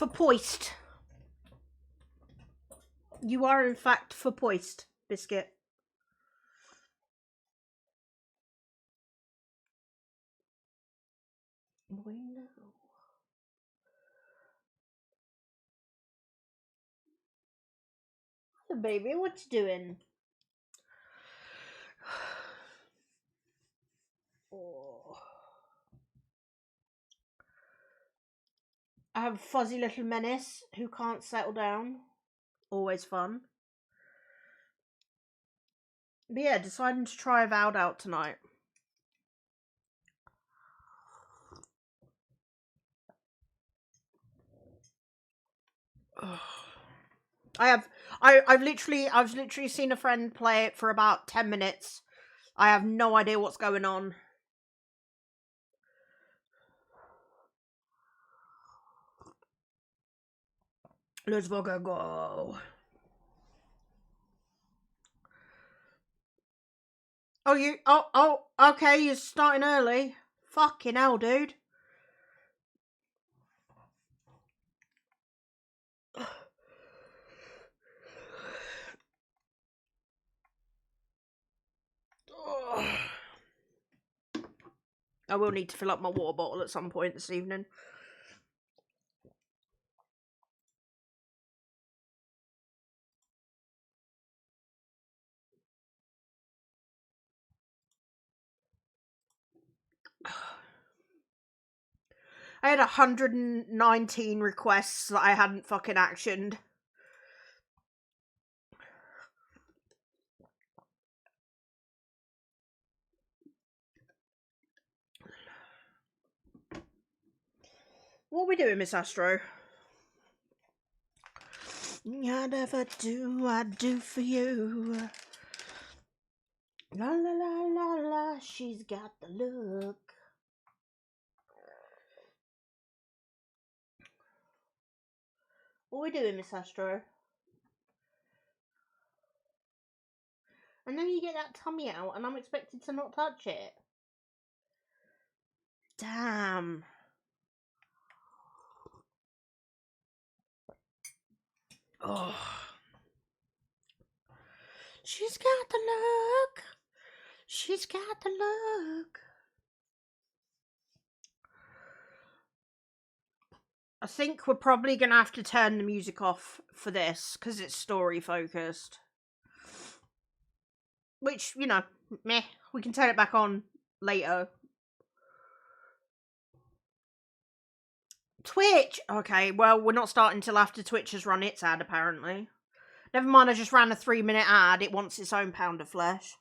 For poist. You are, in fact, for poist, Biscuit. Bueno. Hello, baby. What you doing? Oh. I have a fuzzy little menace who can't settle down. Always fun. But yeah, deciding to try Avowed out tonight. I've literally seen a friend play it for about 10 minutes. I have no idea what's going on. Let's fucking go. Okay, you're starting early. Fucking hell, dude. I will need to fill up my water bottle at some point this evening. I had 119 requests that I hadn't fucking actioned. What are we doing, Miss Astro? Whatever do I do for you? La la la la la, she's got the look. What are we doing, Miss Astro? And then you get that tummy out and I'm expected to not touch it. Damn. Oh. She's got the look. She's got the look. I think we're probably going to have to turn the music off for this because it's story focused. Which, you know, meh. We can turn it back on later. Twitch! Okay, well, we're not starting until after Twitch has run its ad, apparently. Never mind, I just ran a 3-minute ad. It wants its own pound of flesh.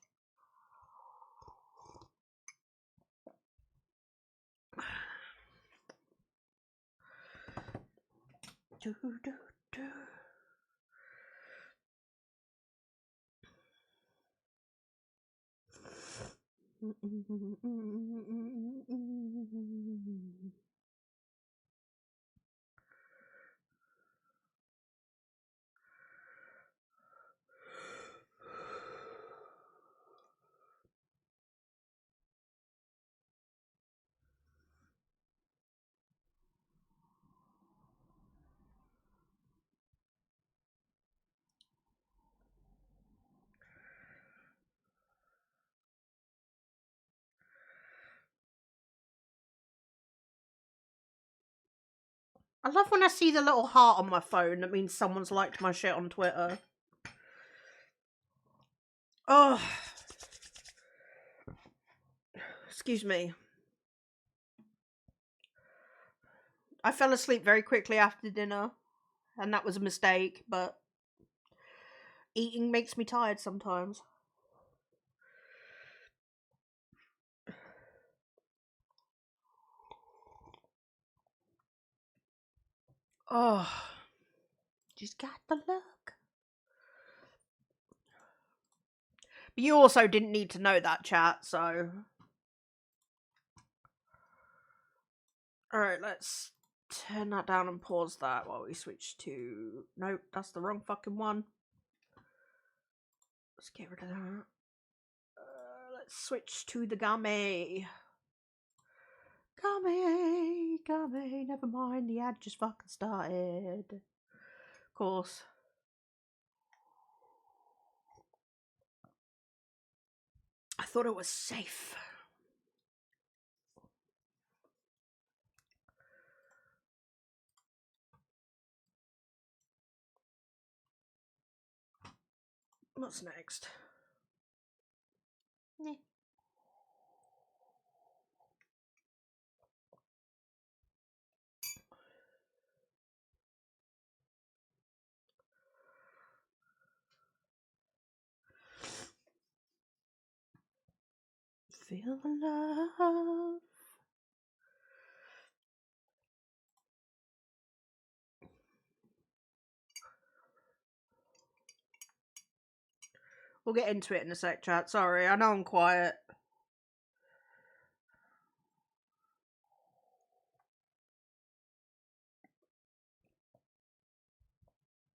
Do, do, do. I love when I see the little heart on my phone. That means someone's liked my shit on Twitter. Oh. Excuse me. I fell asleep very quickly after dinner. And that was a mistake, but eating makes me tired sometimes. Oh. She's got the look. But you also didn't need to know that, chat, so... Alright, let's turn that down and pause that while we switch to... Nope, that's the wrong fucking one. Let's get rid of that. Let's switch to the game. Kame, never mind, the ad just fucking started. Of course. I thought it was safe. What's next? Yeah. Feel the love. We'll get into it in a sec, chat. Sorry, I know I'm quiet.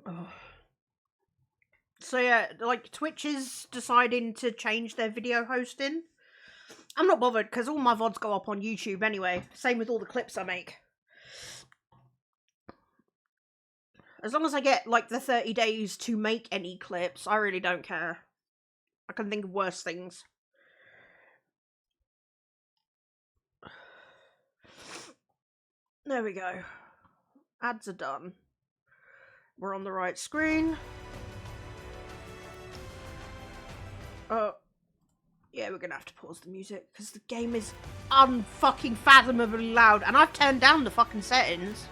Oh. So yeah, like Twitch is deciding to change their video hosting. I'm not bothered because all my VODs go up on YouTube anyway. Same with all the clips I make. As long as I get like the 30 days to make any clips, I really don't care. I can think of worse things. There we go. Ads are done. We're on the right screen. Oh. Yeah, we're gonna have to pause the music because the game is unfucking fathomably loud, and I've turned down the fucking settings.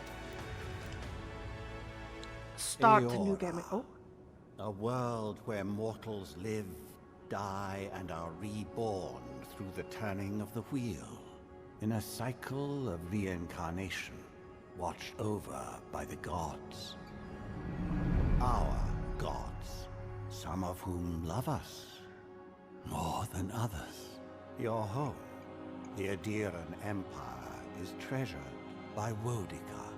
Start the new game. Oh. A world where mortals live, die, and are reborn through the turning of the wheel. In a cycle of reincarnation, watched over by the gods. Our gods, some of whom love us more than others. Your home, the Adiran Empire, is treasured by Wodika,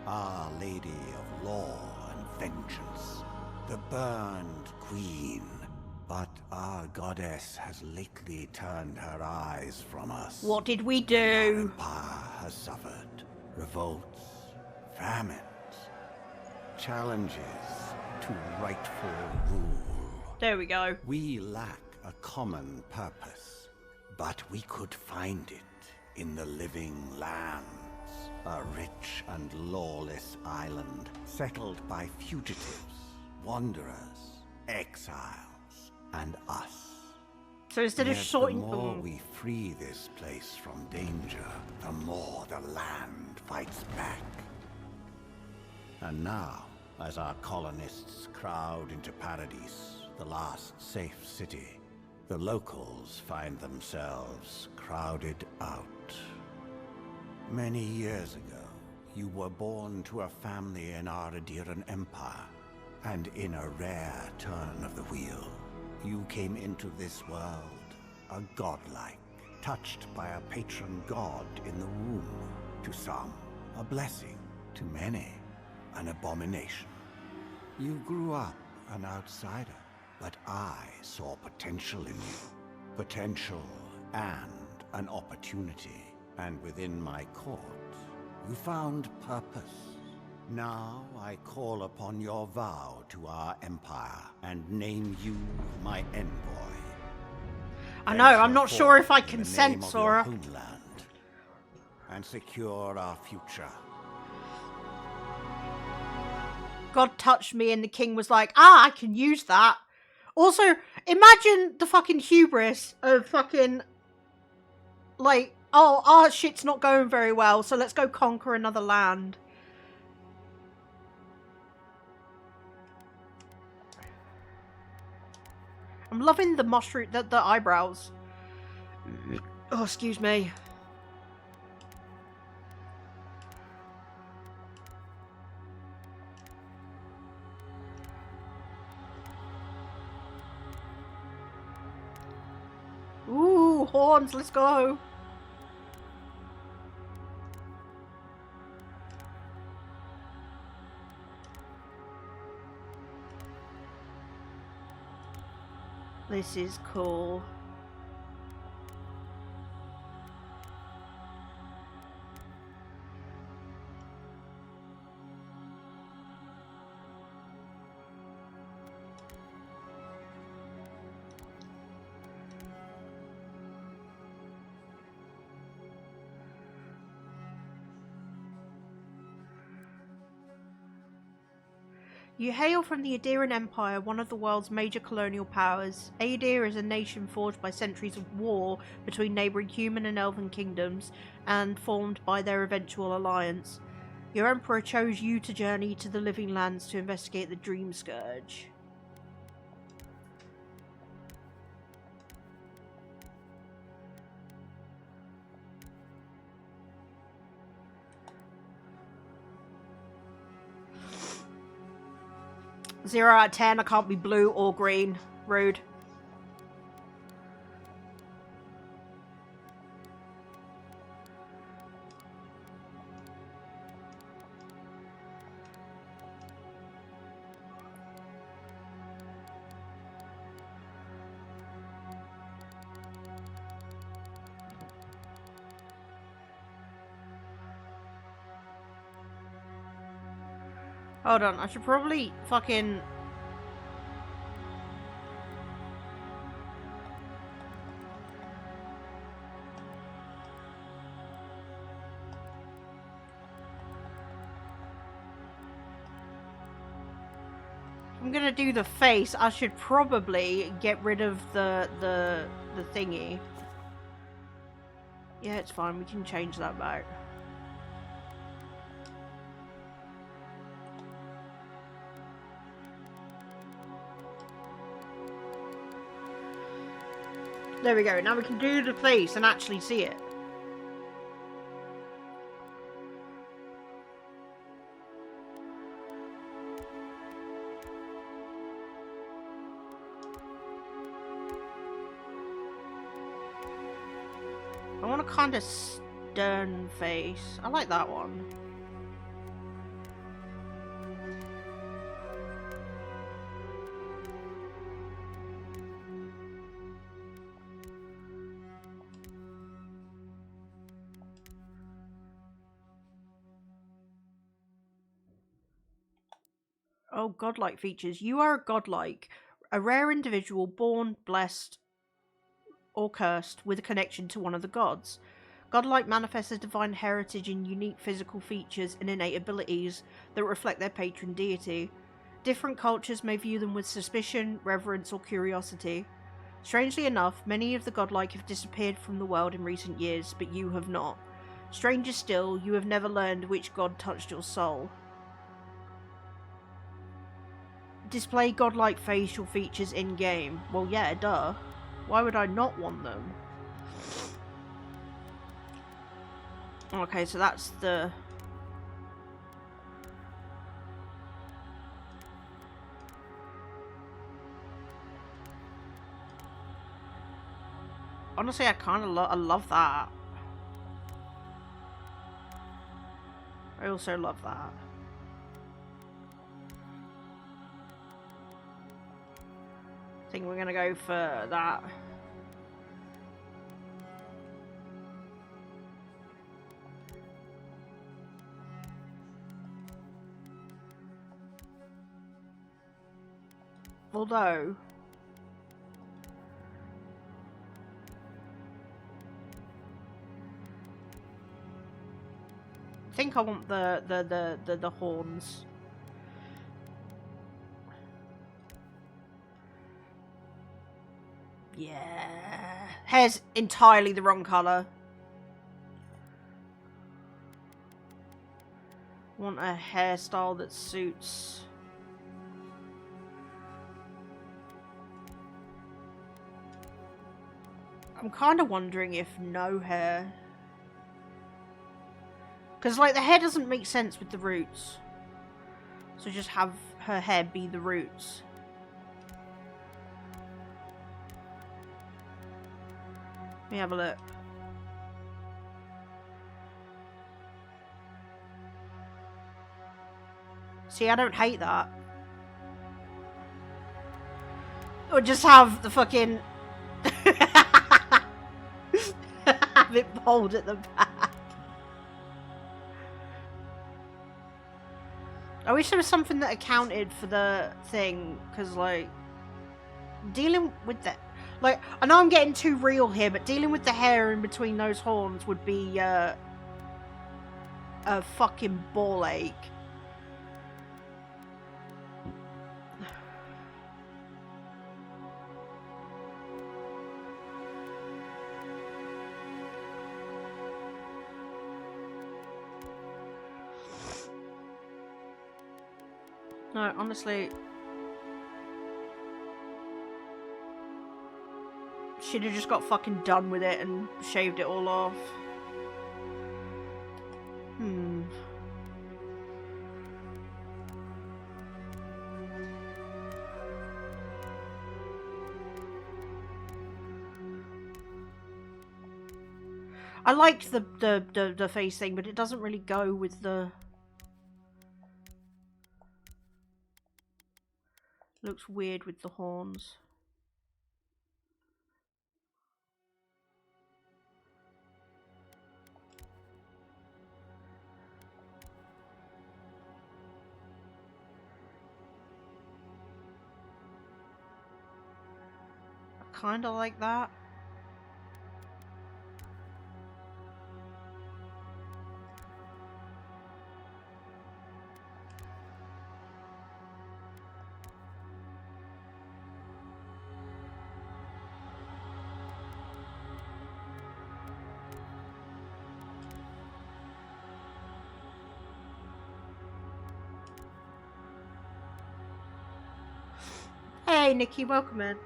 Our Lady of Law and Vengeance, the Burned Queen. But our goddess has lately turned her eyes from us. What did we do? Our empire has suffered revolts, famines, challenges to rightful rule. There we go. We lack a common purpose, but we could find it in the Living Lands, a rich and lawless island settled by fugitives, wanderers, exiles, and us. So instead of Yet sorting the more we free this place from danger, the more the land fights back. And now, as our colonists crowd into Paradise, the last safe city, the locals find themselves crowded out. Many years ago, you were born to a family in our Adiran Empire, and in a rare turn of the wheel, you came into this world a godlike, touched by a patron god in the womb. To some, a blessing. To many, an abomination. You grew up an outsider, but I saw potential in you. Potential and an opportunity. And within my court, you found purpose. Now I call upon your vow to our empire and name you my envoy. I know, I'm not sure if I consent, Sora. Homeland, and secure our future. God touched me and the king was like, I can use that. Also, imagine the fucking hubris of fucking, like, oh, our shit's not going very well, so let's go conquer another land. I'm loving the mushroom, the eyebrows. Oh, excuse me. Ooh, horns, let's go. This is cool. You hail from the Aediran Empire, one of the world's major colonial powers. Aedir is a nation forged by centuries of war between neighbouring human and elven kingdoms, and formed by their eventual alliance. Your emperor chose you to journey to the Living Lands to investigate the Dream Scourge. Zero out of 10, I can't be blue or green. Rude. Hold on, I should probably fucking... I'm gonna do the face. I should probably get rid of the thingy. Yeah, it's fine. We can change that back. There we go. Now we can do the face and actually see it. I want a kind of stern face. I like that one. Oh, godlike features. You are a godlike, a rare individual born, blessed, or cursed with a connection to one of the gods. Godlike manifests as divine heritage in unique physical features and innate abilities that reflect their patron deity. Different cultures may view them with suspicion, reverence, or curiosity. Strangely enough, many of the godlike have disappeared from the world in recent years, but you have not. Stranger still, you have never learned which god touched your soul. Display godlike facial features in-game. Well, yeah, duh. Why would I not want them? Okay, so that's the... Honestly, I kind of I love that. I also love that. I think we're gonna go for that. Although I think I want the horns. Yeah. Hair's entirely the wrong colour. Want a hairstyle that suits. I'm kind of wondering if no hair. Because, like, the hair doesn't make sense with the roots. So just have her hair be the roots. Let me have a look. See, I don't hate that. Or just have the fucking... have it bold at the back. I wish there was something that accounted for the thing, because, like, dealing with that... Like, I know I'm getting too real here, but dealing with the hair in between those horns would be, a fucking ball ache. No, honestly. Should have just got fucking done with it and shaved it all off. I liked the face thing, but it doesn't really go with the... Looks weird with the horns. I kinda like that. Hey, Nikki, welcome in.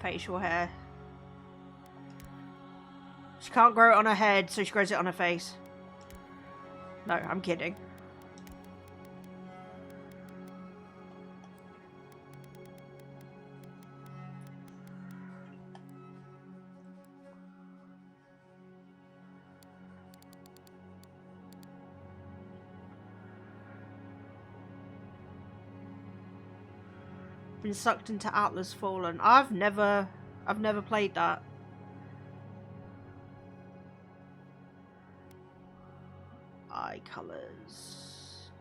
Facial hair. She can't grow it on her head, so she grows it on her face. No, I'm kidding. Been sucked into Atlas Fallen. I've never played that. Eye colors.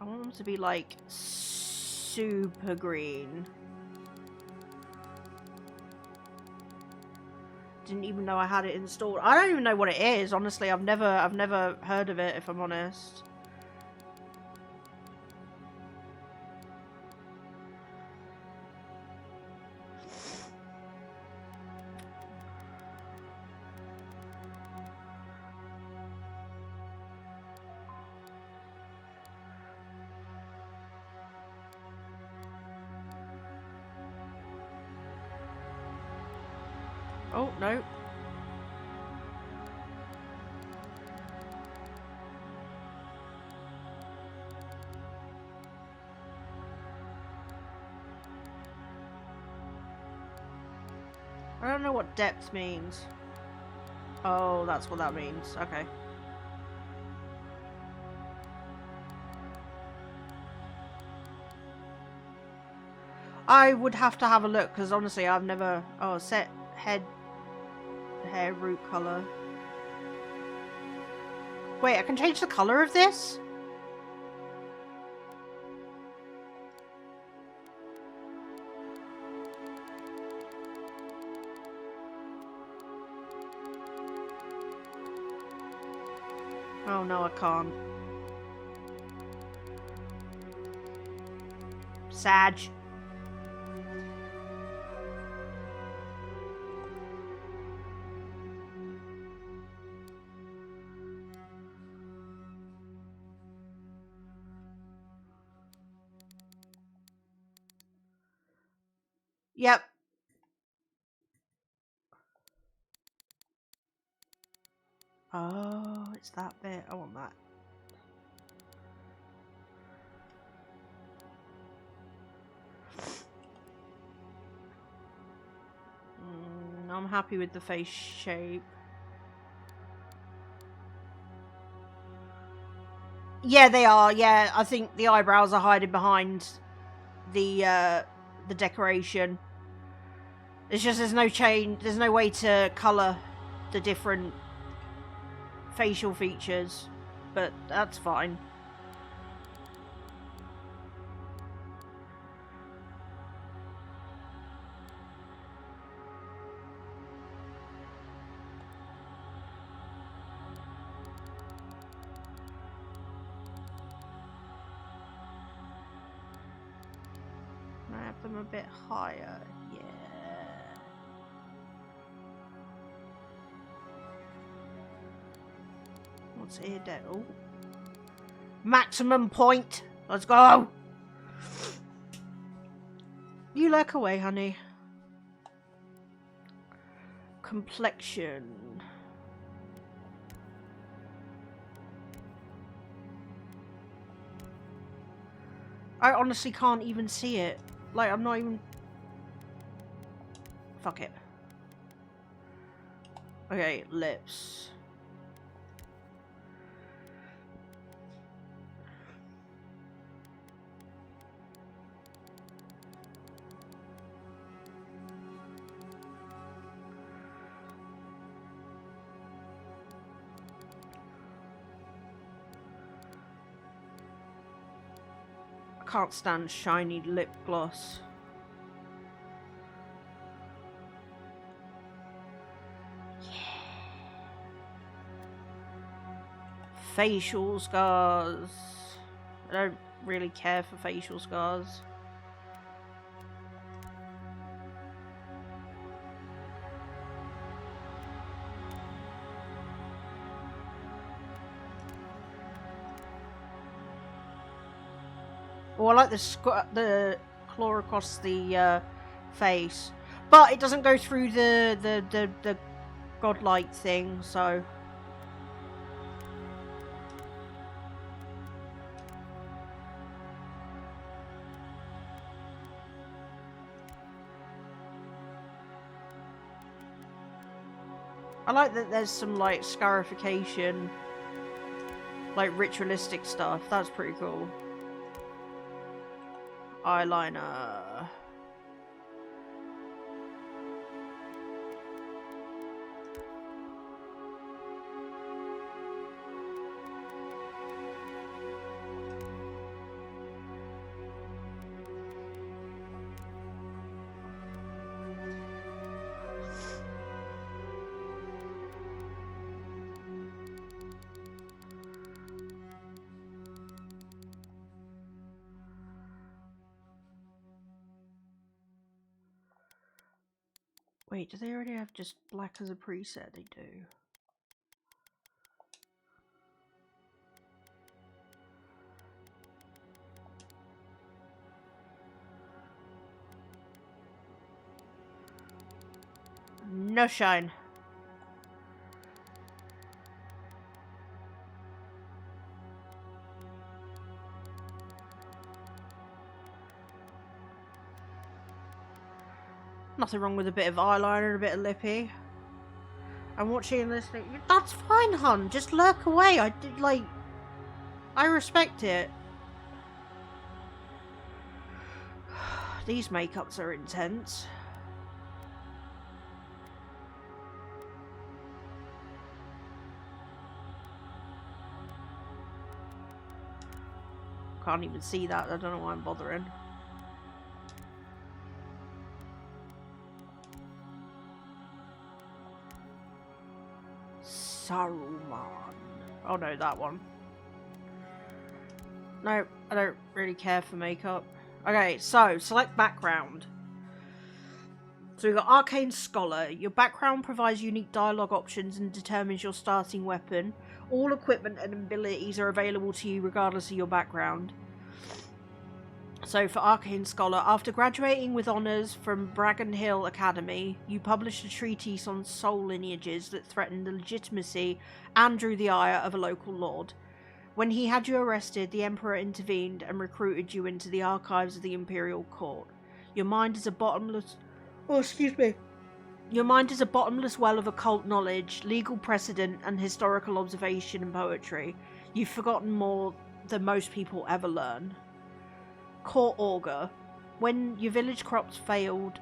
I want them to be like super green. Didn't even know I had it installed. I don't even know what it is. Honestly, I've never heard of it, if I'm honest. Oh, no. I don't know what depth means. Oh, that's what that means. Okay. I would have to have a look, because honestly, I've never... Oh, set head... hair root colour. Wait, I can change the colour of this? Oh no, I can't. Sag. Yep. Oh, it's that bit. I want that. I'm happy with the face shape. Yeah, they are. Yeah, I think the eyebrows are hiding behind the decoration. It's just there's no change. There's no way to colour the different facial features, but that's fine. them a bit higher. Yeah. What's here, Dale? Maximum point. Let's go. You lurk away, honey. Complexion. I honestly can't even see it. Like, I'm not even... Fuck it. Okay, lips. Can't stand shiny lip gloss. Yeah. Facial scars. I don't really care for facial scars. Oh, I like the claw across the face, but it doesn't go through the godlike thing, so. I like that there's some like scarification, like ritualistic stuff. That's pretty cool. Eyeliner. Wait, do they already have just black as a preset? They do. No shine. Nothing wrong with a bit of eyeliner and a bit of lippy. I'm watching and listening. That's fine, hun. Just lurk away. I respect it. These makeups are intense. Can't even see that. I don't know why I'm bothering. Saruman. Oh no, that one. No, I don't really care for makeup. Okay, so select background. So we've got Arcane Scholar. Your background provides unique dialogue options and determines your starting weapon. All equipment and abilities are available to you regardless of your background. So for Arcane Scholar, after graduating with honours from Bragan Hill Academy, you published a treatise on soul lineages that threatened the legitimacy and drew the ire of a local lord. When he had you arrested, the Emperor intervened and recruited you into the archives of the Imperial Court. Your mind is a bottomless... Oh, excuse me. Your mind is a bottomless well of occult knowledge, legal precedent, and historical observation and poetry. You've forgotten more than most people ever learn. Court Augur. When your village's crops failed,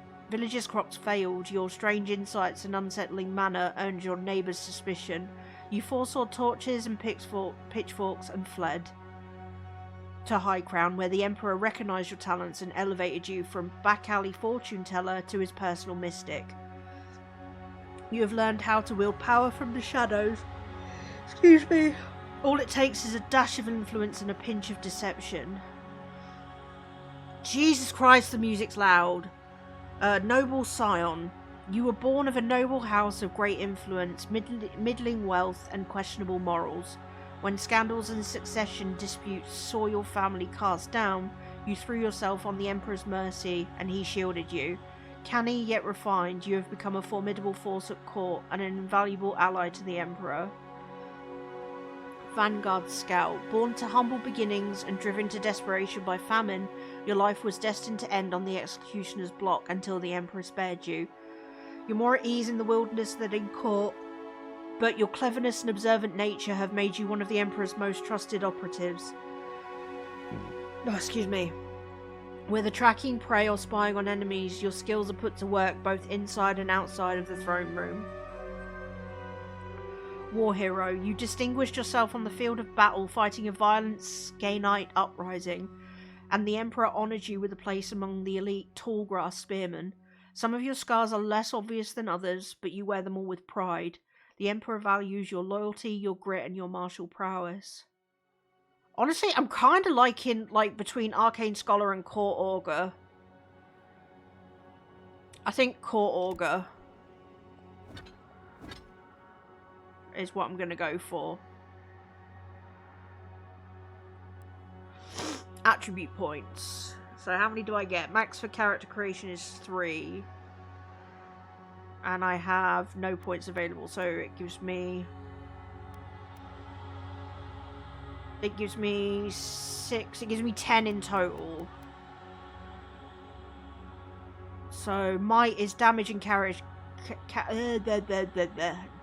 your strange insights and unsettling manner earned your neighbours' suspicion. You foresaw torches and pitchforks and fled to High Crown, where the Emperor recognised your talents and elevated you from back alley fortune teller to his personal mystic. You have learned how to wield power from the shadows. Excuse me. All it takes is a dash of influence and a pinch of deception. Jesus Christ, the music's loud. Noble scion. You were born of a noble house of great influence, middling wealth, and questionable morals. When scandals and succession disputes saw your family cast down, you threw yourself on the Emperor's mercy, and he shielded you. Canny yet refined, you have become a formidable force at court and an invaluable ally to the Emperor. Vanguard Scout. Born to humble beginnings and driven to desperation by famine, your life was destined to end on the executioner's block until the Emperor spared you. You're more at ease in the wilderness than in court, but your cleverness and observant nature have made you one of the Emperor's most trusted operatives. Oh, excuse me. Whether tracking prey or spying on enemies, your skills are put to work both inside and outside of the throne room. War hero. You distinguished yourself on the field of battle fighting a violent Skainite uprising, and the Emperor honoured you with a place among the elite tallgrass spearmen. Some of your scars are less obvious than others, but you wear them all with pride. The Emperor values your loyalty, your grit, and your martial prowess. Honestly, I'm kind of liking, between Arcane Scholar and Court Augur. I think Court Augur is what I'm going to go for. Attribute points. So how many do I get? Max for character creation is 3. And I have no points available, so it gives me 6, it gives me 10 in total. So might is damage and carry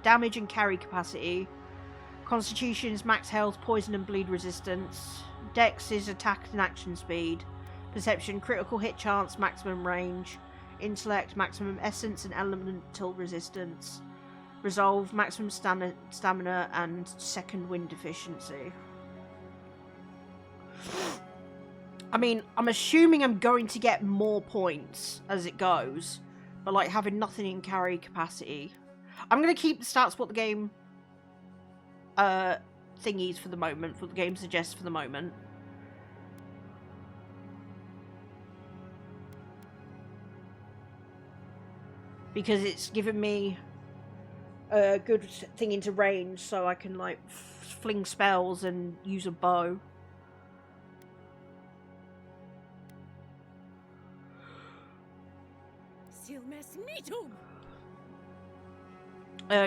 damage and carry capacity. Constitution is max health, poison and bleed resistance. Dex is attack and action speed. Perception, critical hit chance, maximum range. Intellect, maximum essence and elemental resistance. Resolve, maximum stamina and second wind efficiency. I mean, I'm assuming I'm going to get more points as it goes, but having nothing in carry capacity. I'm going to keep the stats what the game thingies for the moment, what the game suggests for the moment. Because it's given me a good thing into range, so I can fling spells and use a bow.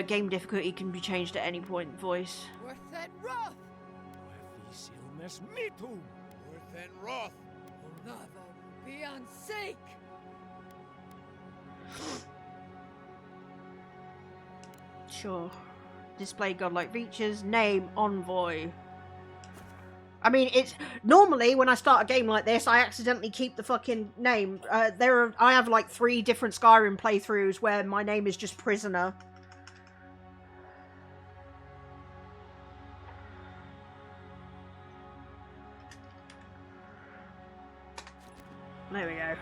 Game difficulty can be changed at any point. Voice. Sure. Display godlike features. Name Envoy. I mean, it's normally when I start a game like this, I accidentally keep the fucking name. I have 3 different Skyrim playthroughs where my name is just Prisoner. There we go.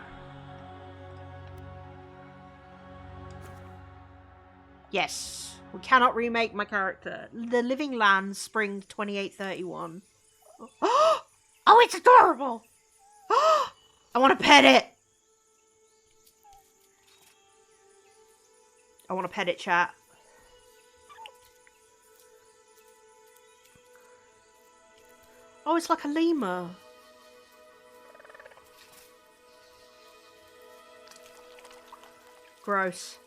Yes. We cannot remake my character. The Living Lands, Spring 2831. Oh, it's adorable! I want to pet it! I want to pet it, chat. Oh, it's like a lemur. Gross.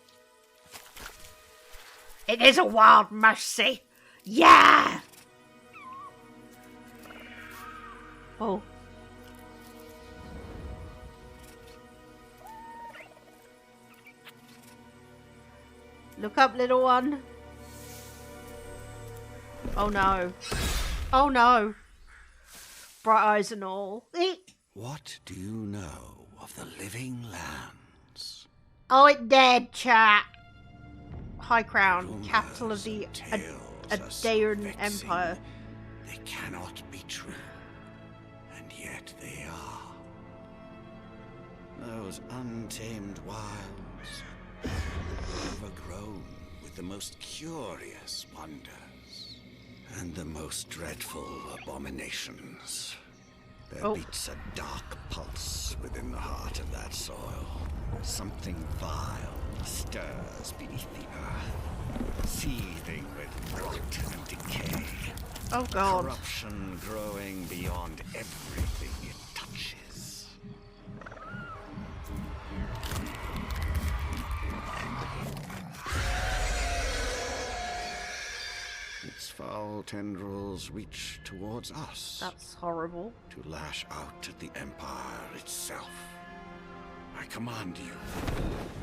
It is a wild mercy. Yeah! Oh. Look up, little one. Oh no. Oh no. Bright eyes and all. What do you know of the Living Lands? Oh, it dead, chat. High Crown, capital of the Adaean Empire. They cannot be true, and yet they are. Those untamed wilds, overgrown with the most curious wonders and the most dreadful abominations. There beats a dark pulse within the heart of that soil. Something vile stirs beneath the earth, seething with rot and decay. Oh god. Corruption growing beyond everything it touches. Its foul tendrils reach towards us. That's horrible. To lash out at the Empire itself. I command you,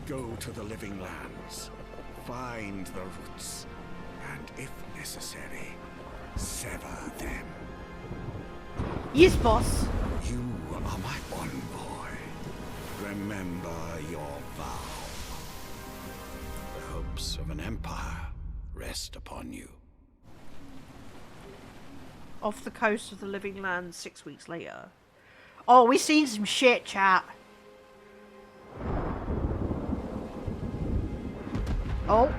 go to the Living Lands, find the roots, and if necessary, sever them. Yes, boss. You are my envoy. Remember your vow. The hopes of an empire rest upon you. Off the coast of the Living Lands 6 weeks later. Oh, we seen some shit, chat. Oh.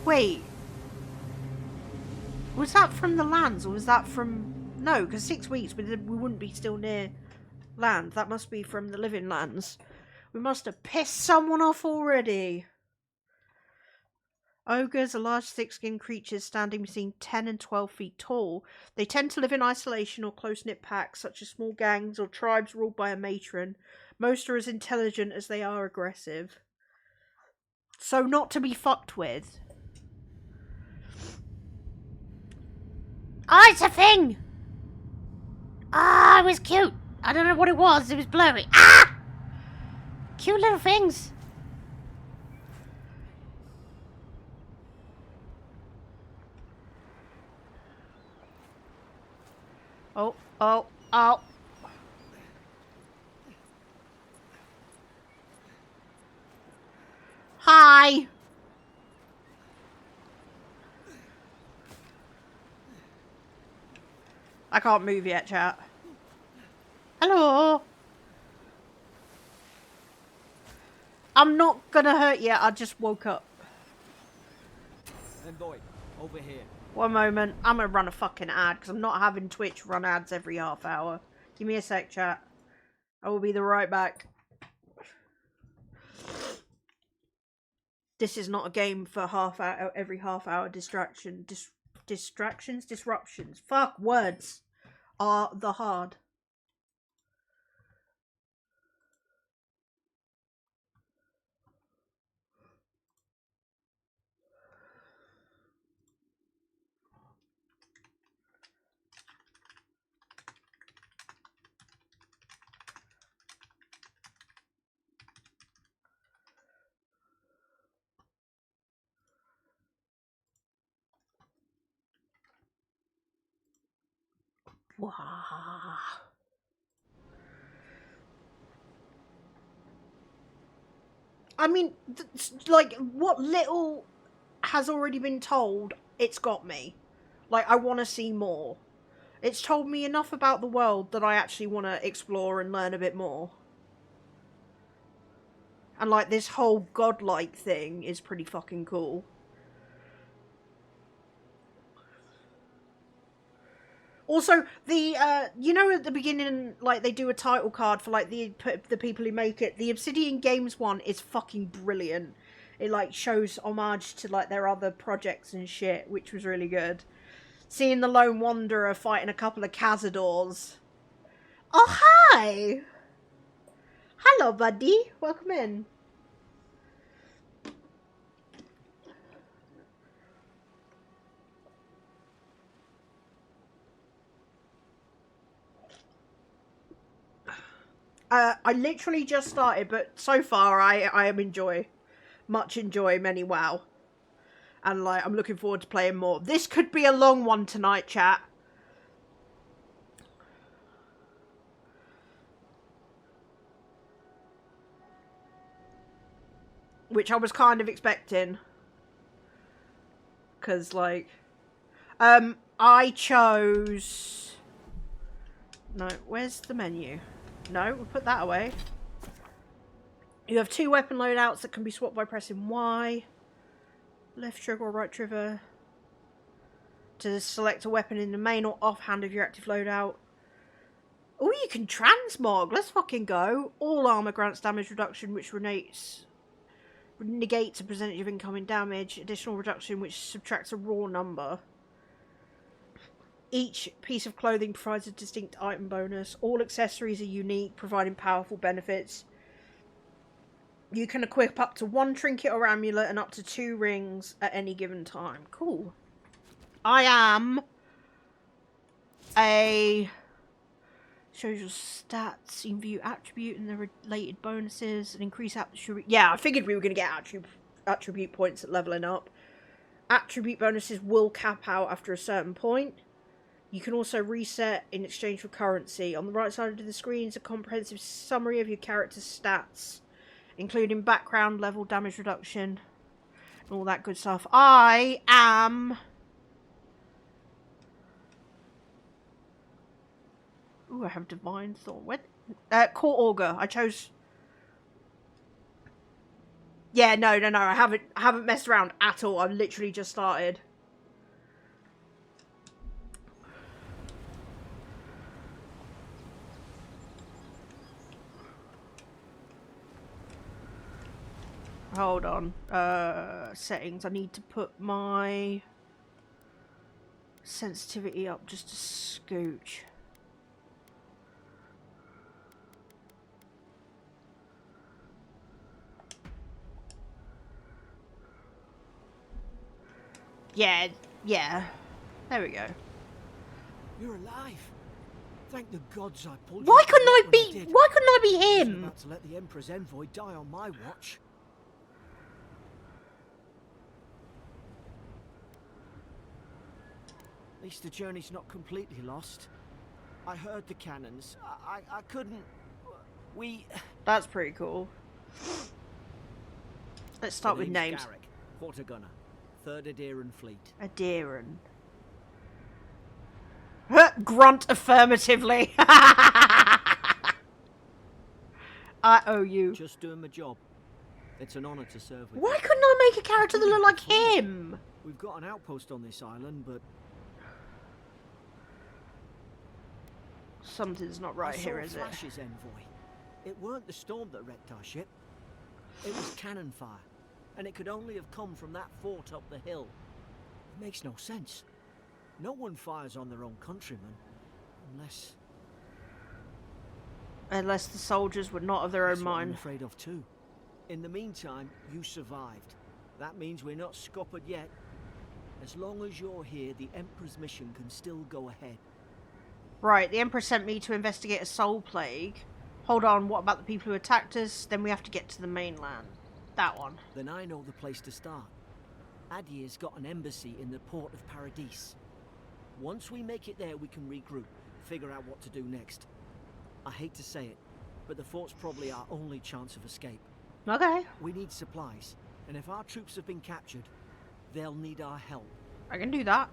Wait. Was that from the lands or was that from... No, because 6 weeks we wouldn't be still near land. That must be from the Living Lands. We must have pissed someone off already. Ogres are large, thick-skinned creatures standing between 10 and 12 feet tall. They tend to live in isolation or close-knit packs, such as small gangs or tribes ruled by a matron. Most are as intelligent as they are aggressive. So not to be fucked with. Oh, it's a thing! Ah, it was cute. I don't know what it was. It was blurry. Ah! Cute little things. Oh, oh, oh. Hi. I can't move yet, chat. Hello. I'm not gonna hurt you. I just woke up. Envoy, over here. One moment. I'm gonna run a fucking ad because I'm not having Twitch run ads every half hour. Give me a sec, chat. I will be right back. This is not a game for every half hour distraction. Disruptions. Fuck, words are the hard. Wow. I mean, like, what little has already been told, it's got me. Like, I want to see more. It's told me enough about the world that I actually want to explore and learn a bit more. And, like, this whole godlike thing is pretty fucking cool. Also, the, you know at the beginning, like, they do a title card for, like, the people who make it. The Obsidian Games one is fucking brilliant. It, like, shows homage to, like, their other projects and shit, which was really good. Seeing the Lone Wanderer fighting a couple of Cazadors. Oh, hi! Hello, buddy. Welcome in. I literally just started, but so far I am much enjoy many WoW. And like, I'm looking forward to playing more. This could be a long one tonight, chat. Which I was kind of expecting. Because like, I chose... No, where's the menu? No, we'll put that away. You have 2 weapon loadouts that can be swapped by pressing Y. Left trigger or right trigger to select a weapon in the main or offhand of your active loadout. Oh, you can transmog. Let's fucking go. All armor grants damage reduction, which negates a percentage of incoming damage. Additional reduction, which subtracts a raw number. Each piece of clothing provides a distinct item bonus. All accessories are unique, providing powerful benefits. You can equip up to 1 trinket or amulet and up to 2 rings at any given time. Cool. I am a... Shows your stats, you can view attribute and the related bonuses and increase attribute. Yeah, I figured we were going to get attribute points at leveling up. Attribute bonuses will cap out after a certain point. You can also reset in exchange for currency. On the right side of the screen is a comprehensive summary of your character's stats, including background, level, damage reduction, and all that good stuff. I am... Ooh, I have Divine Thought. What? Court Augur. I chose... Yeah, no. I haven't messed around at all. I've literally just started. Hold on. Settings. I need to put my sensitivity up just a scooch. Yeah. There we go. You're alive. Thank the gods I pulled you. Why couldn't I be I was him? about to let the Emperor's envoy die on my watch. At least the journey's not completely lost. I heard the cannons. I couldn't... That's pretty cool. Let's start with names. Garrick, Quarter Gunner, 3rd Aderan Fleet. Aderan. Grunt affirmatively. I owe you. Just doing my job. It's an honor to serve with Why you. couldn't I make a character that looked like him? We've got an outpost on this island, but Something's not right here, is it? Flash's envoy. It weren't the storm that wrecked our ship. It was cannon fire, and it could only have come from that fort up the hill. It makes no sense. No one fires on their own countrymen, Unless the soldiers were not of their own That's what I'm mind. afraid of too. In the meantime, you survived. That means we're not scuppered yet. As long as you're here, the Emperor's mission can still go ahead. Right, the Emperor sent me to investigate a soul plague. Hold on, what about the people who attacked us? Then we have to get to the mainland. That one. Then I know the place to start. Adir's got an embassy in the port of Paradis. Once we make it there, we can regroup, figure out what to do next. I hate to say it, but the fort's probably our only chance of escape. Okay. We need supplies, and if our troops have been captured, they'll need our help. I can do that.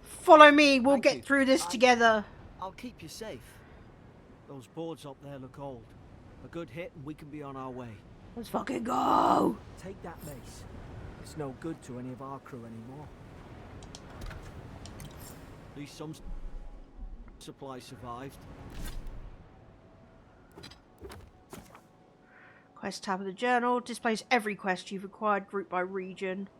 Follow me, we'll Thank get you. through this together. I'll keep you safe. Those boards up there look old. A good hit and we can be on our way. Let's fucking go. Take that mace. It's no good to any of our crew anymore. At least some supplies survived. Quest tab of the journal displays every quest you've acquired grouped by region.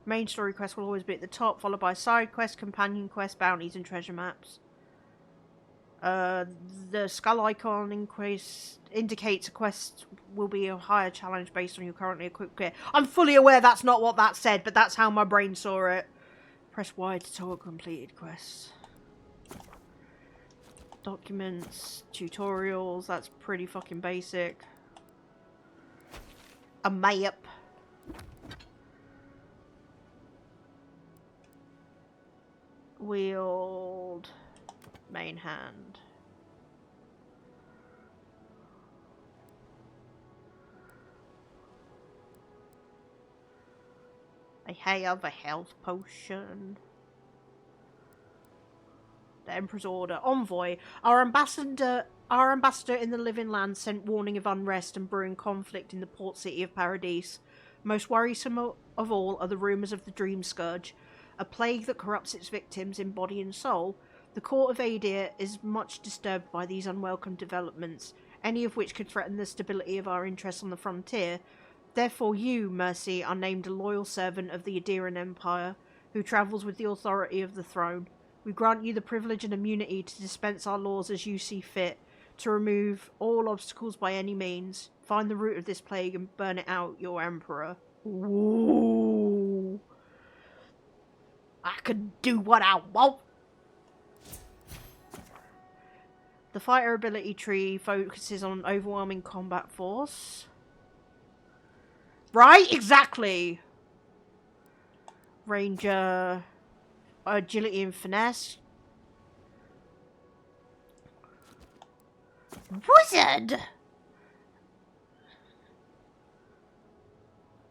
Main story quest will always be at the top, followed by side quests, companion quests, bounties, and treasure maps. The skull icon indicates a quest will be a higher challenge based on your currently equipped gear. I'm fully aware that's not what that said, but that's how my brain saw it. Press Y to total completed quests. Documents, tutorials, that's pretty fucking basic. A map. Wield. Main hand. I have a health potion. The Emperor's Order. Envoy. Our ambassador in the Living Land sent warning of unrest and brewing conflict in the port city of Paradis. Most worrisome of all are the rumours of the Dream Scourge, a plague that corrupts its victims in body and soul. The court of Aedir is much disturbed by these unwelcome developments, any of which could threaten the stability of our interests on the frontier. Therefore you, Mercy, are named a loyal servant of the Aediran Empire, who travels with the authority of the throne. We grant you the privilege and immunity to dispense our laws as you see fit, to remove all obstacles by any means. Find the root of this plague and burn it out, your Emperor. Ooh. I can do what I want. The fighter ability tree focuses on overwhelming combat force. Right, exactly. Ranger, agility and finesse. Wizard!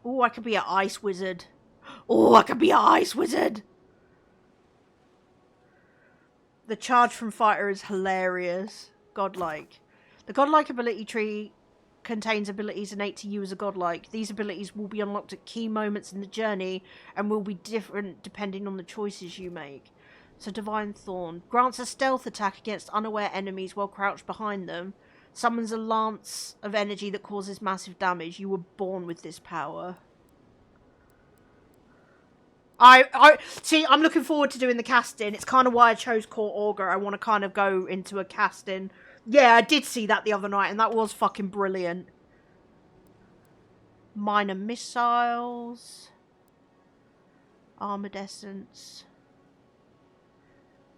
Oh, I could be an ice wizard. Oh, I could be an ice wizard! The charge from fighter is hilarious. Godlike. The godlike ability tree contains abilities innate to you as a godlike. These abilities will be unlocked at key moments in the journey and will be different depending on the choices you make. So Divine Thorn grants a stealth attack against unaware enemies while crouched behind them. Summons a lance of energy that causes massive damage. You were born with this power. I see, I'm looking forward to doing the casting. It's kind of why I chose Court Augur. I want to kind of go into a casting. Yeah, I did see that the other night, and that was fucking brilliant. Minor missiles. Armored essence.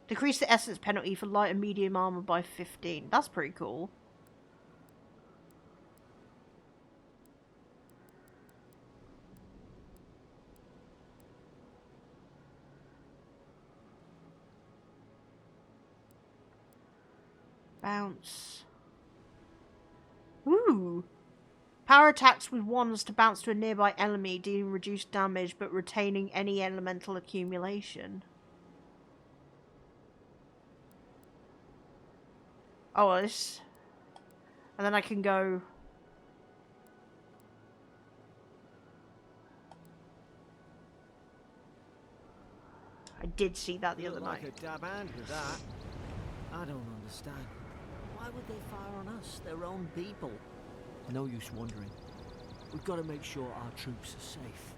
Decrease the essence penalty for light and medium armor by 15. That's pretty cool. Bounce. Ooh. Power attacks with wands to bounce to a nearby enemy, dealing reduced damage but retaining any elemental accumulation. Oh, this. And then I can go. I did see that the other night. Like a dab hand with that. I don't understand. Why would they fire on us? Their own people. No use wondering. We've got to make sure our troops are safe.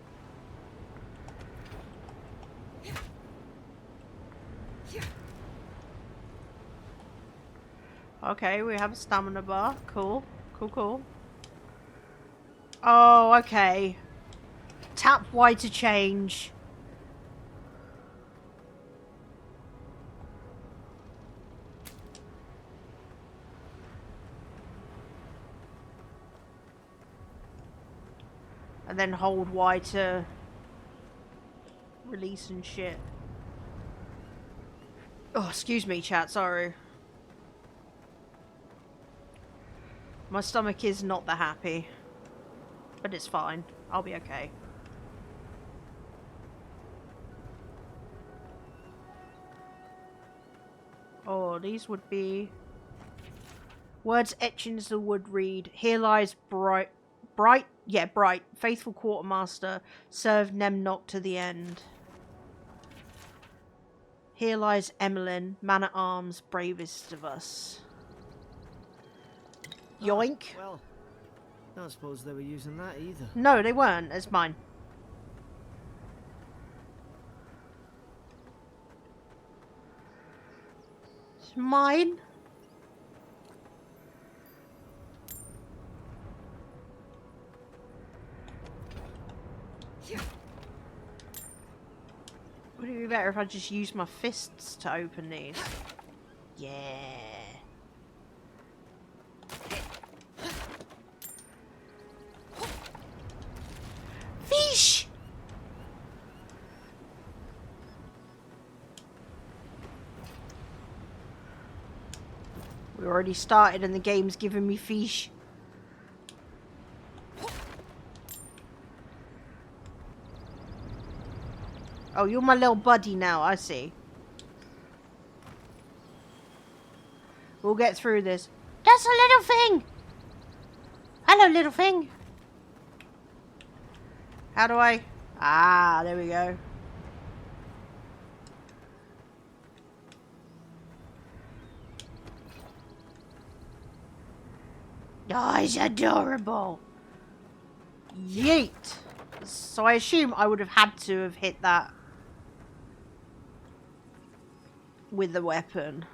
Okay, we have a stamina bar. Cool. Cool, cool. Oh, okay. Tap Y to change. And then hold Y to release and shit. Oh, excuse me, chat, sorry. My stomach is not that happy. But it's fine. I'll be okay. Oh, these would be... Words etched into the wood read. Here lies Bright. Yeah, Bright. Faithful quartermaster. Serve Nemnock to the end. Here lies Emmeline. Man-at-arms. Bravest of us. Yoink. Well, I don't suppose they were using that either. No, they weren't. It's mine. It's mine. Would it be better if I just used my fists to open these? Yeah. Fish! We already started and the game's giving me fish. Oh, you're my little buddy now, I see. We'll get through this. That's a little thing! Hello, little thing! How do I? Ah, there we go. Oh, he's adorable. Yeet. So I assume I would have had to have hit that with the weapon.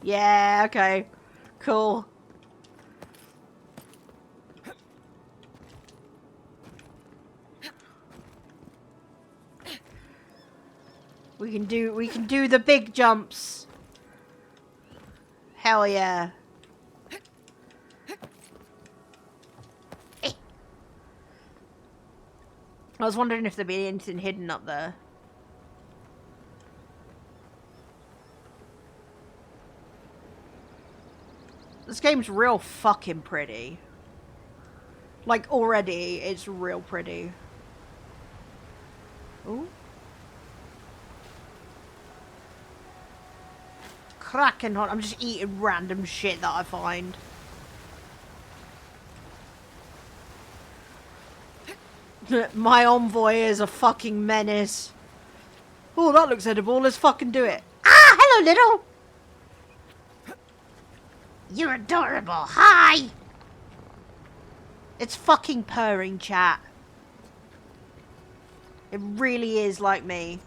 Yeah, okay. Cool. We can do the big jumps. Hell yeah. I was wondering if there'd be anything hidden up there. This game's real fucking pretty. Like, already, it's real pretty. Ooh. Cracking hot. I'm just eating random shit that I find. My envoy is a fucking menace. Oh, that looks edible. Let's fucking do it. Ah, hello, little. You're adorable. Hi. It's fucking purring, chat. It really is like me.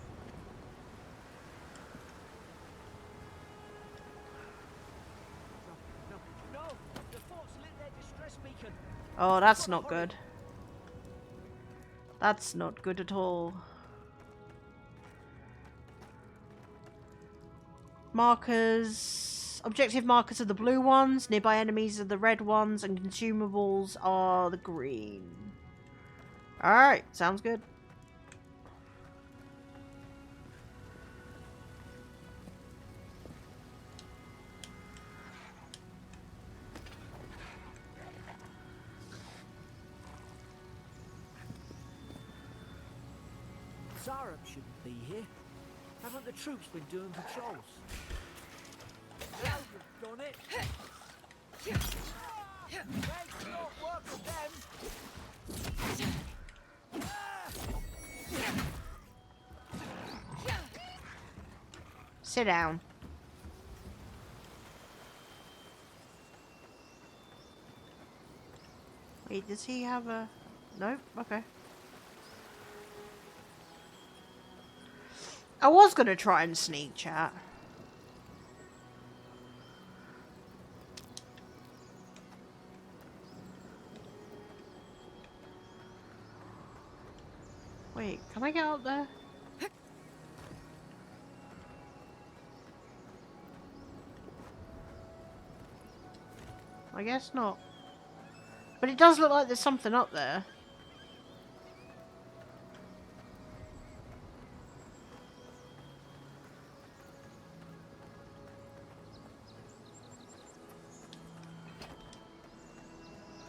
No, the fort's lit their distress beacon. Oh, that's not good. That's not good at all. Markers. Objective markers are the blue ones, nearby enemies are the red ones, and consumables are the green. Alright, sounds good. Zarup shouldn't be here. Haven't the troops been doing patrols? Now you've done it. Let's not work with them. Sit down. Wait, does he have a... Nope, okay. I was gonna try and sneak chat. Wait, can I get out there? I guess not. But it does look like there's something up there.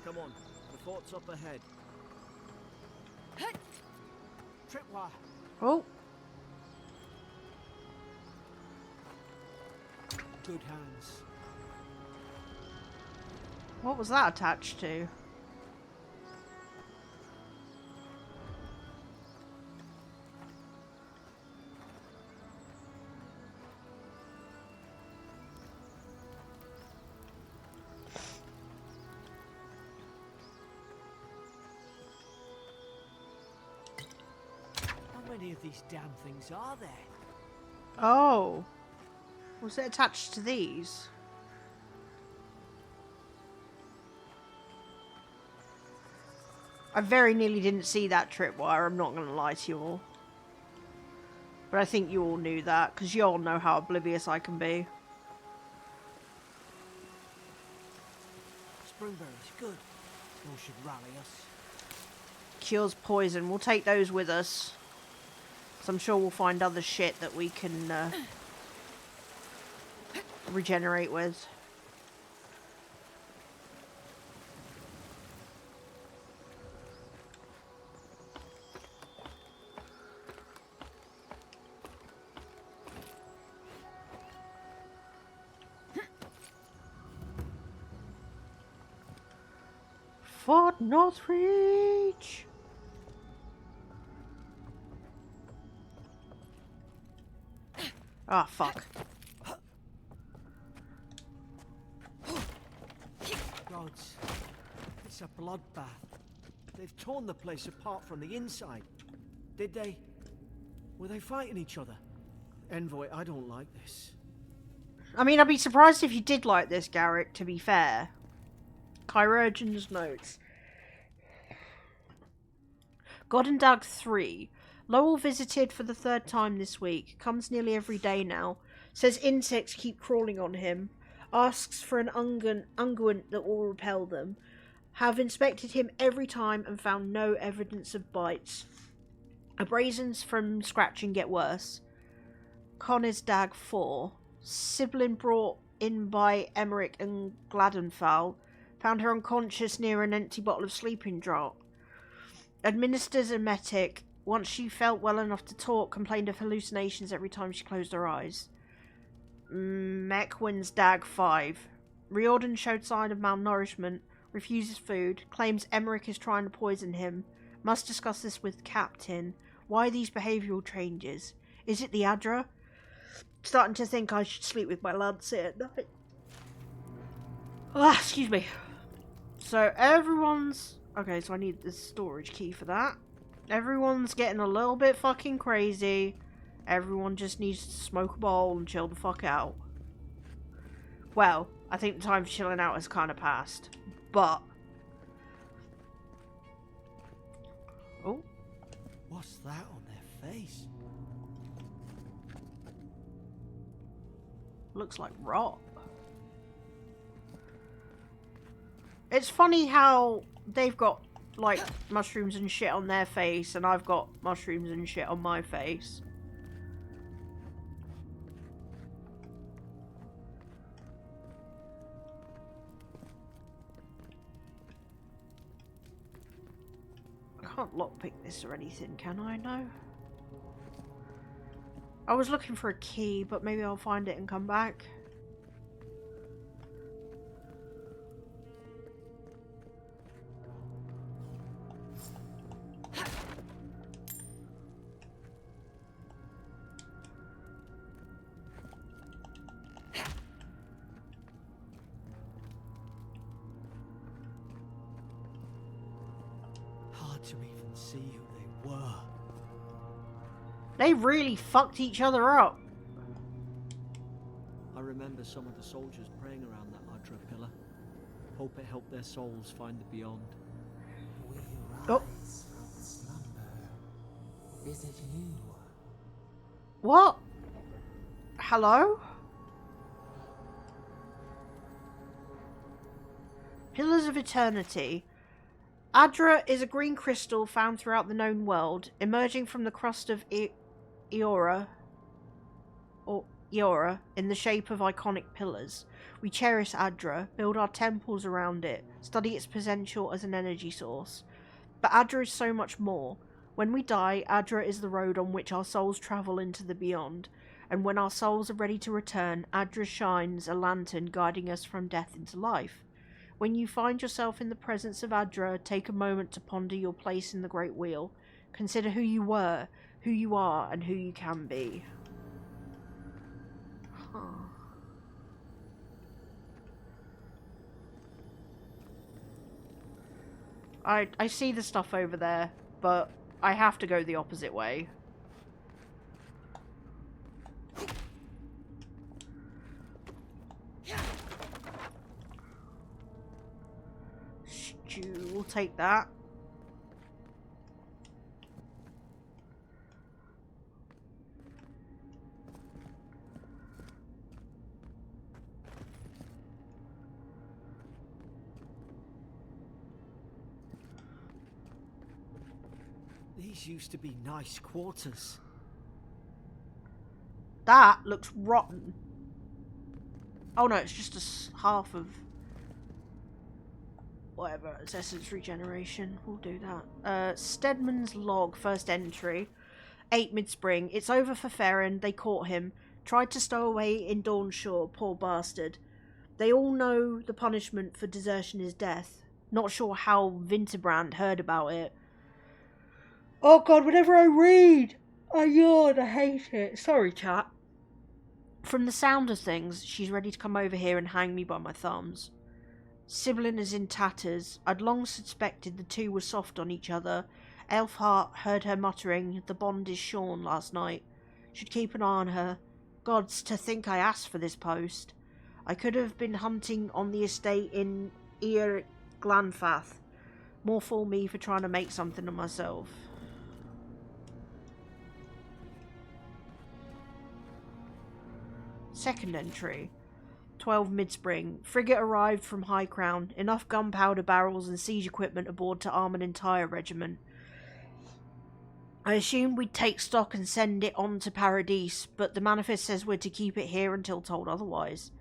Come on, the fort's up ahead. Tripwire. Oh, Good hands. what was that attached to? How many of these damn things are there? Oh. Was it attached to these? I very nearly didn't see that tripwire, I'm not going to lie to you all. But I think you all knew that, because you all know how oblivious I can be. Springberries, good. Those should rally us. Cures poison, we'll take those with us. So I'm sure we'll find other shit that we can regenerate with. Fort Northreach! Ah, fuck. Gods, it's a bloodbath. They've torn the place apart from the inside. Did they? Were they fighting each other? Envoy, I don't like this. I mean, I'd be surprised if you did like this, Garrick, to be fair. Chirurgeon's notes. God and Dag 3. Lowell visited for the 3rd time this week. Comes nearly every day now. Says insects keep crawling on him. Asks for an unguent that will repel them. Have inspected him every time and found no evidence of bites. Abrasions from scratching get worse. Con is Dag 4. Sibylline brought in by Emmerich and Gladenfall. Found her unconscious near an empty bottle of sleeping draught. Administers emetic. Once she felt well enough to talk, complained of hallucinations every time she closed her eyes. Meckwin's Dag 5. Riordan showed sign of malnourishment, refuses food, claims Emmerich is trying to poison him. Must discuss this with Captain. Why these behavioural changes? Is it the Adra? Starting to think I should sleep with my Lancet at night. Ah, excuse me. So everyone's... Okay, so I need the storage key for that. Everyone's getting a little bit fucking crazy. Everyone just needs to smoke a bowl and chill the fuck out. Well, I think the time for chilling out has kind of passed. But... Oh. What's that on their face? Looks like rot. It's funny how they've got, like, mushrooms and shit on their face, and I've got mushrooms and shit on my face. I can't lockpick this or anything, can I? No? I was looking for a key, but maybe I'll find it and come back. Hard to even see who they were. They really fucked each other up. I remember some of the soldiers praying around that Adra pillar. Hope it helped their souls find the beyond. Oh. From slumber. Is it you? What? Hello? Pillars of Eternity. Adra is a green crystal found throughout the known world, emerging from the crust of Eora in the shape of iconic pillars. We cherish Adra, build our temples around it, study its potential as an energy source. But Adra is so much more. When we die, Adra is the road on which our souls travel into the beyond, and when our souls are ready to return, Adra shines a lantern guiding us from death into life. When you find yourself in the presence of Adra, take a moment to ponder your place in the Great Wheel. Consider who you were, who you are, and who you can be. Huh. I see the stuff over there, but I have to go the opposite way. Stew, we'll take that. These used to be nice quarters. That looks rotten. Oh no, it's just half of... whatever, it's essence regeneration. We'll do that. Stedman's log, first entry. 8 mid-spring. It's over for Farron. They caught him. Tried to stow away in Dawnshaw. Poor bastard. They all know the punishment for desertion is death. Not sure how Winterbrand heard about it. Oh god, whenever I read, I yawn. I hate it. Sorry, chat. From the sound of things, she's ready to come over here and hang me by my thumbs. Sibyllin is in tatters. I'd long suspected the two were soft on each other. Elfhart heard her muttering, "The bond is shorn," last night. Should keep an eye on her. Gods, to think I asked for this post. I could have been hunting on the estate in Ir Glanfath. More for me for trying to make something of myself. Second entry. 12 mid-spring. Frigate arrived from High Crown. Enough gunpowder barrels and siege equipment aboard to arm an entire regiment. I assumed we'd take stock and send it on to Paradis, but the manifest says we're to keep it here until told otherwise.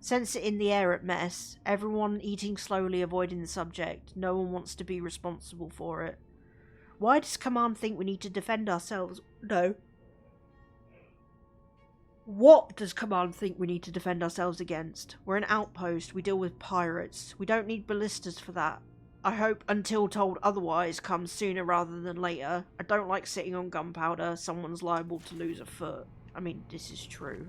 Sense it in the air at mess. Everyone eating slowly, avoiding the subject. No one wants to be responsible for it. Why does Command think we need to defend ourselves? No. What does Command think we need to defend ourselves against? We're an outpost. We deal with pirates. We don't need ballistas for that. I hope until told otherwise comes sooner rather than later. I don't like sitting on gunpowder. Someone's liable to lose a foot. I mean, this is true.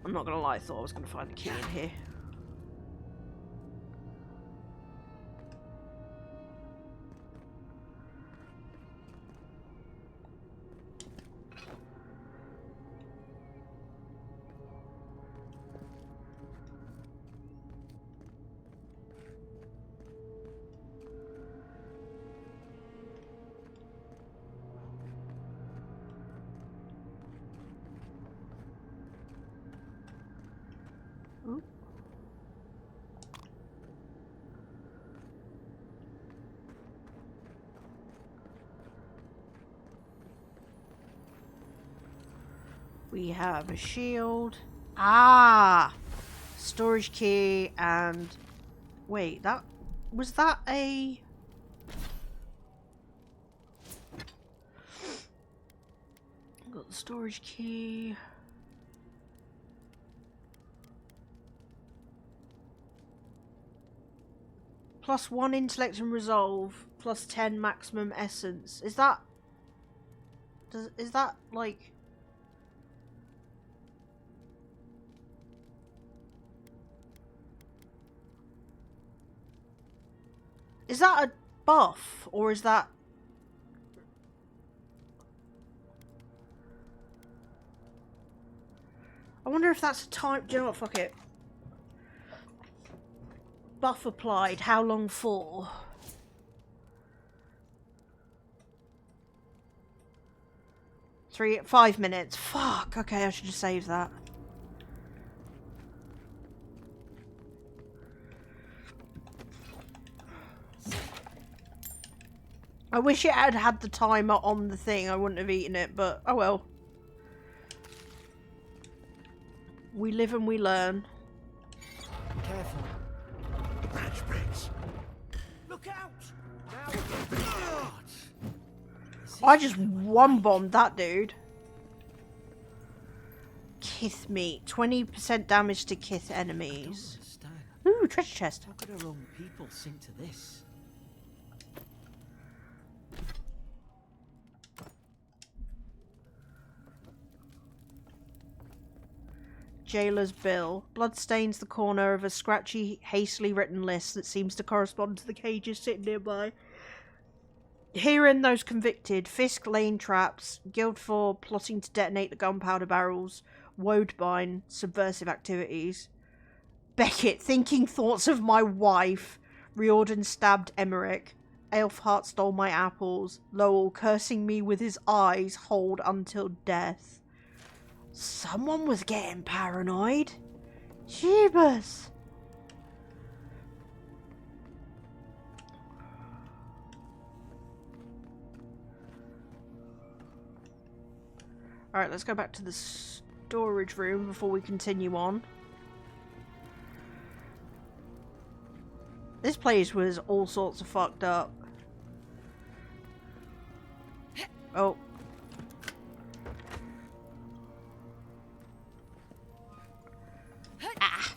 I'm not gonna lie, I thought I was gonna find the key in here. We have a shield. Ah! Storage key and... Wait, that... Was that a... Got the storage key. +1 intellect and resolve. +10 maximum essence. Is that... Is that, like... Is that a buff, or is that... I wonder if that's a time... Do you know what? Fuck it. Buff applied. How long for? Three... 5 minutes. Fuck. Okay, I should just save that. I wish it had had the timer on the thing. I wouldn't have eaten it, but oh well. We live and we learn. Careful. The branch breaks. Look out! Now I just one-bombed that dude. Kith meat. 20% damage to Kith enemies. Ooh, treasure chest. How could our own people sink to this? Jailer's bill. Blood stains the corner of a scratchy, hastily written list that seems to correspond to the cages sitting nearby. Herein those convicted. Fisk laying traps. Guildford plotting to detonate the gunpowder barrels. Woadbine subversive activities. Beckett thinking thoughts of my wife. Riordan stabbed Emmerich. Elfhart stole my apples. Lowell cursing me with his eyes. Hold until death. Someone was getting paranoid. Jeebus. Alright, let's go back to the storage room before we continue on. This place was all sorts of fucked up. Oh. Ah.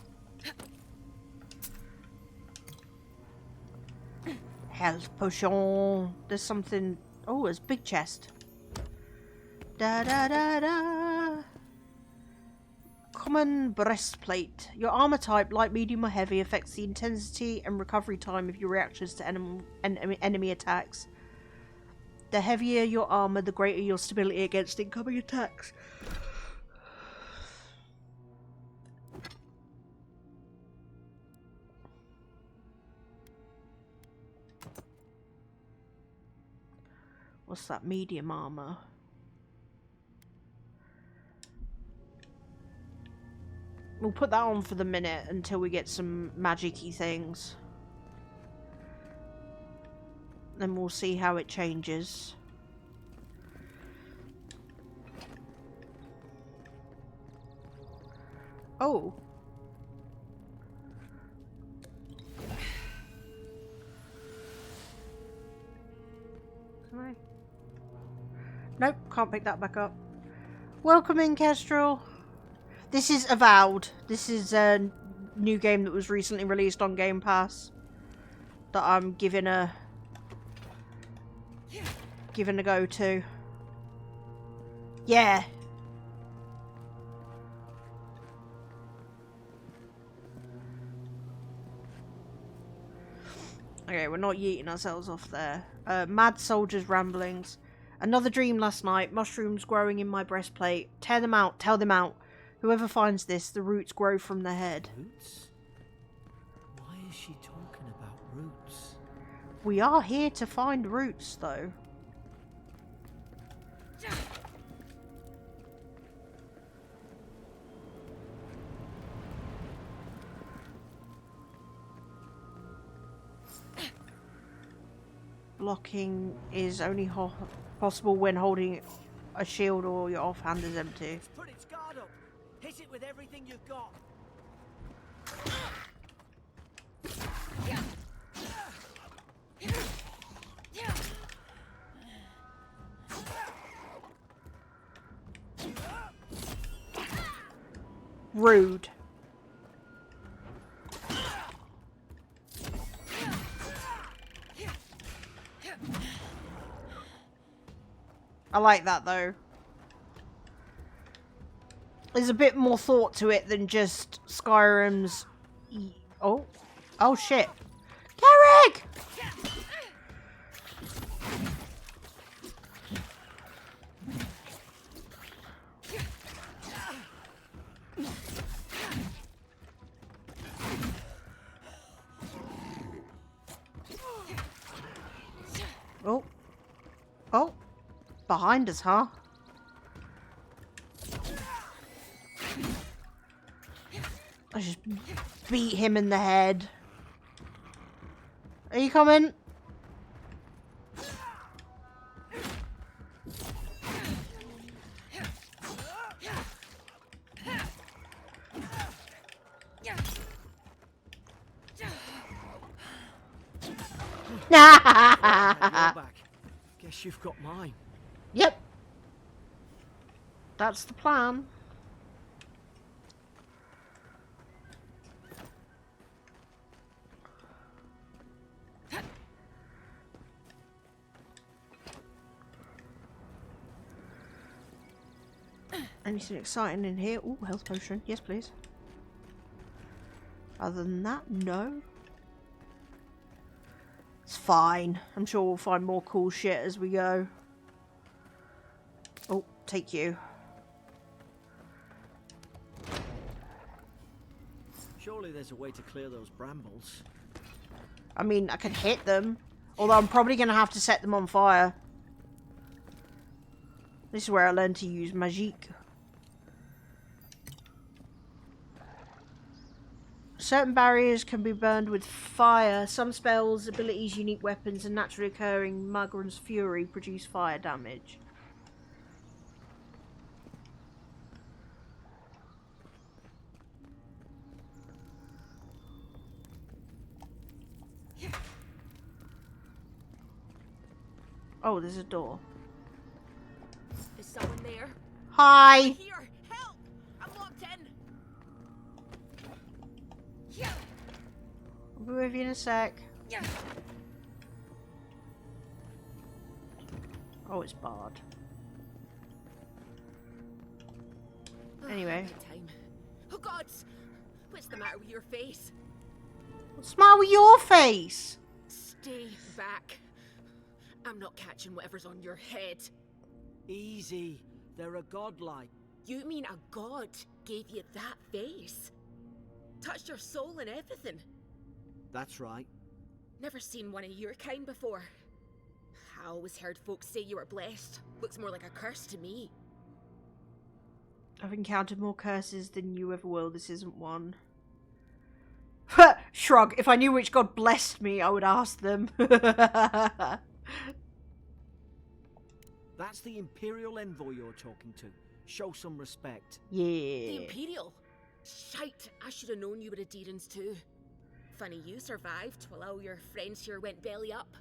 Health potion. There's something. Oh, there's a big chest. Da da da da. Common breastplate. Your armor type, light, medium, or heavy, affects the intensity and recovery time of your reactions to enemy attacks. The heavier your armor, the greater your stability against incoming attacks. What's that? Medium armor. We'll put that on for the minute until we get some magic-y things. Then we'll see how it changes. Oh. Can I? Nope, can't pick that back up. Welcome in, Kestrel. This is Avowed. This is a new game that was recently released on Game Pass that I'm giving a go to. Yeah. Okay, we're not yeeting ourselves off there. Mad Soldier's Ramblings. Another dream last night. Mushrooms growing in my breastplate. Tear them out. Tell them out. Whoever finds this, the roots grow from the head. Roots? Why is she talking about roots? We are here to find roots, though. Blocking is only possible when holding a shield or your offhand is empty. Put its guard up. Hit it with everything you've got. Rude. I like that though. There's a bit more thought to it than just Skyrim's... Oh. Oh shit. Carrick! Oh. Oh. Behind us, huh? I just beat him in the head. Are you coming? Back. Guess you've got mine. Yep. That's the plan. Anything exciting in here? Ooh, health potion. Yes, please. Other than that, no. It's fine. I'm sure we'll find more cool shit as we go. Oh, take you. Surely there's a way to clear those brambles. I mean, I can hit them. Although I'm probably going to have to set them on fire. This is where I learned to use magique. Certain barriers can be burned with fire. Some spells, abilities, unique weapons, and naturally occurring Magran's Fury produce fire damage. Oh, there's a door. Is someone there? Hi! Here! Help! I'm locked in! Yeah! I'll be with you in a sec. Yeah! Oh, it's barred. Anyway. Time. Oh gods! What's the matter with your face? What's the matter with your face? Stay back. I'm not catching whatever's on your head. Easy. They're a godlike. You mean a god gave you that face? Touched your soul and everything? That's right. Never seen one of your kind before. I always heard folks say you were blessed. Looks more like a curse to me. I've encountered more curses than you ever will. This isn't one. Shrug. If I knew which god blessed me, I would ask them. That's the Imperial envoy you're talking to. Show some respect. The Yeah. Imperial? Shite, I should have known you were a Deerans too. Funny you survived while all your friends here went belly up.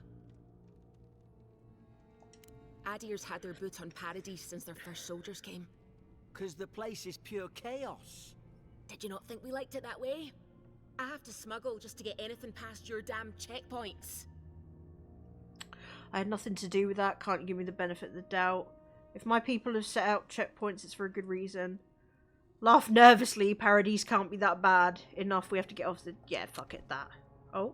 Adir's had their boot on Paradise since their first soldiers came. 'Cause the place is pure chaos. Did you not think we liked it that way? I have to smuggle just to get anything past your damn checkpoints. I had nothing to do with that. Can't give me the benefit of the doubt. If my people have set out checkpoints, it's for a good reason. Laugh nervously. Paradise can't be that bad. Enough. We have to get off the... Yeah, fuck it. That. Oh.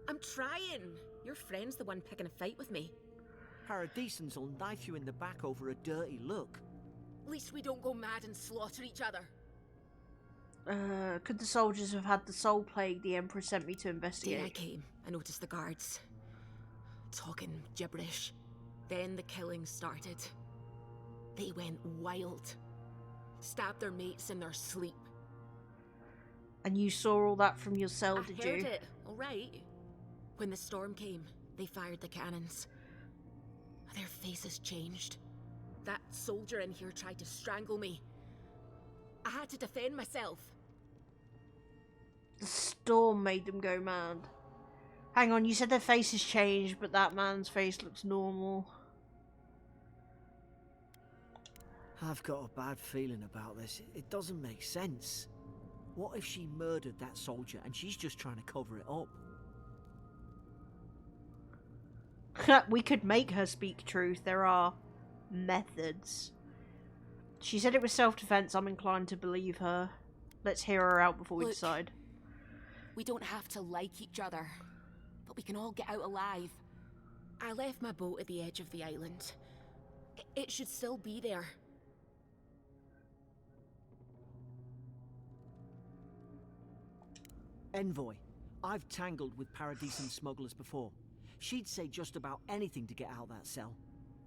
I'm trying. Your friend's the one picking a fight with me. Paradisans will knife you in the back over a dirty look. At least we don't go mad and slaughter each other. Could the soldiers have had the soul plague the Emperor sent me to Day I investigate? came, I noticed the guards talking gibberish. Then the killing started. They went wild. Stabbed their mates in their sleep. And you saw all that from your cell, I did heard you? it, alright. When the storm came, they fired the cannons. Their faces changed. That soldier in here tried to strangle me. I had to defend myself. The storm made them go mad. Hang on, you said their faces changed, but that man's face looks normal. I've got a bad feeling about this. It doesn't make sense. What if she murdered that soldier and she's just trying to cover it up? We could make her speak truth. There are methods. She said it was self-defense. I'm inclined to believe her. Let's hear her out before we Look. decide. We don't have to like each other, but we can all get out alive. I left my boat at the edge of the island. It should still be there. Envoy, I've tangled with Paradisan smugglers before. She'd say just about anything to get out of that cell.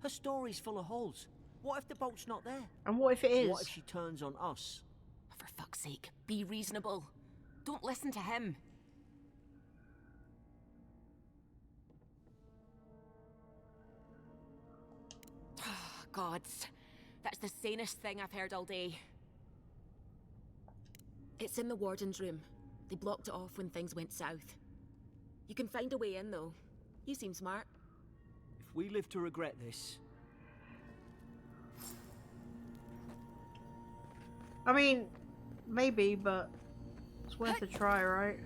Her story's full of holes. What if the boat's not there? And what if it is? What if she turns on us? For fuck's sake, be reasonable. Don't listen to him. Gods, that's the sanest thing I've heard all day. It's in the warden's room. They blocked it off when things went south. You can find a way in, though. You seem smart. If we live to regret this... I mean, maybe, but it's worth a try, right?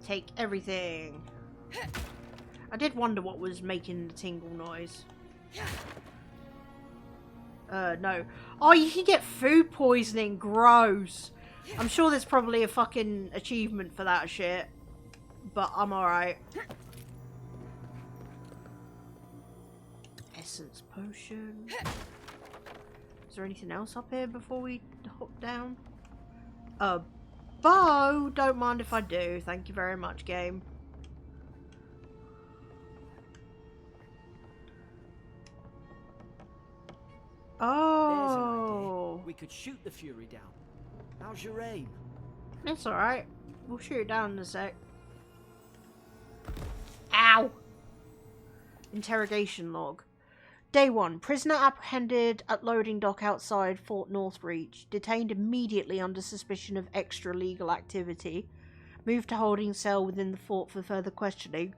Take everything. I did wonder what was making the tingle noise. No. Oh, you can get food poisoning. Gross. I'm sure there's probably a fucking achievement for that shit. But I'm alright. Essence potion. Is there anything else up here before we hop down? A bow. Don't mind if I do. Thank you very much, game. There's an Oh. idea. We could shoot the Fury down. How's your aim? It's alright. We'll shoot it down in a sec. Ow! Interrogation log. Day 1. Prisoner apprehended at loading dock outside Fort Northreach. Detained immediately under suspicion of extra-legal activity. Moved to holding cell within the fort for further questioning.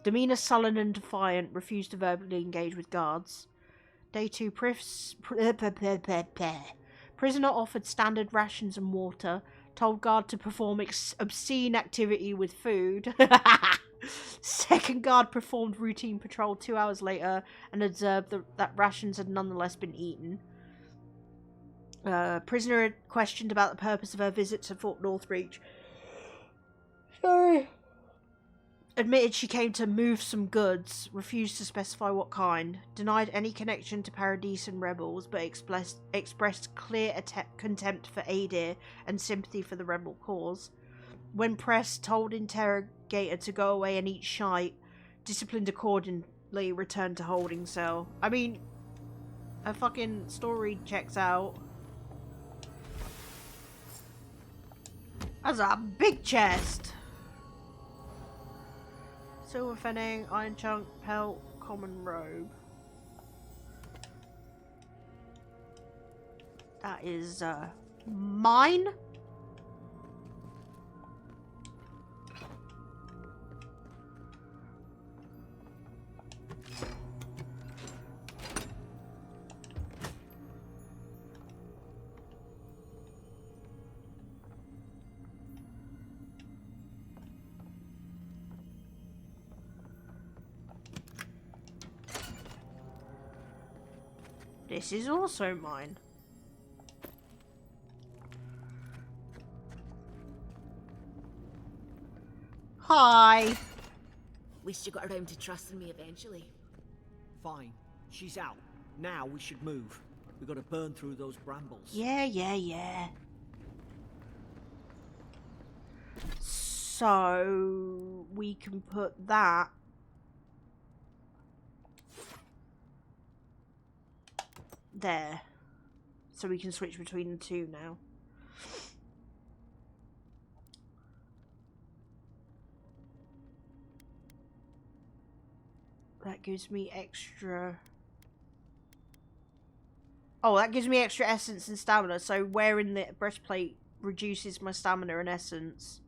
Demeanour sullen and defiant. Refused to verbally engage with guards. Day 2. Prisoner offered standard rations and water. Told guard to perform obscene activity with food. Second guard performed routine patrol 2 hours later and observed that rations had nonetheless been eaten. Prisoner had questioned about the purpose of her visit to Fort Northreach. Sorry. Admitted she came to move some goods. Refused to specify what kind. Denied any connection to Paradis and rebels, but expressed clear contempt for Adir and sympathy for the rebel cause. When pressed, told interrogator to go away and eat shite. Disciplined accordingly, returned to holding cell. I mean, her fucking story checks out. That's a big chest. Silver Fenning, Iron Chunk, Pelt, Common Robe. That is, mine? This is also mine. Hi. Wish you got around to trusting me eventually. Fine. She's out. Now we should move. We gotta burn through those brambles. Yeah. So we can put that there. So we can switch between the two now. That gives me extra... Oh, that gives me extra essence and stamina. So wearing the breastplate reduces my stamina and essence.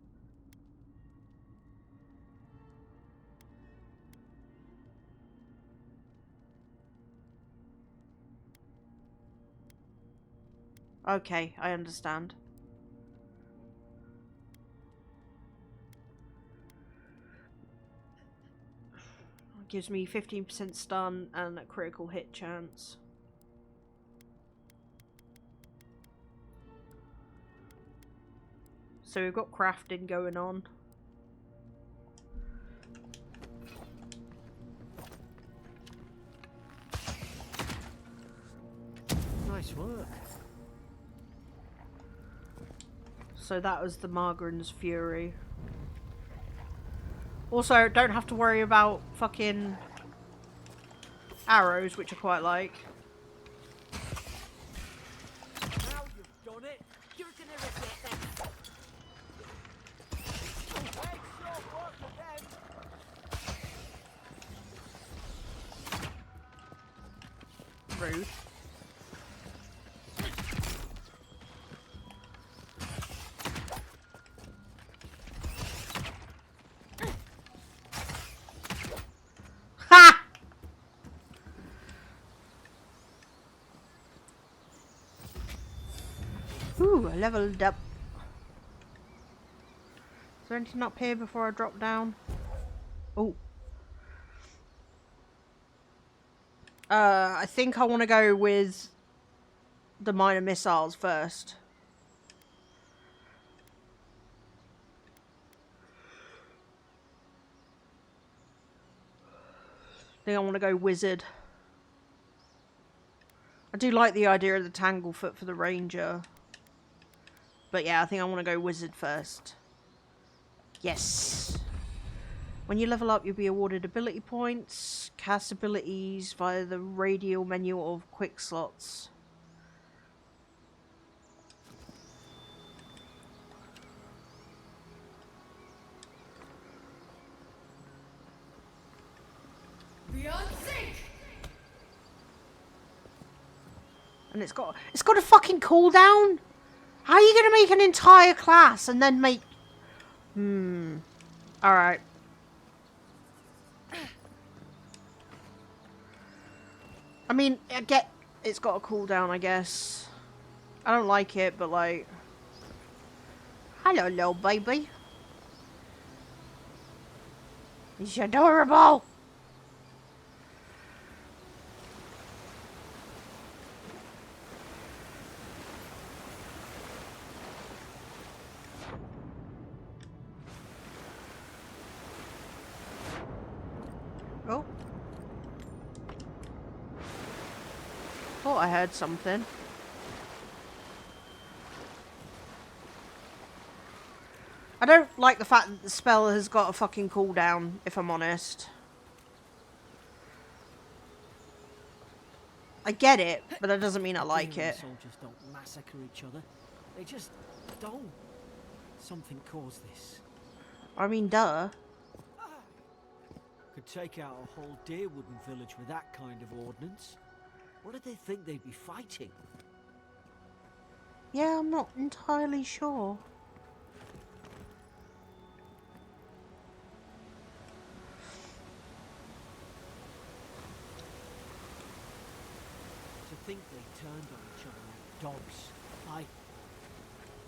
Okay, I understand. It gives me 15% stun and a critical hit chance. So we've got crafting going on. Nice work. So that was the Margaren's Fury. Also, don't have to worry about fucking arrows, which I quite like. Now you've done it. You're gonna regret this. Hey, sure work again. Rude. Ha! Ooh, I leveled up. Is there anything up here before I drop down? Oh. I think I want to go with the minor missiles first. I think I want to go wizard. I do like the idea of the Tanglefoot for the ranger. But yeah, I think I want to go wizard first. Yes. When you level up, you'll be awarded ability points. Cast abilities via the radial menu of quick slots. And it's got a fucking cooldown? How are you gonna make an entire class and then make... Alright. I mean, I get it's got a cooldown, I guess. I don't like it, but like... Hello, little baby. He's adorable! Oh. Thought I heard something. I don't like the fact that the spell has got a fucking cooldown, if I'm honest. I get it, but that doesn't mean I like Demon it. Soldiers don't massacre each other. They just don't. Something caused this. I mean, duh. Could take out a whole Deerwooden village with that kind of ordnance. What did they think they'd be fighting? Yeah, I'm not entirely sure. To think they turned on each other like dogs.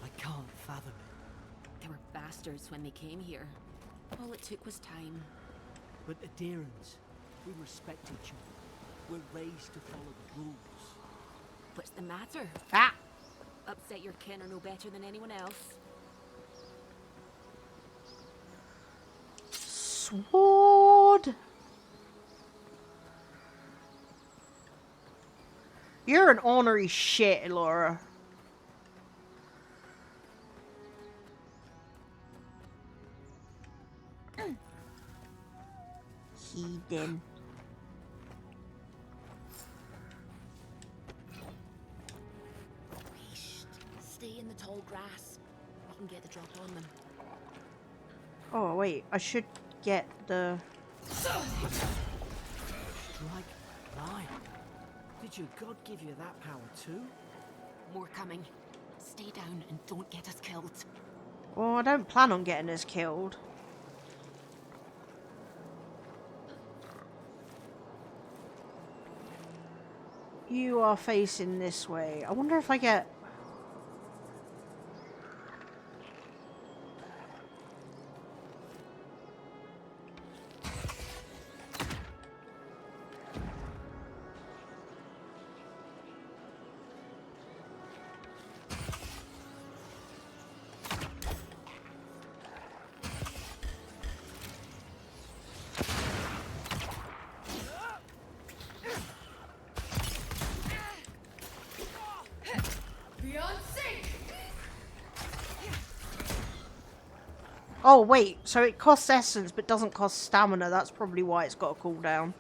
I can't fathom it. They were bastards when they came here. All it took was time. But Adirans, we respect each other. We're raised to follow the rules. What's the matter? Ah! Upset your kin are no better than anyone else. Sword! You're an ornery shit, Laura. Heathen. Stay in the tall grass. We can get the drop on them. Oh, wait. I should get the... Strike blind. Did your god give you that power too? More coming. Stay down and don't get us killed. Well, I don't plan on getting us killed. You are facing this way. I wonder if I get... Oh, wait. So it costs essence, but doesn't cost stamina. That's probably why it's got a cooldown.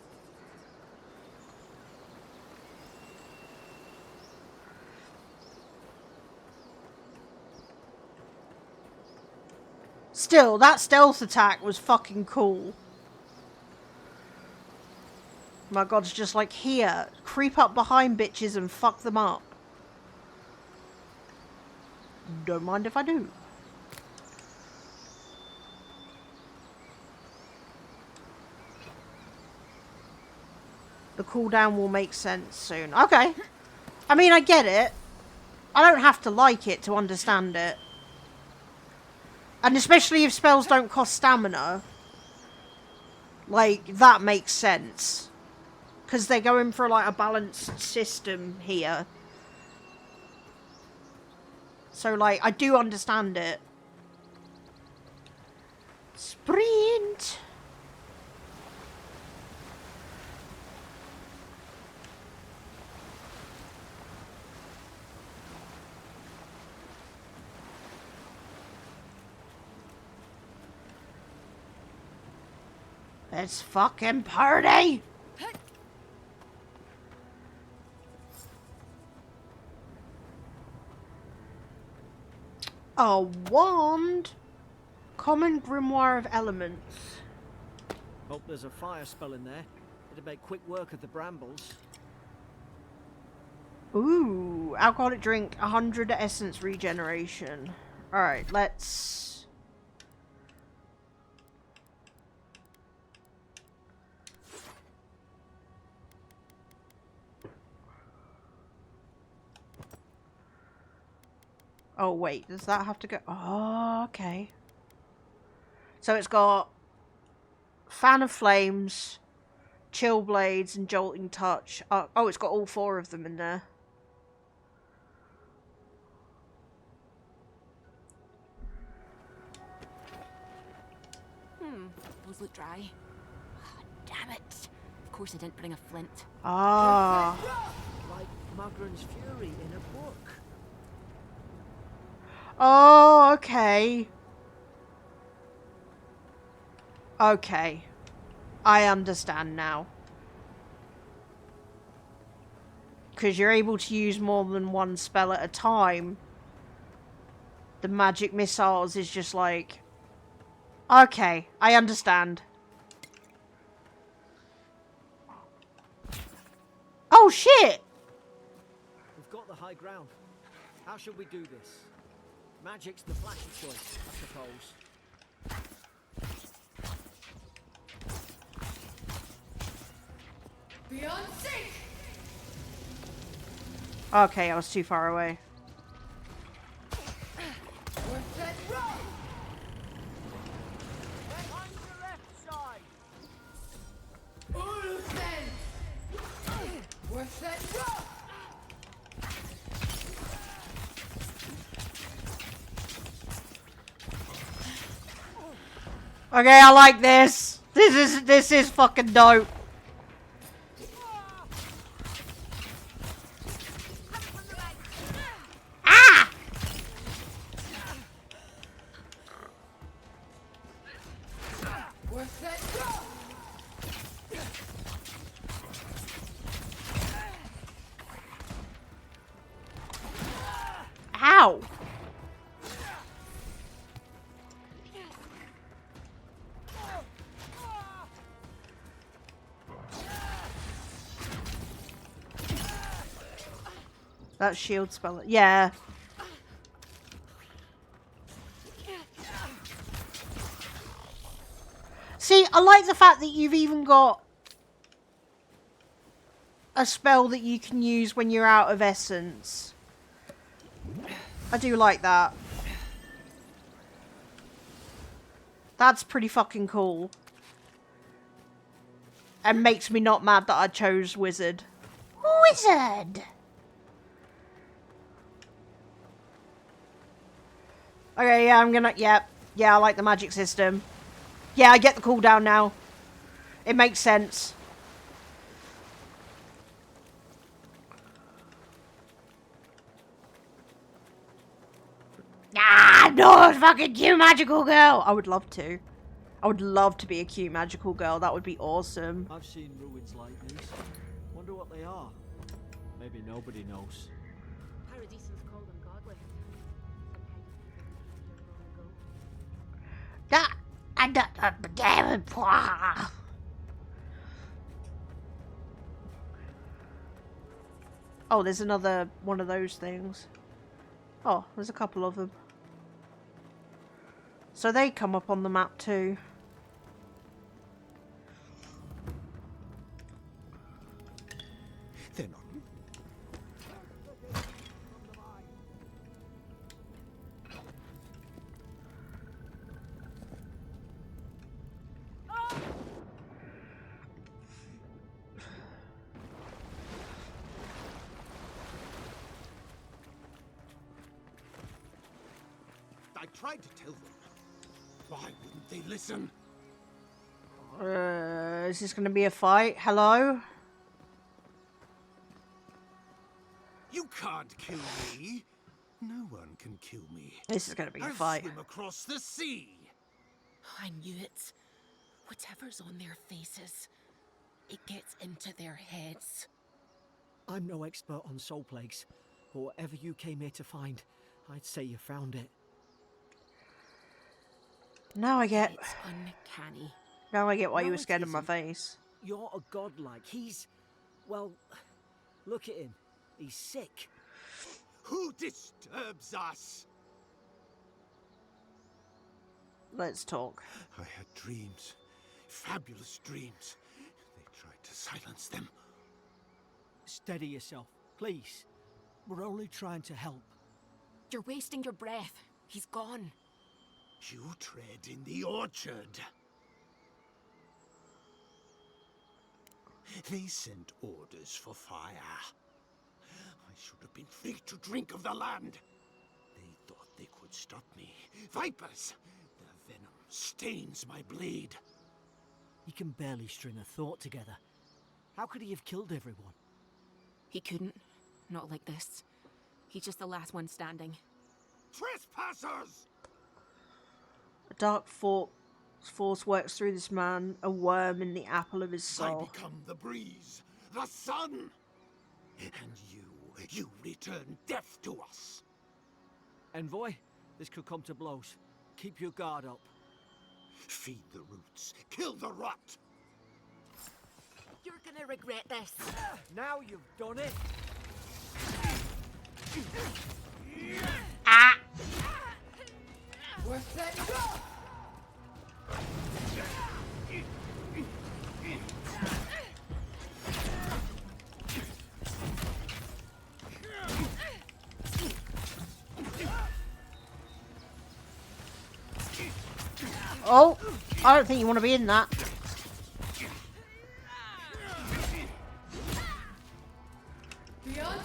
Still, that stealth attack was fucking cool. My god, it's just like, here, creep up behind bitches and fuck them up. Don't mind if I do. The cooldown will make sense soon. Okay. I mean, I get it. I don't have to like it to understand it. And especially if spells don't cost stamina. Like, that makes sense. Because they're going for, like, a balanced system here. So, like, I do understand it. Sprint! Let's fucking party! A wand? Common Grimoire of Elements. Hope there's a fire spell in there. It'd make quick work of the brambles. Ooh, alcoholic drink, 100 essence regeneration. Alright, let's... Oh, wait, does that have to go? Oh, okay. So it's got Fan of Flames, Chill Blades, and Jolting Touch. Oh, it's got all 4 of them in there. Those look dry. Ah, damn it. Of course I didn't bring a flint. Ah. Like Magran's Fury in a book. Oh, okay. Okay. I understand now. Because you're able to use more than one spell at a time. The magic missiles is just like... Okay, I understand. Oh, shit! We've got the high ground. How should we do this? Magic's the flashy choice, I suppose. Beyond sync! Okay, I was too far away. We're set roll! On the left side! Ulsen! We're set roll! Okay, I like this. This is fucking dope. Ah! We're set roll! Ow! That shield spell. Yeah. See, I like the fact that you've even got a spell that you can use when you're out of essence. I do like that. That's pretty fucking cool. And makes me not mad that I chose Wizard. Wizard! Okay, yeah, I'm gonna... Yep. Yeah, I like the magic system. Yeah, I get the cooldown now. It makes sense. Ah, I'm not a fucking cute magical girl! I would love to. I would love to be a cute magical girl. That would be awesome. I've seen ruins like these. Wonder what they are. Maybe nobody knows. Paradisans call them godlings. Oh, there's another one of those things. Oh, there's a couple of them. So they come up on the map too. They're not. I tried to tell them. Why wouldn't they listen? Is this going to be a fight? Hello? You can't kill me. No one can kill me. This is going to be a I'll fight. swim across the sea. I knew it. Whatever's on their faces, it gets into their heads. I'm no expert on soul plagues, but whatever you came here to find, I'd say you found it. Now I get... It's uncanny. Now I get why No, you were it scared of my isn't. face. You're a godlike. He's... well, look at him. He's sick. Who disturbs us? Let's talk. I had dreams. Fabulous dreams. They tried to silence them. Steady yourself, please. We're only trying to help. You're wasting your breath. He's gone. You tread in the orchard. They sent orders for fire. I should have been free to drink of the land. They thought they could stop me. Vipers! Their venom stains my blade. He can barely string a thought together. How could he have killed everyone? He couldn't. Not like this. He's just the last one standing. Trespassers! A dark force works through this man, a worm in the apple of his soul. I become the breeze, the sun. And you return death to us. Envoy, this could come to blows. Keep your guard up. Feed the roots, kill the rot. You're gonna regret this. Now you've done it. Ah! We're setting up! Oh, I don't think you want to be in that. Beyond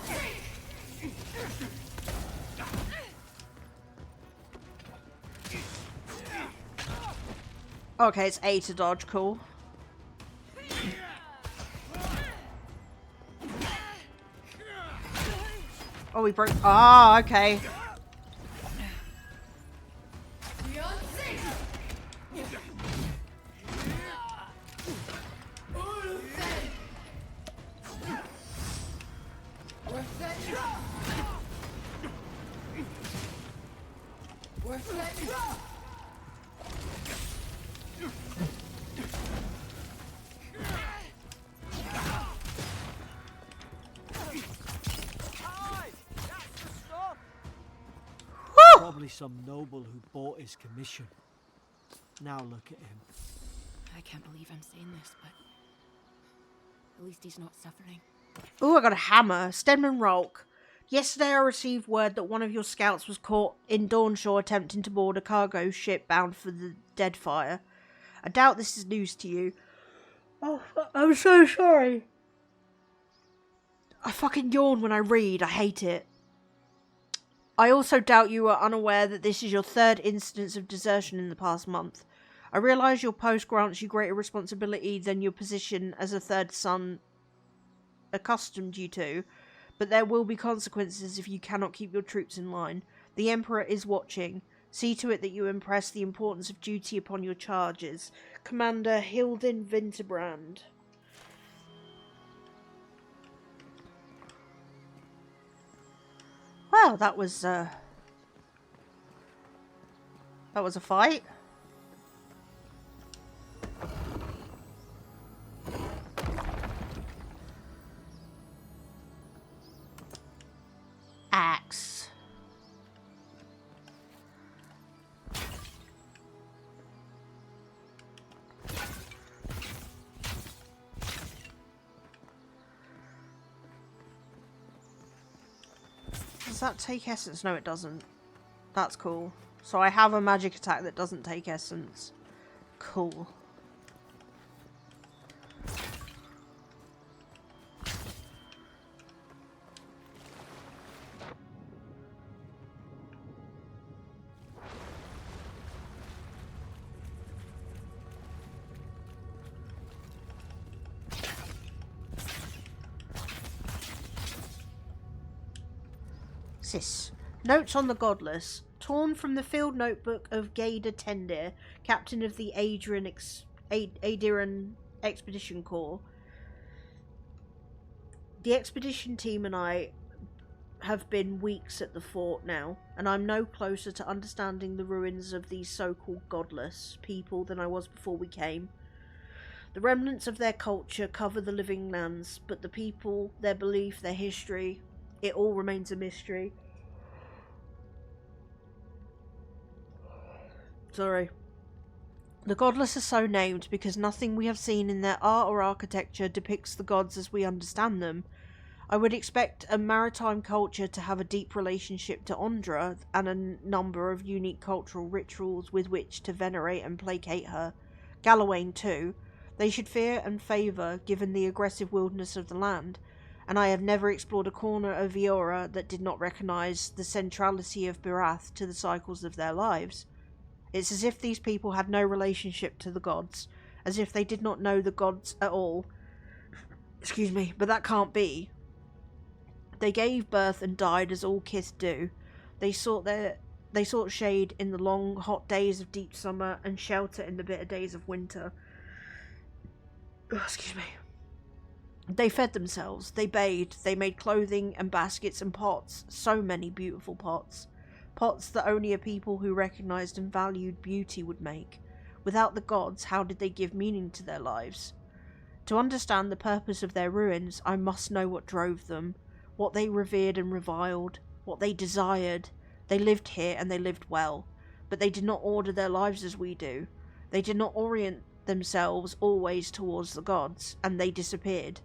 Okay, it's A to dodge, cool. Oh, we broke. Ah, okay. beyond six! We're setting up! We're setting up! Probably some noble who bought his commission. Now look at him. I can't believe I'm saying this, but at least he's not suffering. Oh, I got a hammer. Stedman Rolk. Yesterday I received word that one of your scouts was caught in Dawnshore attempting to board a cargo ship bound for the Deadfire. I doubt this is news to you. Oh, I'm so sorry. I fucking yawn when I read. I hate it. I also doubt you are unaware that this is your third instance of desertion in the past month. I realise your post grants you greater responsibility than your position as a third son accustomed you to, but there will be consequences if you cannot keep your troops in line. The Emperor is watching. See to it that you impress the importance of duty upon your charges. Commander Hildin Winterbrand. Well, that was a fight. Axe. Does that take essence? No, it doesn't. That's cool. So I have a magic attack that doesn't take essence. Cool. Sis. Notes on the Godless. Torn from the field notebook of Gaida Tendir, captain of the Adiran Expedition Corps. The expedition team and I have been weeks at the fort now, and I'm no closer to understanding the ruins of these so-called godless people than I was before we came. The remnants of their culture cover the living lands, but the people, their belief, their history, it all remains a mystery. Sorry. The godless are so named because nothing we have seen in their art or architecture depicts the gods as we understand them. I would expect a maritime culture to have a deep relationship to Ondra and a number of unique cultural rituals with which to venerate and placate her. Galawain too. They should fear and favour given the aggressive wilderness of the land, and I have never explored a corner of Viora that did not recognise the centrality of Birath to the cycles of their lives. It's as if these people had no relationship to the gods, as if they did not know the gods at all. Excuse me, but that can't be. They gave birth and died as all kith do. They sought shade in the long, hot days of deep summer and shelter in the bitter days of winter. Excuse me. They fed themselves, they bathed, they made clothing and baskets and pots, so many beautiful pots. Pots that only a people who recognised and valued beauty would make. Without the gods, how did they give meaning to their lives? To understand the purpose of their ruins, I must know what drove them, what they revered and reviled, what they desired. They lived here and they lived well, but they did not order their lives as we do. They did not orient themselves always towards the gods, and they disappeared.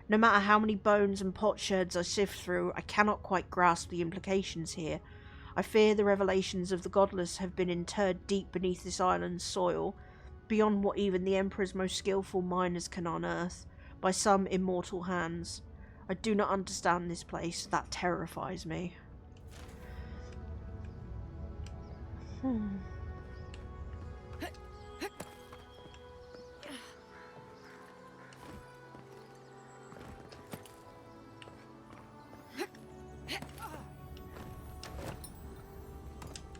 No matter how many bones and potsherds I sift through, I cannot quite grasp the implications here. I fear the revelations of the godless have been interred deep beneath this island's soil, beyond what even the Emperor's most skillful miners can unearth, by some immortal hands. I do not understand this place. That terrifies me.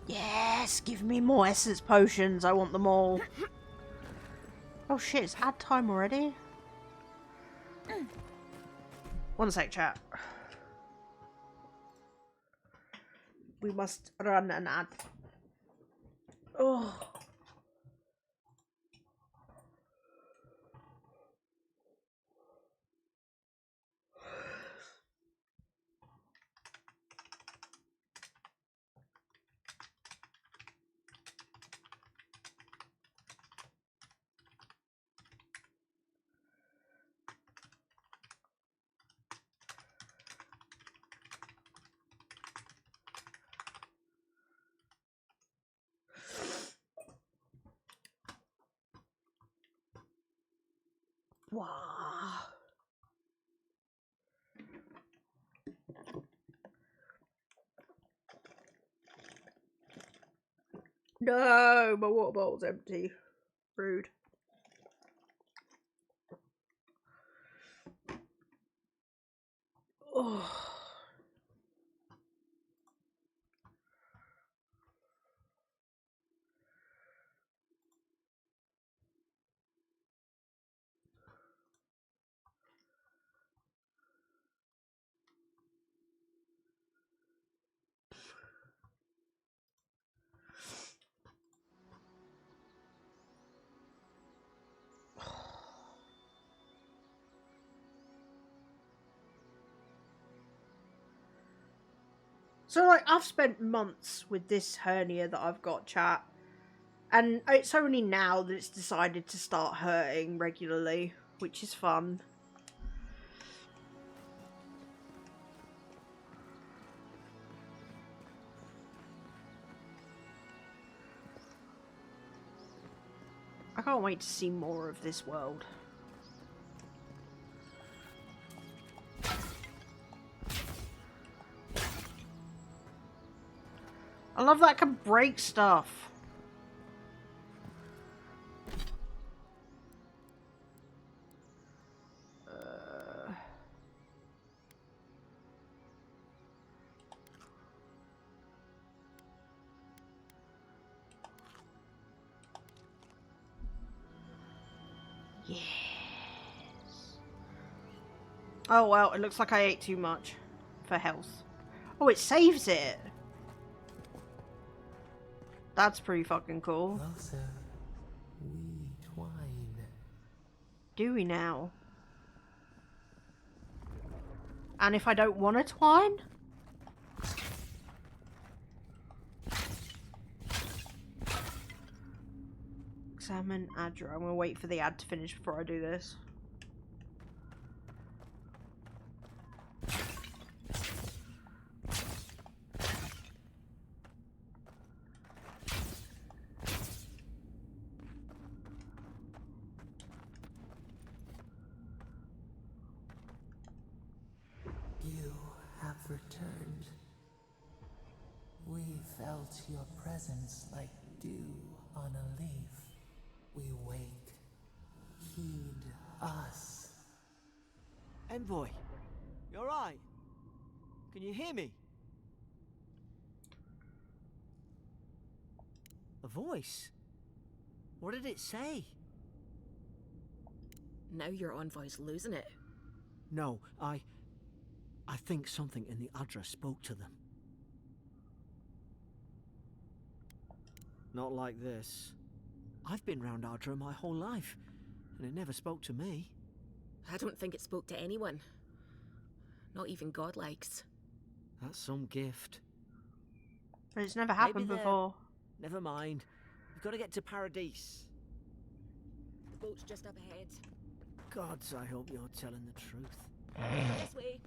Yes, give me more essence potions. I want them all. Oh shit, it's ad time already? One sec, chat. We must run an ad. Oh. Wow. No, my water bottle's empty. Rude. Oh. So, like, I've spent months with this hernia that I've got, chat. And it's only now that it's decided to start hurting regularly, which is fun. I can't wait to see more of this world. I love that I can break stuff. Yes. Oh well, it looks like I ate too much for health. Oh, it saves it. That's pretty fucking cool. Closer, we twine. do we now? And if I don't want to twine? Examine Adra. I'm gonna wait for the ad to finish before I do this. You have returned. We felt your presence like dew on a leaf. We wake. Heed us. Envoy, you alright? Can you hear me? A voice? What did it say? Now your envoy's losing it. No, I think something in the Adra spoke to them. Not like this. I've been round Adra my whole life, and it never spoke to me. I don't think it spoke to anyone. Not even godlikes. That's some gift. But it's never happened Maybe before. Never mind. We've got to get to Paradise. The boat's just up ahead. Gods, I hope you're telling the truth. This way.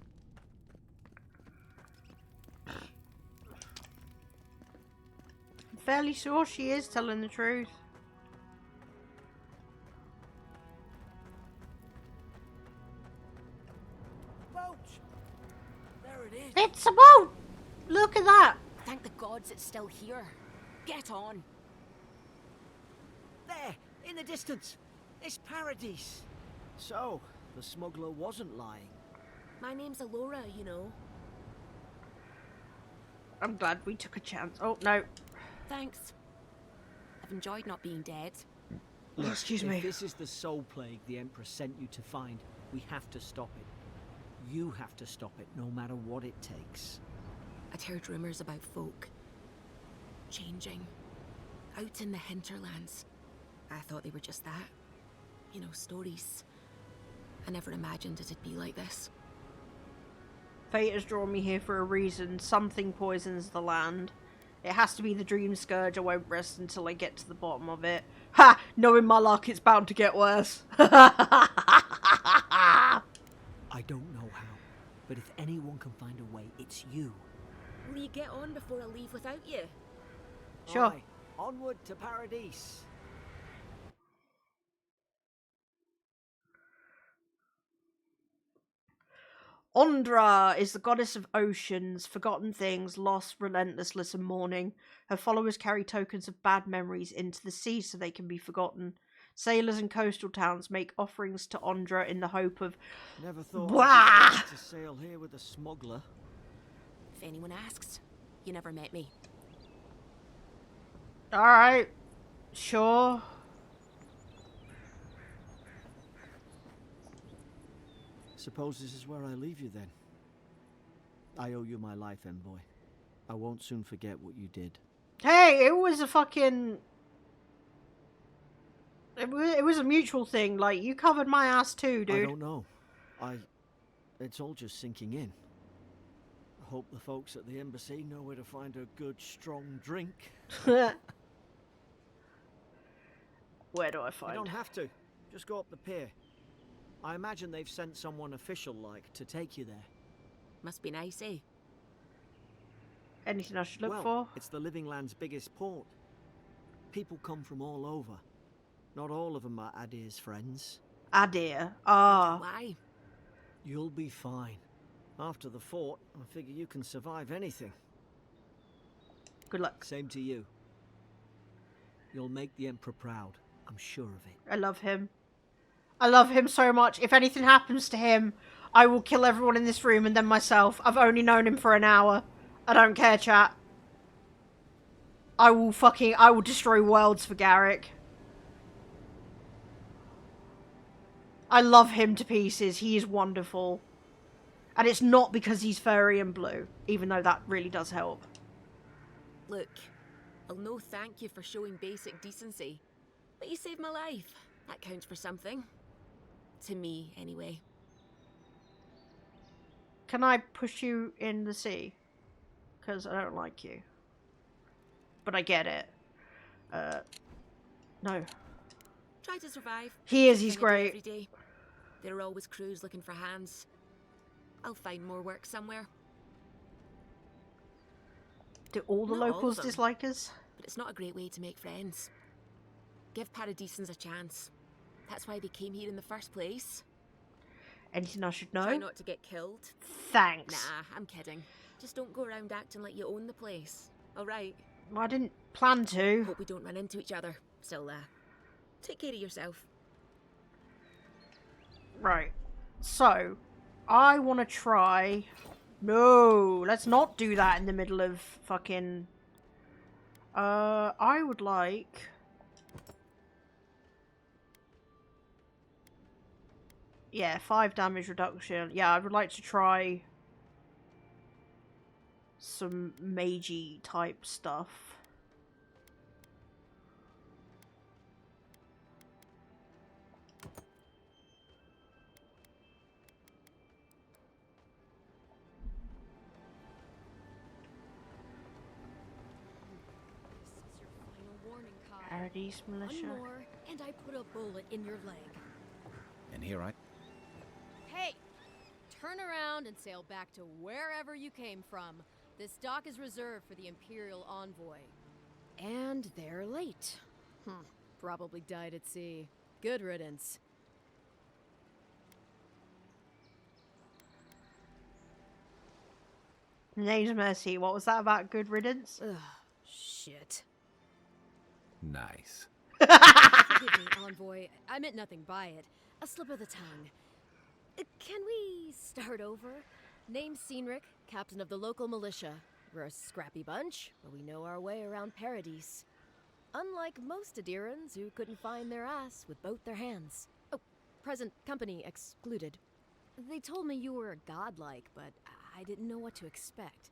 I'm fairly sure she is telling the truth. Boat! There it is. It's a boat! Look at that! Thank the gods it's still here. Get on. There, in the distance. It's Paradise. So, the smuggler wasn't lying. My name's Alora, you know. I'm glad we took a chance. Oh, no. Thanks. I've enjoyed not being dead. Oh, excuse If me. this is the soul plague the Emperor sent you to find, we have to stop it. You have to stop it, no matter what it takes. I'd heard rumours about folk changing out in the hinterlands. I thought they were just that. You know, stories. I never imagined it'd be like this. Fate has drawn me here for a reason. Something poisons the land. It has to be the Dream Scourge. I won't rest until I get to the bottom of it. Ha! Knowing my luck, it's bound to get worse. I don't know how, but if anyone can find a way, it's you. Will you get on before I leave without you? Sure. Aye, onward to Paradise. Ondra is the goddess of oceans, forgotten things, loss, relentlessness, and mourning. Her followers carry tokens of bad memories into the sea so they can be forgotten. Sailors in coastal towns make offerings to Ondra in the hope of... Never thought Wah! I'd be glad to sail here with a smuggler. If anyone asks, you never met me. Alright. Sure. Suppose this is where I leave you then. I owe you my life, Envoy. I won't soon forget what you did. Hey, it was a fucking... It was a mutual thing. Like, you covered my ass too, I dude. don't know. It's all just sinking in. I hope the folks at the embassy know where to find a good, strong drink. Where do I You find don't have to. Just go up the pier. I imagine they've sent someone official-like to take you there. Must be nice, eh? anything I should look well, for? it's the Living Land's biggest port. People come from all over. Not all of them are Adir's friends. Adir. Ah. Why? You'll be fine. After the fort, I figure you can survive anything. Good luck. Same to you. You'll make the Emperor proud. I'm sure of it. I love him. I love him so much. If anything happens to him, I will kill everyone in this room and then myself. I've only known him for an hour. I don't care, chat. I will destroy worlds for Garrick. I love him to pieces. He is wonderful. And it's not because he's furry and blue, even though that really does help. Look, I'll no thank you for showing basic decency. But you saved my life. That counts for something. To me, anyway. Can I push you in the sea? Because I don't like you. But I get it. No. Try to survive. He is, Same he's thing I do great. every day. There are always crews looking for hands. I'll find more work somewhere. Do all the Not all of locals them. dislike us? But it's not a great way to make friends. Give Paradisans a chance. That's why they came here in the first place. Anything I should know? Try not to get killed. Thanks. Nah, I'm kidding. Just don't go around acting like you own the place. Alright? I didn't plan to. Hope we don't run into each other. Still, take care of yourself. Right. So, I want to try... No, let's not do that in the middle of fucking... I would like... Yeah, 5 damage reduction. Yeah, I would like to try some magey type stuff. This is your final warning, Kai. Paradise Militia. One more, and I put a bullet in your leg. And here I... Hey! Turn around and sail back to wherever you came from. This dock is reserved for the Imperial Envoy. And they're late. Probably died at sea. Good riddance. Name's Mercy. What was that about good riddance? Ugh, shit. Nice. Forgive me, Envoy. I meant nothing by it. A slip of the tongue. Can we start over? Name's Cynric, captain of the local militia. We're a scrappy bunch, but we know our way around Paradise. Unlike most Adirans who couldn't find their ass with both their hands. Oh, present company excluded. They told me you were godlike, but I didn't know what to expect.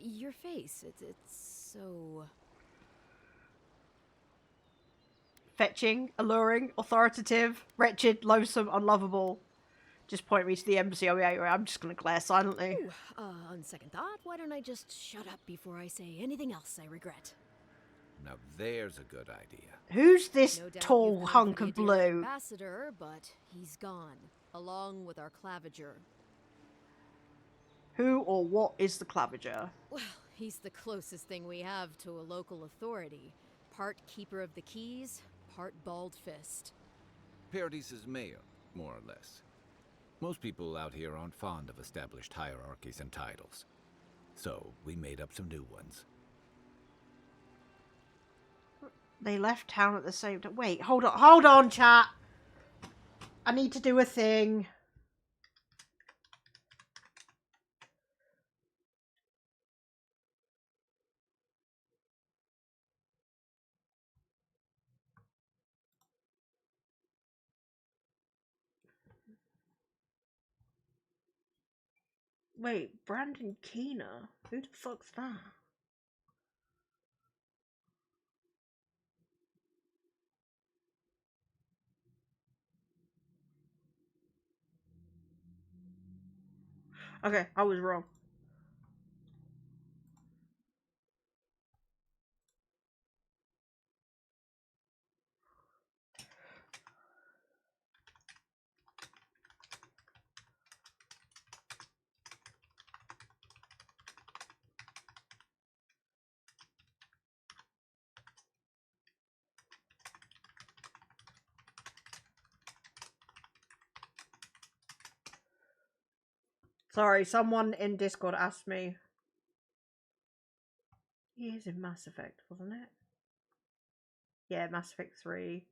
Your face, it's so... Fetching, alluring, authoritative, wretched, loathsome, unlovable. Just point me to the embassy. Oh yeah, I'm just gonna glare silently. Ooh, on second thought, why don't I just shut up before I say anything else I regret? Now there's a good idea. Who's this No doubt tall you've heard hunk the of Adir blue? ambassador, but he's gone, along with our claviger. Who or what is the claviger? Well, he's the closest thing we have to a local authority. Part keeper of the keys, part bald fist. Paradise's mayor, more or less. Most people out here aren't fond of established hierarchies and titles. So, we made up some new ones. They left town at the same time. Wait, hold on, chat. I need to do a thing. Wait, Brandon Keener? Who the fuck's that? Okay, I was wrong. Sorry, someone in Discord asked me. He is in Mass Effect, wasn't it? Yeah, Mass Effect 3.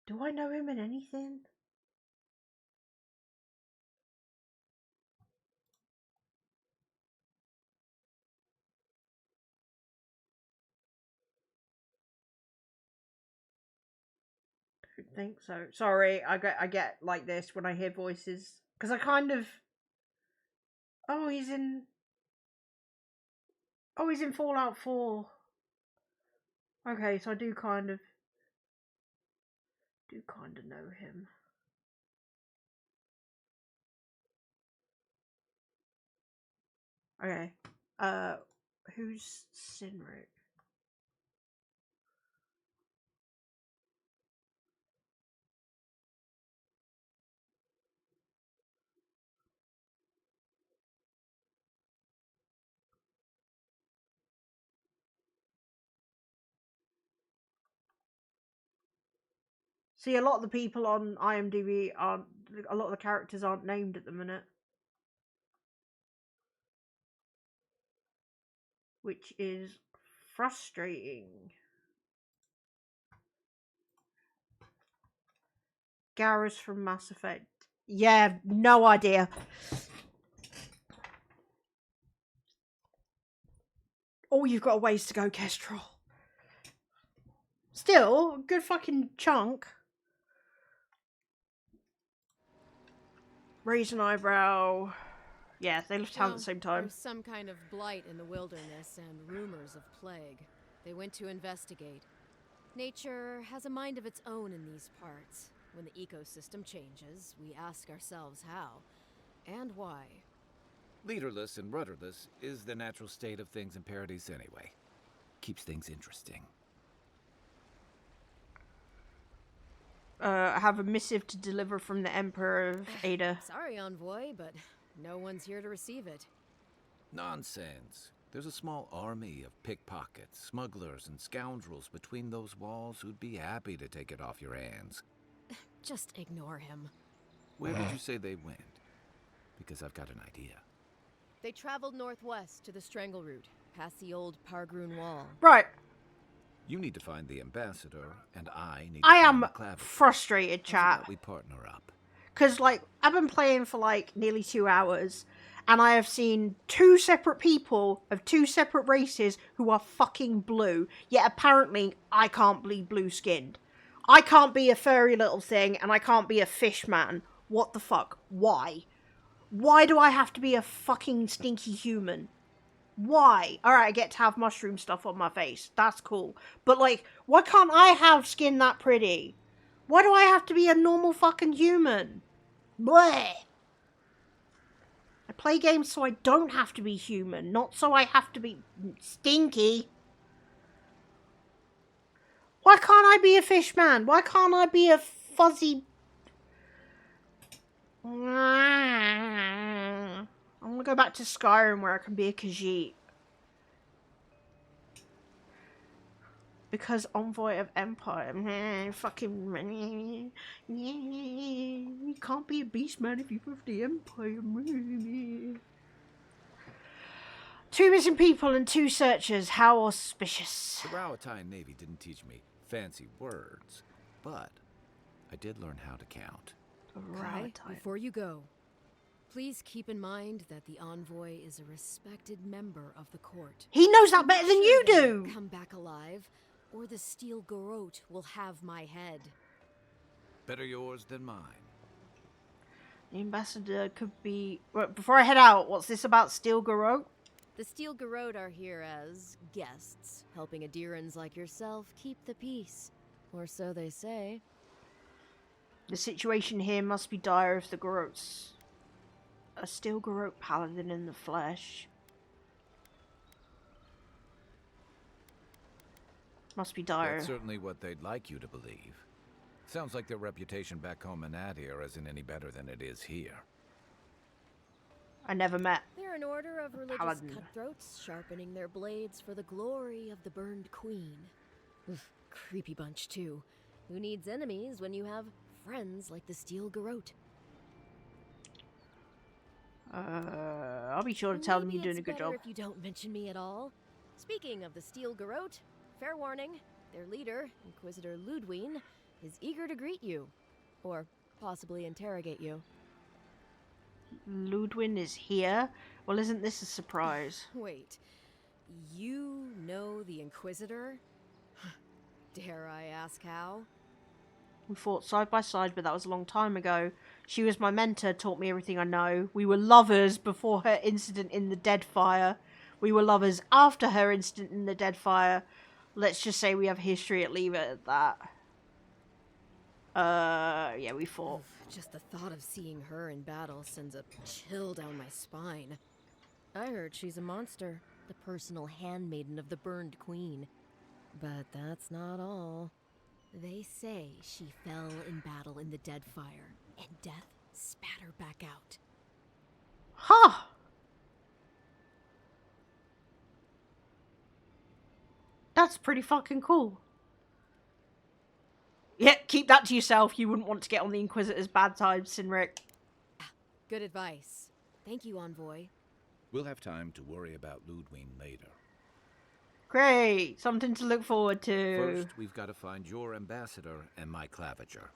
Do I know him in anything? I don't think so. Sorry, I get like this when I hear voices. Because I kind of... Oh, he's in... Oh, he's in Fallout 4. Okay, so I do kind of... Do kind of know him. Okay. Who's Cynric? See, a lot of the people on IMDb aren't. A lot of the characters aren't named at the minute, which is frustrating. Garrus from Mass Effect. Yeah, no idea. Oh, you've got a ways to go, Kestrel. Still, good fucking chunk. Raise an eyebrow. Yeah, they left town at the same time. There's some kind of blight in the wilderness and rumors of plague. They went to investigate. Nature has a mind of its own in these parts. When the ecosystem changes, we ask ourselves how and why. Leaderless and rudderless is the natural state of things in Paradise anyway. Keeps things interesting. I have a missive to deliver from the Emperor of Ada. Sorry, Envoy, but no one's here to receive it. Nonsense. There's a small army of pickpockets, smugglers, and scoundrels between those walls who'd be happy to take it off your hands. Just ignore him. Where did you say they went? Because I've got an idea. They traveled northwest to the Strangle Route, past the old Pargroon Wall. Right. You need to find the ambassador, and I need to I find am the clavicle. frustrated, How's about chat. we partner up. Because, like, I've been playing for, like, nearly 2 hours, and I have seen 2 separate people of 2 separate races who are fucking blue, yet apparently I can't be blue-skinned. I can't be a furry little thing, and I can't be a fish man. What the fuck? Why? Why do I have to be a fucking stinky human? Why? Alright, I get to have mushroom stuff on my face. That's cool. But, like, why can't I have skin that pretty? Why do I have to be a normal fucking human? Bleh. I play games so I don't have to be human, not so I have to be stinky. Why can't I be a fish man? Why can't I be a fuzzy... I want to go back to Skyrim where I can be a Khajiit. Because Envoy of Empire. Fucking... You can't be a beast man if you have the Empire. 2 missing people and 2 searchers. How auspicious. The Rowatai Navy didn't teach me fancy words, but I did learn how to count. Kai, before you go, please keep in mind that the Envoy is a respected member of the court. He knows that better than you Sure do! they'll come back alive, or the Steel Garrote will have my head. Better yours than mine. The ambassador could be... Well, before I head out, what's this about Steel Garrote? The Steel Garrote are here as guests, helping Adirans like yourself keep the peace. Or so they say. The situation here must be dire if the Garrotes... A Steel Garrote paladin in the flesh. Must be dire. That's certainly what they'd like you to believe. Sounds like their reputation back home in Adir isn't any better than it is here. I never met. They're an order of religious Paladin. cutthroats, sharpening their blades for the glory of the burned queen. Oof, creepy bunch, too. Who needs enemies when you have friends like the Steel Garrote? I'll be sure to tell them Maybe you're doing a it's good better job. if you don't mention me at all. Speaking of the Steel Garrote, fair warning, their leader, Inquisitor Ludwine, is eager to greet you. Or possibly interrogate you. Ludwin is here? Well, isn't this a surprise? Wait, you know the Inquisitor? Dare I ask how? We fought side by side, but that was a long time ago. She was my mentor, taught me everything I know. We were lovers before her incident in the Deadfire. We were lovers after her incident in the Deadfire. Let's just say we have history and leave it at that. Yeah, we fought. Just the thought of seeing her in battle sends a chill down my spine. I heard she's a monster, the personal handmaiden of the Burned Queen. But that's not all. They say she fell in battle in the Deadfire, and death spat her back out. Huh. That's pretty fucking cool. Yeah, keep that to yourself. You wouldn't want to get on the Inquisitor's bad side, Cynric. Good advice. Thank you, Envoy. We'll have time to worry about Ludwig later. Great. Something to look forward to. First, we've got to find your ambassador and my claviger.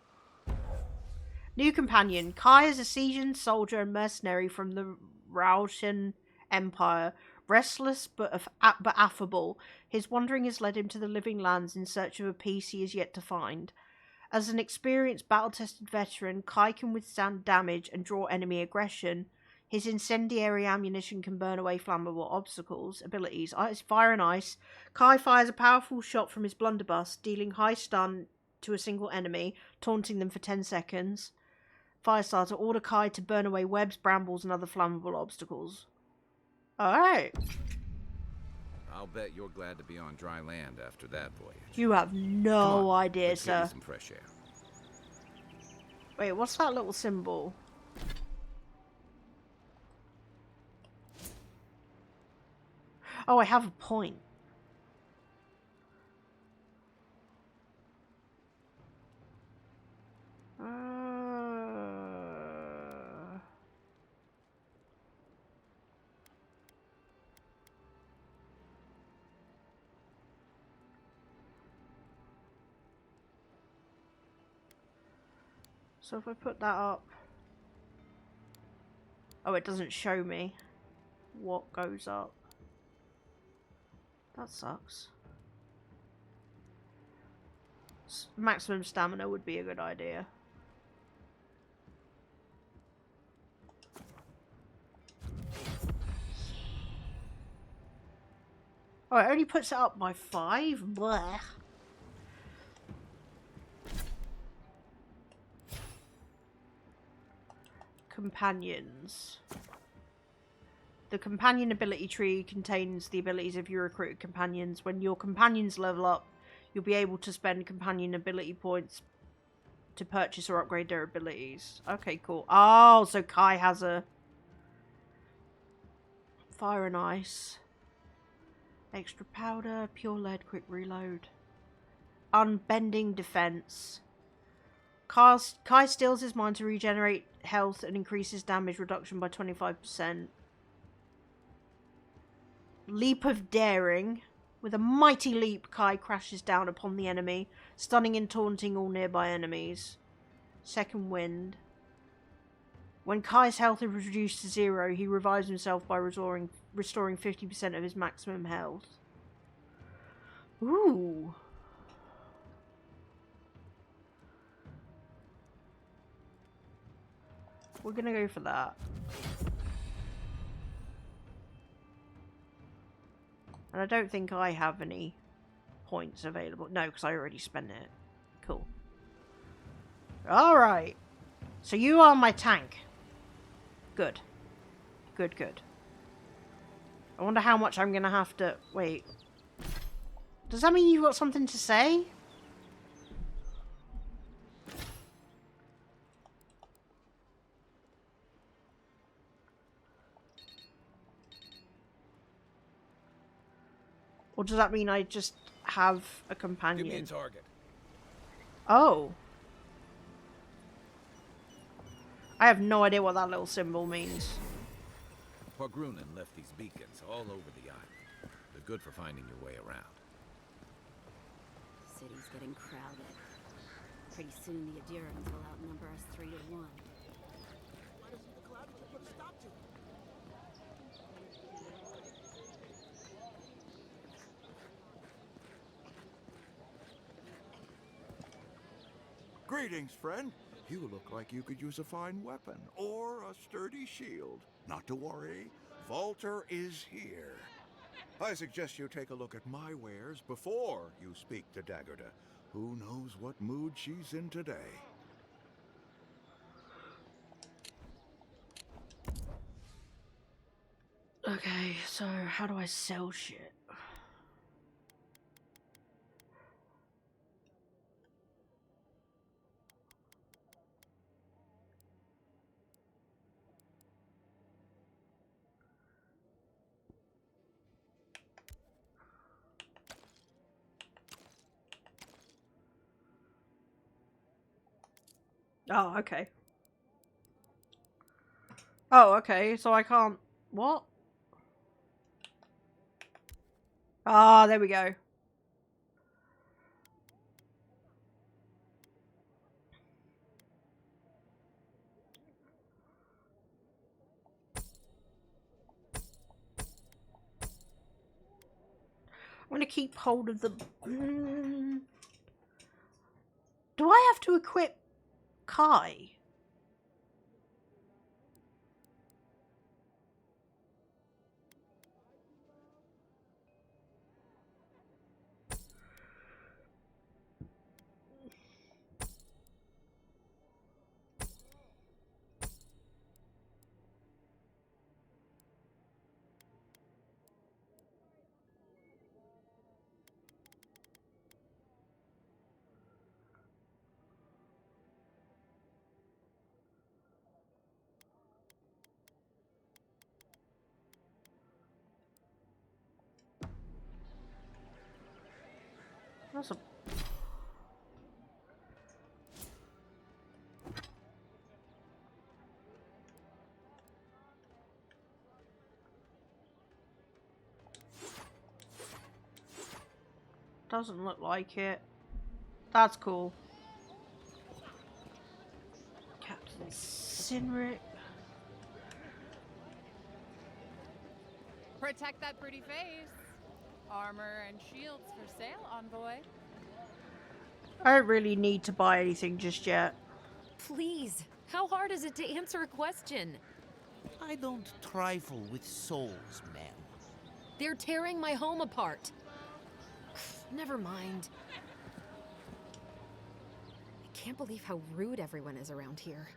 New companion. Kai is a seasoned soldier and mercenary from the Rautian Empire. Restless but affable, his wandering has led him to the Living Lands in search of a peace he is yet to find. As an experienced, battle-tested veteran, Kai can withstand damage and draw enemy aggression. His incendiary ammunition can burn away flammable obstacles. Abilities: Fire and Ice. Kai fires a powerful shot from his blunderbuss, dealing high stun to a single enemy, taunting them for 10 seconds. Firestarter: order Kai to burn away webs, brambles, and other flammable obstacles. Alright. I'll bet you're glad to be on dry land after that voyage. You have no idea, Let's get sir. you some fresh air. Wait, what's that little symbol? Oh, I have a point. So if I put that up... Oh, it doesn't show me what goes up. That sucks. Maximum stamina would be a good idea. Oh, it only puts it up by 5? Blech. Companions. The companion ability tree contains the abilities of your recruited companions. When your companions level up, you'll be able to spend companion ability points to purchase or upgrade their abilities. Okay, cool. Oh, so Kai has a Fire and Ice. Extra powder, pure lead, quick reload. Unbending defense. Kai steals his mind to regenerate health and increases damage reduction by 25%. Leap of Daring. With a mighty leap, Kai crashes down upon the enemy, stunning and taunting all nearby enemies. Second Wind. When Kai's health is reduced to 0, he revives himself by restoring 50% of his maximum health. Ooh. We're gonna go for that. And I don't think I have any points available. No, because I already spent it. Cool. Alright. So you are my tank. Good. Good, good. I wonder how much I'm going to have to... Wait. Does that mean you've got something to say? Or does that mean I just have a companion? Give me a target. Oh. I have no idea what that little symbol means. Pargrunen left these beacons all over the island. They're good for finding your way around. City's getting crowded. Pretty soon the Adirans will outnumber us 3 to 1. Greetings, friend. You look like you could use a fine weapon or a sturdy shield. Not to worry, Volter is here. I suggest you take a look at my wares before you speak to Daggerda. Who knows what mood she's in today? Okay, so how do I sell shit? Oh, okay. Oh, okay, so I can't... What? Ah, there we go. I'm gonna keep hold of the... Do I have to equip Kai? That's a... Doesn't look like it. That's cool. Captain Cynric. Protect that pretty face. Armor and shields for sale, envoy. I don't really need to buy anything just yet. Please, how hard is it to answer a question? I don't trifle with souls, ma'am. They're tearing my home apart. Never mind. I can't believe how rude everyone is around here.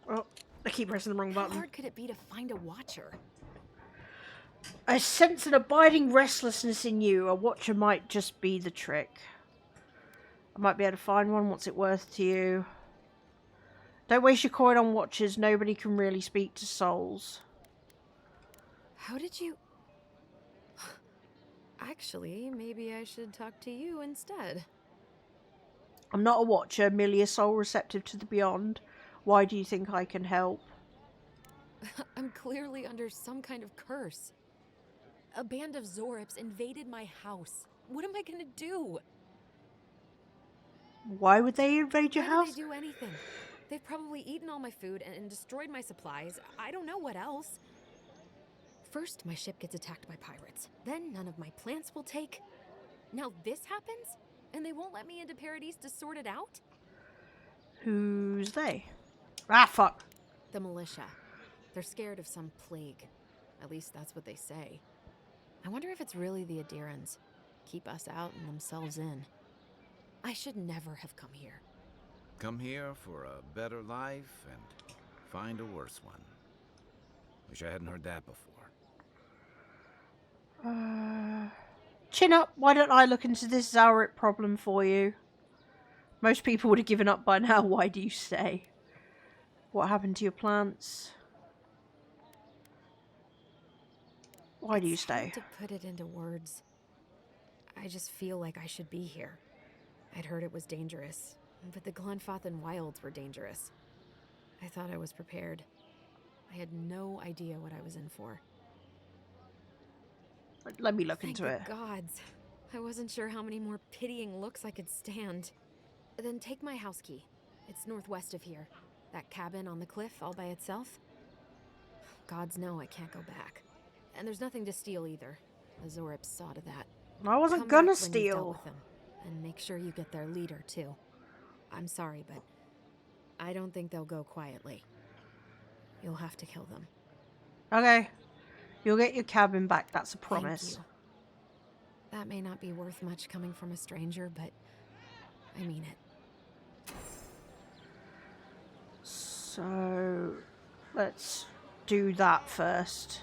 Oh, I keep pressing the wrong How button. hard could it be to find a watcher? I sense an abiding restlessness in you. A watcher might just be the trick. I might be able to find one. What's it worth to you? Don't waste your coin on watchers. Nobody can really speak to souls. How did you... Actually, maybe I should talk to you instead. I'm not a watcher, merely a soul receptive to the beyond. Why do you think I can help? I'm clearly under some kind of curse. A band of Zorips invaded my house. What am I gonna do? Why would they invade your Why house? would they do anything? They've probably eaten all my food and destroyed my supplies. I don't know what else. First, my ship gets attacked by pirates. Then none of my plants will take. Now this happens? And they won't let me into Paradise to sort it out? Who's they? Ah, fuck. The militia. They're scared of some plague. At least that's what they say. I wonder if it's really the Adirans. Keep us out and themselves in. I should never have come here. Come here for a better life and find a worse one. Wish I hadn't heard that before. Chin up. Why don't I look into this Zaurip problem for you? Most people would have given up by now. Why do you stay? What happened to your plants? Why do you stay? Hard to put it into words. I just feel like I should be here. I'd heard it was dangerous, but the Glenfathan wilds were dangerous. I thought I was prepared. I had no idea what I was in for. Let me look Thank into it. the gods. I wasn't sure how many more pitying looks I could stand. Then take my house key. It's northwest of here. That cabin on the cliff all by itself. Gods know I can't go back. And there's nothing to steal either. The Zorips saw to that. I wasn't Come gonna back when you've dealt steal. with them, and make sure you get their leader too. I'm sorry, but I don't think they'll go quietly. You'll have to kill them. Okay. You'll get your cabin back, that's a Thank promise. you. That may not be worth much coming from a stranger, but I mean it. So, let's do that first.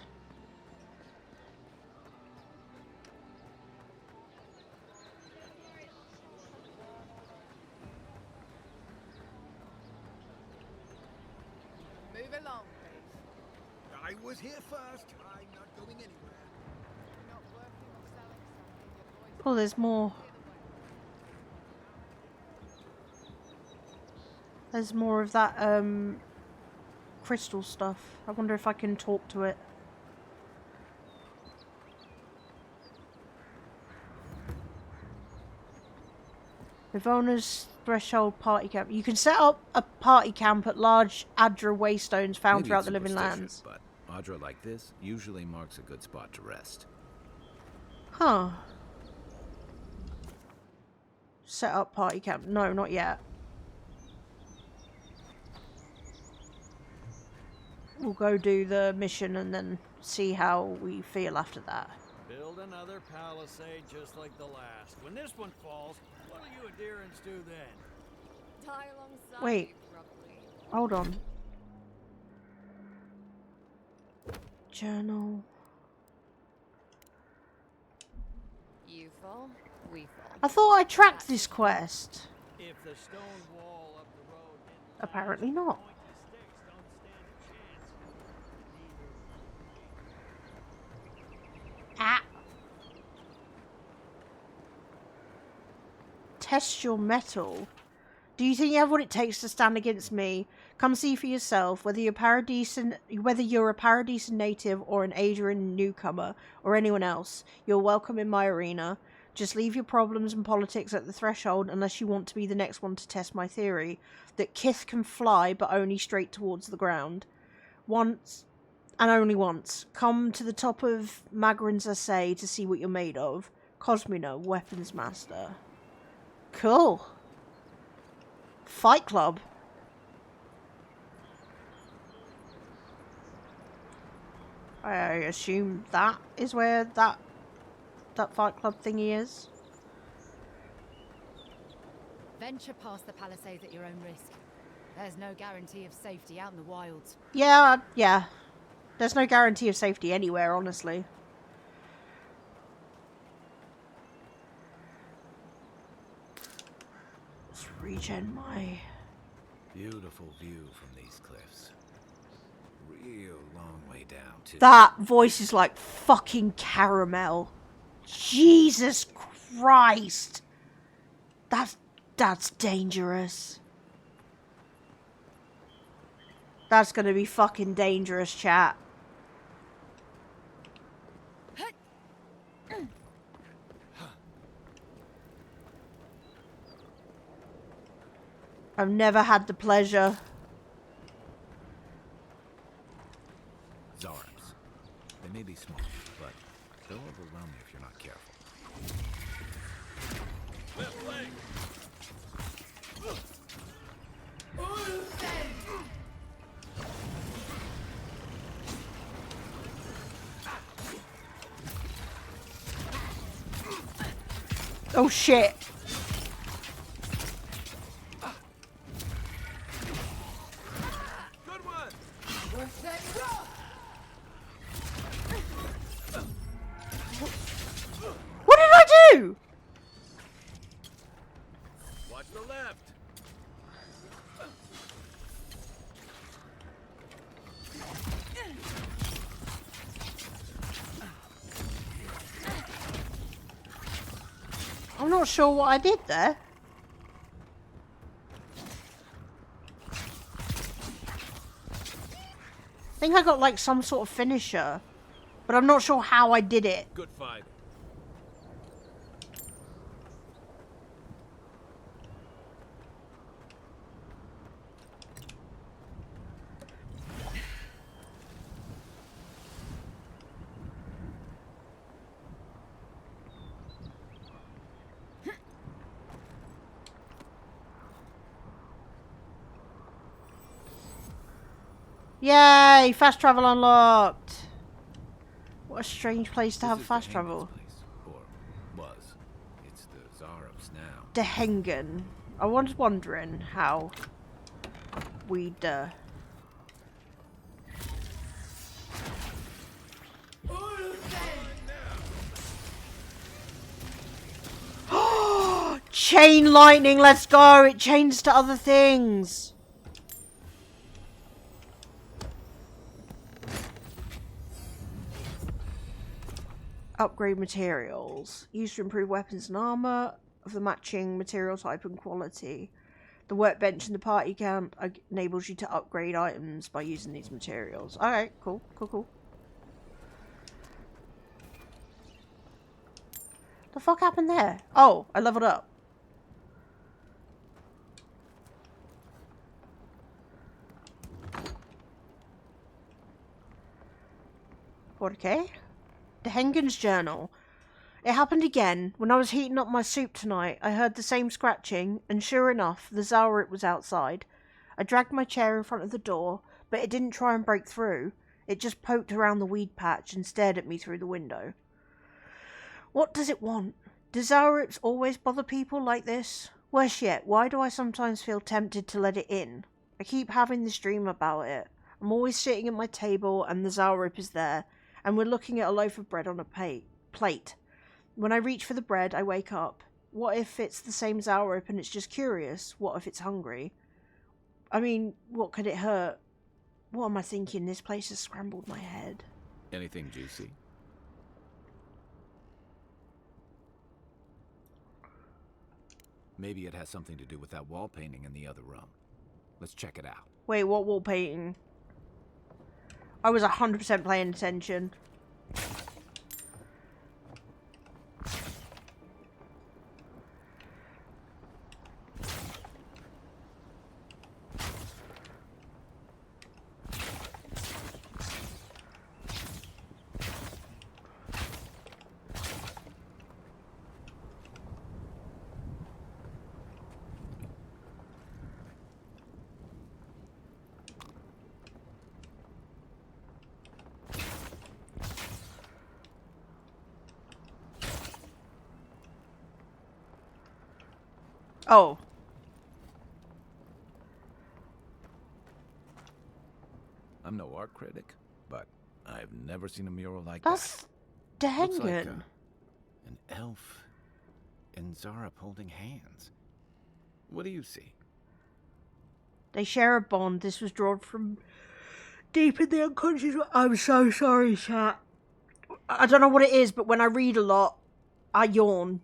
Move along, please. I was here first. I'm not going anywhere. You're not working or selling something, your voice Oh, there's more. There's more of that, crystal stuff. I wonder if I can talk to it. Rivona's Threshold Party Camp. You can set up a party camp at large Adra waystones found Maybe throughout it's the Living superstitious, Lands. But Adra like this usually marks a good spot to rest. Huh. Set up party camp. No, not yet. We'll go do the mission and then see how we feel after that. Build another palisade just like the last. When this one falls, what will you adherents do then? Die alongside Wait. you, probably. Hold on. Journal. You fall, we fall. I thought I tracked this quest. If the stone wall up the road didn't Apparently not. point the sticks, don't stand a chance. Ah. Test your mettle. Do you think you have what it takes to stand against me? Come see for yourself whether you're a Paradisen native or an Adrian newcomer or anyone else. You're welcome in my arena. Just leave your problems and politics at the threshold unless you want to be the next one to test my theory that Kith can fly but only straight towards the ground. Once and only once. Come to the top of Magran's Assay to see what you're made of. Cosmina, Weapons Master. Cool. Fight Club. I assume that is where that Fight Club thingy is. Venture past the palisades at your own risk. There's no guarantee of safety out in the wilds. Yeah. There's no guarantee of safety anywhere, honestly. Let's regen my... Beautiful view from these cliffs. Real long way down, too. That voice is like fucking caramel. Jesus Christ. That's dangerous. That's gonna be fucking dangerous, chat. I've never had the pleasure. Zarps. They may be small, but they'll overwhelm you if you're not careful. Left leg! Oh shit. Good one! What did I do? Watch the left! I'm not sure what I did there. I think I got like some sort of finisher, but I'm not sure how I did it. Good fight. Yay! Fast travel unlocked! What a strange place to This have is fast the travel. Hengen's place, or was. It's the Zarps now. Dehengen. I was wondering how we'd chain lightning, let's go! It chains to other things! Upgrade materials. Used to improve weapons and armor of the matching material type and quality. The workbench in the party camp enables you to upgrade items by using these materials. Alright, cool. The fuck happened there? Oh, I leveled up. Okay. The Hengen's Journal. It happened again. When I was heating up my soup tonight, I heard the same scratching, and sure enough, the Zaurip was outside. I dragged my chair in front of the door, but it didn't try and break through. It just poked around the weed patch and stared at me through the window. What does it want? Do Zaurips always bother people like this? Worse yet, why do I sometimes feel tempted to let it in? I keep having this dream about it. I'm always sitting at my table and the Zaurip is there, and we're looking at a loaf of bread on a plate. When I reach for the bread, I wake up. What if it's the same Zaurip and it's just curious? What if it's hungry? I mean, what could it hurt? What am I thinking? This place has scrambled my head. Anything juicy? Maybe it has something to do with that wall painting in the other room. Let's check it out. Wait, what wall painting? I was 100% paying attention. Oh. I'm no art critic, but I've never seen a mural like That's that. Looks like Dehengen. an elf and Zarup holding hands. What do you see? They share a bond. This was drawn from deep in the unconscious. I'm so sorry, chat. I don't know what it is, but when I read a lot, I yawn.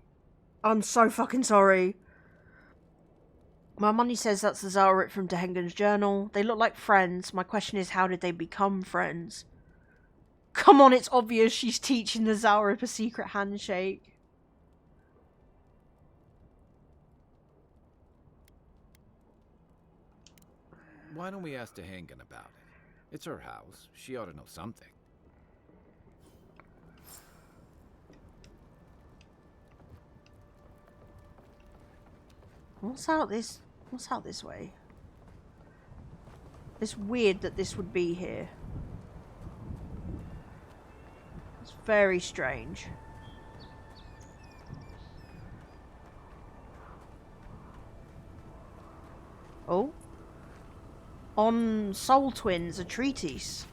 I'm so fucking sorry. My money says that's the Zaurip from Dehengen's Journal. They look like friends. My question is, how did they become friends? Come on, it's obvious she's teaching the Zaurip a secret handshake. Why don't we ask Dehengen about it? It's her house. She ought to know something. What's out this way? It's weird that this would be here. It's very strange. Oh. On Soul Twins, a treatise.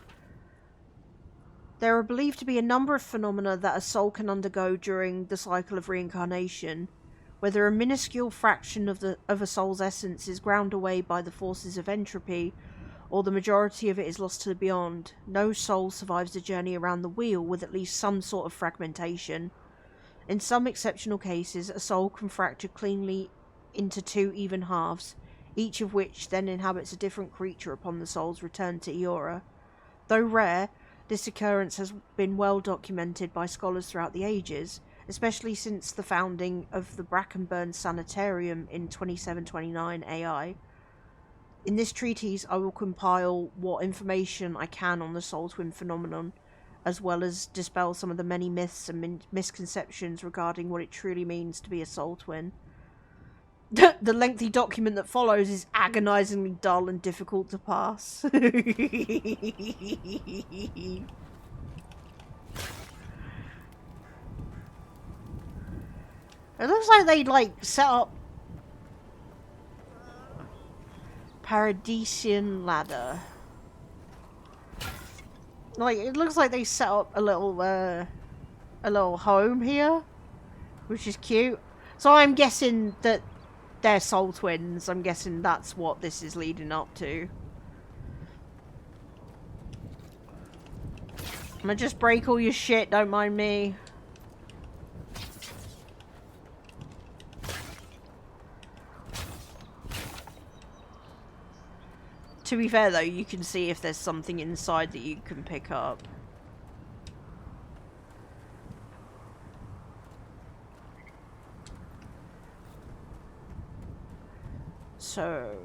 There are believed to be a number of phenomena that a soul can undergo during the cycle of reincarnation. Whether a minuscule fraction of a soul's essence is ground away by the forces of entropy, or the majority of it is lost to the beyond, no soul survives the journey around the wheel with at least some sort of fragmentation. In some exceptional cases, a soul can fracture cleanly into two even halves, each of which then inhabits a different creature upon the soul's return to Eora. Though rare, this occurrence has been well documented by scholars throughout the ages, especially since the founding of the Brackenburn Sanitarium in 2729 AI. In this treatise, I will compile what information I can on the Soul Twin phenomenon, as well as dispel some of the many myths and misconceptions regarding what it truly means to be a Soul Twin. The lengthy document that follows is agonizingly dull and difficult to pass. It looks like they, set up Paradisian ladder. It looks like they set up a little home here, which is cute. So I'm guessing that they're soul twins. I'm guessing that's what this is leading up to. I'm gonna just break all your shit, don't mind me. To be fair though, you can see if there's something inside that you can pick up. So...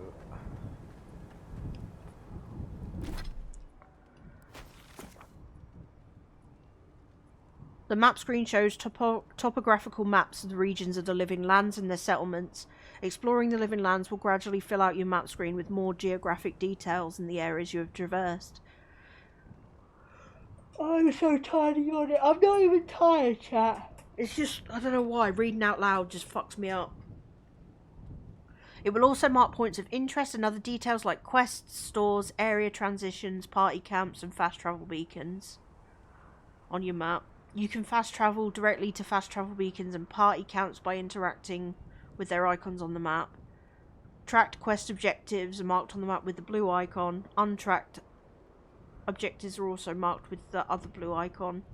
The map screen shows topographical maps of the regions of the living lands and their settlements. Exploring the living lands will gradually fill out your map screen with more geographic details in the areas you have traversed. I'm so tired of yawning. I'm not even tired, chat. It's just, I don't know why, reading out loud just fucks me up. It will also mark points of interest and other details like quests, stores, area transitions, party camps and fast travel beacons on your map. You can fast travel directly to fast travel beacons and party camps by interacting with their icons on the map. Tracked quest objectives are marked on the map with the blue icon. Untracked objectives are also marked with the other blue icon.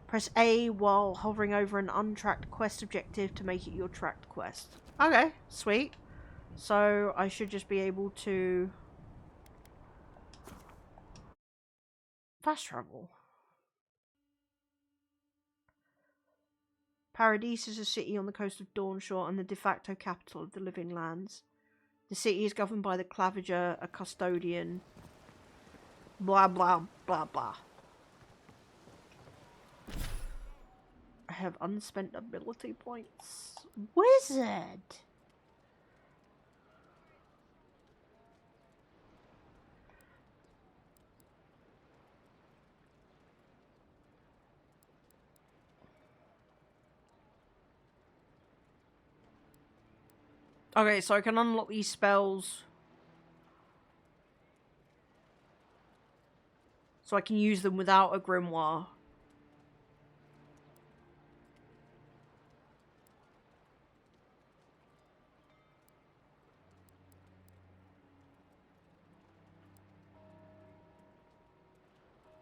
Press A while hovering over an untracked quest objective to make it your tracked quest. Okay, sweet. So I should just be able to fast travel. Paradis is a city on the coast of Dawnshore and the de facto capital of the Living Lands. The city is governed by the Claviger, a custodian. Blah blah blah blah. I have unspent ability points. Wizard! Okay, so I can unlock these spells. So I can use them without a grimoire.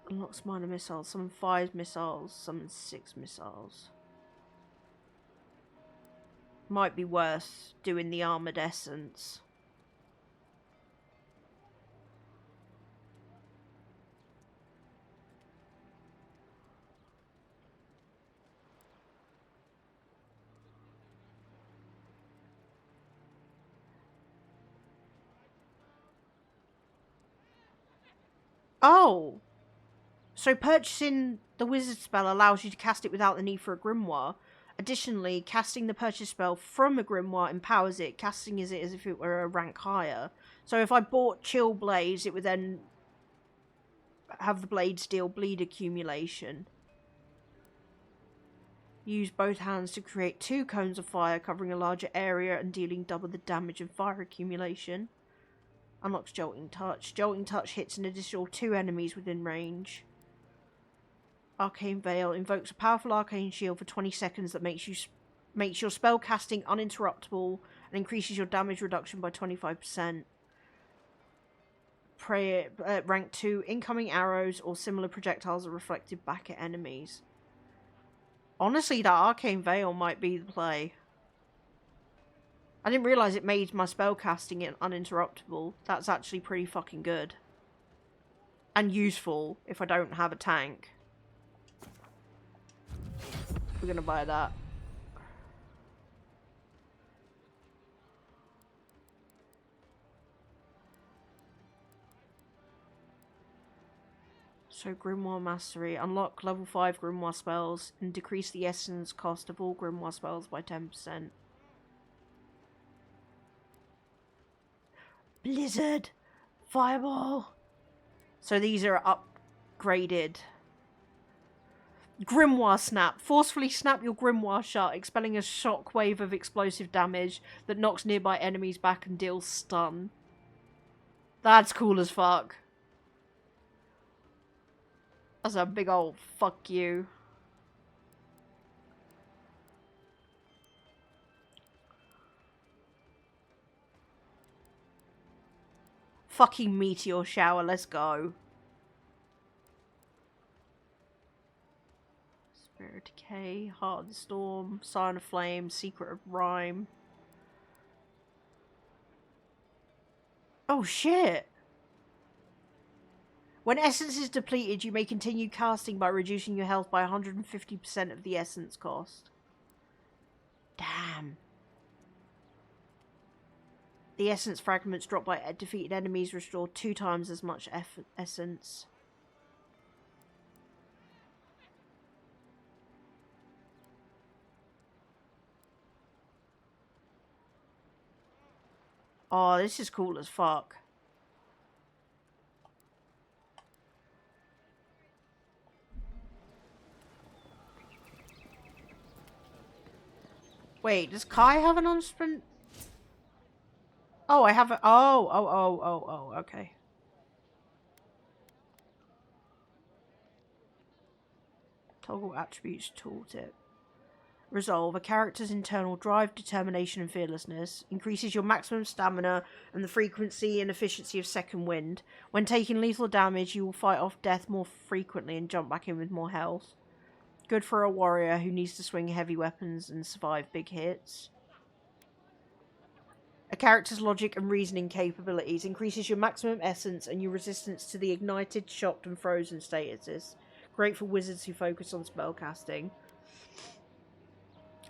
Unlocks minor missiles. Summon 5 missiles. Summon 6 missiles. Might be worth doing the armored essence. Oh! So purchasing the wizard spell allows you to cast it without the need for a grimoire. Additionally, casting the purchase spell from a grimoire empowers it, casting it as if it were a rank higher. So if I bought Chill Blades, it would then have the blades deal bleed accumulation. Use both hands to create 2 cones of fire, covering a larger area and dealing double the damage and fire accumulation. Unlocks Jolting Touch. Jolting Touch hits an additional 2 enemies within range. Arcane Veil invokes a powerful arcane shield for 20 seconds that makes your spell casting uninterruptible and increases your damage reduction by 25%. Rank 2, incoming arrows or similar projectiles are reflected back at enemies. Honestly, that Arcane Veil might be the play. I didn't realise it made my spell casting uninterruptible. That's actually pretty fucking good. And useful if I don't have a tank. We're gonna buy that. So Grimoire Mastery. Unlock level 5 Grimoire spells and decrease the essence cost of all Grimoire spells by 10%. Blizzard! Fireball! So these are upgraded. Grimoire Snap. Forcefully snap your grimoire shut, expelling a shockwave of explosive damage that knocks nearby enemies back and deals stun. That's cool as fuck. That's a big old fuck you. Fucking meteor shower, let's go. Spirit of Decay, Heart of the Storm, Sign of Flame, Secret of Rhyme. Oh shit! When essence is depleted, you may continue casting by reducing your health by 150% of the essence cost. Damn. The essence fragments dropped by defeated enemies restore 2 times as much essence. Oh, this is cool as fuck. Wait, does Kai have an on-sprint? Oh, I have a... Oh, okay. Toggle attributes tooltip. Resolve. A character's internal drive, determination, and fearlessness increases your maximum stamina and the frequency and efficiency of second wind. When taking lethal damage, you will fight off death more frequently and jump back in with more health. Good for a warrior who needs to swing heavy weapons and survive big hits. A character's logic and reasoning capabilities increases your maximum essence and your resistance to the ignited, shocked, and frozen statuses. Great for wizards who focus on spellcasting.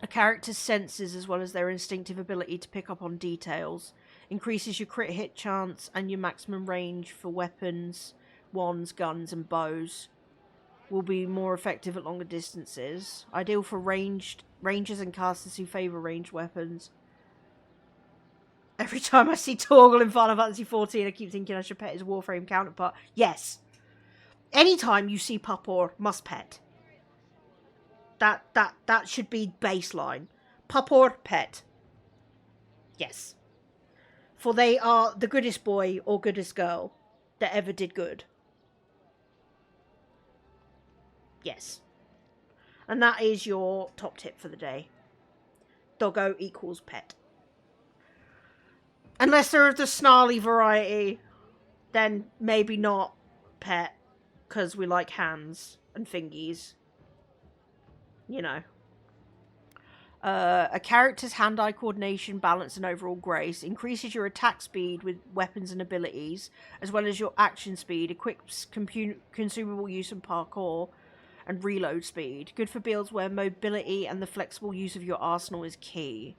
A character's senses, as well as their instinctive ability to pick up on details, increases your crit hit chance and your maximum range for weapons, wands, guns, and bows. Will be more effective at longer distances. Ideal for rangers and casters who favour ranged weapons. Every time I see Torgal in Final Fantasy XIV, I keep thinking I should pet his Warframe counterpart. Yes. Anytime you see Pupor, must pet. That should be baseline. Pupor, pet. Yes. For they are the goodest boy or goodest girl that ever did good. Yes. And that is your top tip for the day. Doggo equals pet. Unless they're of the snarly variety, then maybe not pet, because we like hands and fingies. You know. A character's hand-eye coordination, balance, and overall grace increases your attack speed with weapons and abilities, as well as your action speed, equips consumable use and parkour, and reload speed. Good for builds where mobility and the flexible use of your arsenal is key.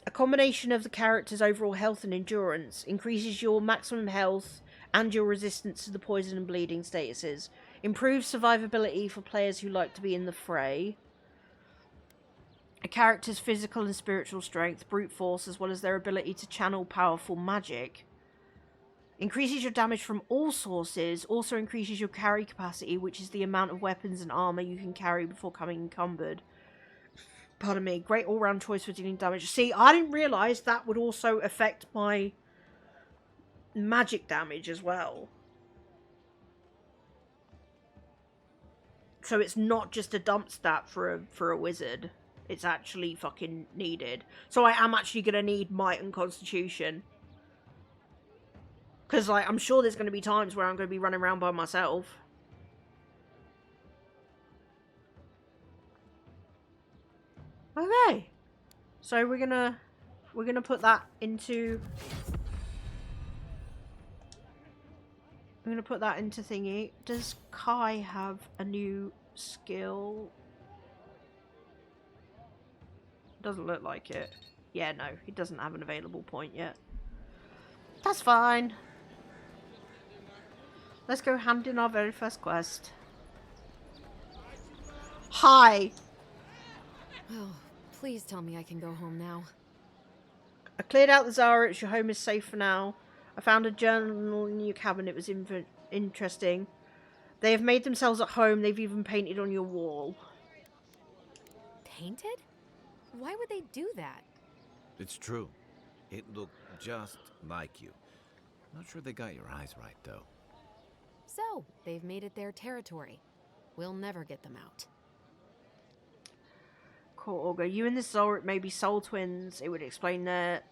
A combination of the character's overall health and endurance increases your maximum health and your resistance to the poison and bleeding statuses. Improves survivability for players who like to be in the fray. A character's physical and spiritual strength, brute force, as well as their ability to channel powerful magic. Increases your damage from all sources. Also increases your carry capacity, which is the amount of weapons and armor you can carry before coming encumbered. Pardon me. Great all-round choice for dealing damage. See, I didn't realise that would also affect my magic damage as well. So it's not just a dump stat for a wizard. It's actually fucking needed. So I am actually going to need might and constitution. Because, like, I'm sure there's going to be times where I'm going to be running around by myself. Okay. So we're gonna put that into... I'm gonna put that into thingy. Does Kai have a new skill? Doesn't look like it. Yeah, no, he doesn't have an available point yet. That's fine. Let's go hand in our very first quest. Hi! Oh, please tell me I can go home now. I cleared out the Zara. Your home is safe for now. I found a journal in your cabin. It was interesting. They have made themselves at home. They've even painted on your wall. Painted? Why would they do that? It's true. It looked just like you. Not sure they got your eyes right, though. So, they've made it their territory. We'll never get them out. Cool, Olga. You and this Zorik may be soul twins. It would explain their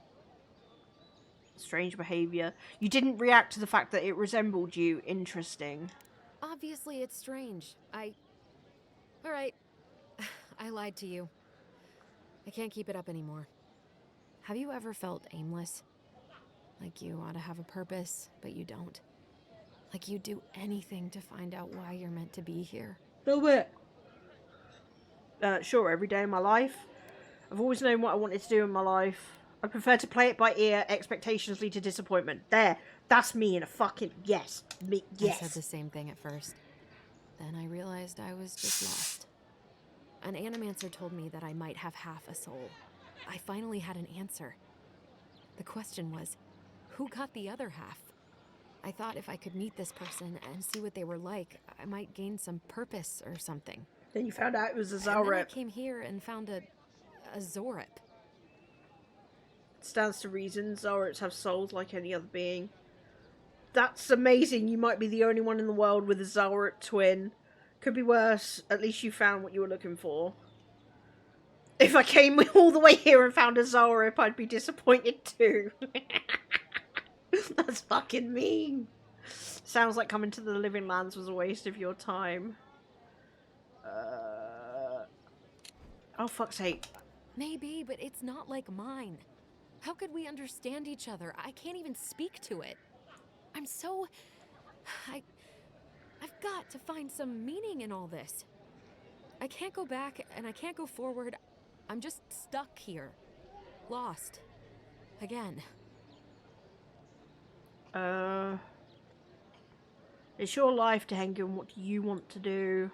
Strange behavior. You didn't react to the fact that it resembled you. Interesting. Obviously, it's strange. Alright. I lied to you. I can't keep it up anymore. Have you ever felt aimless? Like you ought to have a purpose, but you don't? Like you'd do anything to find out why you're meant to be here? No bit. Sure, every day of my life. I've always known what I wanted to do in my life. I prefer to play it by ear. Expectations lead to disappointment. There. That's me in a fucking... Yes. Me. Yes. I said the same thing at first. Then I realized I was just lost. An animancer told me that I might have half a soul. I finally had an answer. The question was, who got the other half? I thought if I could meet this person and see what they were like, I might gain some purpose or something. Then you found out it was a And then I Zaurep. came here and found a Zorip. Stands to reason. Zaureps have souls like any other being. That's amazing. You might be the only one in the world with a Zaurep twin. Could be worse. At least you found what you were looking for. If I came all the way here and found a Zaurep, I'd be disappointed too. That's fucking mean. Sounds like coming to the Living Lands was a waste of your time. Oh, fuck's sake. Maybe, but it's not like mine. How could we understand each other? I can't even speak to it. I'm so... I've got to find some meaning in all this. I can't go back and I can't go forward. I'm just stuck here. Lost. Again. It's your life, Tengen. What do you want to do?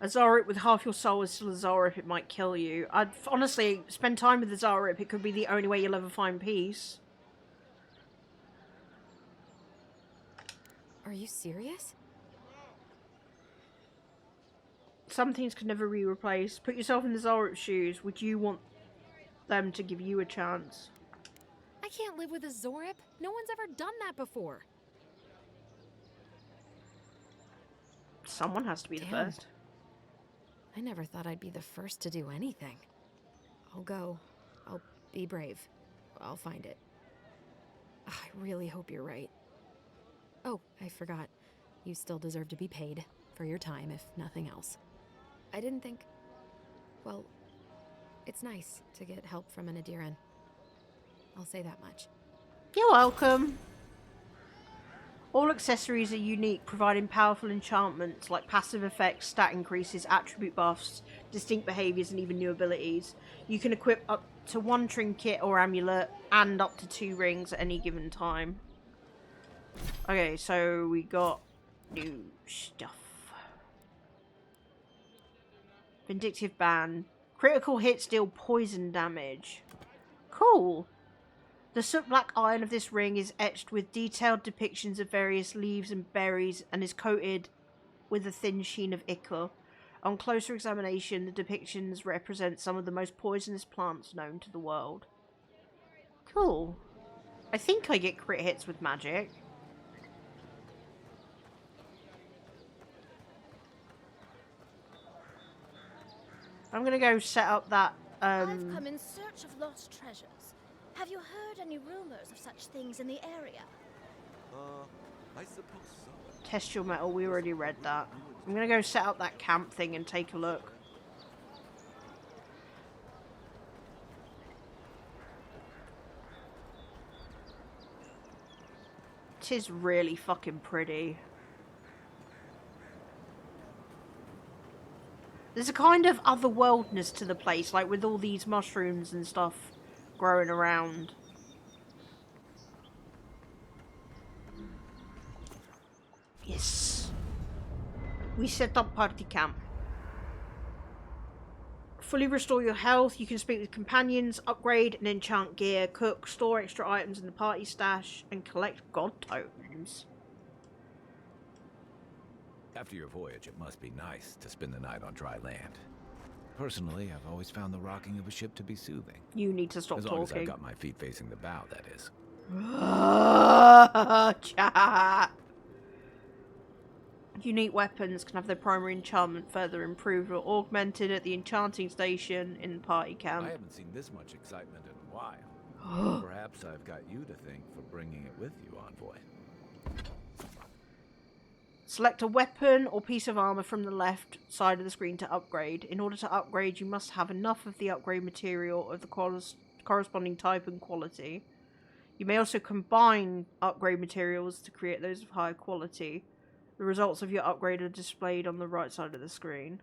A Zaurip with half your soul is still a Zaurip. It might kill you. I'd honestly spend time with the Zaurip. It could be the only way you'll ever find peace. Are you serious? Some things can never be replaced. Put yourself in the Zaurip's shoes. Would you want them to give you a chance? I can't live with a Zorip. No one's ever done that before. Someone has to be the first. I never thought I'd be the first to do anything. I'll go. I'll be brave. I'll find it. I really hope you're right. Oh, I forgot. You still deserve to be paid for your time, if nothing else. I didn't think... Well, it's nice to get help from an Adiran. I'll say that much. You're welcome. All accessories are unique, providing powerful enchantments like passive effects, stat increases, attribute buffs, distinct behaviors, and even new abilities. You can equip up to 1 trinket or amulet and up to 2 rings at any given time. Okay, so we got new stuff. Vindictive Ban. Critical hits deal poison damage. Cool. The soot black iron of this ring is etched with detailed depictions of various leaves and berries and is coated with a thin sheen of ichor. On closer examination, the depictions represent some of the most poisonous plants known to the world. Cool. I think I get crit hits with magic. I'm gonna go set up that, I've come in search of lost treasures. Have you heard any rumors of such things in the area? I suppose so. Test your metal, we already read that. I'm gonna go set up that camp thing and take a look. Tis really fucking pretty. There's a kind of otherworldness to the place, like with all these mushrooms and stuff growing around. Yes. We set up party camp. Fully restore your health. You can speak with companions, upgrade and enchant gear, cook, store extra items in the party stash, and collect god tokens. After your voyage, it must be nice to spend the night on dry land. Personally, I've always found the rocking of a ship to be soothing. You need to stop as long talking. as I've got my feet facing the bow, that is. Chat. Unique weapons can have their primary enchantment further improved or augmented at the enchanting station in the party camp. I haven't seen this much excitement in a while. Perhaps I've got you to thank for bringing it with you, Envoy. Select a weapon or piece of armor from the left side of the screen to upgrade. In order to upgrade, you must have enough of the upgrade material of the corresponding type and quality. You may also combine upgrade materials to create those of higher quality. The results of your upgrade are displayed on the right side of the screen.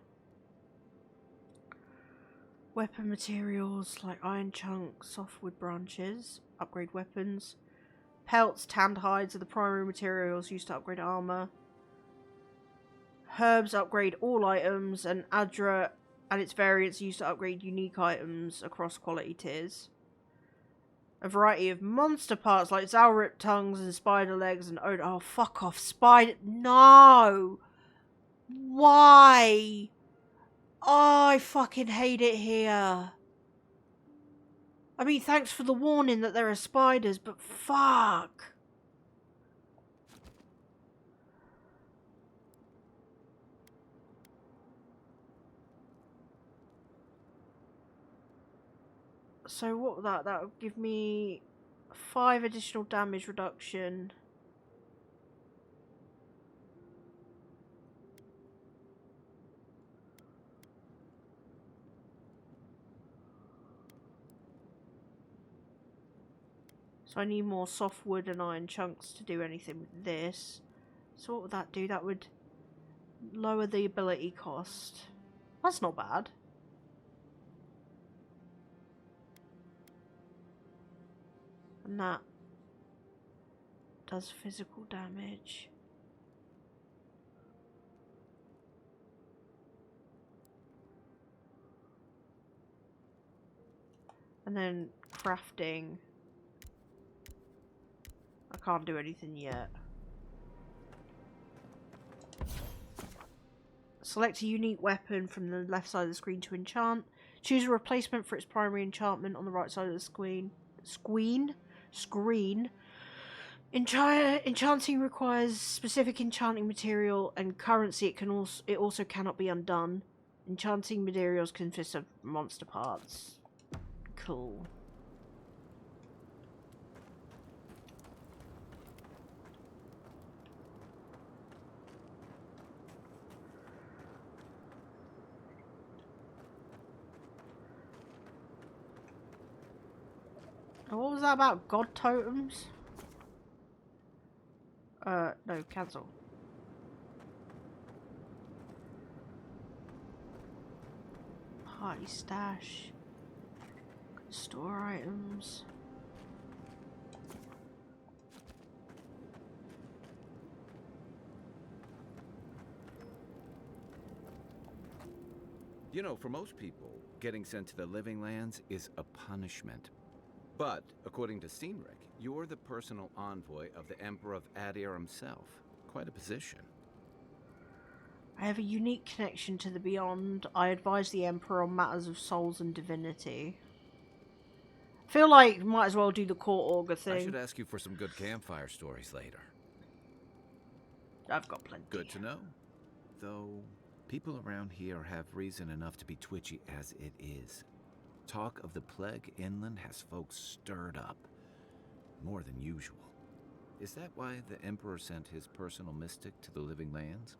Weapon materials like iron chunks, softwood branches, upgrade weapons. Pelts, tanned hides are the primary materials used to upgrade armor. Herbs upgrade all items, and Adra and its variants used to upgrade unique items across quality tiers. A variety of monster parts like Zalrip tongues and spider legs and oh fuck off, spider, no! Why? Oh, I fucking hate it here. I mean, thanks for the warning that there are spiders, but fuck. So what would that would give me 5 additional damage reduction. So I need more softwood and iron chunks to do anything with this. So what would that do? That would lower the ability cost. That's not bad. And that does physical damage. And then crafting. I can't do anything yet. Select a unique weapon from the left side of the screen to enchant. Choose a replacement for its primary enchantment on the right side of the screen. Enchanting requires specific enchanting material and currency. It also cannot be undone. Enchanting materials consist of monster parts. Cool. What was that about? God totems? No, cancel. Party stash. Store items. You know, for most people, getting sent to the Living Lands is a punishment. But, according to Cynric, you're the personal envoy of the Emperor of Adir himself. Quite a position. I have a unique connection to the Beyond. I advise the Emperor on matters of souls and divinity. I feel like might as well do the court augur thing. I should ask you for some good campfire stories later. I've got plenty. Good to know. Though, people around here have reason enough to be twitchy as it is. Talk of the plague inland has folks stirred up. More than usual. Is that why the Emperor sent his personal mystic to the Living Lands?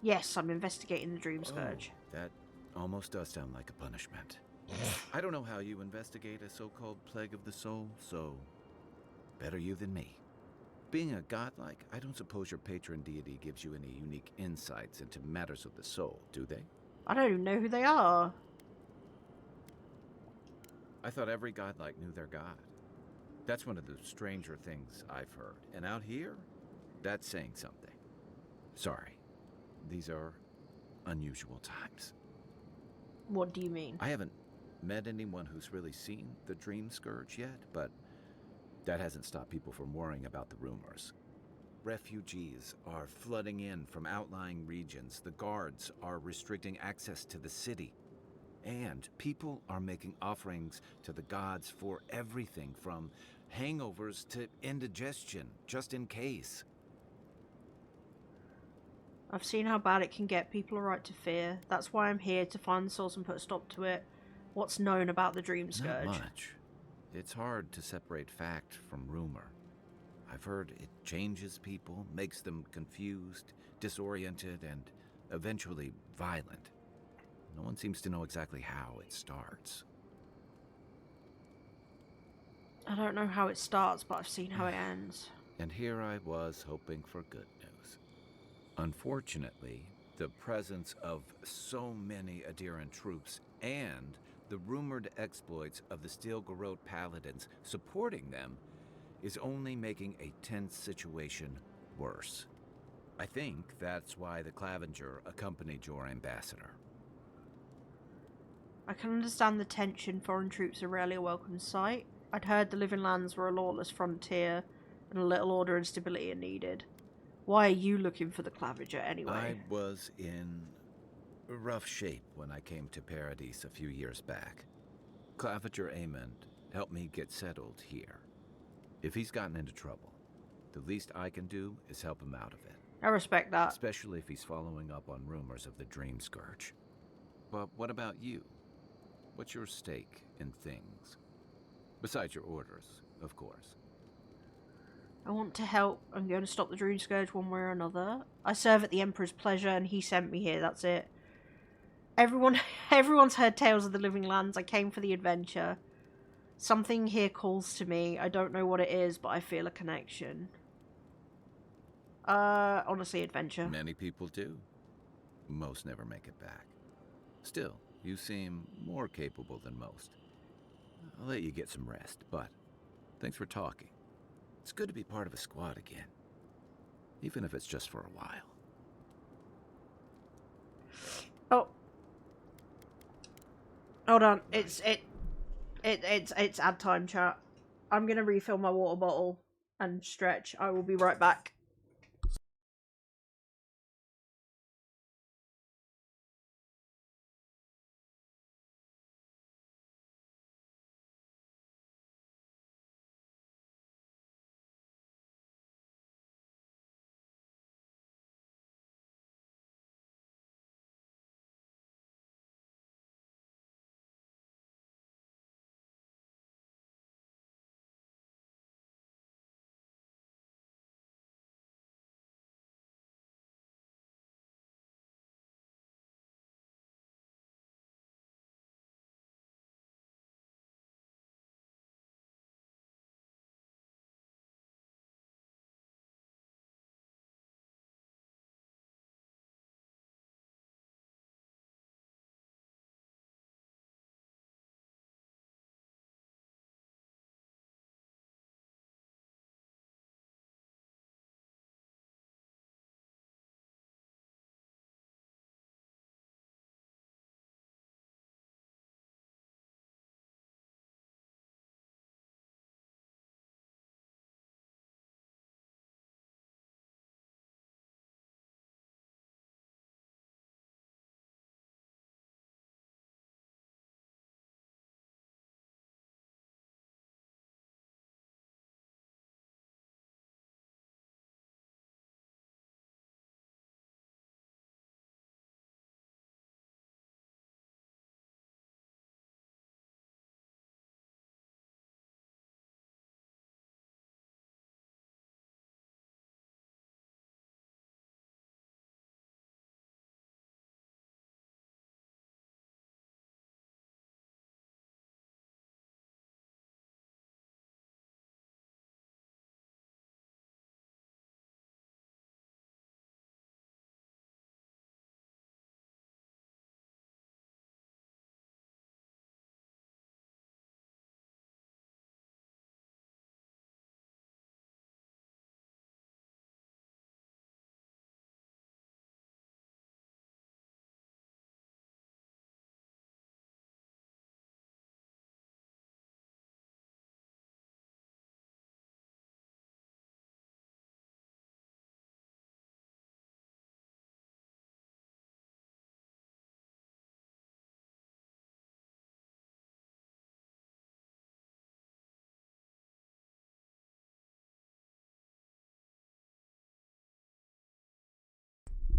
Yes, I'm investigating the Dream Scourge. Oh, that almost does sound like a punishment. I don't know how you investigate a so-called plague of the soul, so better you than me. Being a godlike, I don't suppose your patron deity gives you any unique insights into matters of the soul, do they? I don't even know who they are. I thought every godlike knew their god. That's one of the stranger things I've heard. And out here, that's saying something. Sorry, these are unusual times. What do you mean? I haven't met anyone who's really seen the Dream Scourge yet, but that hasn't stopped people from worrying about the rumors. Refugees are flooding in from outlying regions. The guards are restricting access to the city. And people are making offerings to the gods for everything from hangovers to indigestion, just in case. I've seen how bad it can get. People are right to fear. That's why I'm here, to find the source and put a stop to it. What's known about the Dream Not Scourge? much. It's hard to separate fact from rumor. I've heard it changes people, makes them confused, disoriented, and eventually violent. No one seems to know exactly how it starts. I don't know how it starts, but I've seen how it ends. And here I was hoping for good news. Unfortunately, the presence of so many Adiran troops and the rumored exploits of the Stilgarrote paladins supporting them is only making a tense situation worse. I think that's why the Clavenger accompanied your ambassador. I can understand the tension. Foreign troops are rarely a welcome sight. I'd heard the Living Lands were a lawless frontier, and a little order and stability are needed. Why are you looking for the Clavenger anyway? I was in rough shape when I came to Paradis a few years back. Clavenger Amond helped me get settled here. If he's gotten into trouble, the least I can do is help him out of it. I respect that. Especially if he's following up on rumors of the Dream Scourge. But what about you? What's your stake in things? Besides your orders, of course. I want to help. I'm going to stop the Dream Scourge one way or another. I serve at the Emperor's pleasure and he sent me here, that's it. Everyone's heard tales of the Living Lands. I came for the adventure. Something here calls to me. I don't know what it is, but I feel a connection. Honestly, adventure. Many people do. Most never make it back. Still, you seem more capable than most. I'll let you get some rest, but thanks for talking. It's good to be part of a squad again. Even if it's just for a while. Oh. Hold on. It's ad time, chat. I'm gonna refill my water bottle and stretch. I will be right back.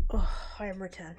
Oh, I am returned.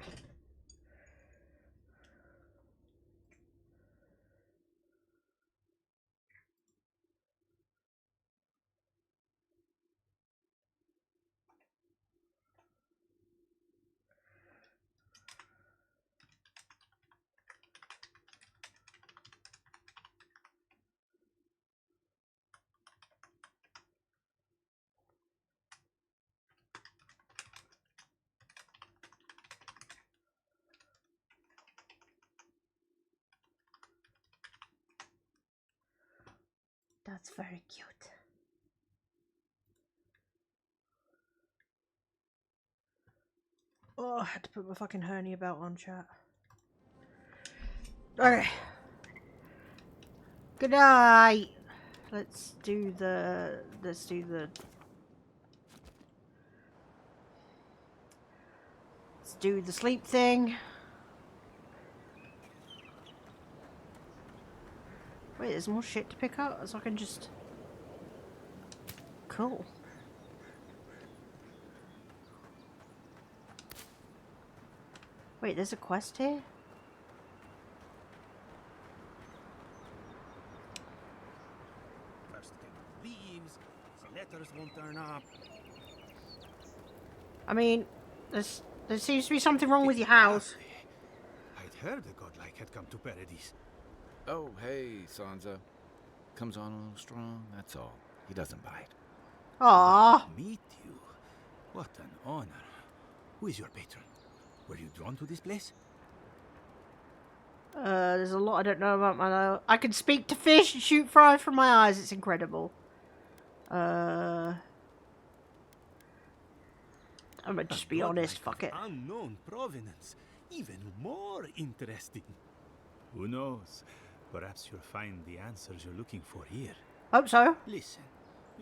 That's very cute. Oh, I had to put my fucking hernia belt on, chat. Okay. Good night. Let's do the sleep thing. Wait, there's more shit to pick up, so I can just... Cool. Wait, there's a quest here? First thing leaves, the letters won't turn up. I mean, there seems to be something wrong with your house. I'd heard the godlike had come to Paradis. Oh, hey, Sansa. Comes on a little strong, that's all. He doesn't bite. Aww. Meet you. What an honor. Who is your patron? Were you drawn to this place? There's a lot I don't know about my life. I can speak to fish and shoot fire from my eyes. It's incredible. I'm gonna just be honest. Fuck it. Unknown provenance. Even more interesting. Who knows? Perhaps you'll find the answers you're looking for here. Hope so. Listen,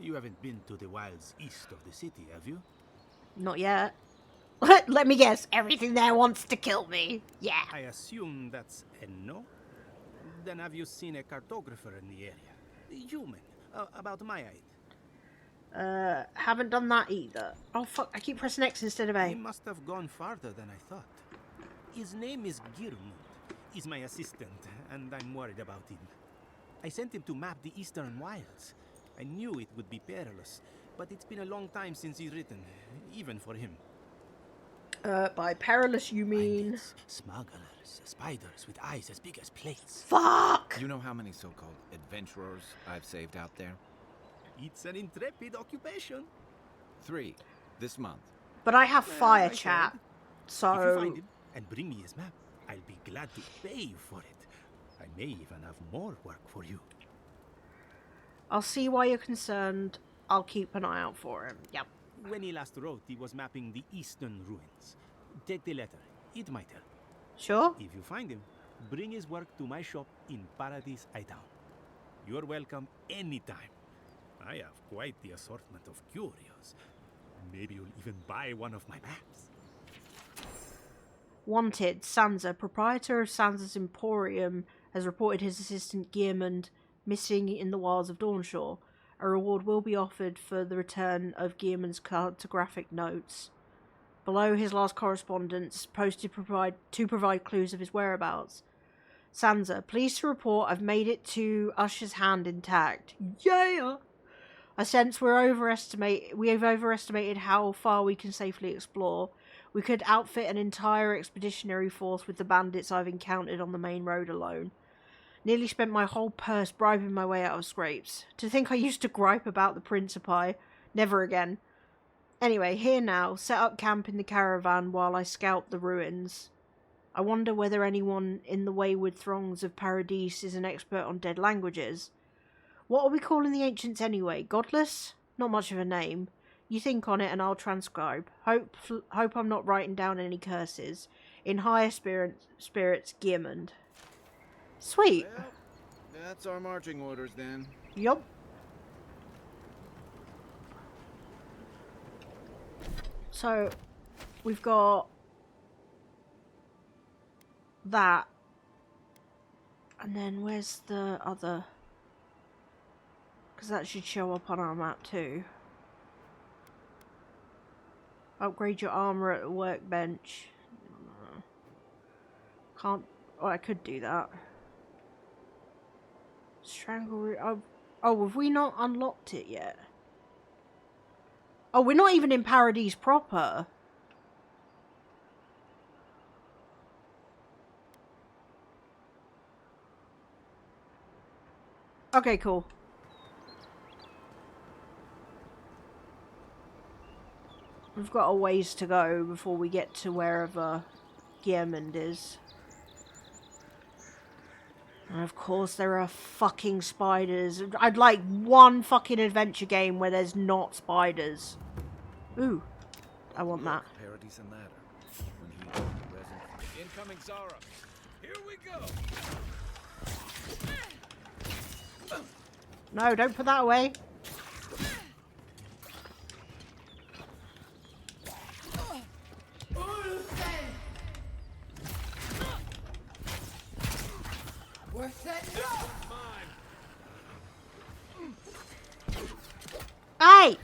you haven't been to the wilds east of the city, have you? Not yet. Let me guess. Everything there wants to kill me. Yeah. I assume that's a no? Then have you seen a cartographer in the area? A human, about my height. Haven't done that either. Oh fuck, I keep pressing X instead of A. He must have gone farther than I thought. His name is Girmund. He's my assistant, and I'm worried about him. I sent him to map the eastern wilds. I knew it would be perilous, but it's been a long time since he's written, even for him. By perilous you mean... Bandits, smugglers, spiders with eyes as big as plates. Fuck! You know how many so-called adventurers I've saved out there? It's an intrepid occupation. 3 this month. But I have fire I chat, said, so... If you find him and bring me his map, I'll be glad to pay you for it. I may even have more work for you. I'll see why you're concerned. I'll keep an eye out for him. Yep. When he last wrote, he was mapping the eastern ruins. Take the letter. It might help. Sure. If you find him, bring his work to my shop in Paradis Hideout. You're welcome anytime. I have quite the assortment of curios. Maybe you'll even buy one of my maps. Wanted, Sansa, proprietor of Sansa's Emporium, has reported his assistant Gearmund missing in the wilds of Dawnshaw. A reward will be offered for the return of Gearmund's cartographic notes. Below his last correspondence, posted to provide clues of his whereabouts. Sansa, pleased to report I've made it to Usher's hand intact. Yeah! I sense we've overestimated how far we can safely explore. We could outfit an entire expeditionary force with the bandits I've encountered on the main road alone. Nearly spent my whole purse bribing my way out of scrapes. To think I used to gripe about the Principi. Never again. Anyway, here now, set up camp in the caravan while I scout the ruins. I wonder whether anyone in the wayward throngs of Paradis is an expert on dead languages. What are we calling the ancients anyway? Godless? Not much of a name. You think on it and I'll transcribe. Hope I'm not writing down any curses. In higher spirits, Gearmund. Sweet. Well, that's our marching orders then. Yup. So, we've got that. And then where's the other? Because that should show up on our map too. Upgrade your armor at the workbench. Can't. Oh, I could do that. Strangle. Oh, have we not unlocked it yet? Oh, we're not even in Paradis proper. Okay, cool. We've got a ways to go before we get to wherever Gearmund is. And of course there are fucking spiders. I'd like one fucking adventure game where there's not spiders. Ooh, I want that. Paradis and ladder. When he resin. Incoming Zara. Here we go. No, don't put that away. Hey!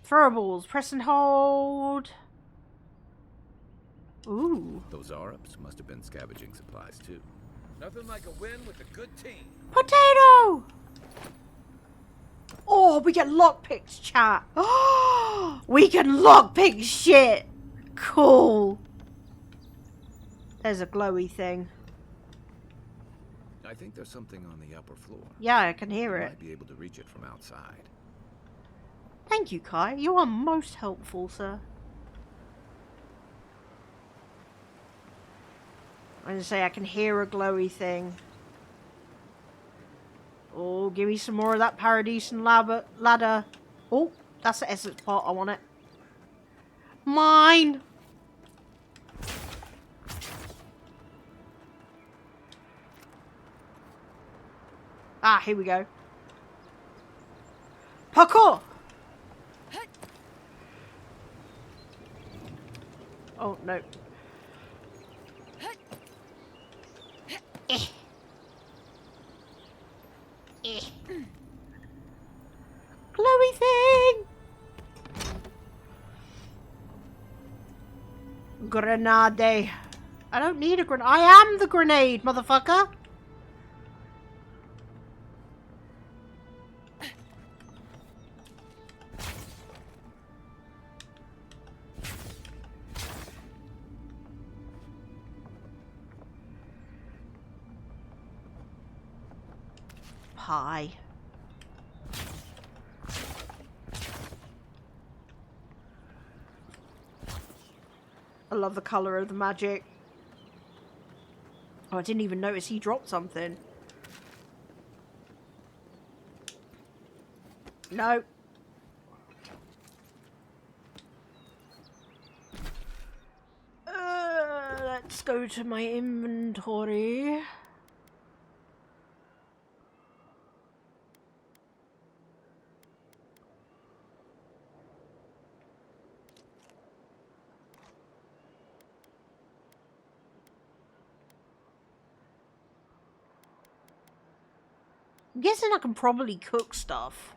Throwables, press and hold. Ooh. Those Arabs must have been scavenging supplies too. Nothing like a win with a good team. Potato! Oh, we get lockpicks, chat. Oh, we can lockpick shit. Cool. There's a glowy thing. I think there's something on the upper floor. Yeah, I can hear You it. might be able to reach it from outside. Thank you, Kai. You are most helpful, sir. I just say I can hear a glowy thing. Oh, give me some more of that Paradisian ladder. Oh, that's the essence part. I want it. Mine! Ah, here we go. Parkour! Oh, no. Glowy thing! Grenade. I don't need a grenade. I am the grenade, motherfucker! Pie. I love the colour of the magic. Oh, I didn't even notice he dropped something. No. Let's go to my inventory. I'm guessing I can probably cook stuff.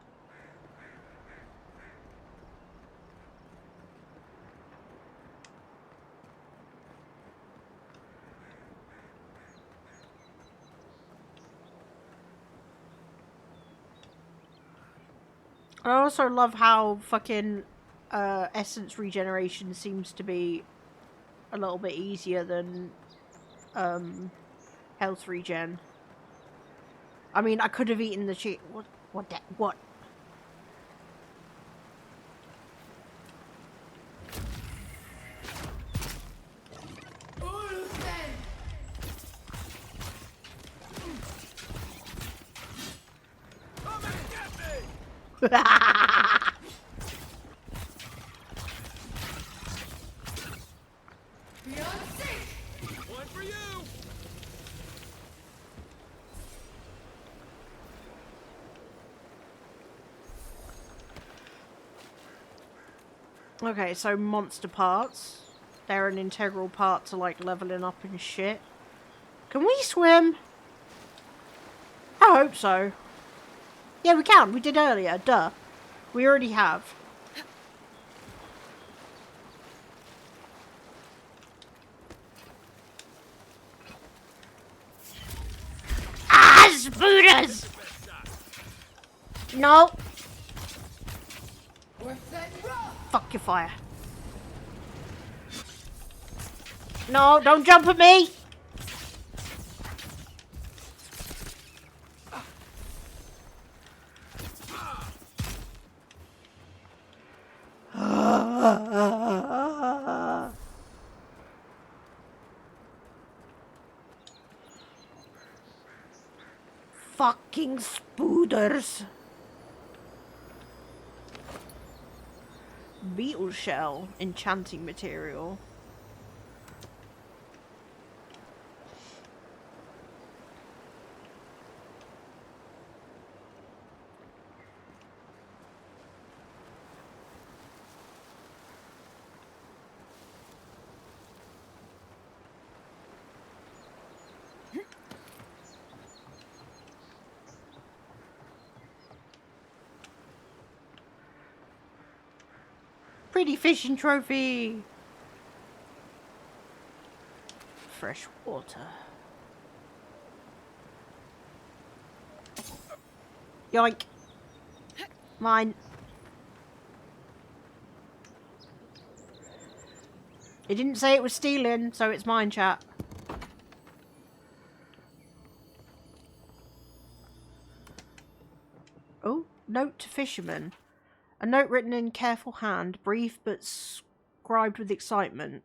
I also love how fucking essence regeneration seems to be a little bit easier than health regen. I mean, I could have eaten the cheat. What? One for you. Okay, so monster parts. They're an integral part to, like, leveling up and shit. Can we swim? I hope so. Yeah, we can. We did earlier. Duh. We already have. Ah, spooters! No. Fuck your fire. No, don't jump at me! Fucking spooders. Beetle shell, enchanting material. Pretty fishing trophy. Fresh water. Yoink. Mine. It didn't say it was stealing, so it's mine, chat. Oh, note to fisherman. A note written in careful hand, brief but scribed with excitement.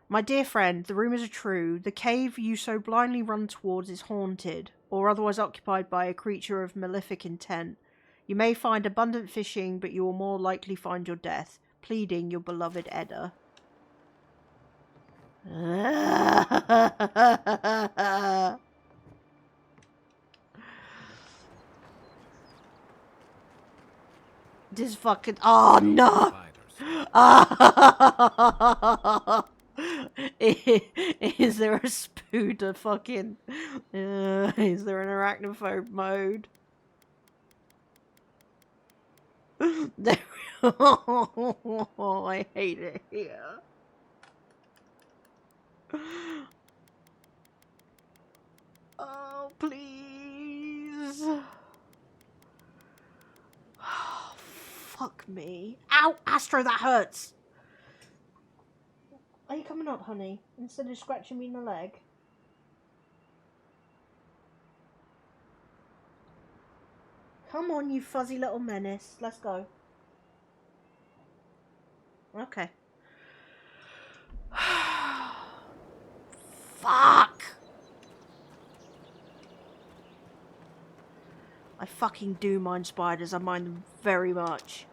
My dear friend, the rumours are true. The cave you so blindly run towards is haunted, or otherwise occupied by a creature of malefic intent. You may find abundant fishing, but you will more likely find your death. Pleading, your beloved Edda. This fucking... Oh, no! Is there a spooder fucking... is there an arachnophobe mode? There... Oh, I hate it here. Oh, please. Fuck me. Ow! Astro, that hurts! Are you coming up, honey? Instead of scratching me in the leg? Come on, you fuzzy little menace. Let's go. Okay. Fuck! I fucking do mind spiders. I mind them very much.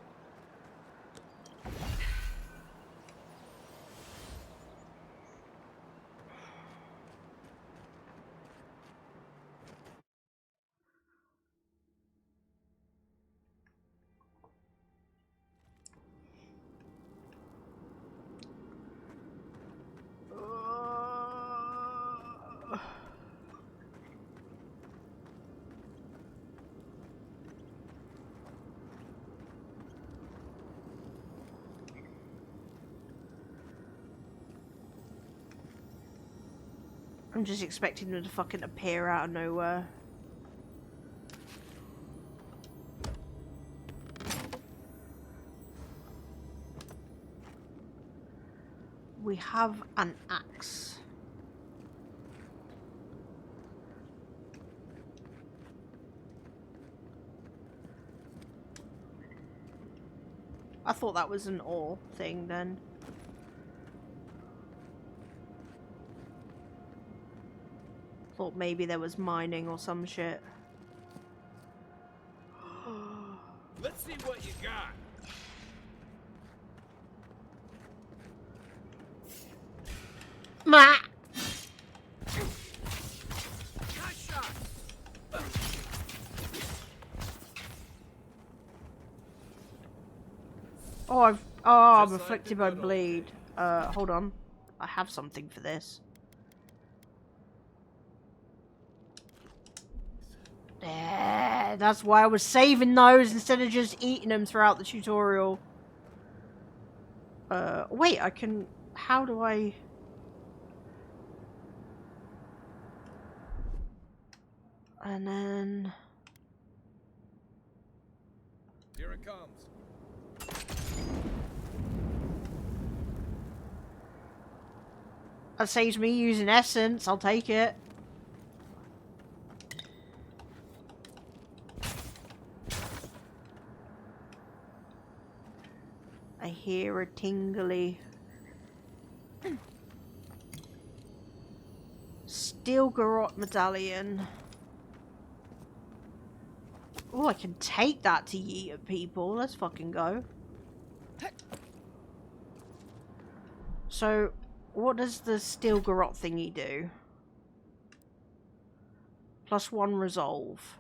I'm just expecting them to fucking appear out of nowhere. We have an axe. I thought that was an ore thing then. Thought maybe there was mining or some shit. Let's see what you got. Ma. Nice shot. I'm afflicted by bleed. Hold on. I have something for this. There, that's why I was saving those instead of just eating them throughout the tutorial. Wait, I can... How do I... And then... Here it comes. That saves me using essence. I'll take it. hear a tingly. Steel garrote medallion. Oh, I can take that to yeet at people. Let's fucking go. So, what does the steel garrote thingy do? +1 resolve.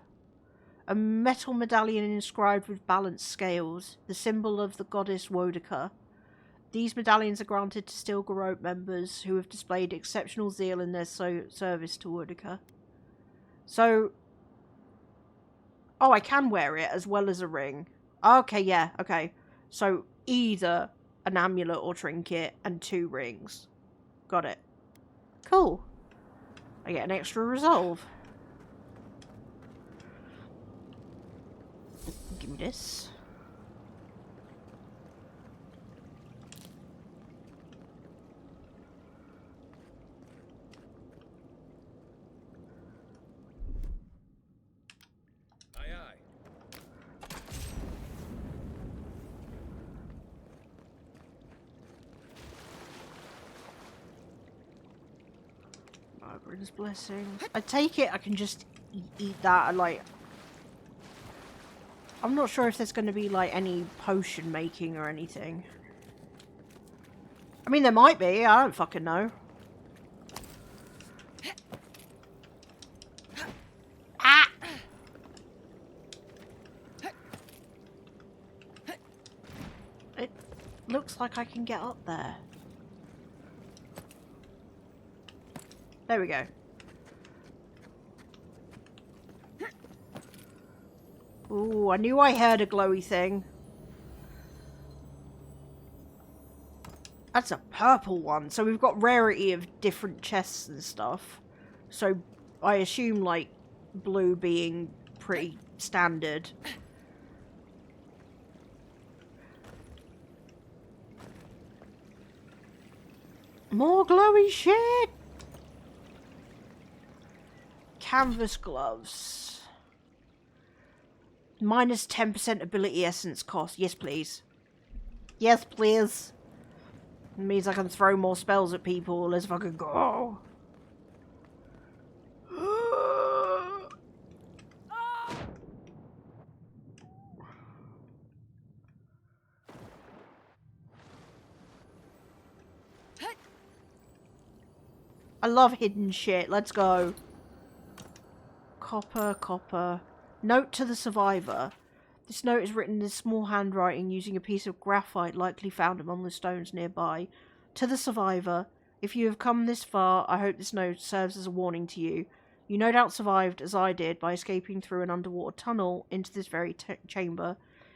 A metal medallion inscribed with balanced scales, the symbol of the goddess Wodika. These medallions are granted to Steel Garrote members who have displayed exceptional zeal in their service to Wodika. So, oh, I can wear it as well as a ring. Okay, yeah, okay. So, either an amulet or trinket and 2 rings. Got it. Cool. I get an extra resolve. Give me this. Aye, aye. Margaret's blessing. I take it I can just eat that and like... I'm not sure if there's going to be like any potion making or anything. I mean, there might be. I don't fucking know. Ah! It looks like I can get up there. There we go. Ooh, I knew I heard a glowy thing. That's a purple one. So we've got rarity of different chests and stuff. So I assume like blue being pretty standard. More glowy shit! Canvas gloves. Minus 10% ability essence cost. Yes, please. Yes, please. It means I can throw more spells at people. Let's fucking go. I love hidden shit. Let's go. Copper, copper. Note to the survivor. This note is written in small handwriting using a piece of graphite likely found among the stones nearby. To the survivor, if you have come this far, I hope this note serves as a warning to you. You no doubt survived, as I did, by escaping through an underwater tunnel into this very chamber.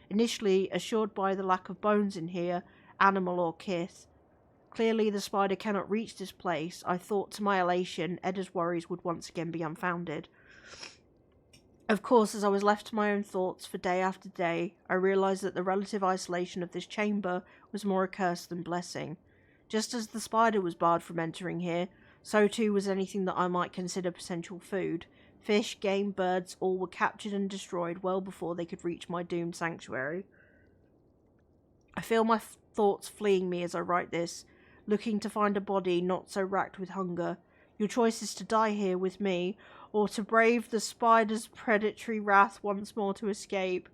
Initially, assured by the lack of bones in here, animal or kith. Clearly the spider cannot reach this place. I thought to my elation, Edda's worries would once again be unfounded. Of course, as I was left to my own thoughts for day after day, I realised that the relative isolation of this chamber was more a curse than blessing. Just as the spider was barred from entering here, so too was anything that I might consider potential food. Fish, game, birds, all were captured and destroyed well before they could reach my doomed sanctuary. I feel my thoughts fleeing me as I write this, looking to find a body not so racked with hunger. Your choice is to die here with me, or to brave the spider's predatory wrath once more to escape.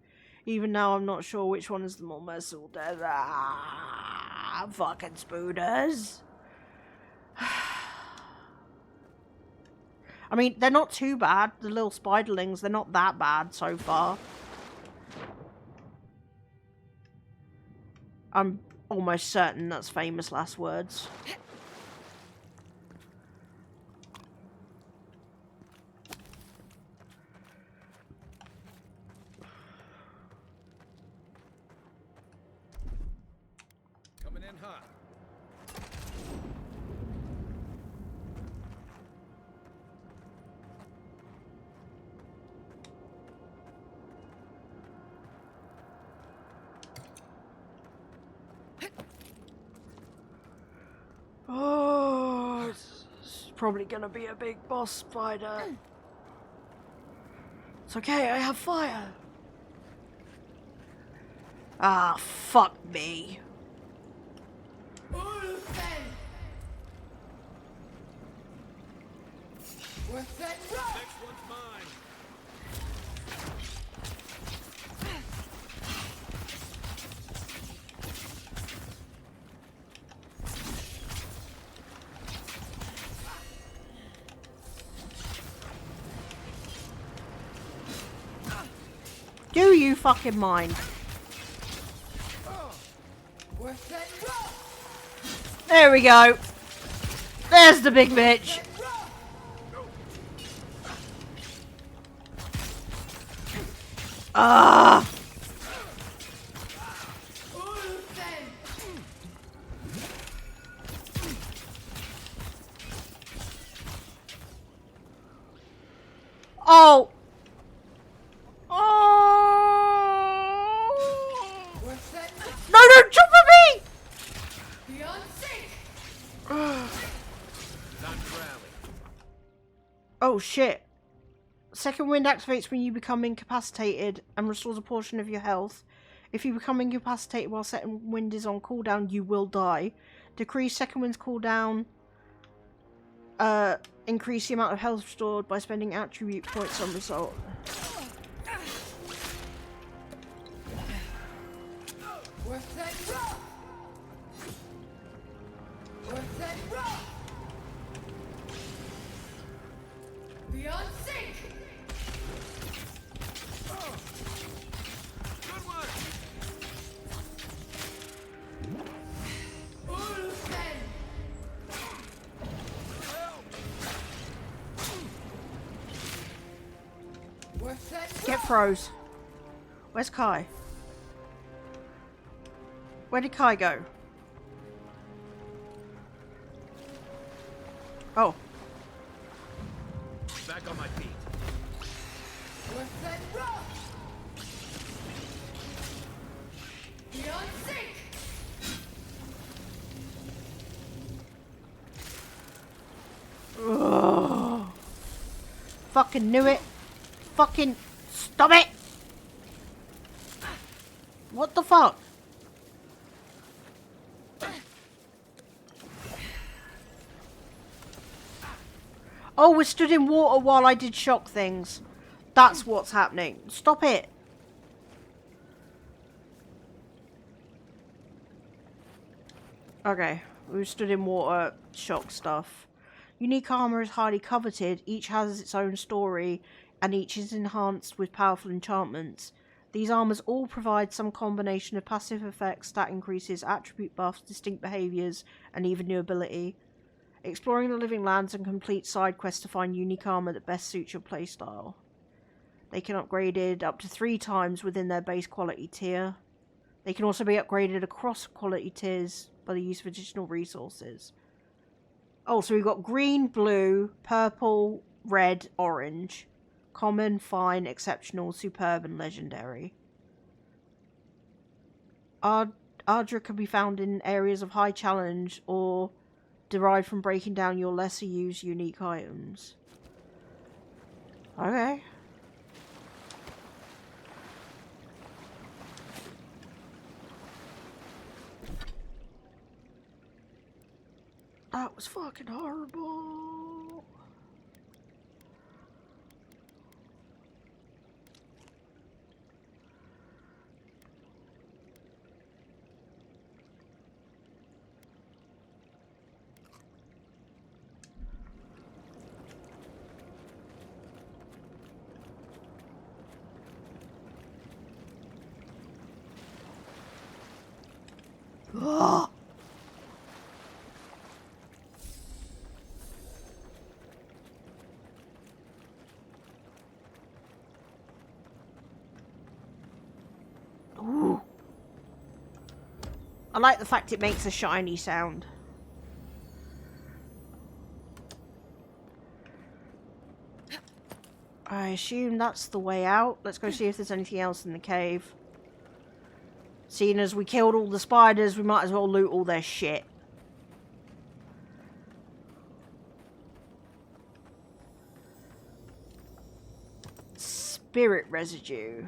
Even now I'm not sure which one is the more merciful death. Ah, fucking spooners. I mean, they're not too bad. The little spiderlings, they're not that bad so far. I'm almost certain that's famous last words. Coming in hot. Oh, it's probably gonna be a big boss spider. It's okay, I have fire. Ah, fuck me. Next one's mine. Do you fucking mind? There we go. There's the big bitch. Ah. Oh. No, don't jump at me! Oh shit. Second wind activates when you become incapacitated and restores a portion of your health. If you become incapacitated while second wind is on cooldown, you will die. Decrease second wind's cooldown. Increase the amount of health restored by spending attribute points on result. Beyond sync! Good one! Get froze. Where's Kai? Where did Kai go? Oh. Back on my feet. Beyond sync! Ugh. Fucking knew it. Fucking stop it. What the fuck? Oh, we stood in water while I did shock things. That's what's happening. Stop it. Okay, we stood in water, shock stuff. Unique armor is highly coveted. Each has its own story, and each is enhanced with powerful enchantments. These armors all provide some combination of passive effects, stat increases, attribute buffs, distinct behaviors, and even new ability. Exploring the Living Lands and complete side quests to find unique armor that best suits your playstyle. They can be upgraded up to 3 times within their base quality tier. They can also be upgraded across quality tiers by the use of additional resources. Oh, so we've got green, blue, purple, red, orange. Common, fine, exceptional, superb, and legendary. Ardra can be found in areas of high challenge or derived from breaking down your lesser used unique items. Okay. That was fucking horrible. Ugh. Ooh. I like the fact it makes a shiny sound. I assume that's the way out. Let's go see if there's anything else in the cave. Seeing as we killed all the spiders, we might as well loot all their shit. Spirit residue.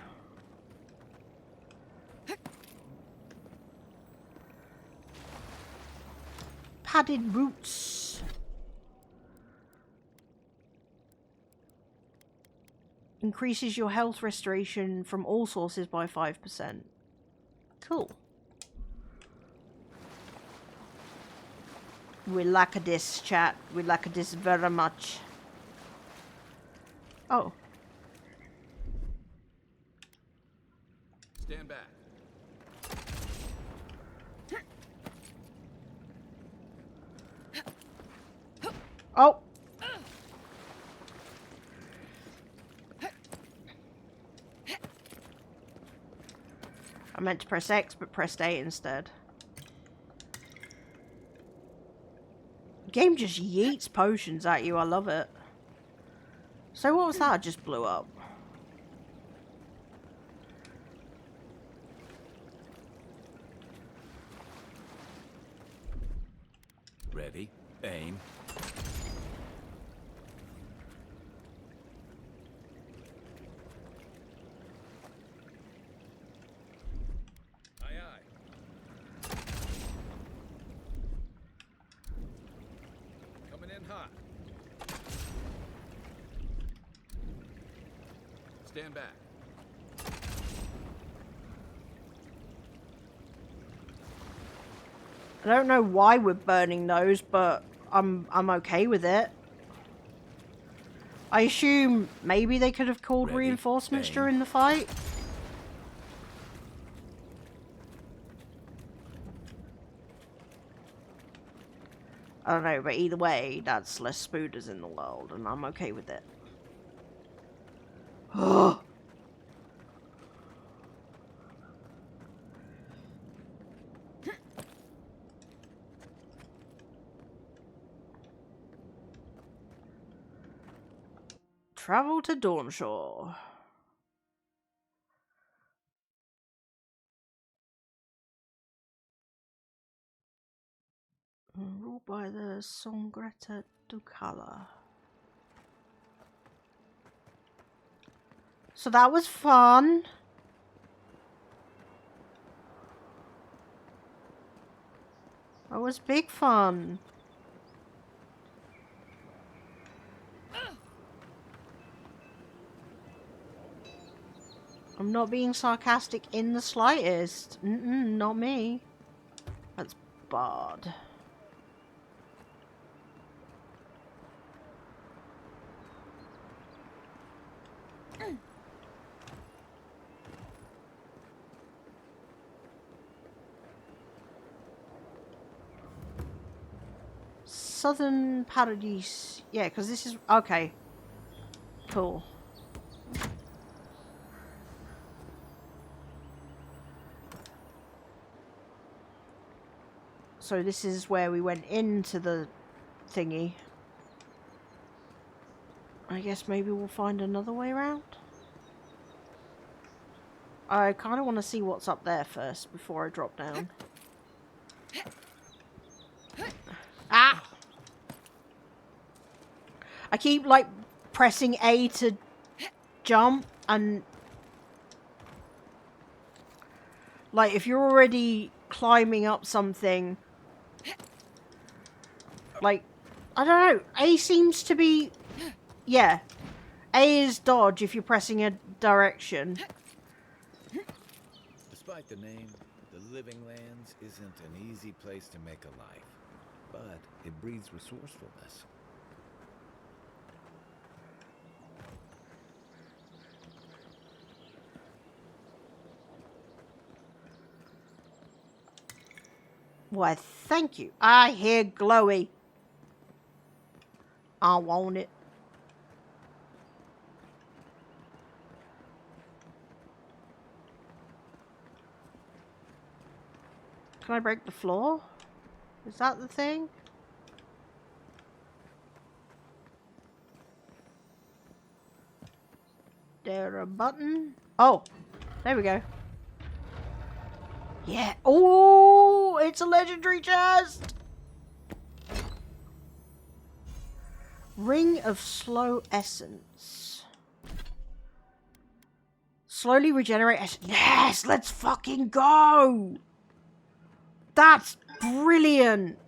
Padded roots. Increases your health restoration from all sources by 5%. Cool. We like this, chat. We like this very much. Oh. Stand back. Oh. I meant to press X, but pressed A instead. The game just yeets potions at you. I love it. So what was that I just blew up? Ready, aim. Aye, aye. Coming in hot. Stand back. I don't know why we're burning those, but I'm okay with it. I assume maybe they could have called reinforcements during the fight. I don't know, but either way, that's less spooders in the world, and I'm okay with it. Ugh. Travel to Dawnshore. Ruled by the Songreta Ducala. So that was fun. That was big fun. I'm not being sarcastic in the slightest. Not me. That's Bard. Southern Paradise. Yeah, because this is... Okay. Cool. So this is where we went into the thingy. I guess maybe we'll find another way around. I kind of want to see what's up there first before I drop down. Ah! I keep like pressing A to jump, and like if you're already climbing up something, like I don't know, A seems to be, yeah, A is dodge if you're pressing a direction. Despite the name, the Living Lands isn't an easy place to make a life, but it breeds resourcefulness. Why, thank you. I hear glowy. I want it. Can I break the floor? Is that the thing? There a button? Oh, there we go. Yeah. Oh, it's a legendary chest. Ring of Slow Essence. Slowly regenerate essence. Yes, let's fucking go. That's brilliant.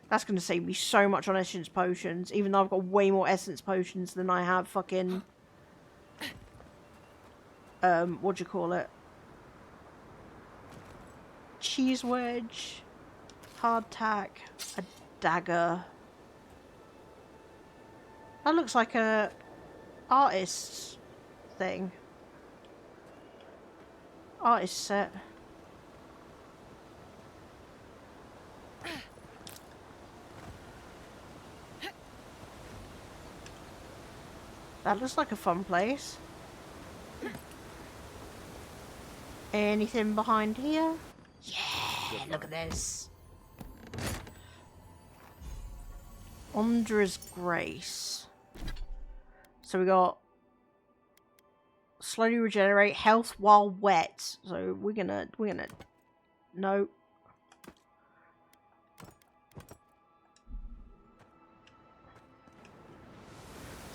That's going to save me so much on essence potions, even though I've got way more essence potions than I have fucking what do you call it? Cheese wedge, hardtack, a dagger. That looks like a artist's thing. Artist set. That looks like a fun place. Anything behind here? Yeah, look at this. Ondra's Grace. So we got slowly regenerate health while wet. So we're gonna no.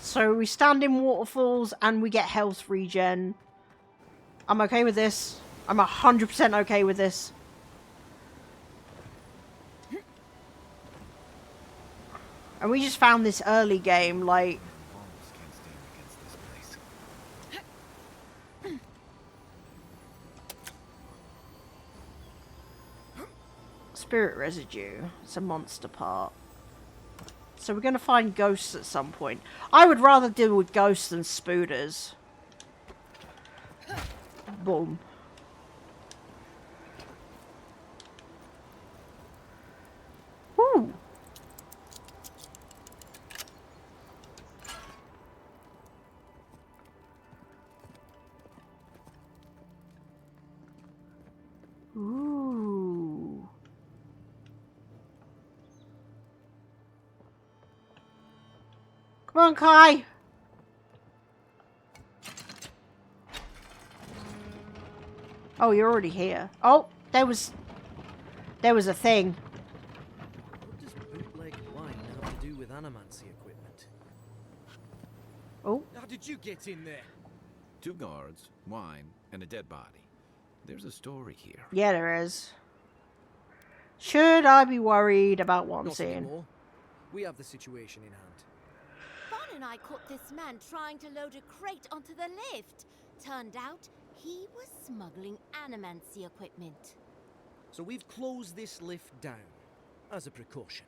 So we stand in waterfalls and we get health regen. I'm okay with this. I'm 100% okay with this. And we just found this early game, like... Spirit residue. It's a monster part. So we're going to find ghosts at some point. I would rather deal with ghosts than spooders. Boom. Woo! Ooh. Come on, Kai! Oh, you're already here. Oh, there was a thing. What does bootleg wine have to do with animancy equipment? Oh. How did you get in there? 2 guards, wine, and a dead body. There's a story here. Yeah, there is. Should I be worried about what I'm Not seeing? anymore. We have the situation in hand. Bon and I caught this man trying to load a crate onto the lift. Turned out he was smuggling animancy equipment. So we've closed this lift down, as a precaution.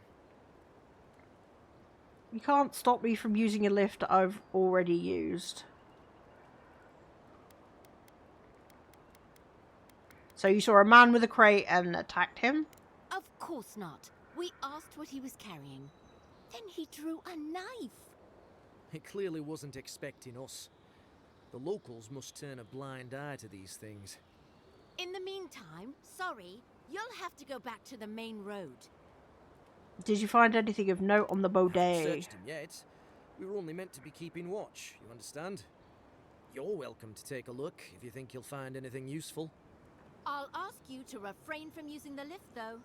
You can't stop me from using a lift that I've already used. So you saw a man with a crate and attacked him? Of course not. We asked what he was carrying. Then he drew a knife. It clearly wasn't expecting us. The locals must turn a blind eye to these things. In the meantime, sorry, you'll have to go back to the main road. Did you find anything of note on the Baudet? Searched him yet. We were only meant to be keeping watch, you understand? You're welcome to take a look if you think you'll find anything useful. I'll ask you to refrain from using the lift, though.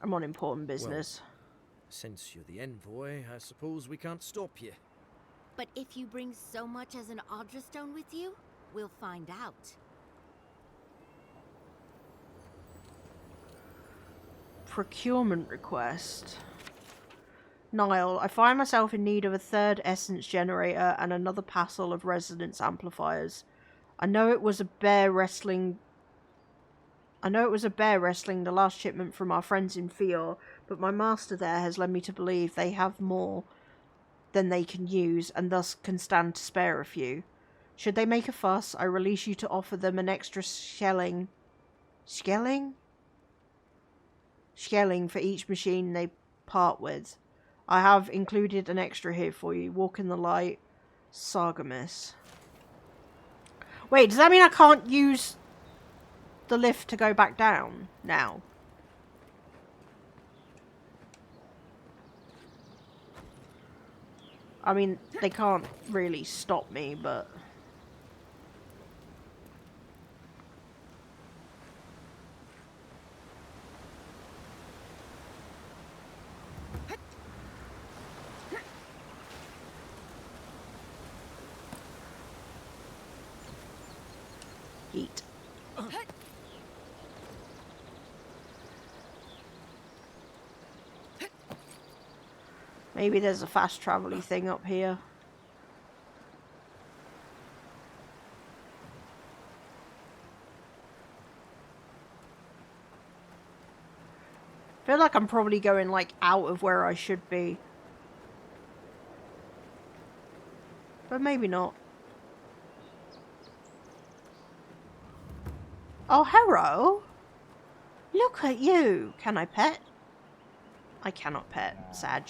I'm on important business. Well, since you're the envoy, I suppose we can't stop you. But if you bring so much as an Audra stone with you, we'll find out. Procurement request. Niall, I find myself in need of a 3rd essence generator and another passel of resonance amplifiers. I know it was a bear wrestling the last shipment from our friends in Fior, but my master there has led me to believe they have more than they can use, and thus can stand to spare a few. Should they make a fuss, I release you to offer them an extra shelling for each machine they part with. I have included an extra here for you. Walk in the light, Sargamus. Wait, does that mean I can't use the lift to go back down now? I mean, they can't really stop me, but... Heat. Maybe there's a fast travel-y thing up here. I feel like I'm probably going like out of where I should be. But maybe not. Oh, hello. Look at you. Can I pet? I cannot pet, Sag.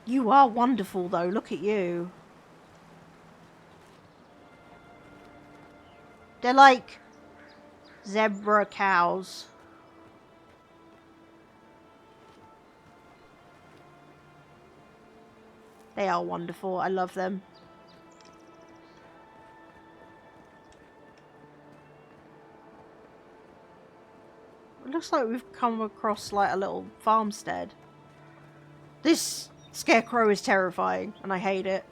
You are wonderful though, look at you. They're like zebra cows. They are wonderful, I love them. It looks like we've come across like a little farmstead. This scarecrow is terrifying and I hate it.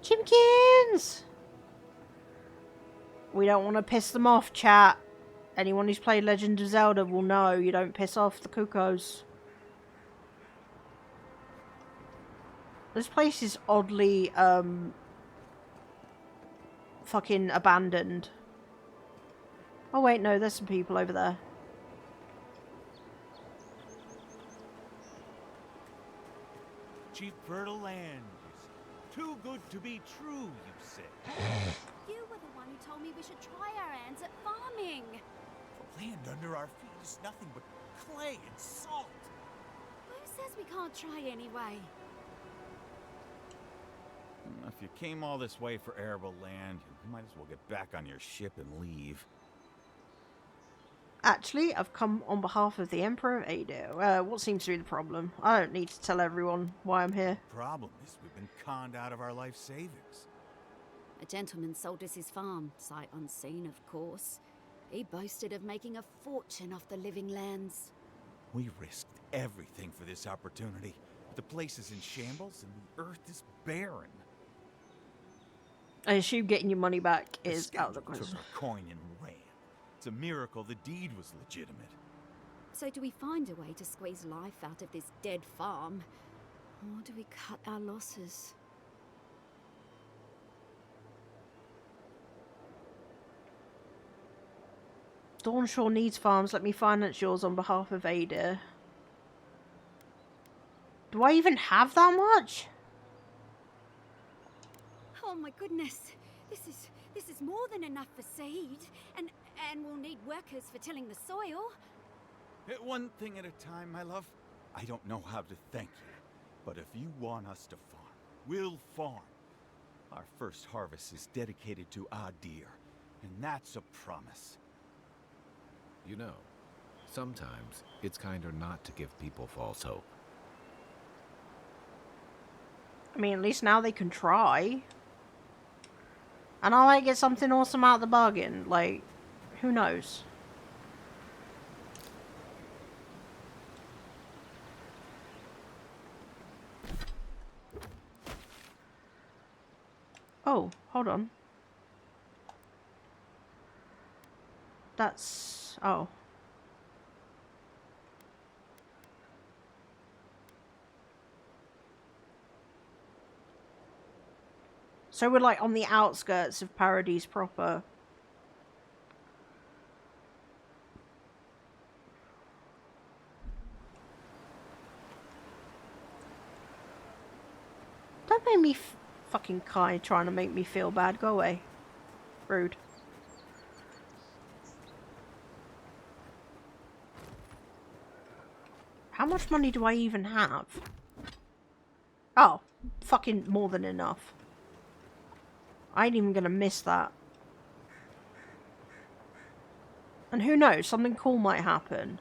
Chimkins! We don't want to piss them off, chat. Anyone who's played Legend of Zelda will know you don't piss off the cuckoos. This place is oddly, fucking abandoned. Oh wait, no, there's some people over there. Cheap fertile land is too good to be true, you say. You were the one who told me we should try our hands at farming. The land under our feet is nothing but clay and salt. Who says we can't try anyway? If you came all this way for arable land, you might as well get back on your ship and leave. Actually, I've come on behalf of the Emperor of Ada. What seems to be the problem? I don't need to tell everyone why I'm here. Problem is, we've been conned out of our life savings. A gentleman sold us his farm, sight unseen, of course. He boasted of making a fortune off the living lands. We risked everything for this opportunity. The place is in shambles and the earth is barren. I assume getting your money back is out of the Took question. our coin and ran. It's a miracle the deed was legitimate. So do we find a way to squeeze life out of this dead farm? Or do we cut our losses? Dawnshore needs farms. Let me finance yours on behalf of Ada. Do I even have that much? Oh my goodness. This is more than enough for seed. And we'll need workers for tilling the soil. One thing at a time, my love. I don't know how to thank you, but if you want us to farm, we'll farm. Our first harvest is dedicated to Adir, and that's a promise. You know, sometimes it's kinder not to give people false hope. I mean, at least now they can try. And I might get something awesome out of the bargain. Like, who knows? Oh, hold on. That's... oh. So we're like on the outskirts of Paradise proper. Don't make me fucking kind trying to make me feel bad. Go away. Rude. How much money do I even have? Oh, fucking more than enough. I ain't even gonna miss that. And who knows, something cool might happen.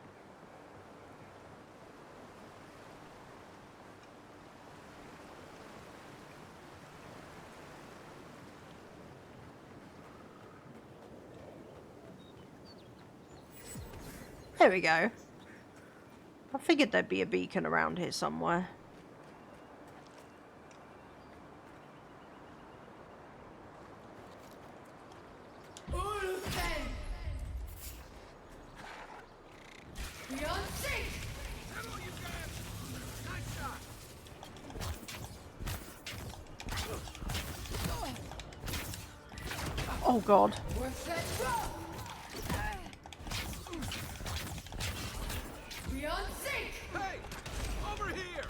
There we go. I figured there'd be a beacon around here somewhere. Oh god. Beyond sync! Hey! Over here!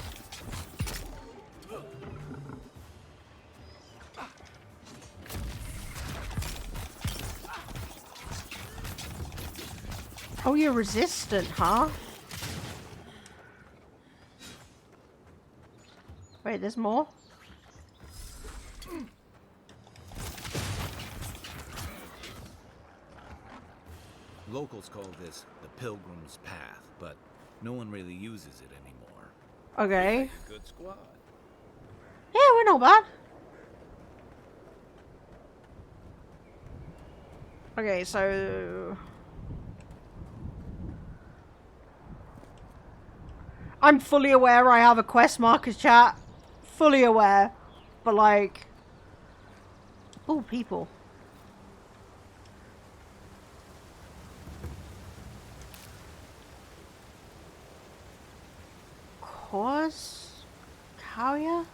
Oh, you're resistant, huh? Wait, there's more? Locals call this the Pilgrim's Path, but no one really uses it anymore. Okay. A good squad. Yeah, we're not bad. Okay, so... I'm fully aware I have a quest markers, chat. Fully aware. But like... Oh, people. Cause? Carrier?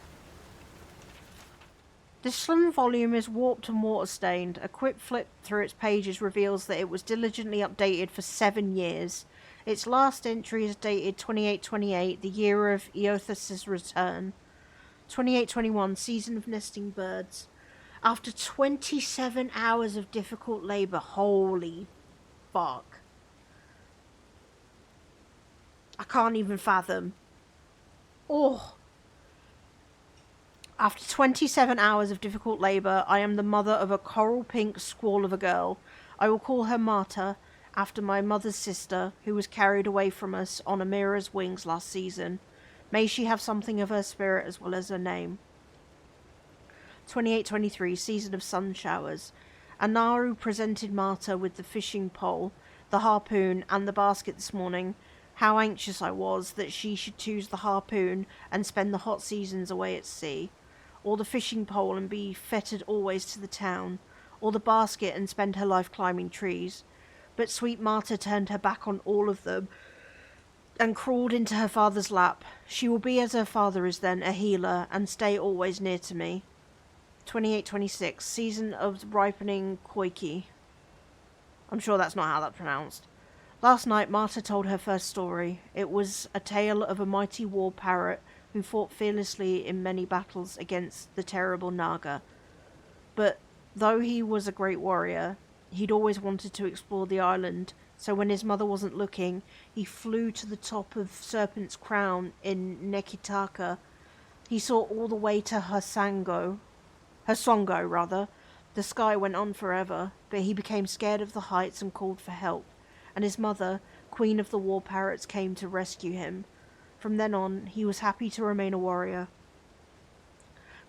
This slim volume is warped and water-stained. A quick flip through its pages reveals that it was diligently updated for 7 years. Its last entry is dated 2828, the year of Eothas' return. 2821, season of nesting birds. After 27 hours of difficult labour. Holy fuck. I can't even fathom. Oh. After 27 hours of difficult labour, I am the mother of a coral pink squall of a girl. I will call her Marta, after my mother's sister, who was carried away from us on Amira's wings last season. May she have something of her spirit as well as her name. 2823, season of sun showers. Anaru presented Marta with the fishing pole, the harpoon, and the basket this morning. How anxious I was that she should choose the harpoon and spend the hot seasons away at sea, or the fishing pole and be fettered always to the town, or the basket and spend her life climbing trees. But sweet Marta turned her back on all of them and crawled into her father's lap. She will be as her father is then, a healer, and stay always near to me. 2826, season of ripening koiki. I'm sure that's not how that's pronounced. Last night, Marta told her first story. It was a tale of a mighty war parrot who fought fearlessly in many battles against the terrible Naga. But though he was a great warrior, he'd always wanted to explore the island, so when his mother wasn't looking, he flew to the top of Serpent's Crown in Nekitaka. He saw all the way to her Songo. The sky went on forever, but he became scared of the heights and called for help. And his mother, Queen of the War Parrots, came to rescue him. From then on, he was happy to remain a warrior.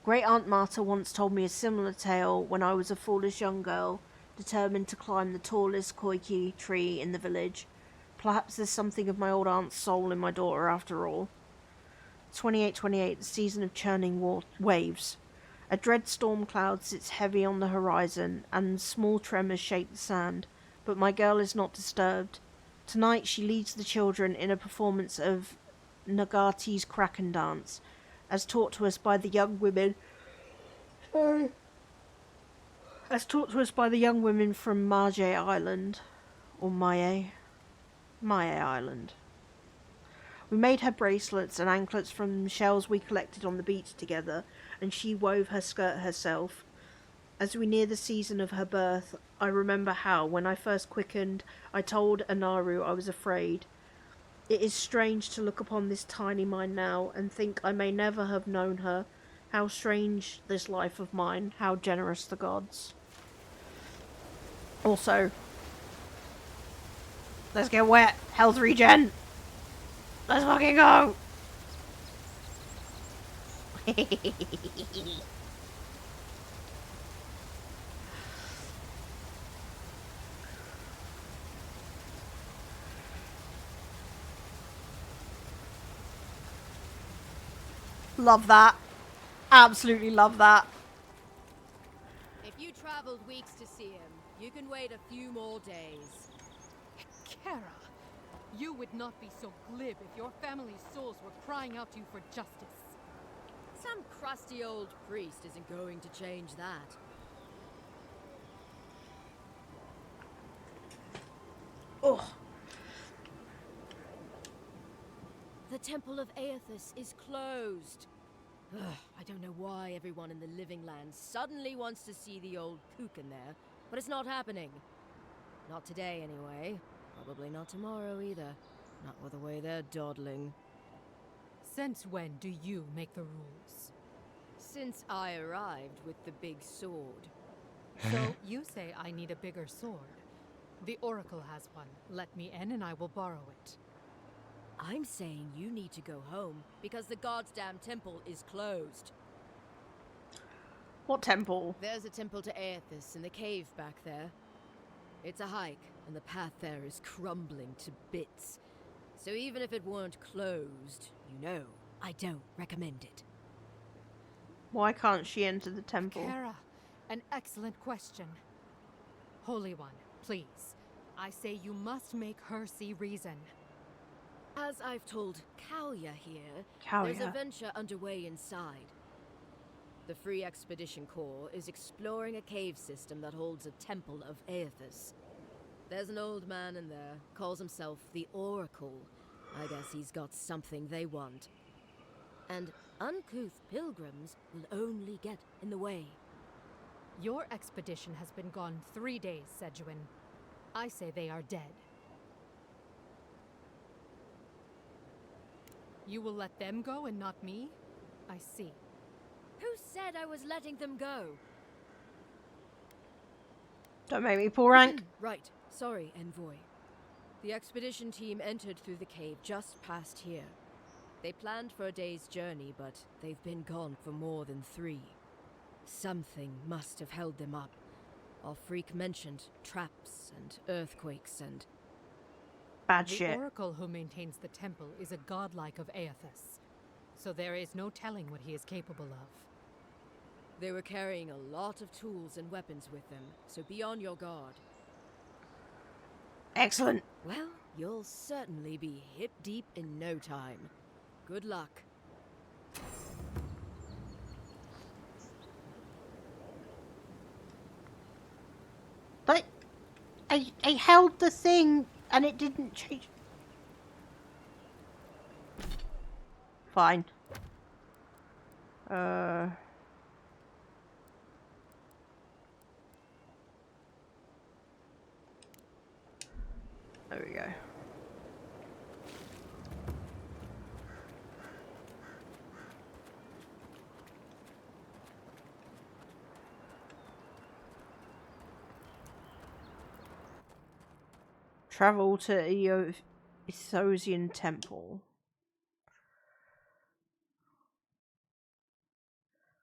Great Aunt Marta once told me a similar tale when I was a foolish young girl, determined to climb the tallest koiki tree in the village. Perhaps there's something of my old aunt's soul in my daughter after all. 2828, the season of churning waves. A dread storm cloud sits heavy on the horizon, and small tremors shake the sand. But my girl is not disturbed. Tonight she leads the children in a performance of Nagati's Kraken Dance, as taught to us by the young women. As taught to us by the young women from Maje Island, or Maye Island. We made her bracelets and anklets from shells we collected on the beach together, and she wove her skirt herself. As we near the season of her birth, I remember how, when I first quickened, I told Anaru I was afraid. It is strange to look upon this tiny mind now, and think I may never have known her. How strange this life of mine, how generous the gods. Also, let's get wet. Health regen. Let's fucking go. Love that. Absolutely love that. If you traveled weeks to see him, you can wait a few more days. Kara, you would not be so glib if your family's souls were crying out to you for justice. Some crusty old priest isn't going to change that. Oh. The Temple of Aethys is closed. Ugh, I don't know why everyone in the Living Land suddenly wants to see the old kook in there, but it's not happening. Not today, anyway. Probably not tomorrow either. Not with the way they're dawdling. Since when do you make the rules? Since I arrived with the big sword. So you say I need a bigger sword. The Oracle has one. Let me in and I will borrow it. I'm saying you need to go home because the goddamn temple is closed. What temple? There's a temple to Aethys in the cave back there. It's a hike, and the path there is crumbling to bits. So even if it weren't closed, you know, I don't recommend it. Why can't she enter the temple? Kara, an excellent question. Holy One, please. I say you must make her see reason. As I've told Kalya here, there's a venture underway inside. The Free Expedition Corps is exploring a cave system that holds a temple of Aethys. There's an old man in there, calls himself the Oracle. I guess he's got something they want. And uncouth pilgrims will only get in the way. Your expedition has been gone 3 days, Sejuan. I say they are dead. You will let them go and not me? I see. Who said I was letting them go? Don't make me pull rank. Right. Sorry, Envoy. The expedition team entered through the cave just past here. They planned for a day's journey, but they've been gone for more than 3. Something must have held them up. Our freak mentioned traps and earthquakes and... bad shit. The Oracle who maintains the temple is a godlike of Aethys, so there is no telling what he is capable of. They were carrying a lot of tools and weapons with them, so be on your guard. Excellent. Well, you'll certainly be hip deep in no time. Good luck. But I held the thing and it didn't change. Fine. There we go. Travel to Ethosian Temple.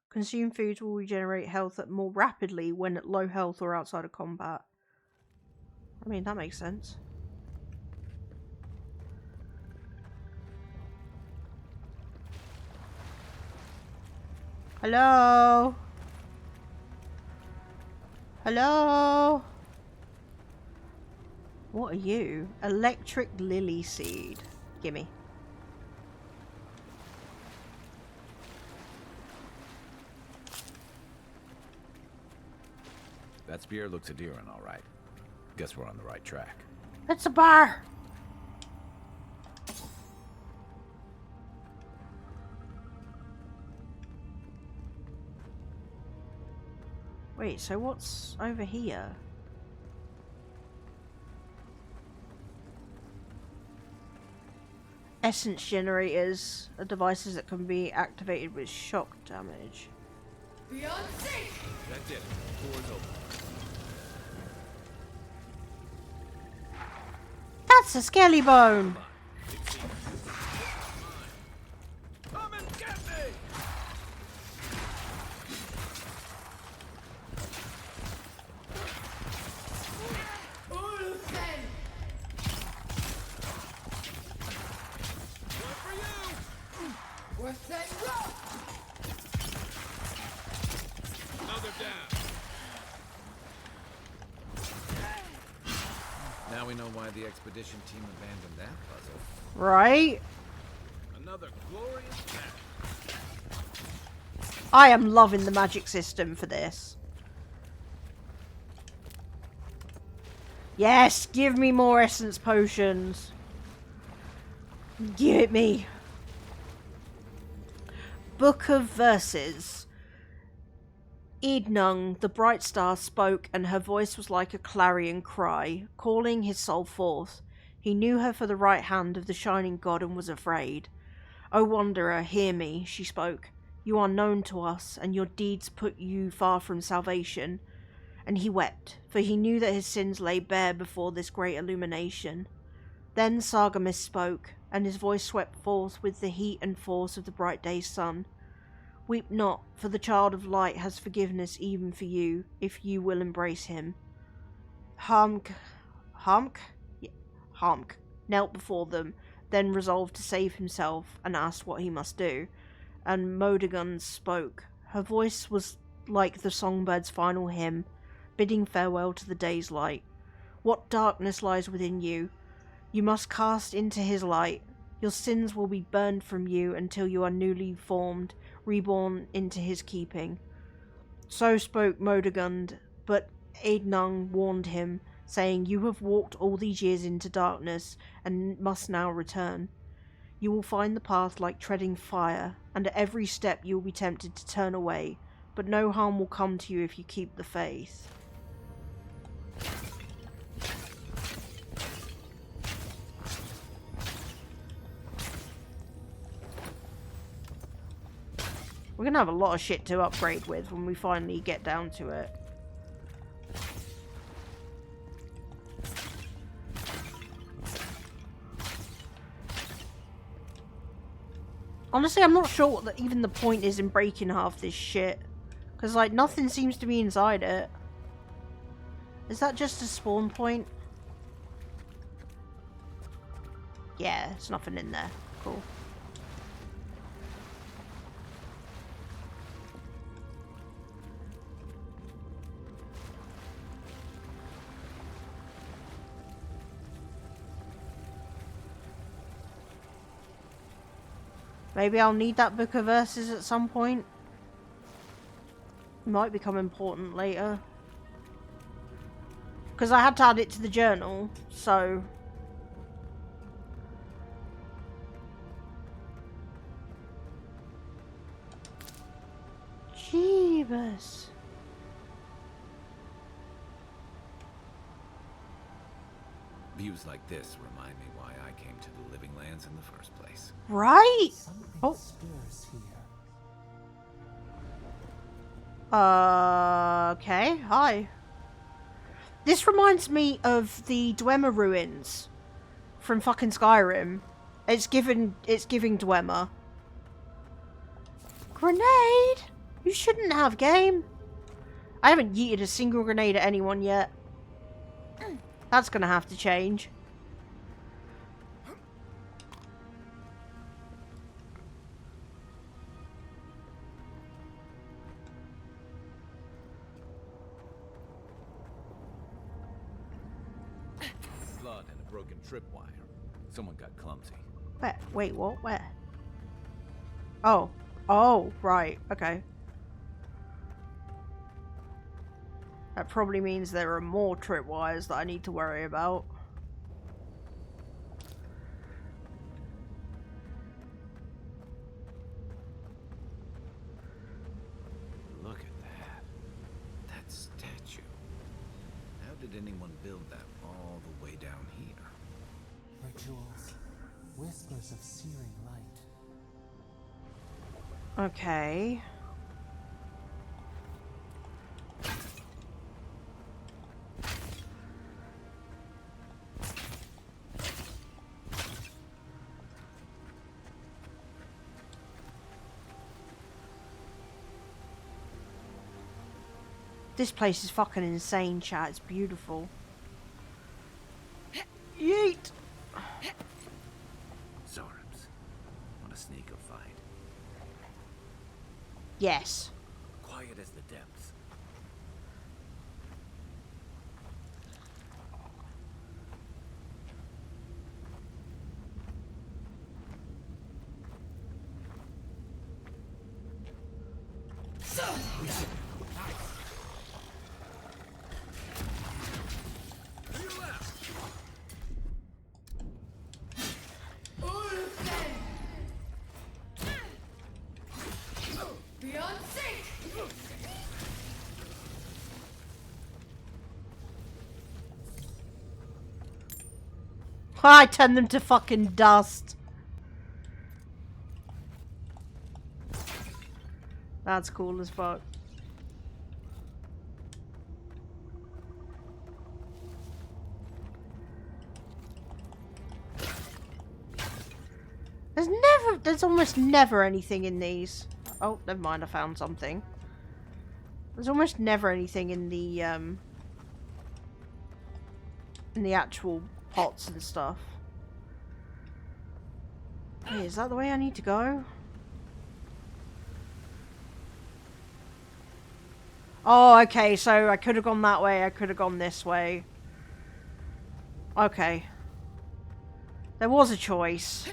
Consume foods will regenerate health more rapidly when at low health or outside of combat. I mean, that makes sense. Hello? Hello? What are you? Electric lily seed. Gimme. That spear looks Adiran, all right. Guess we're on the right track. It's a bar! Wait, so what's over here? Essence generators are devices that can be activated with shock damage. Beyond safe! That's it. Doors open. That's a skelly bone! Come and get me! Ulfen! One for you! Worth that rock! Another down. Now we know why the expedition team abandoned that puzzle. Right? Another glorious match. I am loving the magic system for this. Yes, give me more essence potions. Give it me. Book of Verses. Eadnung, the bright star, spoke, and her voice was like a clarion cry, calling his soul forth. He knew her for the right hand of the shining god and was afraid. O wanderer, hear me, she spoke. You are known to us, and your deeds put you far from salvation. And he wept, for he knew that his sins lay bare before this great illumination. Then Sargamis spoke, and his voice swept forth with the heat and force of the bright day's sun. Weep not, for the child of light has forgiveness even for you, if you will embrace him. Harmk knelt before them, then resolved to save himself, and asked what he must do. And Modegund spoke. Her voice was like the songbird's final hymn, bidding farewell to the day's light. What darkness lies within you? You must cast into his light. Your sins will be burned from you until you are newly formed, reborn into his keeping. So spoke Modegund, but Eadnung warned him, saying, You have walked all these years into darkness, and must now return. You will find the path like treading fire, and at every step you will be tempted to turn away, but no harm will come to you if you keep the faith. We're gonna have a lot of shit to upgrade with when we finally get down to it. Honestly, I'm not sure what even the point is in breaking half this shit. Because, like, nothing seems to be inside it. Is that just a spawn point? Yeah, there's nothing in there. Cool. Maybe I'll need that Book of Verses at some point. It might become important later. Because I had to add it to the journal, so... Jeebus. Views like this remind me why I came to the Living Lands in the first place. Right? Oh. Okay, hi. This reminds me of the Dwemer ruins from fucking Skyrim. It's giving Dwemer. Grenade? You shouldn't have, game. I haven't yeeted a single grenade at anyone yet. That's gonna have to change. Blood and a broken tripwire. Someone got clumsy. Where? Wait, what? Where? Oh. Oh, right. Okay. That probably means there are more tripwires that I need to worry about. Look at that. That statue. How did anyone build that all the way down here? Rituals. Whispers of searing light. Okay. This place is fucking insane, chat. It's beautiful. Yeet! Zorms. Want to sneak a fight? Yes. Quiet as the depths. I turned them to fucking dust. That's cool as fuck. There's almost never anything in these. Oh, never mind, I found something. There's almost never anything in the actual pots and stuff. Hey, is that the way I need to go? Oh, okay, so I could have gone that way, I could have gone this way. Okay. There was a choice.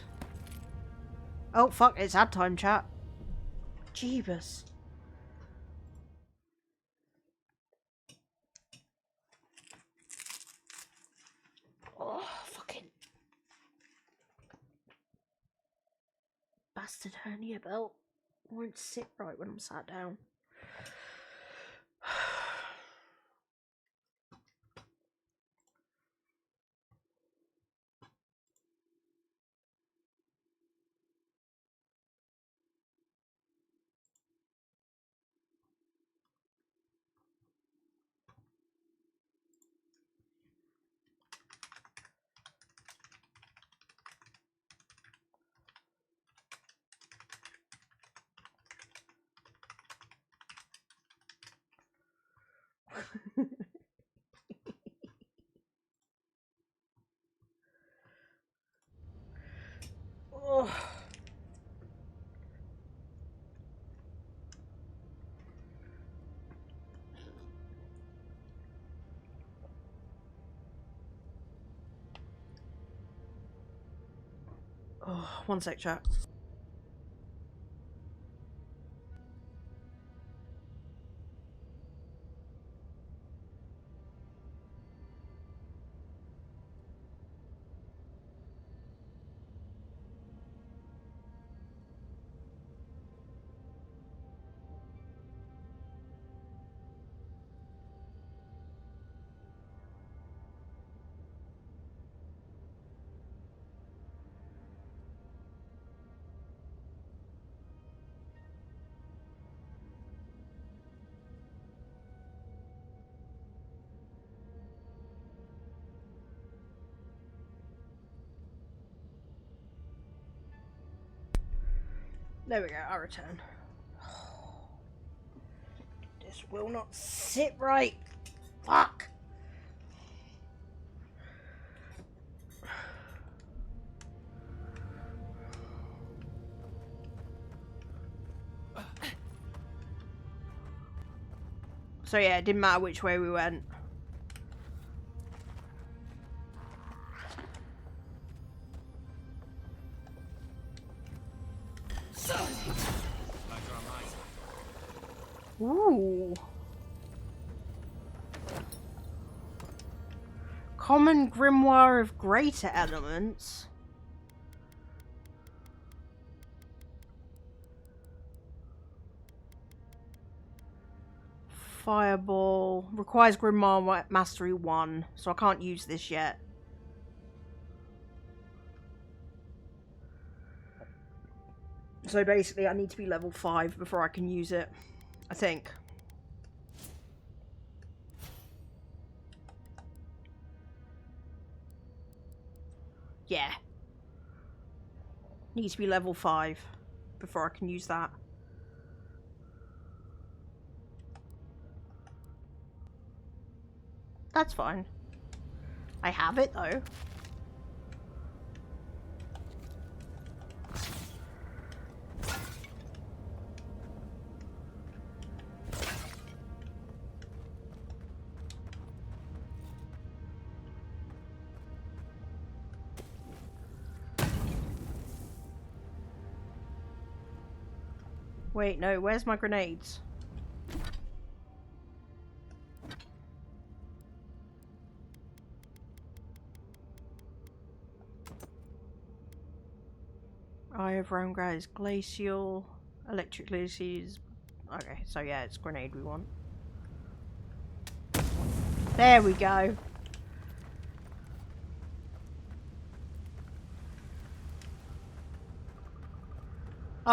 Oh, fuck, it's ad time, chat. Jeebus. Oh, fucking bastard hernia belt. Won't sit right when I'm sat down. Oh. Oh, one sec, chat. There we go, I return. This will not sit right. Fuck. So yeah, it didn't matter which way we went. Ooh. Common Grimoire of Greater Elements. Fireball. Requires Grimoire Mastery 1, so I can't use this yet. So basically I need to be level 5 before I can use it. I think. Yeah. Need to be level 5 before I can use that. That's fine. I have it though. Wait, no, where's my grenades? Eye of Rhoamgrad is glacial. Electric Lucy's. Okay, so yeah, it's grenade we want. There we go.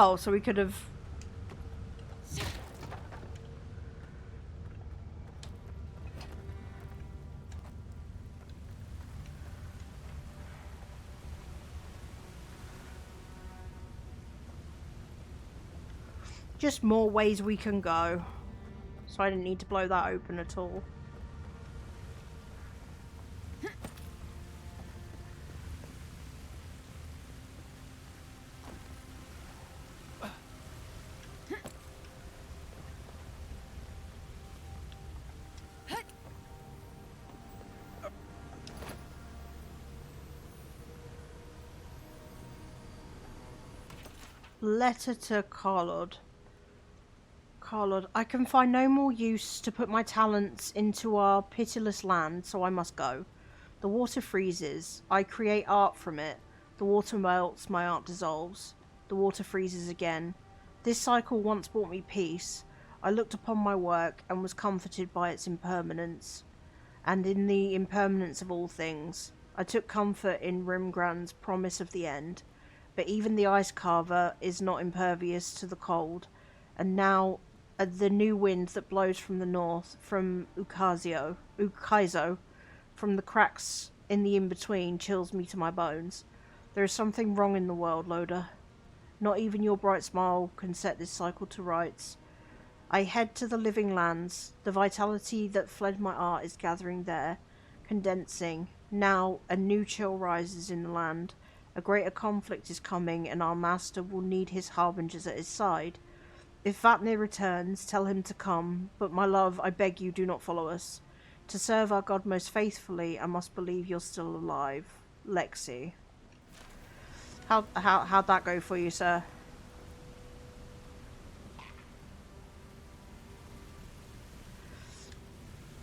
Oh, so we could have... Just more ways we can go. So I didn't need to blow that open at all. Letter to Carlod. Carlod, I can find no more use to put my talents into our pitiless land, so I must go. The water freezes. I create art from it. The water melts, my art dissolves. The water freezes again. This cycle once brought me peace. I looked upon my work and was comforted by its impermanence, and in the impermanence of all things. I took comfort in Rimgrand's promise of the end. But even the ice carver is not impervious to the cold, and now the new wind that blows from the north, from Ukaizo, from the cracks in the in-between, chills me to my bones. There is something wrong in the world, Loda. Not even your bright smile can set this cycle to rights. I head to the living lands. The vitality that fled my art is gathering there, condensing. Now a new chill rises in the land. A greater conflict is coming, and our master will need his harbingers at his side. If Vatnir returns, tell him to come, but my love, I beg you, do not follow us. To serve our god most faithfully, I must believe you're still alive. Lexi. How'd that go for you, sir?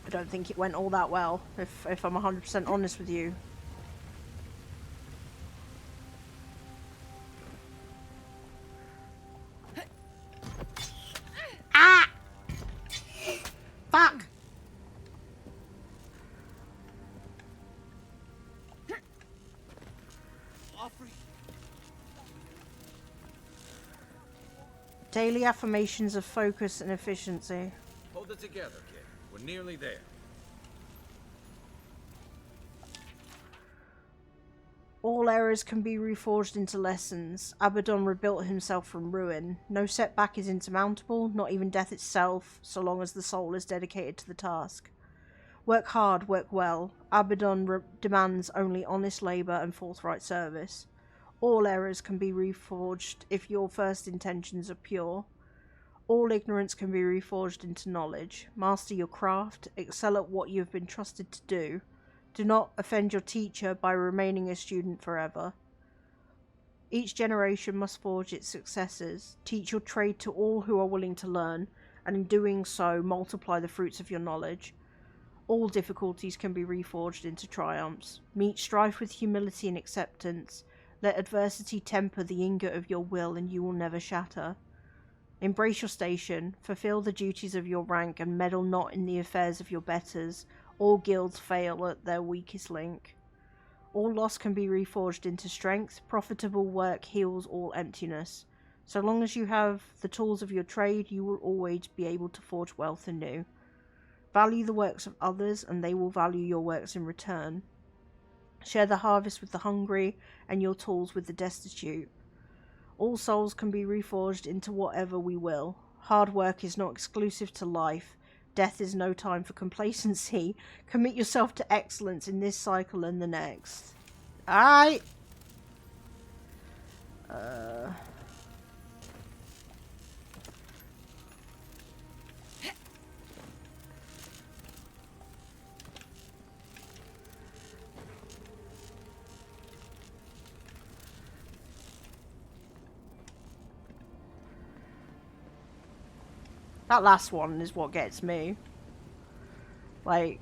I don't think it went all that well, if I'm 100% honest with you. Ah! Fuck! Daily affirmations of focus and efficiency. Hold it together, kid. We're nearly there. All errors can be reforged into lessons. Abaddon rebuilt himself from ruin. No setback is insurmountable, not even death itself, so long as the soul is dedicated to the task. Work hard, work well. Abaddon demands only honest labour and forthright service. All errors can be reforged if your first intentions are pure. All ignorance can be reforged into knowledge. Master your craft. Excel at what you have been trusted to do. Do not offend your teacher by remaining a student forever. Each generation must forge its successors. Teach your trade to all who are willing to learn, and in doing so, multiply the fruits of your knowledge. All difficulties can be reforged into triumphs. Meet strife with humility and acceptance. Let adversity temper the ingot of your will, and you will never shatter. Embrace your station, fulfill the duties of your rank, and meddle not in the affairs of your betters. All guilds fail at their weakest link. All loss can be reforged into strength. Profitable work heals all emptiness. So long as you have the tools of your trade, you will always be able to forge wealth anew. Value the works of others, and they will value your works in return. Share the harvest with the hungry, and your tools with the destitute. All souls can be reforged into whatever we will. Hard work is not exclusive to life. Death is no time for complacency. Commit yourself to excellence in this cycle and the next. Alright. That last one is what gets me. Like...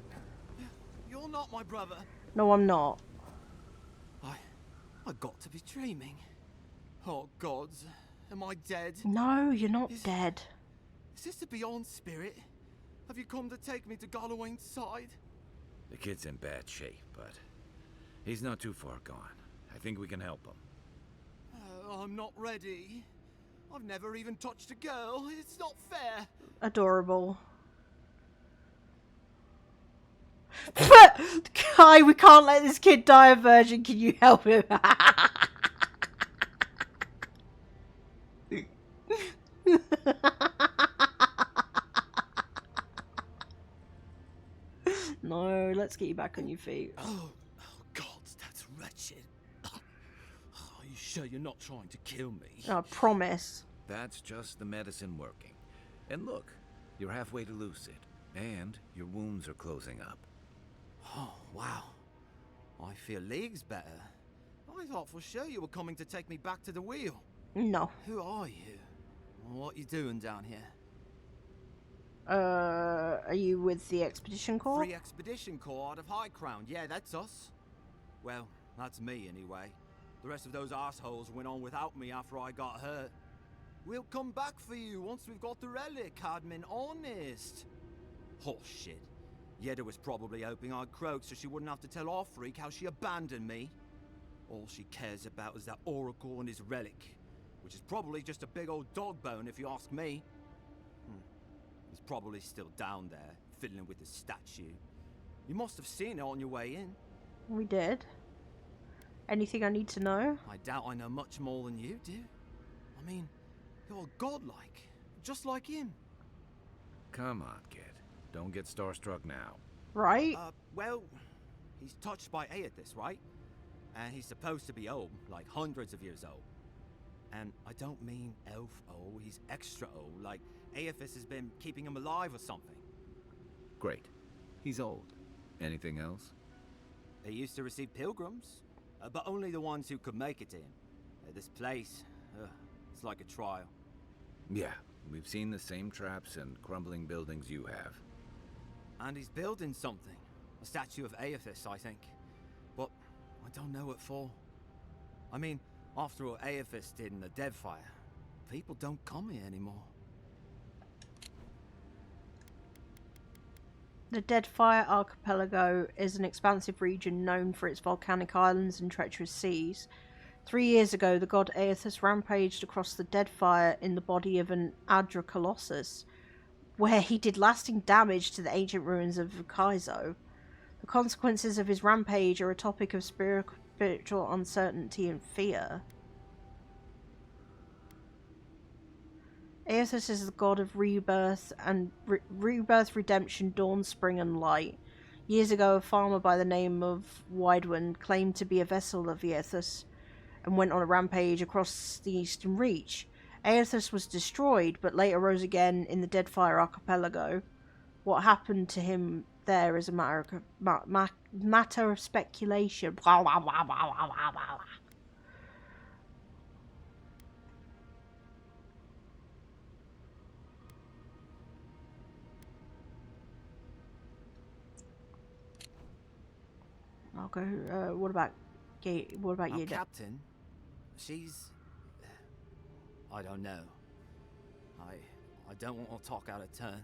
You're not my brother. No, I'm not. I got to be dreaming. Oh, gods. Am I dead? No, you're not dead. Is this the Beyond Spirit? Have you come to take me to Galawain's side? The kid's in bad shape, but he's not too far gone. I think we can help him. I'm not ready. I've never even touched a girl. It's not fair. Adorable. Kai, we can't let this kid die a virgin. Can you help him? No, let's get you back on your feet. Oh God, that's wretched. Are you sure you're not trying to kill me? I promise. That's just the medicine working. And look, you're halfway to lucid. And your wounds are closing up. Oh, wow. I feel leagues better. I thought for sure you were coming to take me back to the wheel. No. Who are you? What you doing down here? Are you with the Expedition Corps? Free Expedition Corps out of High Crown. Yeah, that's us. Well, that's me anyway. The rest of those assholes went on without me after I got hurt. We'll come back for you once we've got the relic, Admin. Honest. Oh, shit. Yeda was probably hoping I'd croak so she wouldn't have to tell our freak how she abandoned me. All she cares about is that Oracle and his relic, which is probably just a big old dog bone if you ask me. He's probably still down there, fiddling with the statue. You must have seen it on your way in. We did. Anything I need to know? I doubt I know much more than you do. I mean, you're godlike, just like him. Come on, kid. Don't get starstruck now. Right? Well, he's touched by Aethys, right? And he's supposed to be old, like hundreds of years old. And I don't mean elf old, he's extra old, like Aethys has been keeping him alive or something. Great. He's old. Anything else? They used to receive pilgrims, but only the ones who could make it in. This place, it's like a trial. Yeah, we've seen the same traps and crumbling buildings you have. And he's building something. A statue of Aethys, I think. But I don't know what for. I mean, after all Aethys did in the Deadfire, people don't come here anymore. The Deadfire Archipelago is an expansive region known for its volcanic islands and treacherous seas. 3 years ago, the god Aethys rampaged across the Deadfire in the body of an Adra Colossus, where he did lasting damage to the ancient ruins of Kaizo. The consequences of his rampage are a topic of spiritual uncertainty and fear. Aethys is the god of rebirth and rebirth, redemption, dawn, spring, and light. Years ago, a farmer by the name of Widewind claimed to be a vessel of Aethys and went on a rampage across the Eastern Reach. Aethys was destroyed, but later rose again in the Deadfire Archipelago. What happened to him there is a matter of speculation. I'll go. What about Our you, captain? She's... I don't know. I don't want to talk out of turn.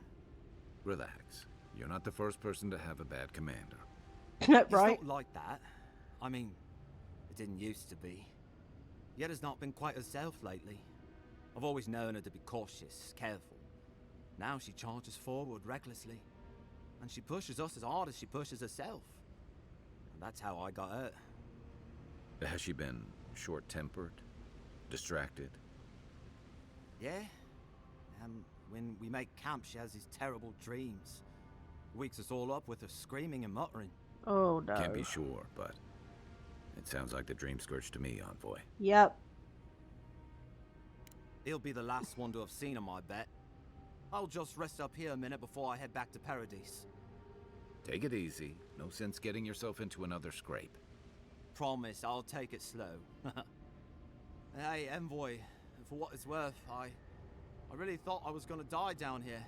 Relax. You're not the first person to have a bad commander. Right? It's not like that. I mean, it didn't used to be. Yeda's not been quite herself lately. I've always known her to be cautious, careful. Now she charges forward recklessly. And she pushes us as hard as she pushes herself. And that's how I got hurt. Has she been short-tempered? Distracted? Yeah. When we make camp, she has these terrible dreams. Wakes us all up with her screaming and muttering. Oh no. Can't be sure, but it sounds like the Dream Scourge to me, Envoy. Yep. He'll be the last one to have seen him, I bet. I'll just rest up here a minute before I head back to Paradise. Take it easy. No sense getting yourself into another scrape. Promise, I'll take it slow. Hey, Envoy, for what it's worth, I really thought I was gonna die down here.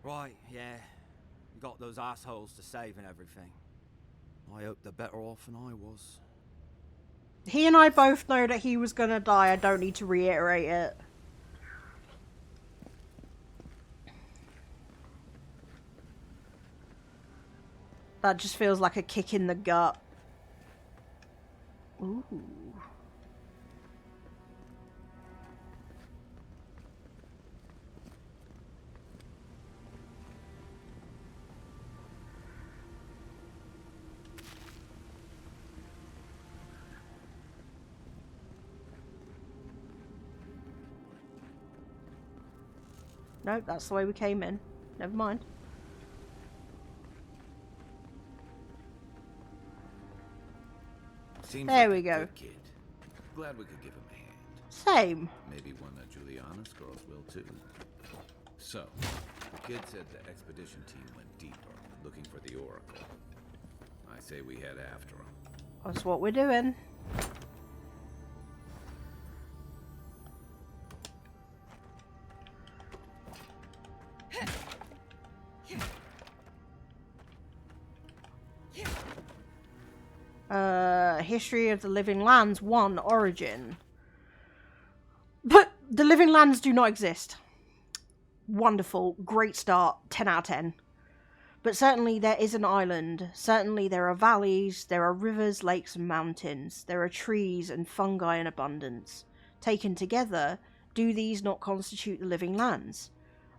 Right, yeah. You got those assholes to save and everything. I hope they're better off than I was. He and I both know that he was gonna die. I don't need to reiterate it. That just feels like a kick in the gut. Ooh. Nope, that's the way we came in. Never mind. Seems There like we a go. good kid. Glad we could give him a hand. Same. Maybe one of Juliana's girls will too. So, the kid said the expedition team went deeper, looking for the Oracle. I say we head after him. That's what we're doing. History of the Living Lands 1 Origin. But the Living Lands do not exist. Wonderful, great start, 10 out of 10. But certainly there is an island. Certainly there are valleys, there are rivers, lakes and mountains. There are trees and fungi in abundance. Taken together, do these not constitute the Living Lands?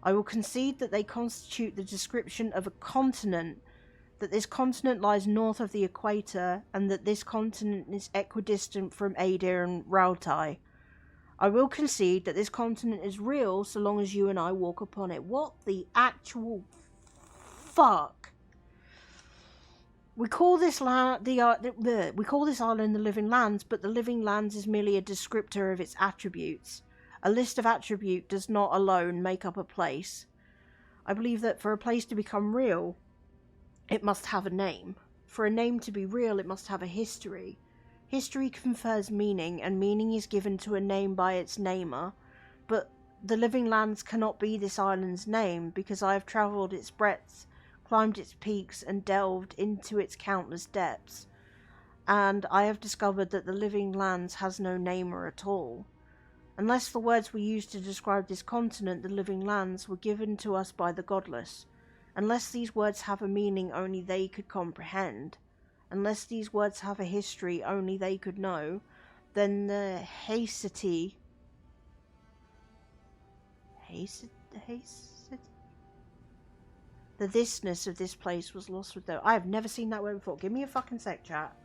I will concede that they constitute the description of a continent, that this continent lies north of the equator, and that this continent is equidistant from Adir and Rautai. I will concede that this continent is real so long as you and I walk upon it. What the actual fuck? We call this island the Living Lands, but the Living Lands is merely a descriptor of its attributes. A list of attributes does not alone make up a place. I believe that for a place to become real, it must have a name. For a name to be real, it must have a history. History confers meaning, and meaning is given to a name by its namer. But the Living Lands cannot be this island's name, because I have travelled its breadth, climbed its peaks, and delved into its countless depths. And I have discovered that the Living Lands has no namer at all. Unless the words we use to describe this continent, the Living Lands, were given to us by the godless. Unless these words have a meaning only they could comprehend, unless these words have a history only they could know, then the the thisness of this place was lost with them. I have never seen that word before. Give me a fucking sec, chat.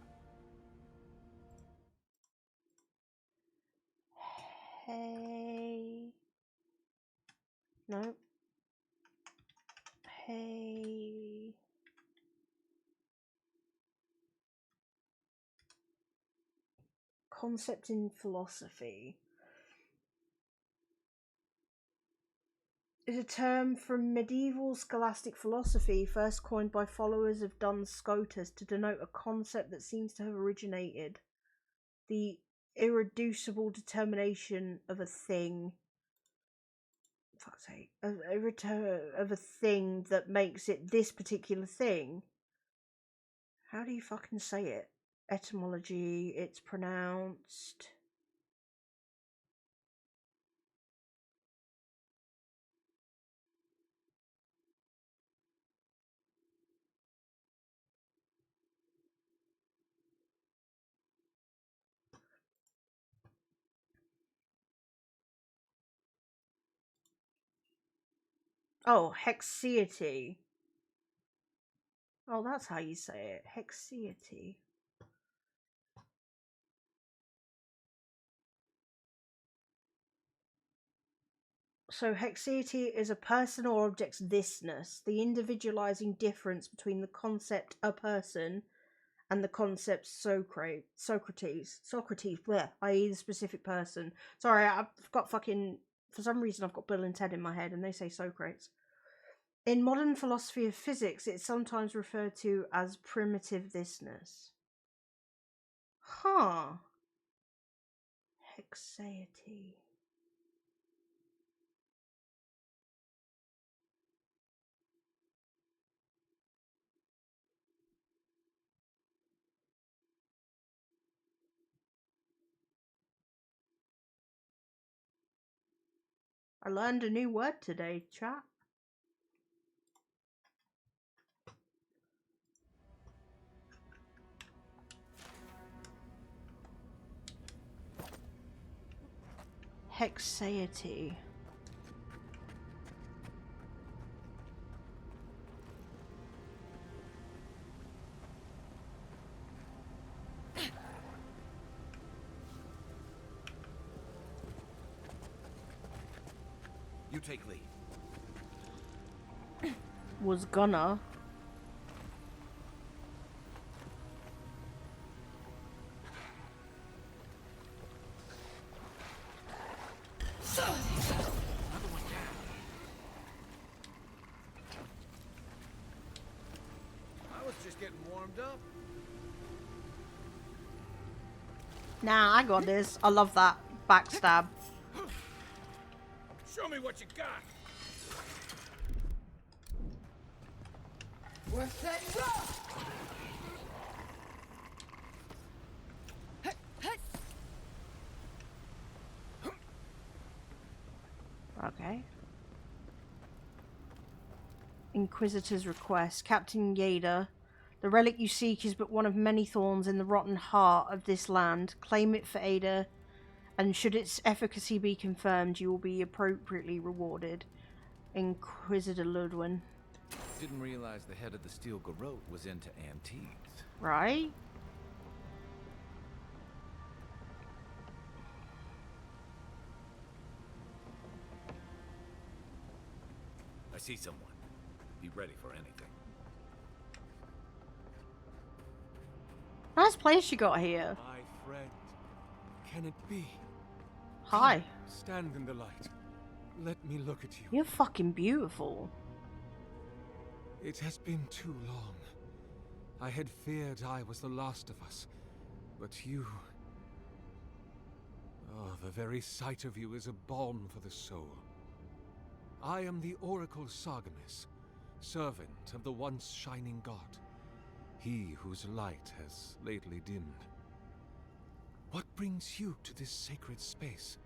Hey. No. Hey. Concept in philosophy is a term from medieval scholastic philosophy first coined by followers of Duns Scotus to denote a concept that seems to have originated the irreducible determination of a thing. Fuck's sake. Of a thing that makes it this particular thing. How do you fucking say it? Etymology, it's pronounced... Oh, Hexiety. Oh, that's how you say it. Hexiety. So Hexiety is a person or object's thisness, the individualizing difference between the concept a person and the concept Socrates, bleh, i.e. the specific person. Sorry, I've got fucking... For some reason I've got Bill and Ted in my head and they say Socrates. In modern philosophy of physics, it's sometimes referred to as primitive thisness. Huh. Hexiety. I learned a new word today, chat. Hexaity. You take lead. Was gonna. I was just getting warmed up. Nah, I got this. I love that backstab. Show me what you got. Worth that rock! Okay. Inquisitor's request. Captain Yada, the relic you seek is but one of many thorns in the rotten heart of this land. Claim it for Ada, and should its efficacy be confirmed, you will be appropriately rewarded. Inquisitor Ludwin. Didn't realize the head of the Steel Garrote was into antiques. Right? I see someone. Be ready for anything. Nice place you got here. My friend, can it be? Hi. Come, stand in the light. Let me look at you. You're fucking beautiful. It has been too long. I had feared I was the last of us, but you... Oh, the very sight of you is a balm for the soul. I am the Oracle Sargamas, servant of the once shining god, he whose light has lately dimmed. What brings you to this sacred space?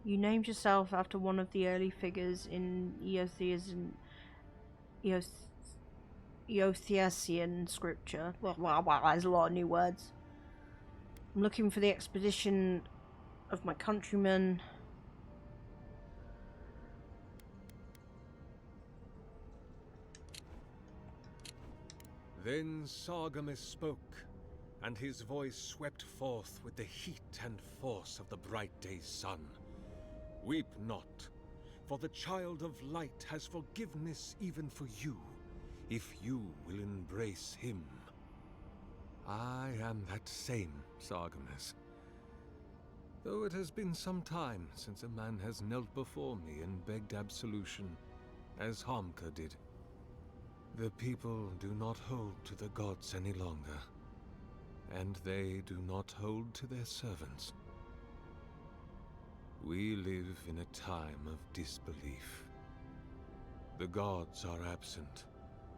You named yourself after one of the early figures in Eotheasian scripture. Wow, there's a lot of new words. I'm looking for the expedition of my countrymen. Then Sargamas spoke, and his voice swept forth with the heat and force of the bright day's sun. Weep not, for the child of light has forgiveness even for you, if you will embrace him. I am that same Sargamas. Though it has been some time since a man has knelt before me and begged absolution, as Hamka did. The people do not hold to the gods any longer, and they do not hold to their servants. We live in a time of disbelief. The gods are absent,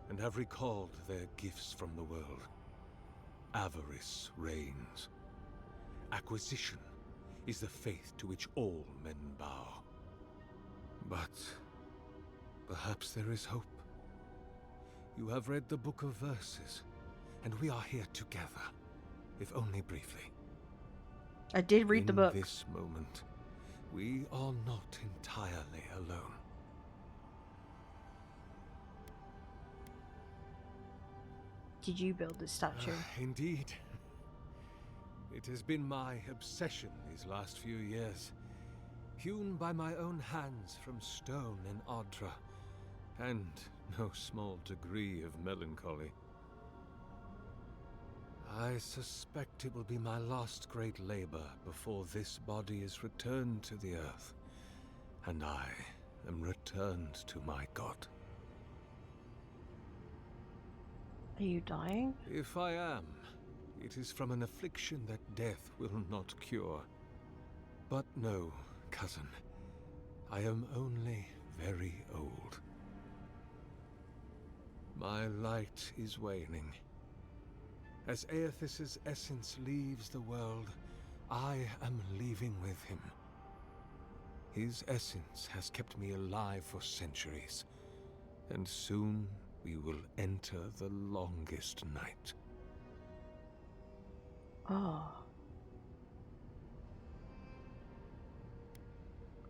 and have recalled their gifts from the world. Avarice reigns. Acquisition is the faith to which all men bow. But perhaps there is hope. You have read the Book of Verses, and we are here together, if only briefly. I did read the book. In this moment, we are not entirely alone. Did you build this statue? Indeed. It has been my obsession these last few years. Hewn by my own hands from stone in Ardra, and no small degree of melancholy. I suspect it will be my last great labor before this body is returned to the earth, and I am returned to my god. Are you dying? If I am, it is from an affliction that death will not cure. But no, cousin, I am only very old. My light is waning. As Aethys' essence leaves the world, I am leaving with him. His essence has kept me alive for centuries, and soon we will enter the longest night. Oh.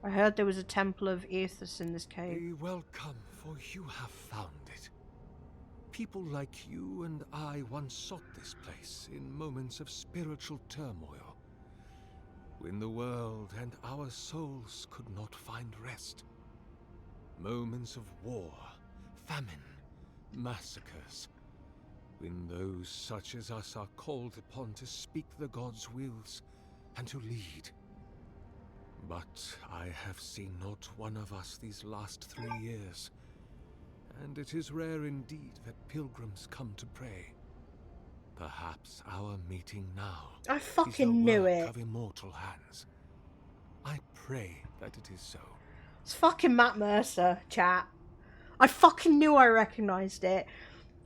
I heard there was a temple of Aethys in this cave. Be welcome, for you have found it. People like you and I once sought this place in moments of spiritual turmoil, when the world and our souls could not find rest. Moments of war, famine, massacres, when those such as us are called upon to speak the gods' wills and to lead. But I have seen not one of us these last 3 years, and it is rare indeed that pilgrims come to pray. Perhaps our meeting now I is the fucking knew work it. of immortal hands. I pray that it is so. It's fucking Matt Mercer, chat. I fucking knew I recognised it.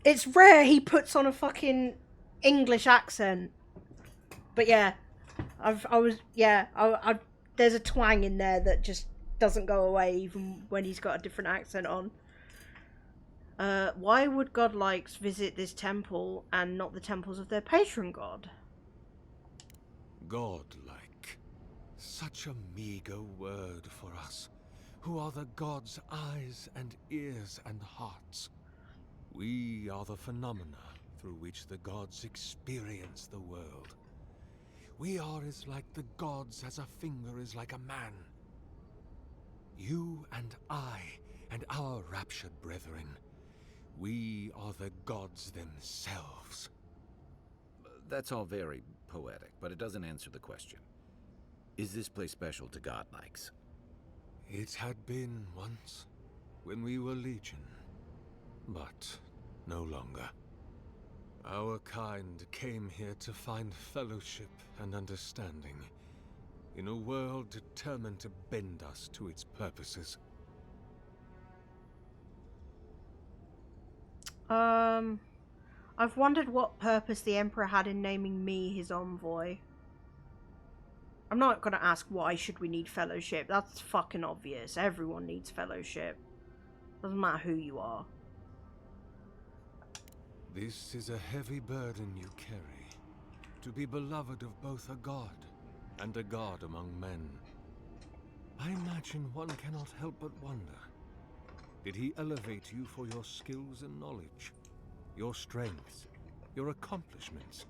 It's rare he puts on a fucking English accent. But yeah, there's a twang in there that just doesn't go away even when he's got a different accent on. Why would godlikes visit this temple and not the temples of their patron god? Godlike. Such a meager word for us, who are the gods' eyes and ears and hearts. We are the phenomena through which the gods experience the world. We are as like the gods as a finger is like a man. You and I and our raptured brethren, we are the gods themselves. That's all very poetic, but it doesn't answer the question. Is this place special to godlikes? It had been once, when we were legion, but no longer. Our kind came here to find fellowship and understanding, in a world determined to bend us to its purposes. I've wondered what purpose the Emperor had in naming me his envoy. I'm not gonna ask why should we need fellowship. That's fucking obvious. Everyone needs fellowship. Doesn't matter who you are. This is a heavy burden you carry, to be beloved of both a god and a god among men. I imagine one cannot help but wonder, did he elevate you for your skills and knowledge, your strengths, your accomplishments,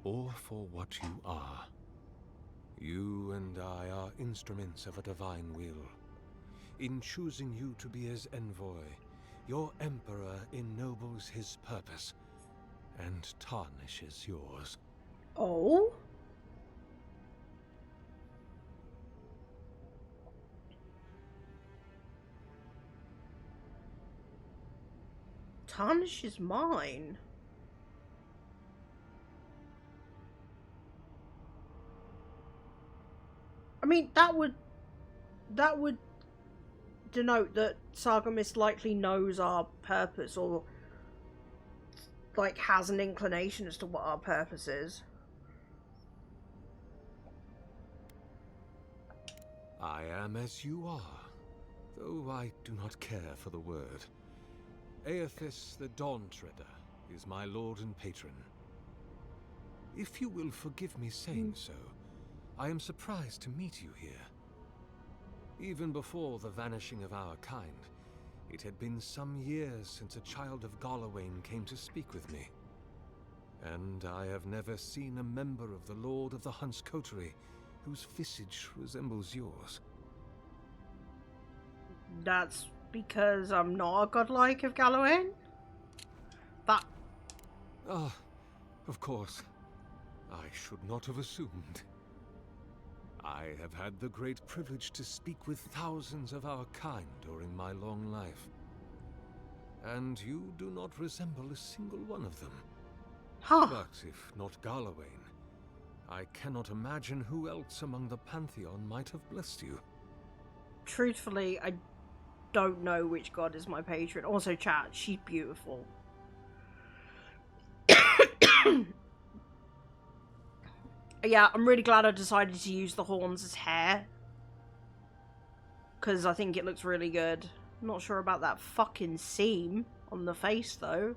or for what you are? You and I are instruments of a divine will. In choosing you to be his envoy, your emperor ennobles his purpose and tarnishes yours. Oh? Tarnishes mine? I mean, that would denote that Sargeras likely knows our purpose, or like has an inclination as to what our purpose is. I am as you are, though I do not care for the word. Aethys the Dawn Treader is my lord and patron. If you will forgive me saying so, I am surprised to meet you here. Even before the vanishing of our kind, it had been some years since a child of Galawain came to speak with me. And I have never seen a member of the Lord of the Hunt's coterie whose visage resembles yours. That's because I'm not a godlike of Galawain? That... Ah, of course. I should not have assumed. I have had the great privilege to speak with thousands of our kind during my long life. And you do not resemble a single one of them. Huh. But if not Galawain, I cannot imagine who else among the Pantheon might have blessed you. Truthfully, I don't know which god is my patron. Also, chat, she's beautiful. Yeah, I'm really glad I decided to use the horns as hair, because I think it looks really good. I'm not sure about that fucking seam on the face, though.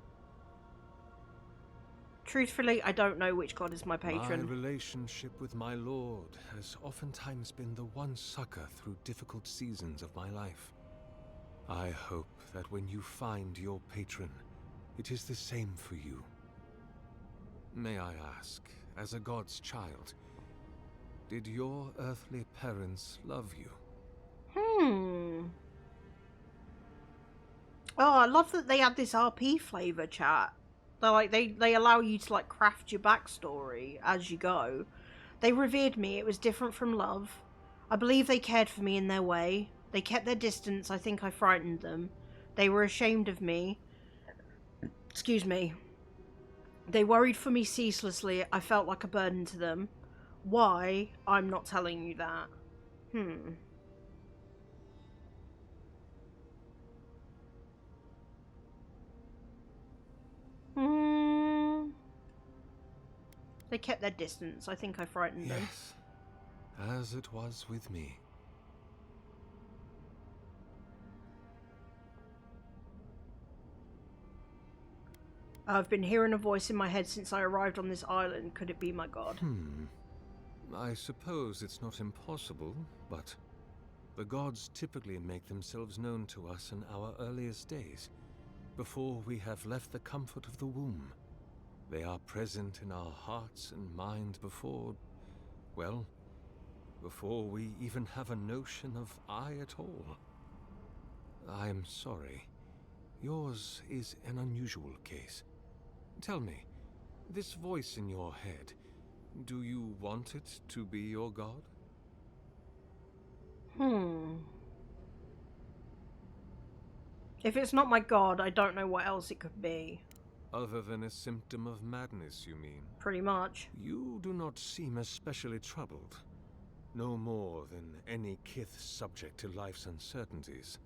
Truthfully, I don't know which god is my patron. My relationship with my lord has oftentimes been the one succor through difficult seasons of my life. I hope that when you find your patron, it is the same for you. May I ask, as a god's child, did your earthly parents love you? Oh, I love that they add this RP flavor, chat. They're like, they allow you to like craft your backstory as you go. They revered me. It was different from love. I believe they cared for me in their way. They kept their distance. I think I frightened them. They were ashamed of me. Excuse me. They worried for me ceaselessly. I felt like a burden to them. Why? I'm not telling you that. They kept their distance. I think I frightened them. Yes, as it was with me. I've been hearing a voice in my head since I arrived on this island. Could it be my god? I suppose it's not impossible, but the gods typically make themselves known to us in our earliest days, before we have left the comfort of the womb. They are present in our hearts and mind before, well, before we even have a notion of I at all. I'm sorry. Yours is an unusual case. Tell me, this voice in your head, do you want it to be your god? If it's not my god, I don't know what else it could be. Other than a symptom of madness, you mean? Pretty much. You do not seem especially troubled. No more than any kith subject to life's uncertainties.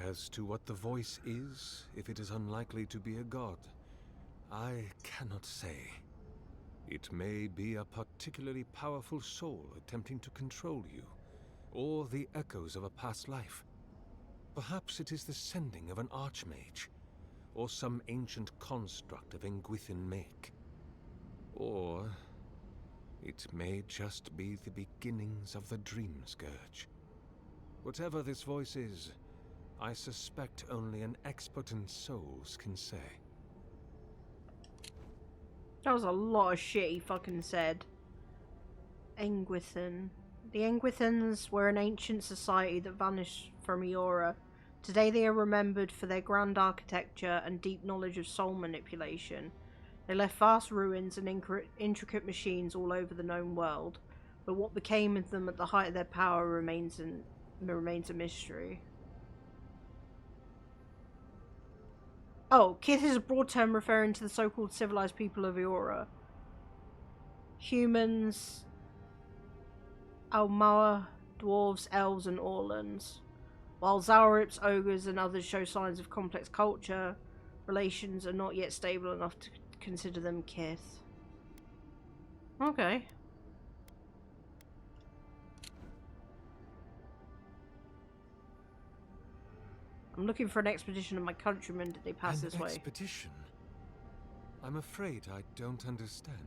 As to what the voice is, if it is unlikely to be a god, I cannot say. It may be a particularly powerful soul attempting to control you, or the echoes of a past life. Perhaps it is the sending of an archmage, or some ancient construct of Engwithan make. Or it may just be the beginnings of the Dream Scourge. Whatever this voice is, I suspect only an expert in souls can say. That was a lot of shit he fucking said. Engwithan. The Engwithans were an ancient society that vanished from Eora. Today they are remembered for their grand architecture and deep knowledge of soul manipulation. They left vast ruins and intricate machines all over the known world, but what became of them at the height of their power remains a mystery. Oh, Kith is a broad term referring to the so-called civilized people of Eora. Humans, Almoa, dwarves, elves, and Orlans. While Zaurips, ogres, and others show signs of complex culture, relations are not yet stable enough to consider them Kith. Okay. I'm looking for an expedition of my countrymen. Did they pass this way? An expedition? I'm afraid I don't understand.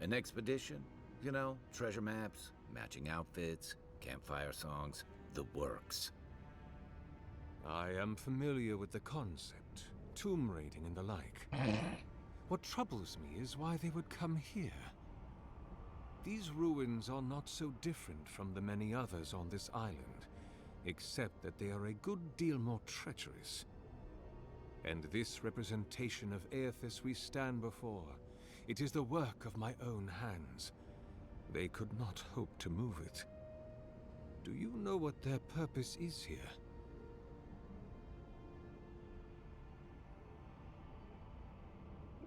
An expedition? You know, treasure maps, matching outfits, campfire songs, the works. I am familiar with the concept, tomb raiding and the like. What troubles me is why they would come here. These ruins are not so different from the many others on this island, except that they are a good deal more treacherous. And this representation of Aethys we stand before, it is the work of my own hands. They could not hope to move it. Do you know what their purpose is here?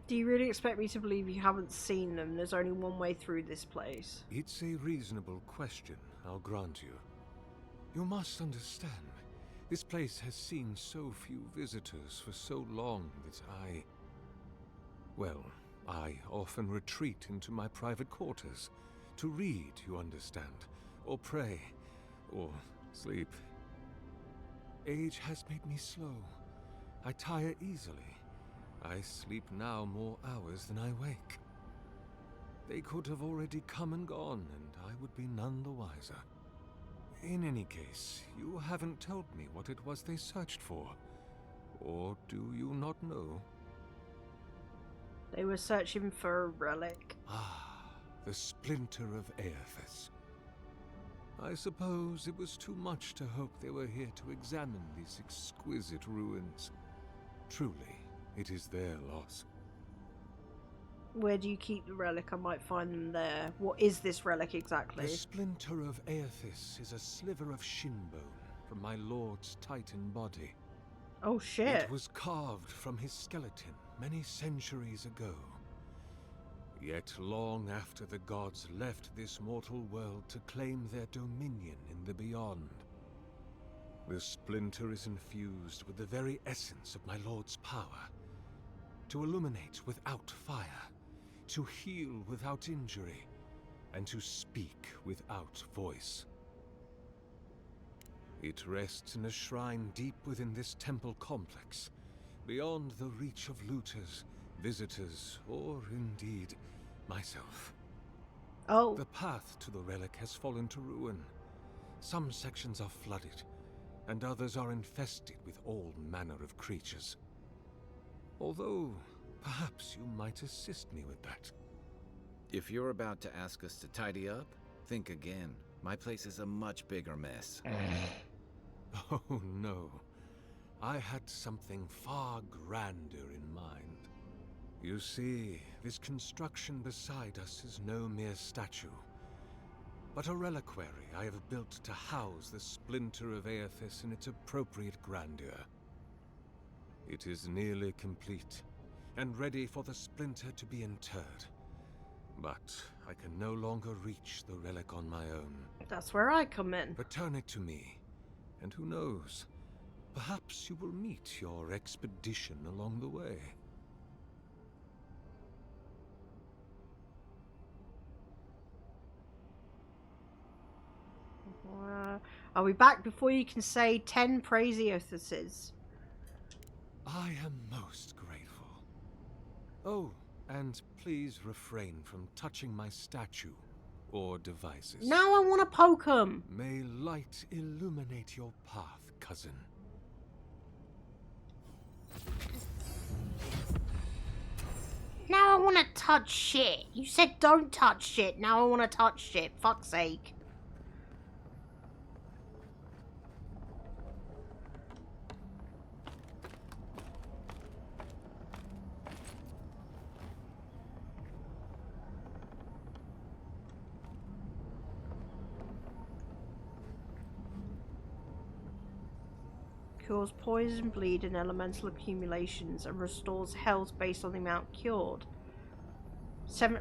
Do you really expect me to believe you haven't seen them? There's only one way through this place. It's a reasonable question, I'll grant you. You must understand, this place has seen so few visitors for so long that I often retreat into my private quarters. To read, you understand, or pray, or sleep. Age has made me slow. I tire easily. I sleep now more hours than I wake. They could have already come and gone, and I would be none the wiser. In any case, you haven't told me what it was they searched for. Or do you not know? They were searching for a relic. Ah, the splinter of Aethys. I suppose it was too much to hope they were here to examine these exquisite ruins. Truly, it is their loss. Where do you keep the relic? I might find them there. What is this relic exactly? The splinter of Aethys is a sliver of shin bone from my lord's titan body. Oh shit. It was carved from his skeleton many centuries ago. Yet long after the gods left this mortal world to claim their dominion in the beyond. The splinter is infused with the very essence of my lord's power. To illuminate without fire, to heal without injury, and to speak without voice. It rests in a shrine deep within this temple complex, beyond the reach of looters, visitors, or indeed myself. Oh. The path to the relic has fallen to ruin. Some sections are flooded, and others are infested with all manner of creatures. Although, perhaps you might assist me with that. If you're about to ask us to tidy up, think again. My place is a much bigger mess. Oh no. I had something far grander in mind. You see, this construction beside us is no mere statue, but a reliquary I have built to house the splinter of Aethys in its appropriate grandeur. It is nearly complete, and ready for the splinter to be interred. But I can no longer reach the relic on my own. That's where I come in. Return it to me, and who knows, perhaps you will meet your expedition along the way. Are we back before you can say 10 Praeseothuses? I am most grateful. Oh, and please refrain from touching my statue or devices. Now I want to poke him. May light illuminate your path, cousin. Now I want to touch shit. You said don't touch shit. Now I want to touch shit. Fuck's sake. Cures poison, bleed, and elemental accumulations, and restores health based on the amount cured.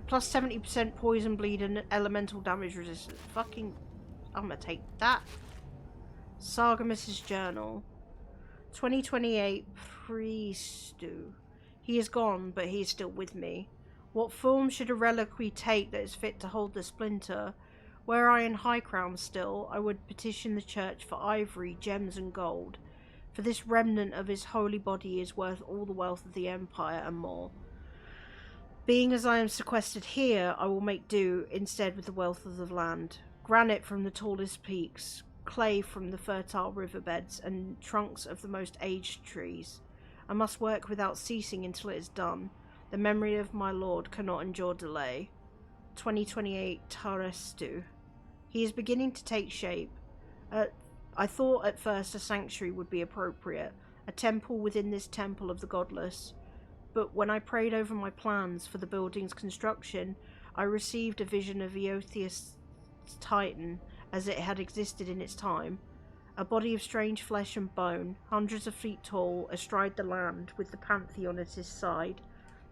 Plus 70% poison, bleed, and elemental damage resistance. Fucking, I'm gonna take that. Sargemus's journal. 2028 Priestu. He is gone, but he is still with me. What form should a reliquary take that is fit to hold the splinter? Were I in High Crown still, I would petition the church for ivory, gems, and gold. For this remnant of his holy body is worth all the wealth of the Empire and more. Being as I am sequestered here, I will make do instead with the wealth of the land. Granite from the tallest peaks, clay from the fertile riverbeds, and trunks of the most aged trees. I must work without ceasing until it is done. The memory of my lord cannot endure delay. 2028 Tarestu. He is beginning to take shape. I thought at first a sanctuary would be appropriate, a temple within this temple of the godless. But when I prayed over my plans for the building's construction, I received a vision of Aethys' Titan as it had existed in its time. A body of strange flesh and bone, hundreds of feet tall, astride the land, with the Pantheon at his side,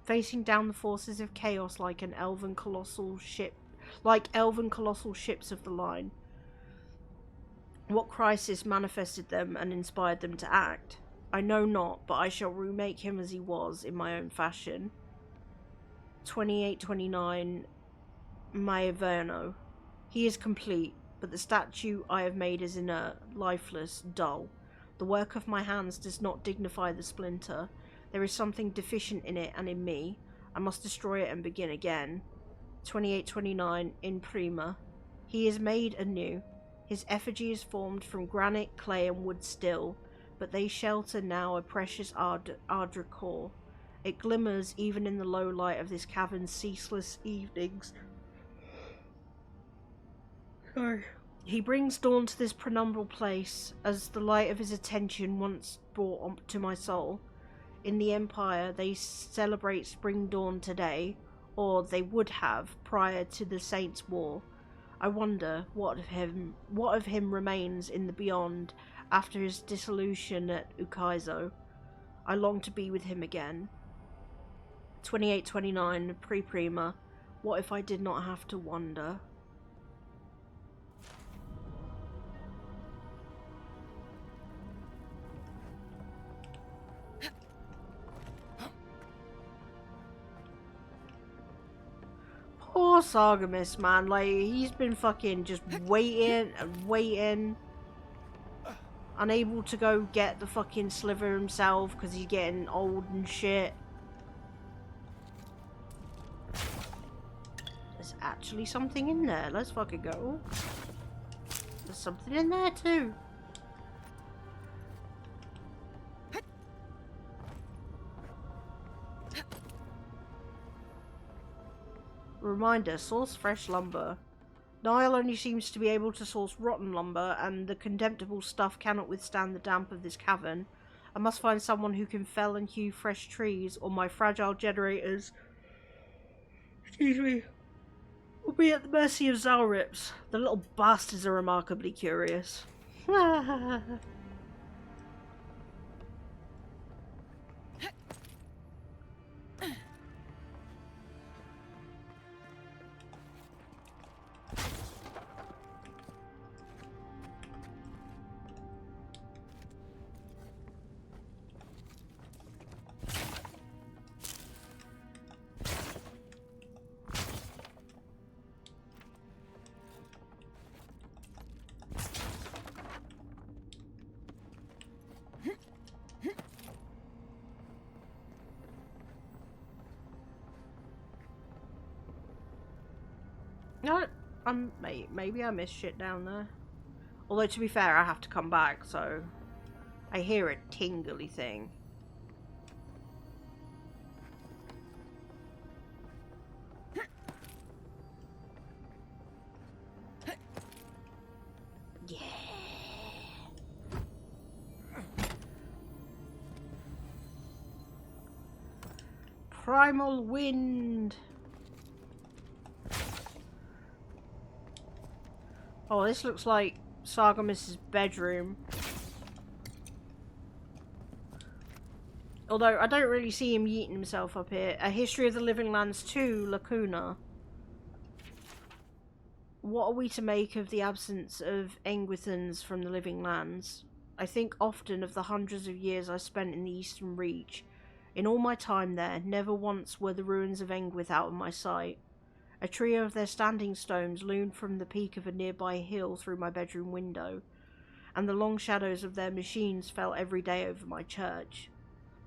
facing down the forces of chaos like elven colossal ships of the line. What crisis manifested them and inspired them to act? I know not, but I shall remake him as he was, in my own fashion. 2829 Maeverno. He is complete, but the statue I have made is inert, lifeless, dull. The work of my hands does not dignify the splinter. There is something deficient in it and in me. I must destroy it and begin again. 2829 in Prima. He is made anew. His effigy is formed from granite, clay and wood still, but they shelter now a precious Ardra core. It glimmers even in the low light of this cavern's ceaseless evenings. Sorry. He brings dawn to this penumbral place, as the light of his attention once brought to my soul. In the Empire, they celebrate spring dawn today, or they would have prior to the Saints' War. I wonder what of him remains in the beyond after his dissolution at Ukaizo. I long to be with him again. 2829 Prima. What if I did not have to wonder? Poor Sargamus, man. Like, he's been fucking just waiting and waiting. Unable to go get the fucking sliver himself because he's getting old and shit. There's actually something in there. Let's fucking go. There's something in there too. Reminder, source fresh lumber. Nile only seems to be able to source rotten lumber, and the contemptible stuff cannot withstand the damp of this cavern. I must find someone who can fell and hew fresh trees, or my fragile generators, excuse me, will be at the mercy of Zalrips. The little bastards are remarkably curious. No, maybe I missed shit down there. Although, to be fair, I have to come back, so I hear a tingly thing. Yeah. Primal wind. Oh, this looks like Sargamus's bedroom. Although, I don't really see him yeeting himself up here. A History of the Living Lands 2, Lacuna. What are we to make of the absence of Engwithans from the Living Lands? I think often of the hundreds of years I spent in the Eastern Reach. In all my time there, never once were the ruins of Engwith out of my sight. A trio of their standing stones loomed from the peak of a nearby hill through my bedroom window, and the long shadows of their machines fell every day over my church.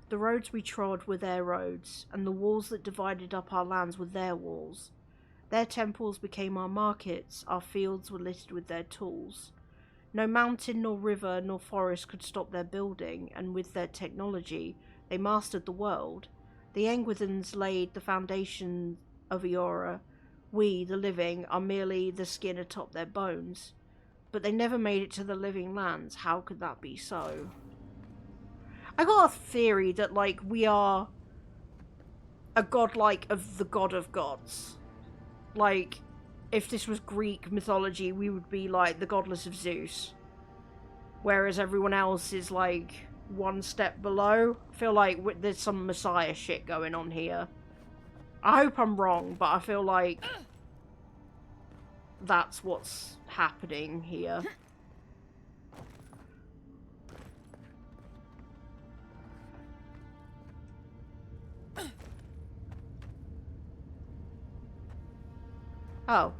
The roads we trod were their roads, and the walls that divided up our lands were their walls. Their temples became our markets, our fields were littered with their tools. No mountain, nor river, nor forest could stop their building, and with their technology, they mastered the world. The Engwithans laid the foundation of Eora. We, the living, are merely the skin atop their bones. But they never made it to the Living Lands. How could that be so? I got a theory that, like, we are a godlike of the god of gods. Like, if this was Greek mythology, we would be, like, the godless of Zeus. Whereas everyone else is, like, one step below. I feel like there's some Messiah shit going on here. I hope I'm wrong, but I feel like that's what's happening here. Oh.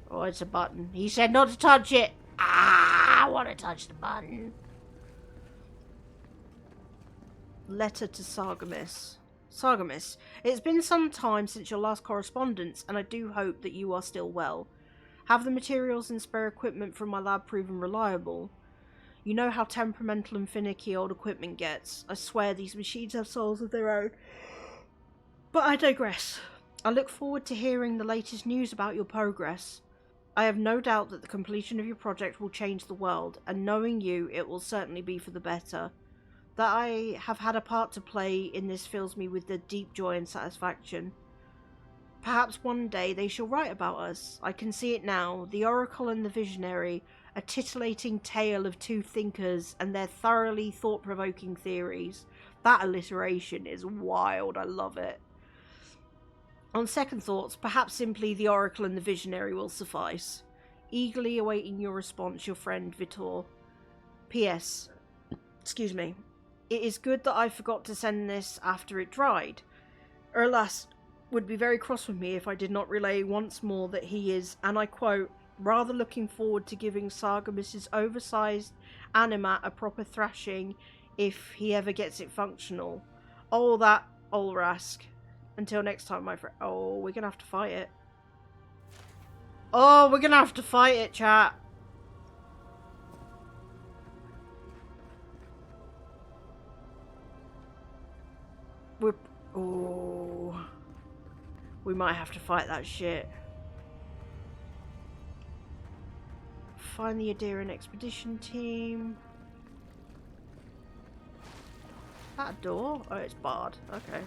Oh, it's a button. He said not to touch it. Ah, I want to touch the button. Letter to Sargamis. Sargamis, it's been some time since your last correspondence, and I do hope that you are still well. Have the materials and spare equipment from my lab proven reliable? You know how temperamental and finicky old equipment gets. I swear these machines have souls of their own. But I digress. I look forward to hearing the latest news about your progress. I have no doubt that the completion of your project will change the world, and knowing you, it will certainly be for the better. That I have had a part to play in this fills me with the deep joy and satisfaction. Perhaps one day they shall write about us. I can see it now, the Oracle and the Visionary, a titillating tale of two thinkers and their thoroughly thought-provoking theories. That alliteration is wild, I love it. On second thoughts, perhaps simply the Oracle and the Visionary will suffice. Eagerly awaiting your response, your friend Vitor. P.S. Excuse me. It is good that I forgot to send this after it dried. Erlas would be very cross with me if I did not relay once more that he is, and I quote, rather looking forward to giving Sargamis's oversized animat a proper thrashing if he ever gets it functional. Oh, that Olrask. Until next time, my friend. Oh, we're gonna have to fight it. Oh, we're gonna have to fight it, chat. Oh, we might have to fight that shit. Find the Adiran expedition team. Is that a door? Oh, it's barred. Okay.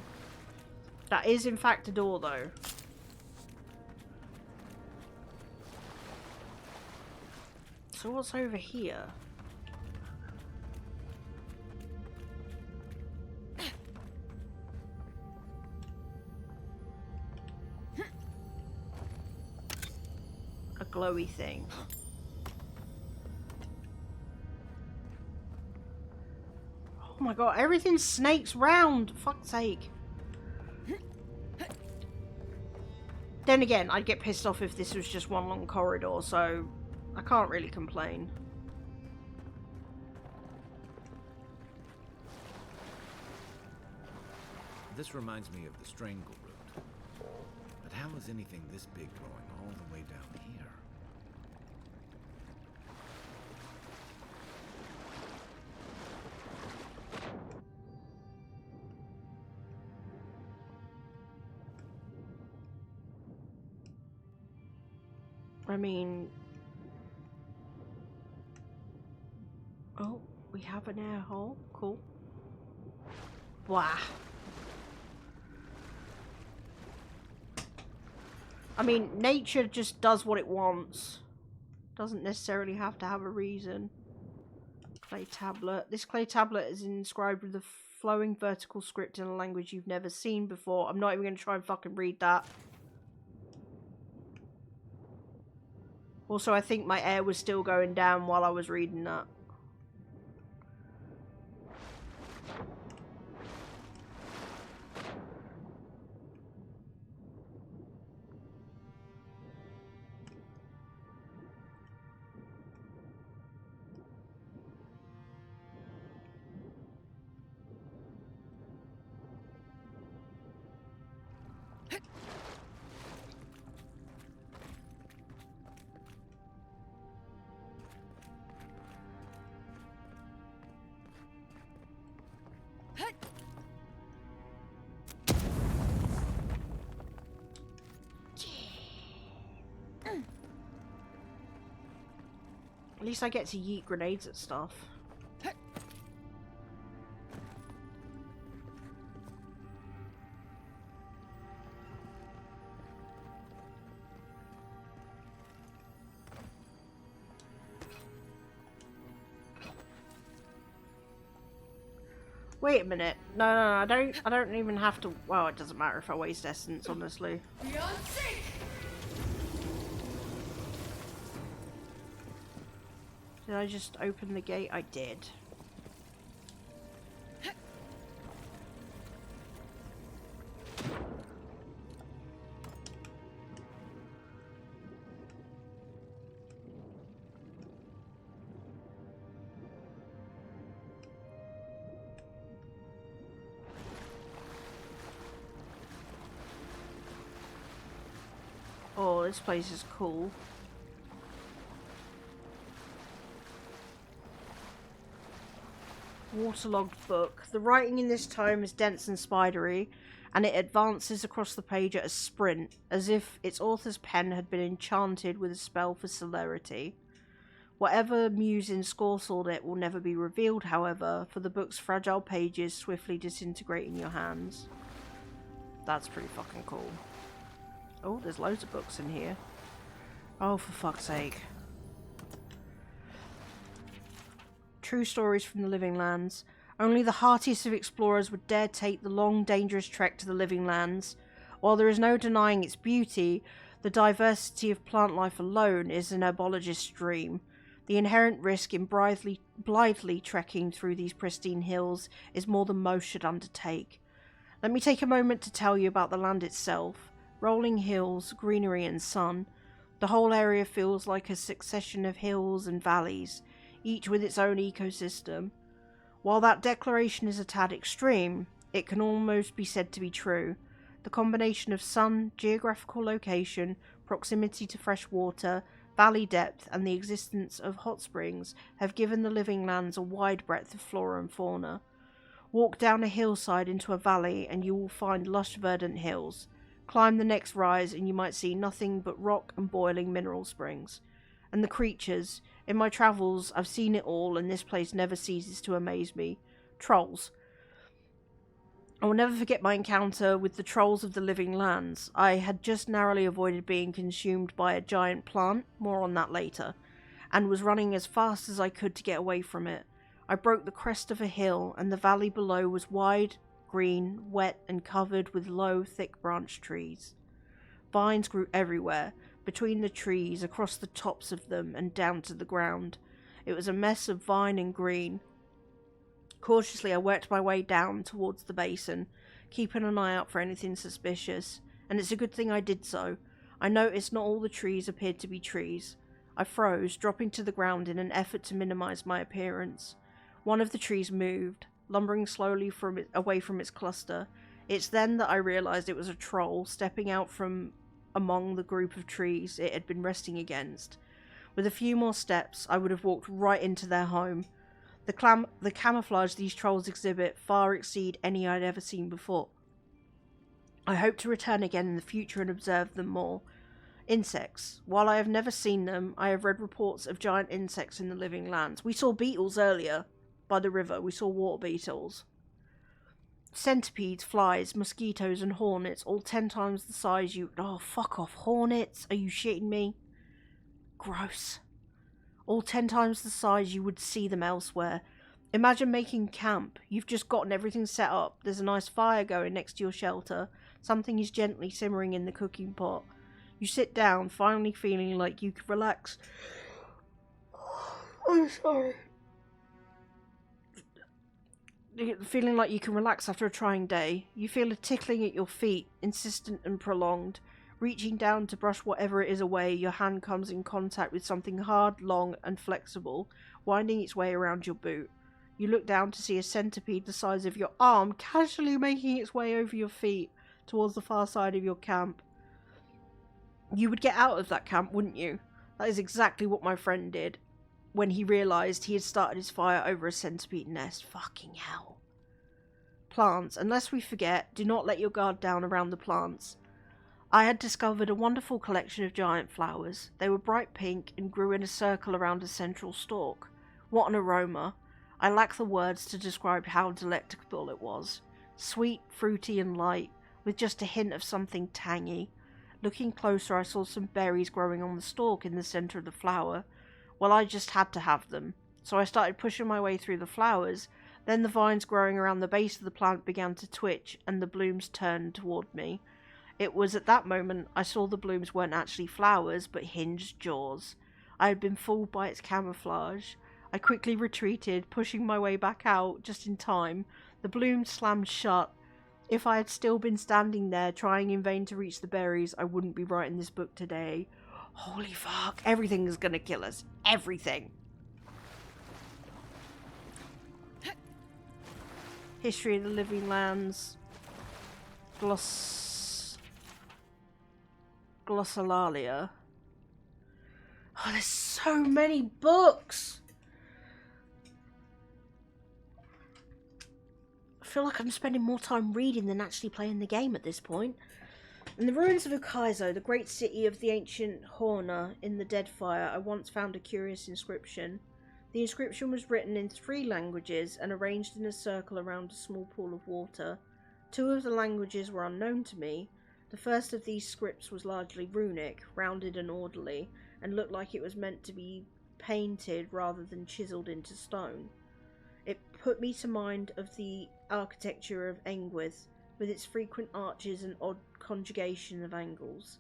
That is in fact a door though. So what's over here? A glowy thing. Oh my god, everything snakes round! Fuck's sake. Then again, I'd get pissed off if this was just one long corridor, so I can't really complain. This reminds me of the Strangle Route. But how is anything this big going all the way down here? I mean... Oh, we have an air hole. Cool. Wow. I mean, nature just does what it wants. Doesn't necessarily have to have a reason. Clay tablet. This clay tablet is inscribed with a flowing vertical script in a language you've never seen before. I'm not even going to try and fucking read that. Also, I think my air was still going down while I was reading that. At least I get to yeet grenades at stuff. Wait a minute. No, I don't even have to. Well, it doesn't matter if I waste essence, honestly. Beyond sync! Did I just open the gate? I did. this place is cool. Waterlogged book. The writing in this tome is dense and spidery, and it advances across the page at a sprint, as if its author's pen had been enchanted with a spell for celerity. Whatever muse ensorcelled it will never be revealed, however, for the book's fragile pages swiftly disintegrate in your hands. That's pretty fucking cool. Oh, there's loads of books in here. Oh, for fuck's sake. True stories from the Living Lands. Only the heartiest of explorers would dare take the long, dangerous trek to the Living Lands. While there is no denying its beauty, the diversity of plant life alone is an herbologist's dream. The inherent risk in blithely trekking through these pristine hills is more than most should undertake. Let me take a moment to tell you about the land itself. Rolling hills, greenery and sun. The whole area feels like a succession of hills and valleys, each with its own ecosystem. While that declaration is a tad extreme, it can almost be said to be true. The combination of sun, geographical location, proximity to fresh water, valley depth, and the existence of hot springs have given the Living Lands a wide breadth of flora and fauna. Walk down a hillside into a valley and you will find lush verdant hills. Climb the next rise and you might see nothing but rock and boiling mineral springs. And the creatures. In my travels, I've seen it all, and this place never ceases to amaze me. Trolls. I will never forget my encounter with the trolls of the Living Lands. I had just narrowly avoided being consumed by a giant plant, more on that later, and was running as fast as I could to get away from it. I broke the crest of a hill, and the valley below was wide, green, wet, and covered with low, thick-branched trees. Vines grew everywhere, between the trees, across the tops of them, and down to the ground. It was a mess of vine and green. Cautiously I worked my way down towards the basin, keeping an eye out for anything suspicious, and it's a good thing I did so. I noticed not all the trees appeared to be trees. I froze, dropping to the ground in an effort to minimize my appearance. One of the trees moved, lumbering slowly away from its cluster. It's then that I realized it was a troll stepping out from among the group of trees it had been resting against. With a few more steps, I would have walked right into their home. The camouflage these trolls exhibit far exceed any I'd ever seen before. I hope to return again in the future and observe them more. Insects. While I have never seen them, I have read reports of giant insects in the Living Lands. We saw beetles earlier by the river. We saw water beetles. Centipedes, flies, mosquitoes and hornets, all 10 times the size you... Oh, fuck off. Hornets? Are you shitting me? Gross. All 10 times the size you would see them elsewhere. Imagine making camp. You've just gotten everything set up. There's a nice fire going next to your shelter. Something is gently simmering in the cooking pot. You sit down, finally feeling like you could relax. I'm sorry. Feeling like you can relax after a trying day. You feel a tickling at your feet, insistent and prolonged. Reaching down to brush whatever it is away, your hand comes in contact with something hard, long, and flexible, winding its way around your boot. You look down to see a centipede the size of your arm casually making its way over your feet towards the far side of your camp. You would get out of that camp, wouldn't you? That is exactly what my friend did when he realised he had started his fire over a centipede nest. Fucking hell. Plants. Unless we forget, do not let your guard down around the plants. I had discovered a wonderful collection of giant flowers. They were bright pink and grew in a circle around a central stalk. What an aroma. I lack the words to describe how delectable it was. Sweet, fruity and light, with just a hint of something tangy. Looking closer, I saw some berries growing on the stalk in the centre of the flower. Well, I just had to have them. So I started pushing my way through the flowers. Then the vines growing around the base of the plant began to twitch, and the blooms turned toward me. It was at that moment I saw the blooms weren't actually flowers, but hinged jaws. I had been fooled by its camouflage. I quickly retreated, pushing my way back out, just in time. The blooms slammed shut. If I had still been standing there, trying in vain to reach the berries, I wouldn't be writing this book today. Holy fuck, everything is gonna kill us. Everything. History of the Living Lands. Glossolalia. Oh, there's so many books! I feel like I'm spending more time reading than actually playing the game at this point. In the ruins of Ukaizo, the great city of the ancient Horna in the Deadfire, I once found a curious inscription. The inscription was written in 3 languages and arranged in a circle around a small pool of water. 2 of the languages were unknown to me. The first of these scripts was largely runic, rounded and orderly, and looked like it was meant to be painted rather than chiselled into stone. It put me to mind of the architecture of Engwith, with its frequent arches and odd conjugation of angles.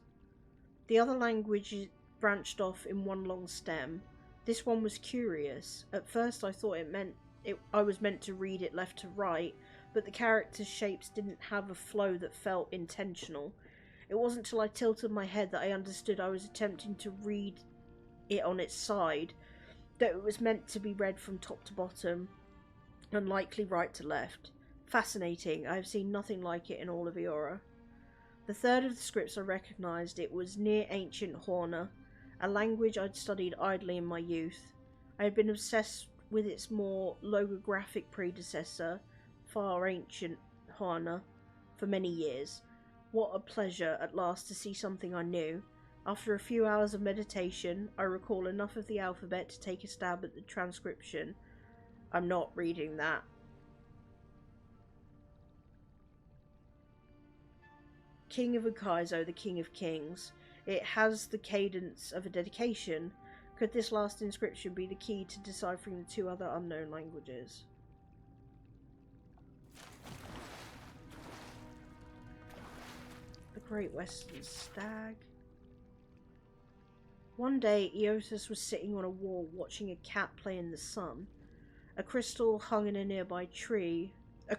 The other language branched off in one long stem. This one was curious. At first I thought I was meant to read it left to right, but the characters' shapes didn't have a flow that felt intentional. It wasn't till I tilted my head that I understood I was attempting to read it on its side, that it was meant to be read from top to bottom, and likely right to left. Fascinating. I have seen nothing like it in all of Eora. The third of the scripts I recognised. It was near ancient Horna, a language I'd studied idly in my youth. I had been obsessed with its more logographic predecessor, far ancient Horna, for many years. What a pleasure at last to see something I knew. After a few hours of meditation, I recall enough of the alphabet to take a stab at the transcription. I'm not reading that. King of Ukaizo, the King of Kings. It has the cadence of a dedication. Could this last inscription be the key to deciphering the 2 other unknown languages? The Great Western Stag. One day, Eothas was sitting on a wall watching a cat play in the sun. A crystal hung in a nearby tree had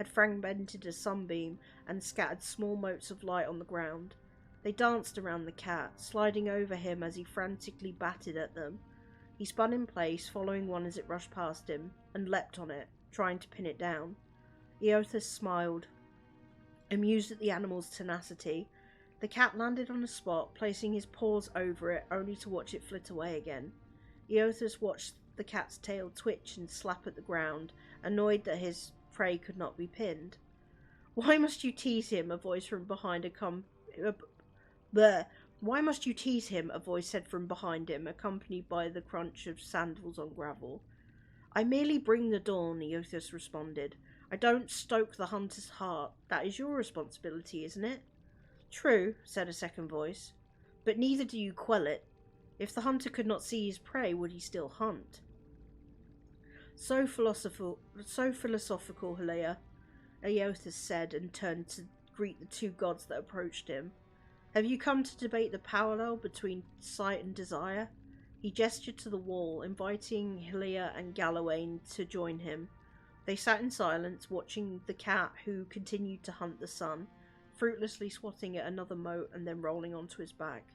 fragmented a sunbeam and scattered small motes of light on the ground. They danced around the cat, sliding over him as he frantically batted at them. He spun in place, following one as it rushed past him, and leapt on it, trying to pin it down. Eothas smiled, amused at the animal's tenacity. The cat landed on the spot, placing his paws over it, only to watch it flit away again. Eothas watched the cat's tail twitch and slap at the ground, annoyed that his prey could not be pinned. "Why must you tease him?" a voice from behind Why must you tease him? A voice said from behind him, accompanied by the crunch of sandals on gravel. "I merely bring the dawn," Eothas responded. "I don't stoke the hunter's heart. That is your responsibility, isn't it?" "True," said a second voice, "but neither do you quell it. If the hunter could not see his prey, would he still hunt?" So philosophical, Hilaire, Eothas said, and turned to greet the 2 gods that approached him. "Have you come to debate the parallel between sight and desire?" He gestured to the wall, inviting Hilaire and Galawain to join him. They sat in silence, watching the cat, who continued to hunt the sun, fruitlessly swatting at another mote and then rolling onto his back.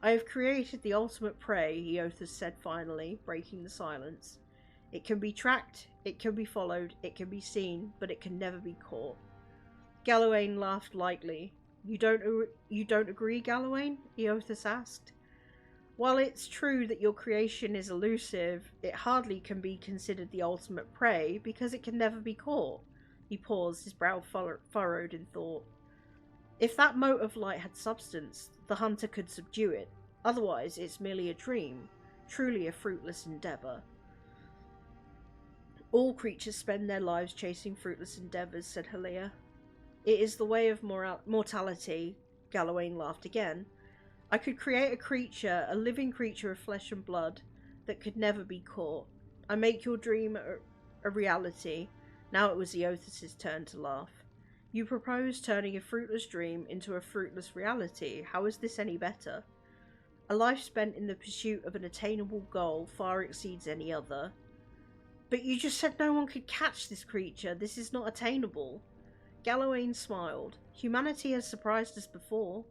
"I have created the ultimate prey," Eothas said finally, breaking the silence. "It can be tracked, it can be followed, it can be seen, but it can never be caught." Galawain laughed lightly. You don't agree, Galawain?" Eothas asked. "While it's true that your creation is elusive, it hardly can be considered the ultimate prey, because it can never be caught." He paused, his brow furrowed in thought. "If that mote of light had substance, the hunter could subdue it. Otherwise, it's merely a dream, truly a fruitless endeavour." "All creatures spend their lives chasing fruitless endeavours," said Hilaire. "It is the way of mortality." Galawain laughed again. "I could create a creature, a living creature of flesh and blood, that could never be caught. I make your dream a reality." Now it was Eothas' turn to laugh. "You propose turning a fruitless dream into a fruitless reality. How is this any better? A life spent in the pursuit of an attainable goal far exceeds any other." "But you just said no one could catch this creature. This is not attainable." Galawain smiled. "Humanity has surprised us before.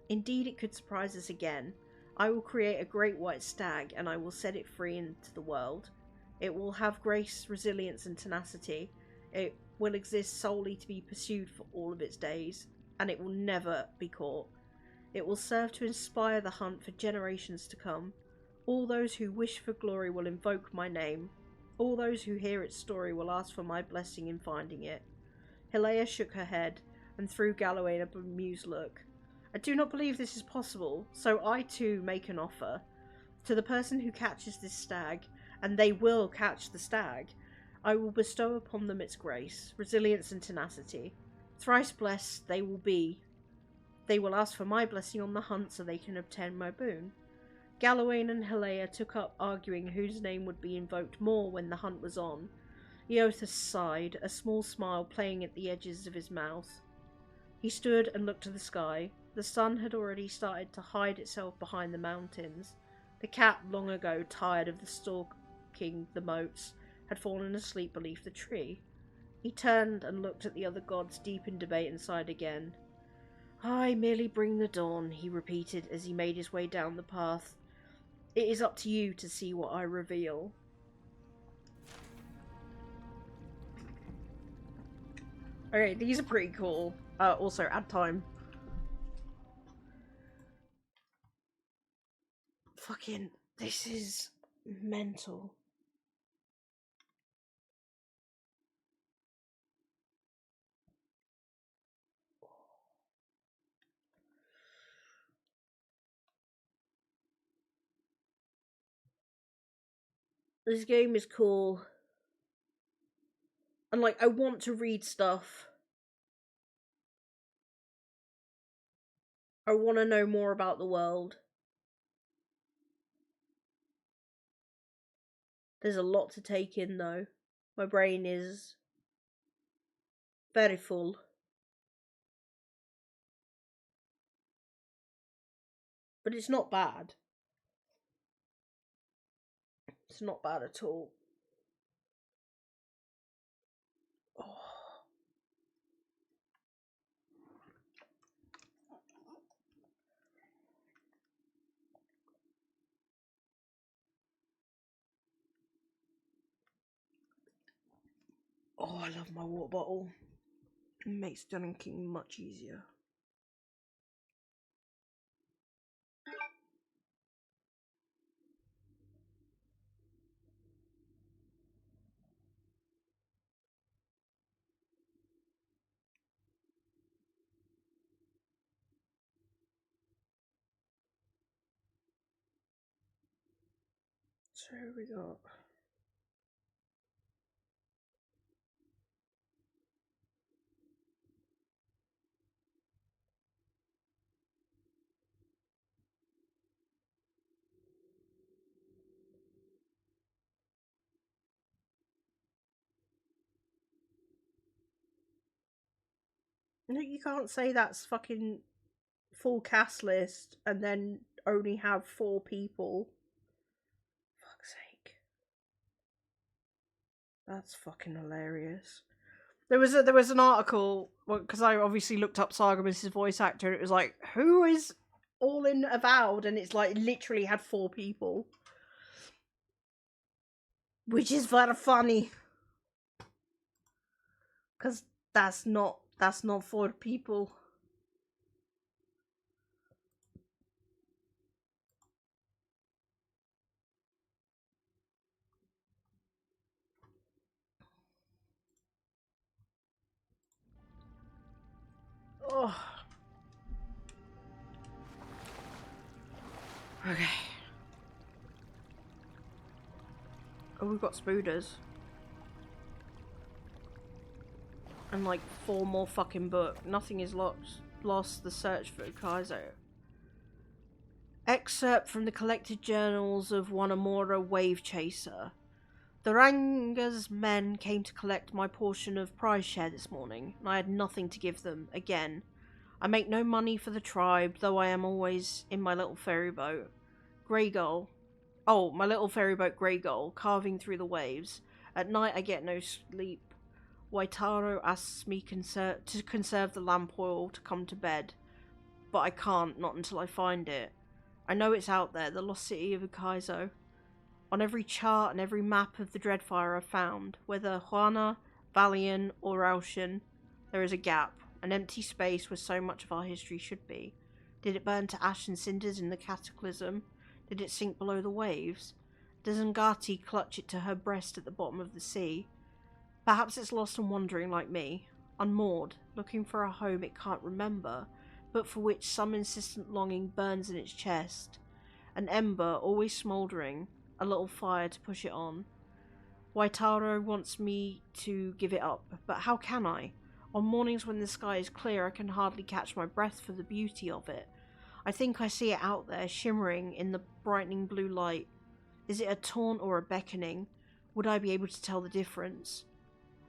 Indeed, it could surprise us again. I will create a great white stag, and I will set it free into the world. It will have grace, resilience, and tenacity. It will exist solely to be pursued for all of its days. and it will never be caught. It will serve to inspire the hunt for generations to come. All those who wish for glory will invoke my name. All those who hear its story will ask for my blessing in finding it. Hilaea shook her head and threw Galloway a bemused look. I do not believe this is possible, so I too make an offer. To the person who catches this stag, and they will catch the stag, I will bestow upon them its grace, resilience and tenacity. Thrice blessed they will be. They will ask for my blessing on the hunt so they can obtain my boon. Galloway and Hilaea took up arguing whose name would be invoked more when the hunt was on. Eothas sighed, a small smile playing at the edges of his mouth. He stood and looked to the sky. The sun had already started to hide itself behind the mountains. The cat, long ago tired of stalking the moats, had fallen asleep beneath the tree. He turned and looked at the other gods deep in debate and sighed again. I merely bring the dawn, he repeated as he made his way down the path. It is up to you to see what I reveal. Okay, these are pretty cool. Also, add time. Fucking, this is mental. This game is cool. And like, I want to read stuff. I want to know more about the world. There's a lot to take in though. My brain is very full. But it's not bad. It's not bad at all. Oh, I love my water bottle. It makes drinking much easier. So we got no, you can't say that's fucking full cast list and then only have 4 people. Fuck's sake. That's fucking hilarious. There was an article, because I obviously looked up Sargeras' voice actor, and it was like, who is all in Avowed? And it's like, literally had 4 people. Which is very funny. Because that's not 4 people. Oh. Okay. Oh, we've got spooders. And like 4 more fucking books. Nothing is lost. The search for Kaizo. Excerpt from the collected journals of one Amora Wave Chaser. The Ranga's men came to collect my portion of prize share this morning, and I had nothing to give them. Again, I make no money for the tribe, though I am always in my little ferry boat. Greygull. Oh, my little ferry boat Greygull, carving through the waves. At night I get no sleep. Waitaro asks me to conserve the lamp oil to come to bed, but I can't, not until I find it. I know it's out there, the lost city of Ukaizo. On every chart and every map of the Dreadfire I've found, whether Huana, Valian, or Rauschen, there is a gap. an empty space where so much of our history should be. Did it burn to ash and cinders in the cataclysm? Did it sink below the waves? Does Ngati clutch it to her breast at the bottom of the sea? Perhaps it's lost and wandering like me, unmoored, looking for a home it can't remember, but for which some insistent longing burns in its chest. An ember, always smouldering, a little fire to push it on. Waitaro wants me to give it up, but how can I? On mornings when the sky is clear, I can hardly catch my breath for the beauty of it. I think I see it out there, shimmering in the brightening blue light. Is it a taunt or a beckoning? Would I be able to tell the difference?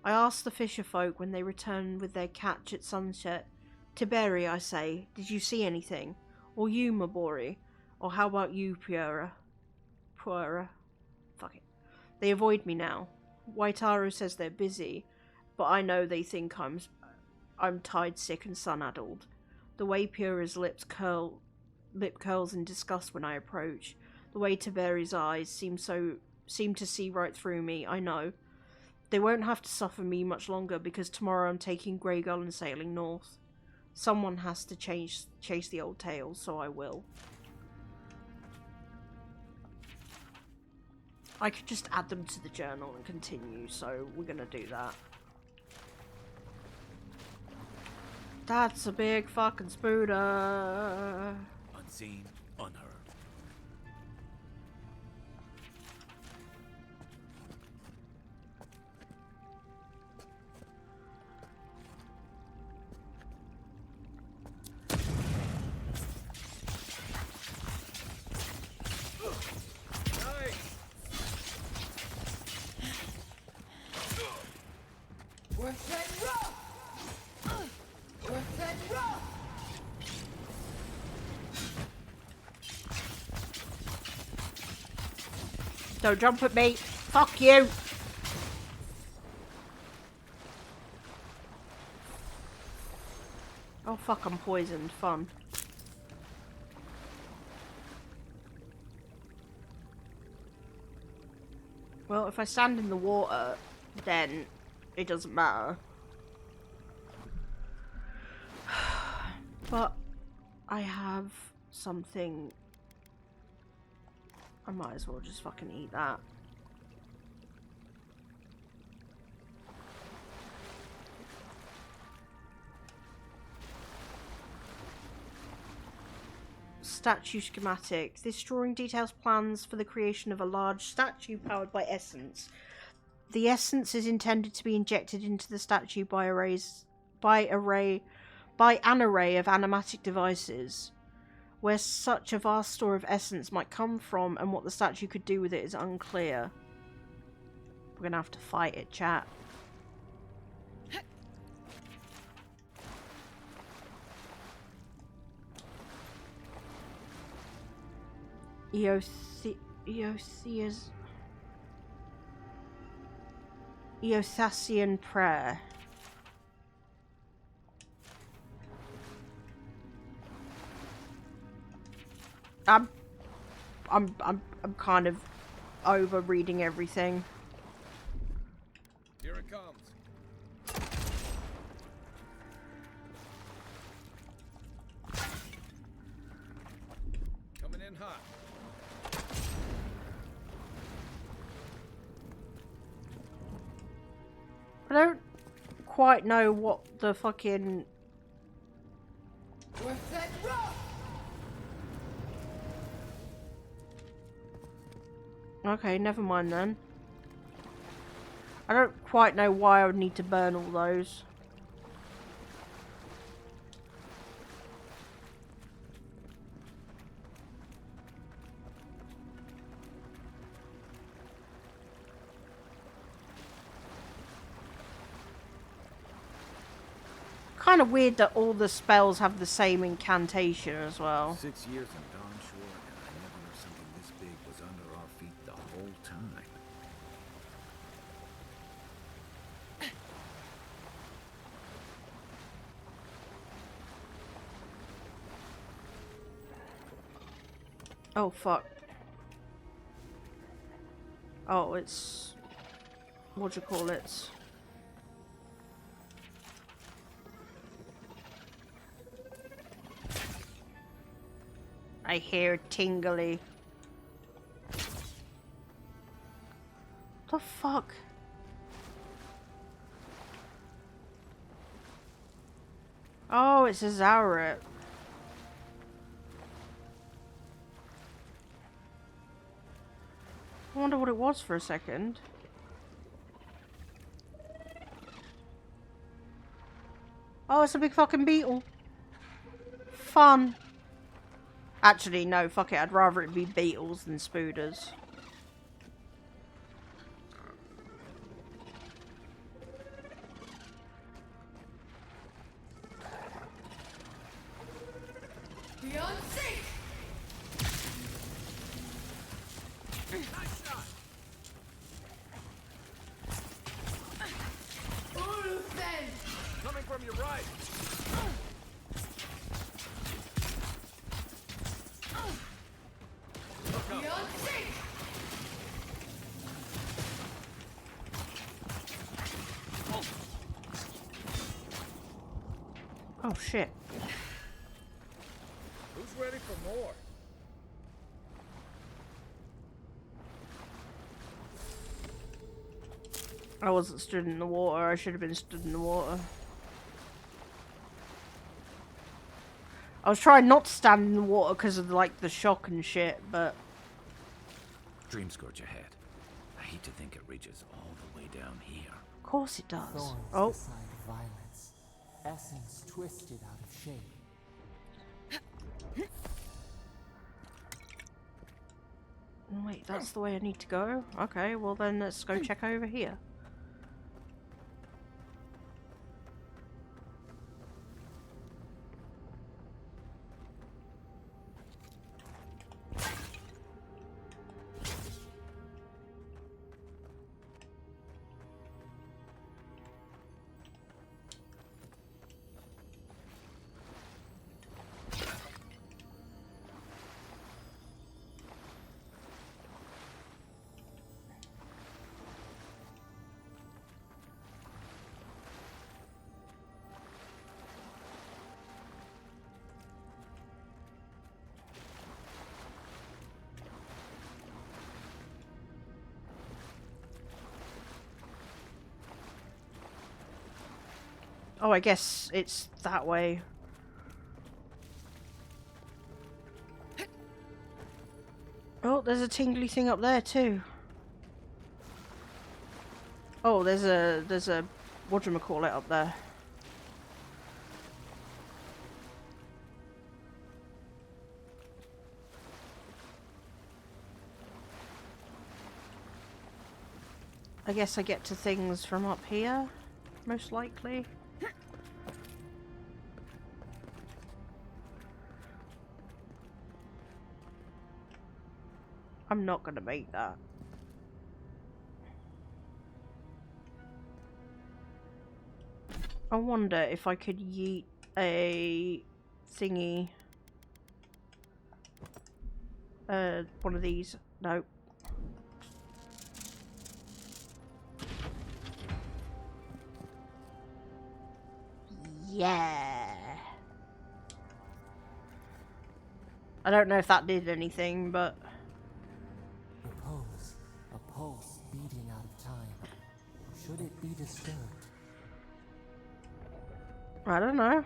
I ask the fisher folk when they return with their catch at sunset. Tiberi, I say, did you see anything? Or you, Mabori? Or how about you, Puera? Fuck it. They avoid me now. Waitaro says they're busy, but I know they think I'm tired, sick, and sun-addled. The way Puera's lip curls in disgust when I approach. The way Tiberi's eyes seem to see right through me, I know. They won't have to suffer me much longer because tomorrow I'm taking Grey Gull and sailing north. Someone has to chase the old tales, so I will. I could just add them to the journal and continue, so we're gonna do that. That's a big fucking spooder. Unseen, unheard. Don't jump at me. Fuck you. Oh fuck, I'm poisoned. Fun. Well, if I stand in the water, then it doesn't matter. But I have something. I might as well just fucking eat that. Statue schematic. This drawing details plans for the creation of a large statue powered by essence. The essence is intended to be injected into the statue by an array of animatic devices. Where such a vast store of essence might come from and what the statue could do with it is unclear. We're gonna have to fight it, chat. Eothasian prayer. I'm kind of over reading everything. Here it comes. Coming in hot. I don't quite know what the fucking... Okay, never mind then. I don't quite know why I would need to burn all those. Kind of weird that all the spells have the same incantation as well. 6 years in Dawn Shore, and I never knew something this big was under our feet the whole time. Oh fuck. Oh, it's... what do you call it? I hear tingly. The fuck? Oh, it's a Zaurit. I wonder what it was for a second. Oh, it's a big fucking beetle. Fun. Actually, no, fuck it. I'd rather it be beetles than spooders. Beyond sync! Nice shot! Uluthen! Coming from your right. Beyond sync! Oh shit. Who's ready for more? I wasn't stood in the water. I should have been stood in the water. I was trying not to stand in the water because of like the shock and shit, but Dream Scourge ahead. I hate to think it reaches all the way down here. of course it does. Thorns Oh, beside violence. Essence twisted out of shape. wait, that's the way I need to go? Okay, well then let's go check over here. Oh, I guess it's that way. Oh, there's a tingly thing up there too. Oh, there's a whatchamacallit up there. I guess I get to things from up here, most likely. I'm not gonna make that. I wonder if I could yeet a thingy. One of these. No. Yeah. I don't know if that did anything, but Repose, a pulse beating out of time. Should it be disturbed? I don't know.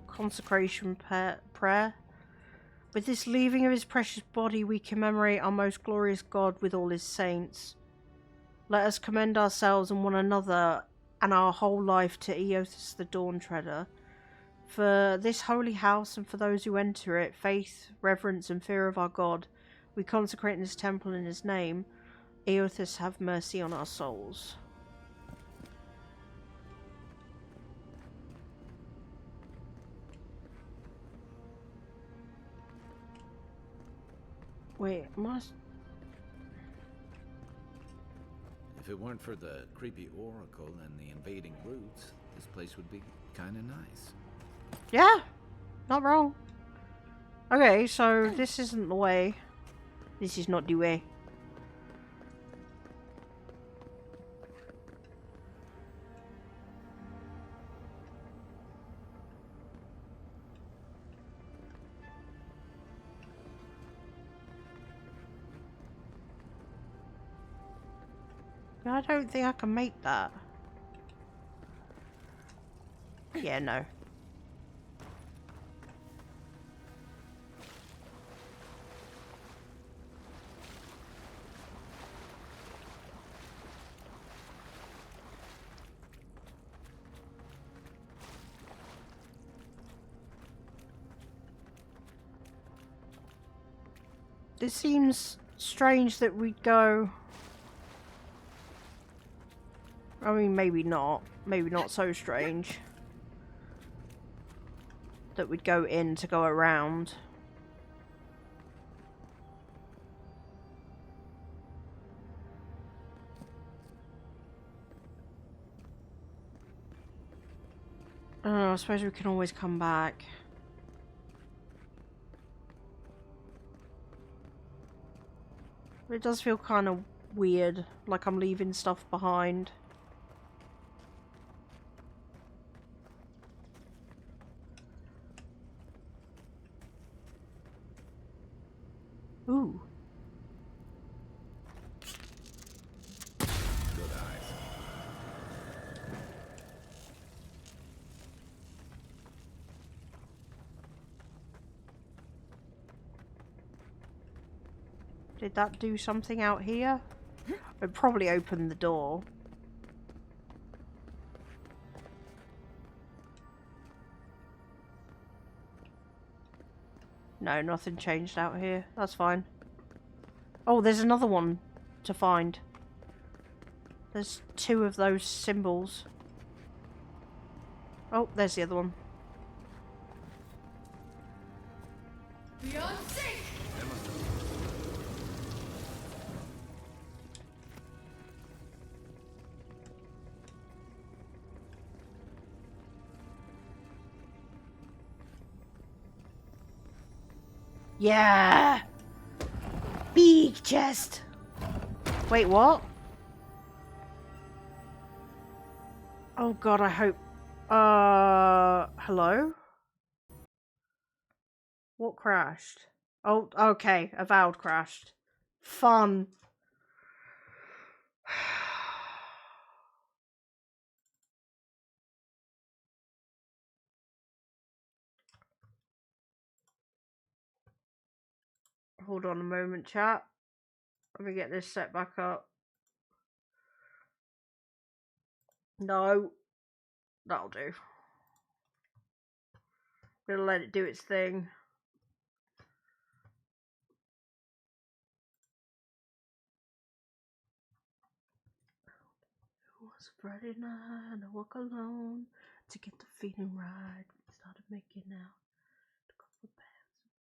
Consecration prayer. With this leaving of his precious body, we commemorate our most glorious God with all his saints. Let us commend ourselves and one another and our whole life to Eothas the Dawn Treader. For this holy house and for those who enter it, faith, reverence and fear of our God, we consecrate in this temple in his name. Eothas, have mercy on our souls. Wait, must... If it weren't for the creepy oracle and the invading roots, this place would be kinda nice. Yeah, not wrong. Okay, so this isn't the way. This is not the way. I don't think I can make that. Yeah, no. This seems strange that we'd go... I mean, maybe not. Maybe not so strange. That we'd go in to go around. I don't know, I suppose we can always come back. It does feel kind of weird, like I'm leaving stuff behind. Ooh. Good eyes. Did that do something out here? It probably opened the door. No, nothing changed out here. That's fine. Oh, there's another one to find. There's 2 of those symbols. Oh, there's the other one. Beyond sync! Yeah! Big chest! Wait, what? Oh god, I hope... hello? What crashed? Oh, okay, Avowed crashed. Fun. Hold on a moment, chat. Let me get this set back up. No. That'll do. Gonna let it do its thing. It was Friday night and I walk alone to get the feeling right. Started making out.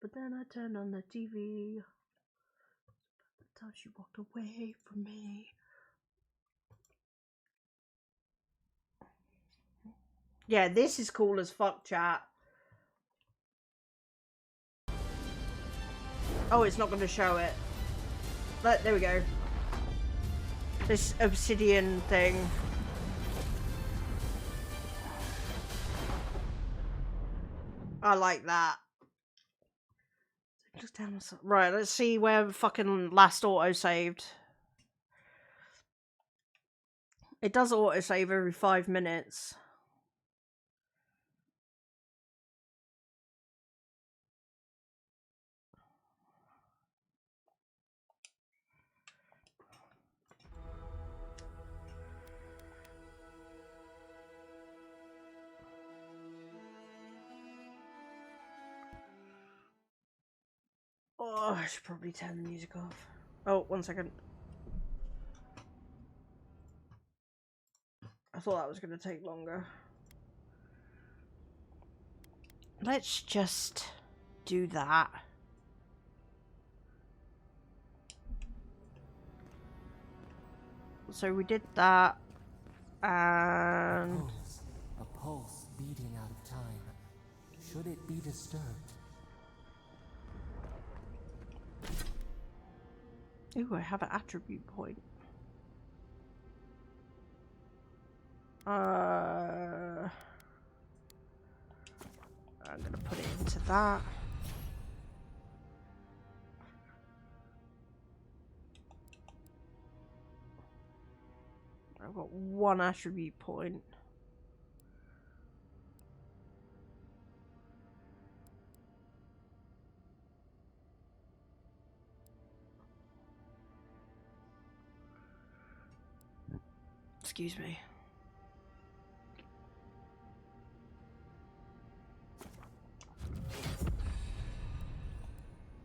But then I turned on the TV. By the time she walked away from me. Yeah, this is cool as fuck, chat. Oh, it's not going to show it. But there we go. This obsidian thing. I like that. Right, let's see where fucking last auto saved. It does auto save every 5 minutes. Oh, I should probably turn the music off. Oh, 1 second. I thought that was going to take longer. Let's just do that. So we did that, and... A pulse beating out of time. Should it be disturbed? Ooh, I have an attribute point. I'm gonna put it into that. I've got 1 attribute point. Excuse me.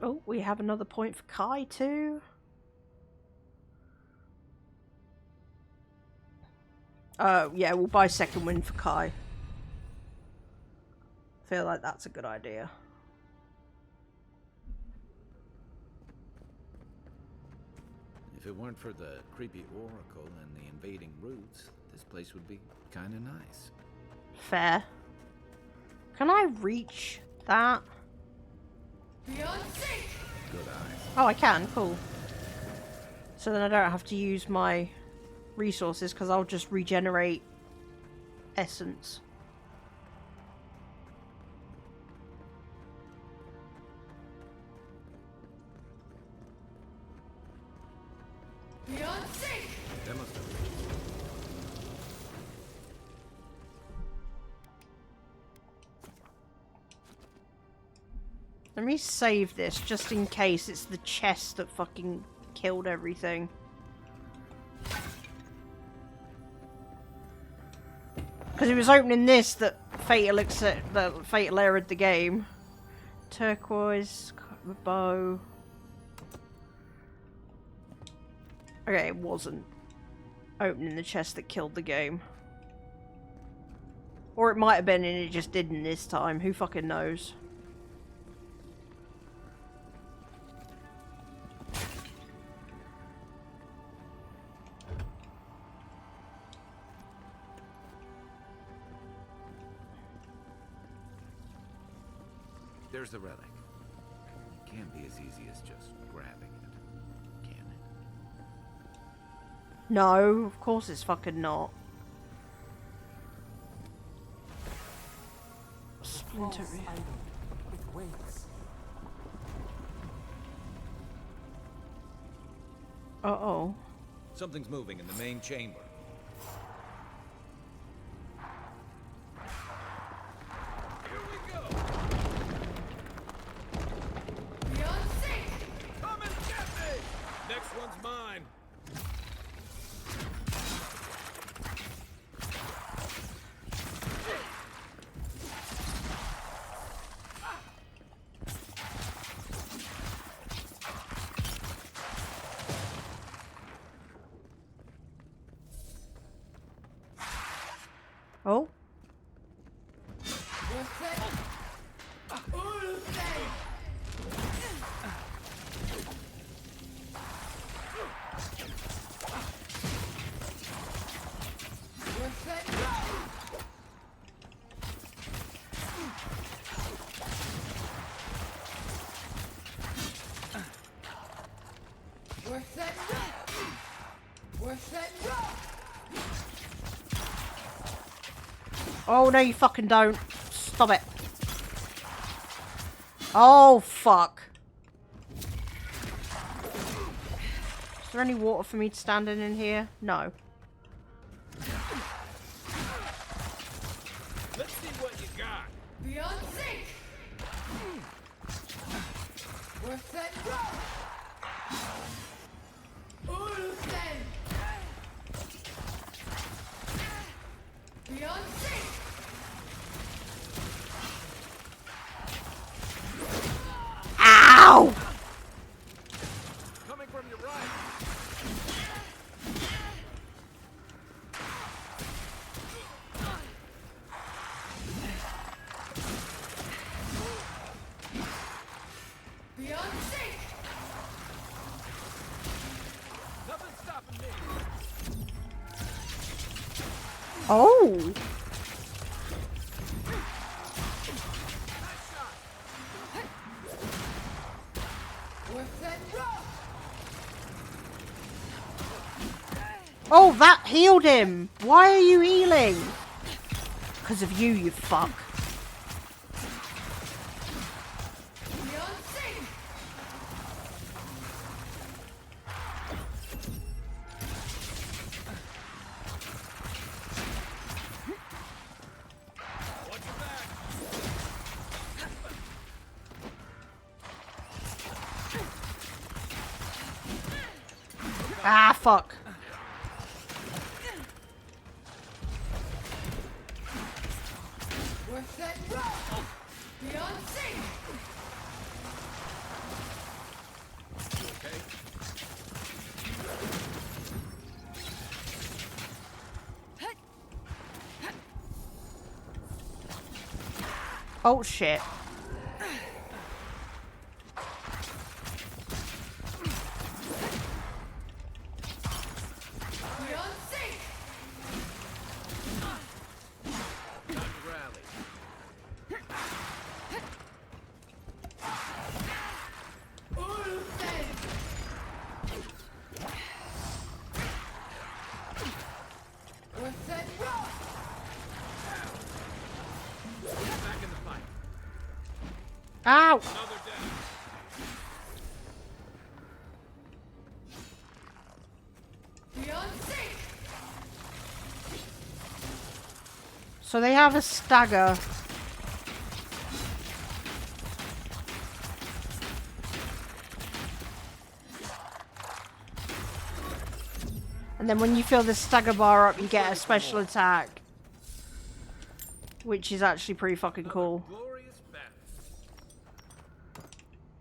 Oh, we have another point for Kai too. Yeah, we'll buy second wind for Kai. Feel like that's a good idea. If it weren't for the creepy oracle and the invading roots, this place would be kinda nice. Fair. Can I reach that? Good eyes. Oh, I can. Cool. So then I don't have to use my resources because I'll just regenerate essence. That must have... Let me save this just in case it's the chest that fucking killed everything. Because it was opening this that Fatal errored the game. Turquoise, the bow. Okay, it wasn't opening the chest that killed the game. Or it might have been and it just didn't this time. Who fucking knows? There's the relic. Can't be as easy as just grabbing it, can it? No, of course it's fucking not. Splinter. It waits. Uh-oh. Something's moving in the main chamber. Oh. Oh, no, you fucking don't. Stop it. Oh, fuck. Is there any water for me to stand in here? No. Let's see what you got. Beyond sync. Worth that rock. Ulfen. Beyond sync. Ow! Coming from your right. Beyond sync. Nothing's stopping me. Oh! Oh, that healed him! Why are you healing? Because of you, you fuck. Ah, fuck. We're set roll! Beyond sync! Oh shit. Beyond sync! Ulfen! We're set roll! Back in the fight. Ow! Another down. Beyond sync! So they have a stagger. And then when you fill the stagger bar up, you get a special attack. Which is actually pretty fucking cool.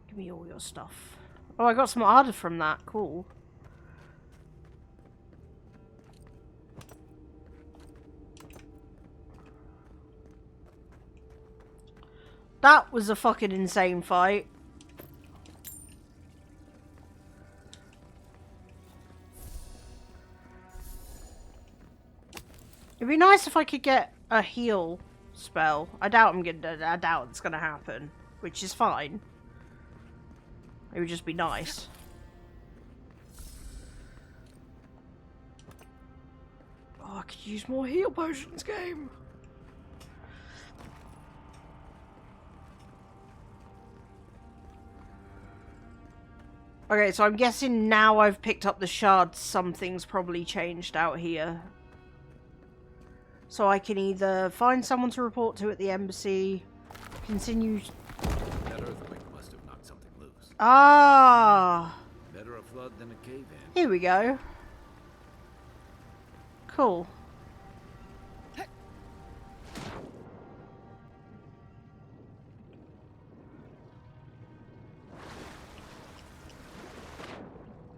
Give me all your stuff. Oh, I got some Ardor from that. Cool. That was a fucking insane fight. It'd be nice if I could get a heal spell. I doubt it's gonna happen, which is fine. It would just be nice. Oh, I could use more heal potions, game. Okay, so I'm guessing now I've picked up the shards, something's probably changed out here. So I can either find someone to report to at the embassy, continue... That earthquake must have knocked something loose. Ah! Better a flood than a cave-in. Here we go. Cool.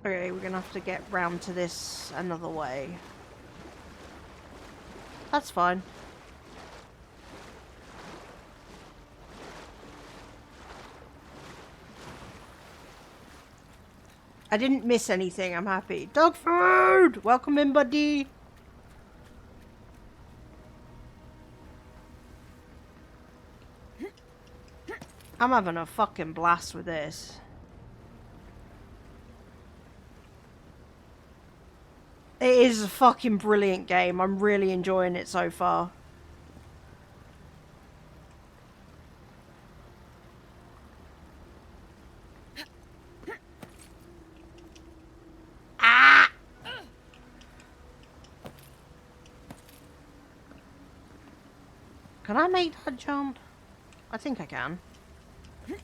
Okay, we're gonna have to get round to this another way. That's fine. I didn't miss anything, I'm happy. Dog food! Welcome in, buddy! I'm having a fucking blast with this. It is a fucking brilliant game. I'm really enjoying it so far. Ah! Can I make that jump? I think I can.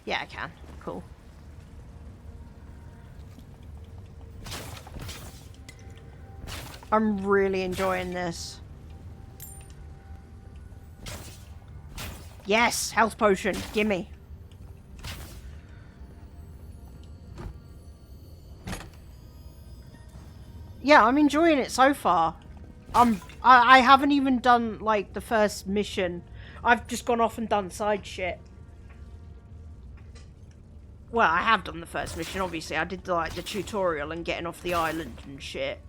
Yeah, I can. Cool. I'm really enjoying this. Yes! Health potion. Gimme. Yeah, I'm enjoying it so far. I haven't even done, like, the first mission. I've just gone off and done side shit. Well, I have done the first mission, obviously. I did, like, the tutorial and getting off the island and shit.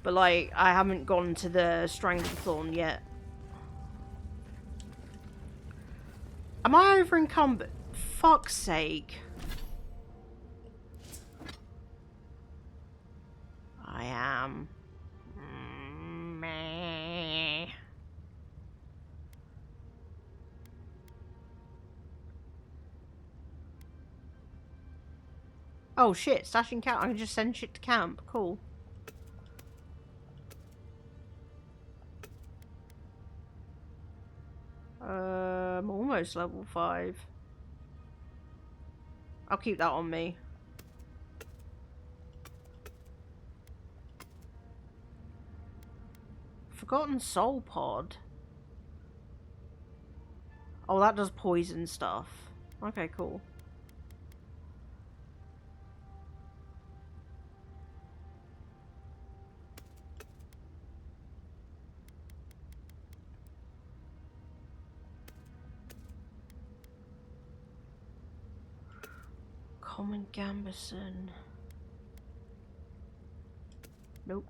But, like, I haven't gone to the Stranglethorn yet. Am I over encumbered? Fuck's sake. I am. Meh. Oh shit, stashing camp. I can just send shit to camp. Cool. I'm almost level 5. I'll keep that on me. Forgotten Soul Pod. Oh, that does poison stuff. Okay, cool. Common Gambeson. Nope.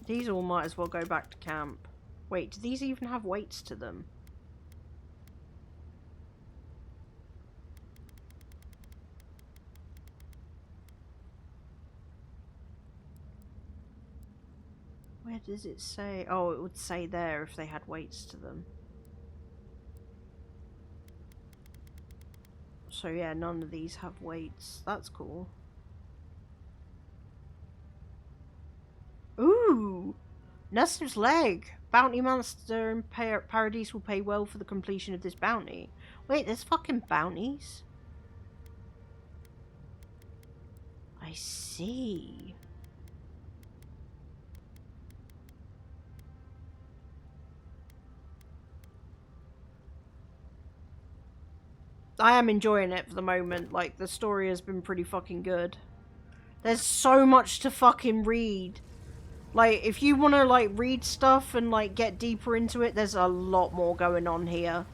These all might as well go back to camp. Wait, do these even have weights to them? Where does it say? Oh, it would say there if they had weights to them. So yeah, none of these have weights. That's cool. Ooh! Nestor's leg! Bounty Master in Paradise will pay well for the completion of this bounty. Wait, there's fucking bounties? I see. I am enjoying it for the moment. Like, the story has been pretty fucking good. There's so much to fucking read. Like, if you want to, like, read stuff and, like, get deeper into it, there's a lot more going on here.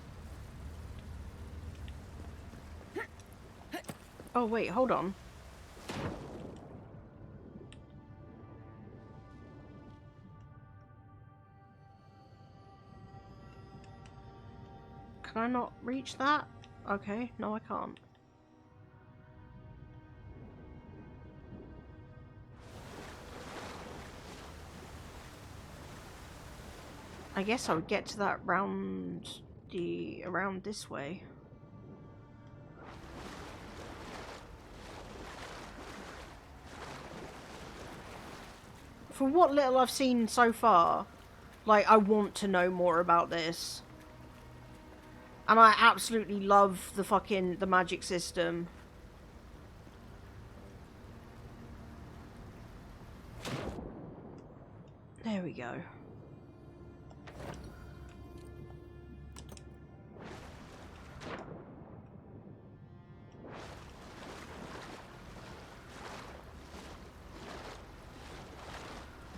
Oh, wait, hold on. Can I not reach that? Okay, no I can't. I guess I would get to that around this way. From what little I've seen so far, like, I want to know more about this. And I absolutely love the magic system. There we go.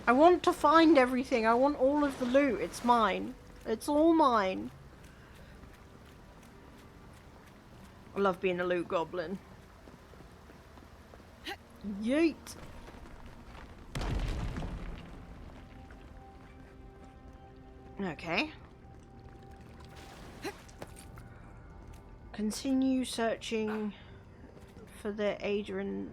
I want to find everything. I want all of the loot. It's mine. It's all mine. I love being a loot goblin. Yeet. Okay. Continue searching for the Adrian.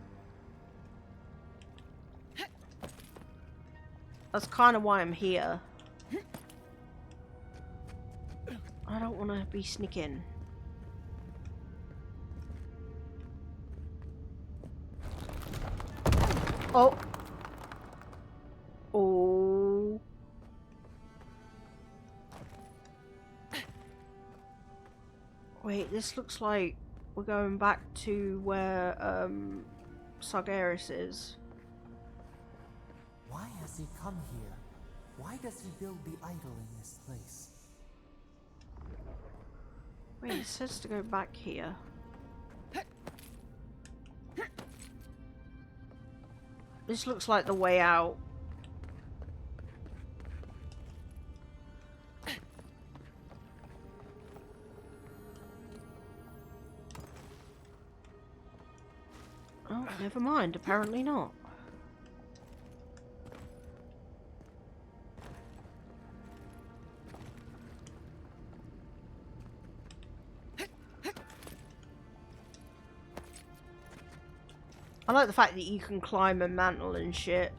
That's kind of why I'm here. I don't want to be sneaking. Oh. Oh. Wait, this looks like we're going back to where Sargeras is. Why has he come here? Why does he build the idol in this place? Wait, it says to go back here. This looks like the way out. Oh, never mind. Apparently not. I like the fact that you can climb a mantle and shit.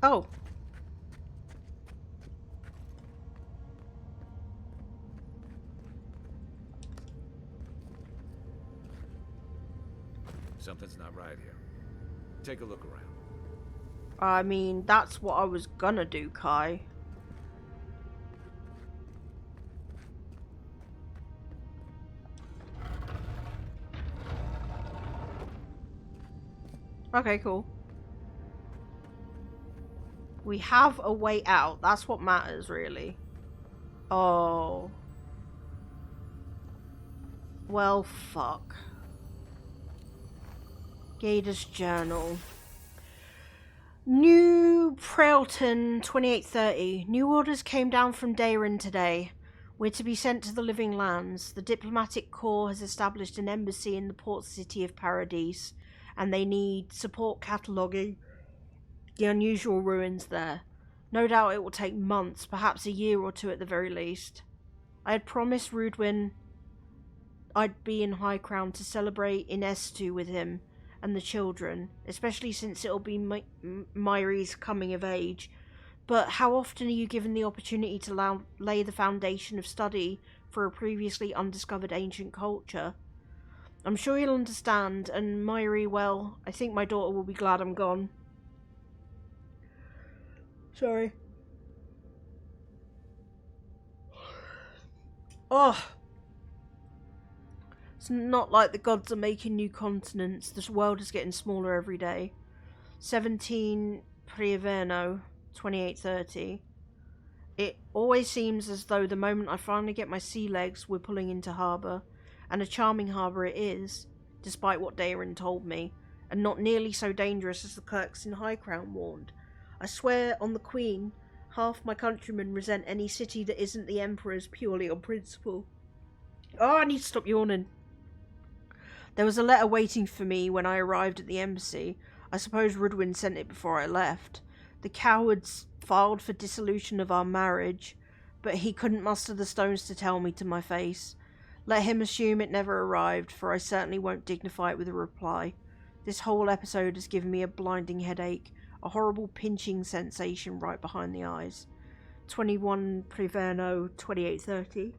Oh. Something's not right here. Take a look around. I mean, that's what I was gonna do, Kai. Okay, cool. We have a way out. That's what matters, really. Oh. Well, fuck. Gator's Journal. New Prailton, 2830. New orders came down from Dayrin today. We're to be sent to the Living Lands. The Diplomatic Corps has established an embassy in the port city of Paradise, and they need support cataloguing the unusual ruins there. No doubt it will take months, perhaps a year or two at the very least. I had promised Rudwin I'd be in High Crown to celebrate in Estu with him and the children, especially since it'll be Myri's coming of age. But how often are you given the opportunity to lay the foundation of study for a previously undiscovered ancient culture? I'm sure you'll understand, and Myri, well, I think my daughter will be glad I'm gone. Sorry. Oh. It's not like the gods are making new continents. This world is getting smaller every day. 17 Prieverno, 2830. It always seems as though the moment I finally get my sea legs, we're pulling into harbour. And a charming harbour it is, despite what Dayrin told me, and not nearly so dangerous as the clerks in High Crown warned. I swear on the Queen, half my countrymen resent any city that isn't the Emperor's purely on principle. Oh, I need to stop yawning. There was a letter waiting for me when I arrived at the embassy. I suppose Rudwin sent it before I left. The cowards filed for dissolution of our marriage, but he couldn't muster the stones to tell me to my face. Let him assume it never arrived, for I certainly won't dignify it with a reply. This whole episode has given me a blinding headache, a horrible pinching sensation right behind the eyes. 21 Priverno, 2830.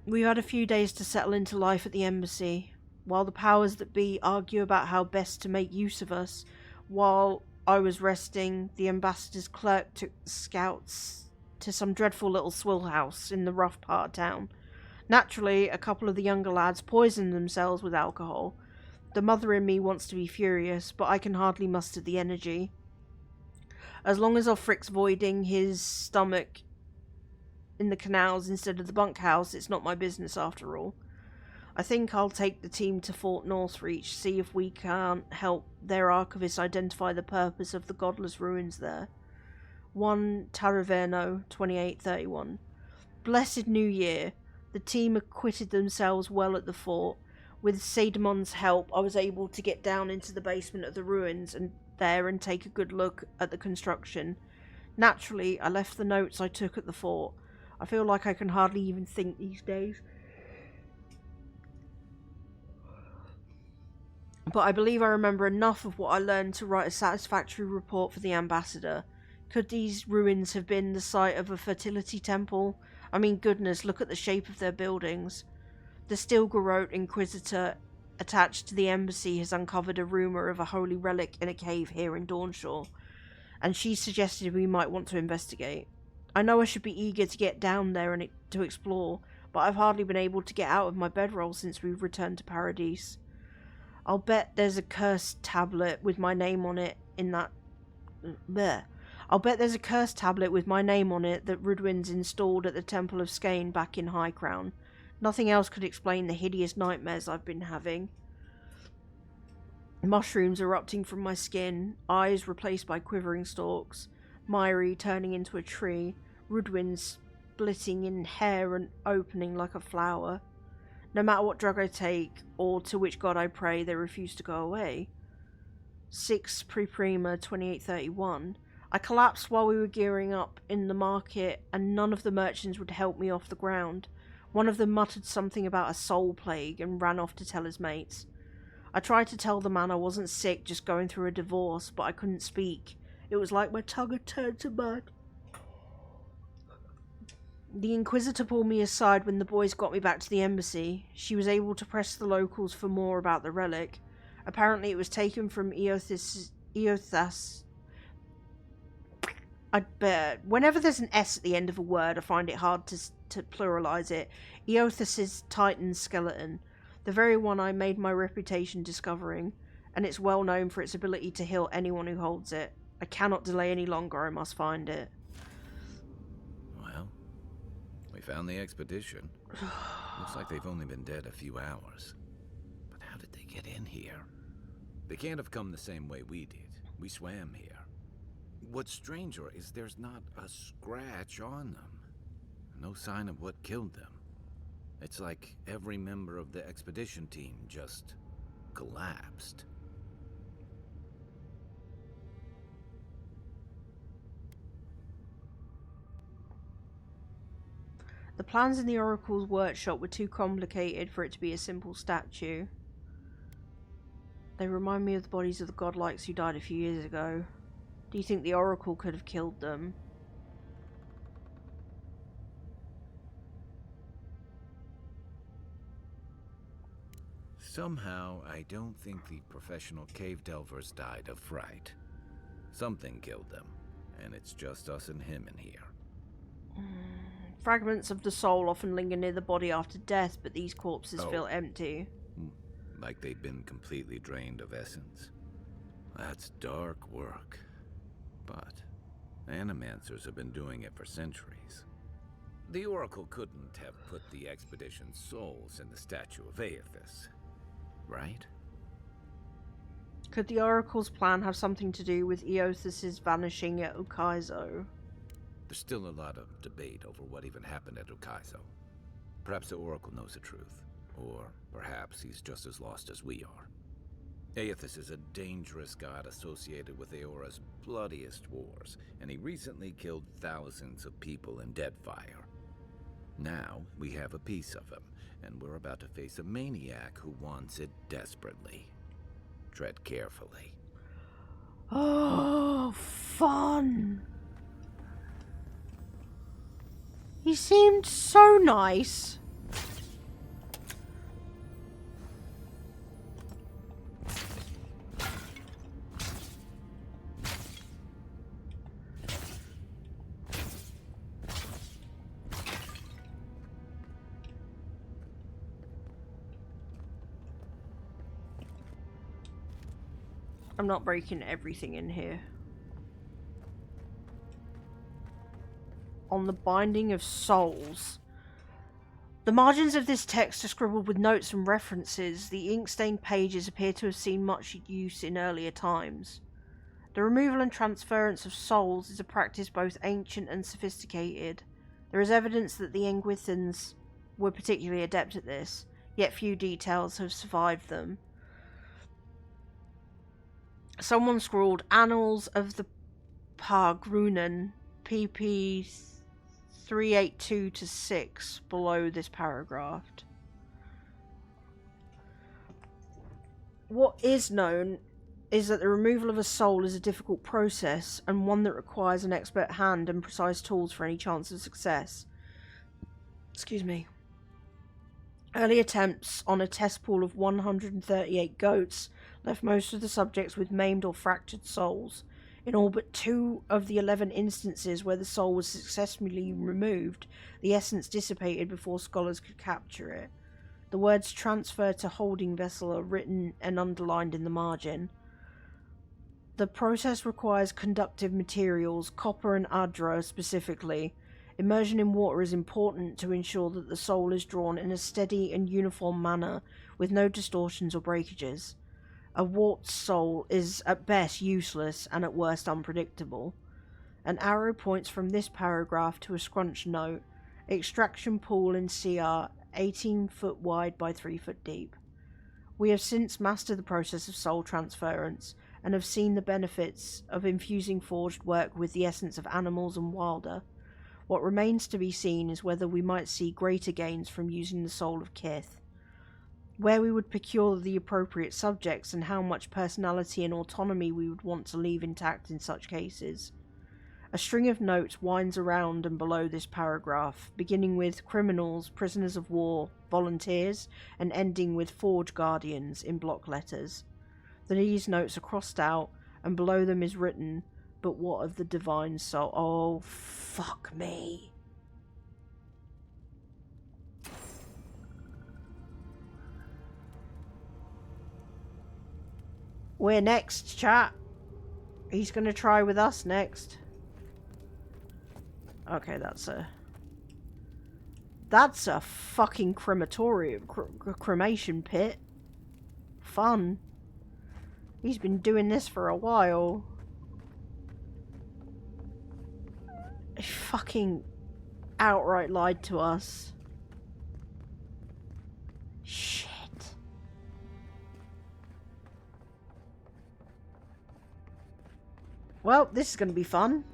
We've had a few days to settle into life at the embassy. While the powers that be argue about how best to make use of us, while I was resting, the ambassador's clerk took the scouts to some dreadful little swill house in the rough part of town. Naturally, a couple of the younger lads poisoned themselves with alcohol. The mother in me wants to be furious, but I can hardly muster the energy. As long as Ulfric's voiding his stomach in the canals instead of the bunkhouse, it's not my business after all. I think I'll take the team to Fort Northreach, see if we can't help their archivist identify the purpose of the godless ruins there. 1 Taraverno, 2831. Blessed New Year. The team acquitted themselves well at the fort. With Sadamon's help, I was able to get down into the basement of the ruins and take a good look at the construction. Naturally, I left the notes I took at the fort. I feel like I can hardly even think these days. But I believe I remember enough of what I learned to write a satisfactory report for the ambassador. Could these ruins have been the site of a fertility temple? I mean, goodness, look at the shape of their buildings. The Stilgarrote Inquisitor attached to the embassy has uncovered a rumour of a holy relic in a cave here in Dawnshaw, and she suggested we might want to investigate. I know I should be eager to get down there and to explore, but I've hardly been able to get out of my bedroll since we've returned to Paradise. I'll bet there's a cursed tablet with my name on it in that... Bleh. I'll bet there's a cursed tablet with my name on it that Rudwin's installed at the Temple of Skane back in High Crown. Nothing else could explain the hideous nightmares I've been having. Mushrooms erupting from my skin, eyes replaced by quivering stalks, Myri turning into a tree, Rudwin splitting in hair and opening like a flower. No matter what drug I take or to which god I pray, they refuse to go away. 6 Pre-Prima 2831. I collapsed while we were gearing up in the market, and none of the merchants would help me off the ground. One of them muttered something about a soul plague and ran off to tell his mates. I tried to tell the man I wasn't sick, just going through a divorce, but I couldn't speak. It was like my tongue had turned to mud. The Inquisitor pulled me aside when the boys got me back to the embassy. She was able to press the locals for more about the relic. Apparently it was taken from Eothas. Whenever there's an S at the end of a word, I find it hard to pluralize it. Eothas's Titan skeleton. The very one I made my reputation discovering, and it's well known for its ability to heal anyone who holds it. I cannot delay any longer, I must find it. Well, we found the expedition. Looks like they've only been dead a few hours. But how did they get in here? They can't have come the same way we did. We swam here. What's stranger is there's not a scratch on them. No sign of what killed them. It's like every member of the expedition team just collapsed. The plans in the Oracle's workshop were too complicated for it to be a simple statue. They remind me of the bodies of the godlikes who died a few years ago. Do you think the Oracle could have killed them? Somehow, I don't think the professional cave delvers died of fright. Something killed them, and it's just us and him in here. Fragments of the soul often linger near the body after death, but these corpses feel empty. Like they've been completely drained of essence. That's dark work. But animancers have been doing it for centuries. The Oracle couldn't have put the expedition's souls in the statue of Aethys, right? Could the Oracle's plan have something to do with Eothas's vanishing at Ukaizo? There's still a lot of debate over what even happened at Ukaizo. Perhaps the Oracle knows the truth, or perhaps he's just as lost as we are. Aethys is a dangerous god associated with Eora's bloodiest wars, and he recently killed thousands of people in Deadfire. Now we have a piece of him, and we're about to face a maniac who wants it desperately. Tread carefully. Oh, fun! He seemed so nice. I'm not breaking everything in here. On the Binding of Souls. The margins of this text are scribbled with notes and references. The ink-stained pages appear to have seen much use in earlier times. The removal and transference of souls is a practice both ancient and sophisticated. There is evidence that the Engwithans were particularly adept at this, yet few details have survived them. Someone scrawled Annals of the Pargrunen, pp 382-6 below this paragraph. What is known is that the removal of a soul is a difficult process, and one that requires an expert hand and precise tools for any chance of success. Excuse me. Early attempts on a test pool of 138 goats left most of the subjects with maimed or fractured souls. In all but 2 of the 11 instances where the soul was successfully removed, the essence dissipated before scholars could capture it. The words transfer to holding vessel are written and underlined in the margin. The process requires conductive materials, copper and adra specifically. Immersion in water is important to ensure that the soul is drawn in a steady and uniform manner with no distortions or breakages. A warped soul is at best useless and at worst unpredictable. An arrow points from this paragraph to a scrunch note. Extraction pool in CR 18 foot wide by 3 foot deep. We have since mastered the process of soul transference and have seen the benefits of infusing forged work with the essence of animals and wilder. What remains to be seen is whether we might see greater gains from using the soul of Kith, where we would procure the appropriate subjects, and how much personality and autonomy we would want to leave intact in such cases. A string of notes winds around and below this paragraph, beginning with criminals, prisoners of war, volunteers, and ending with Forge Guardians in block letters. These notes are crossed out, and below them is written, "But what of the divine soul?" Oh, fuck me. We're next, chat. He's gonna try with us next. Okay, that's a fucking crematorium, cremation pit. Fun. He's been doing this for a while. He fucking outright lied to us. Shit. Well, this is gonna be fun.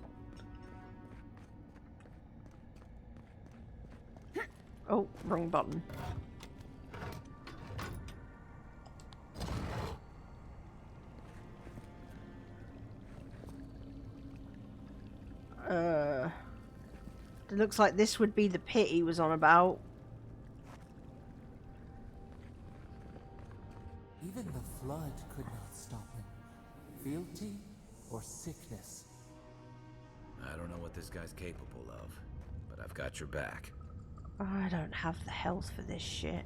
Oh, wrong button. It looks like this would be the pit he was on about. Even the flood could not stop him. Fealty or sickness? I don't know what this guy's capable of, but I've got your back. I don't have the health for this shit.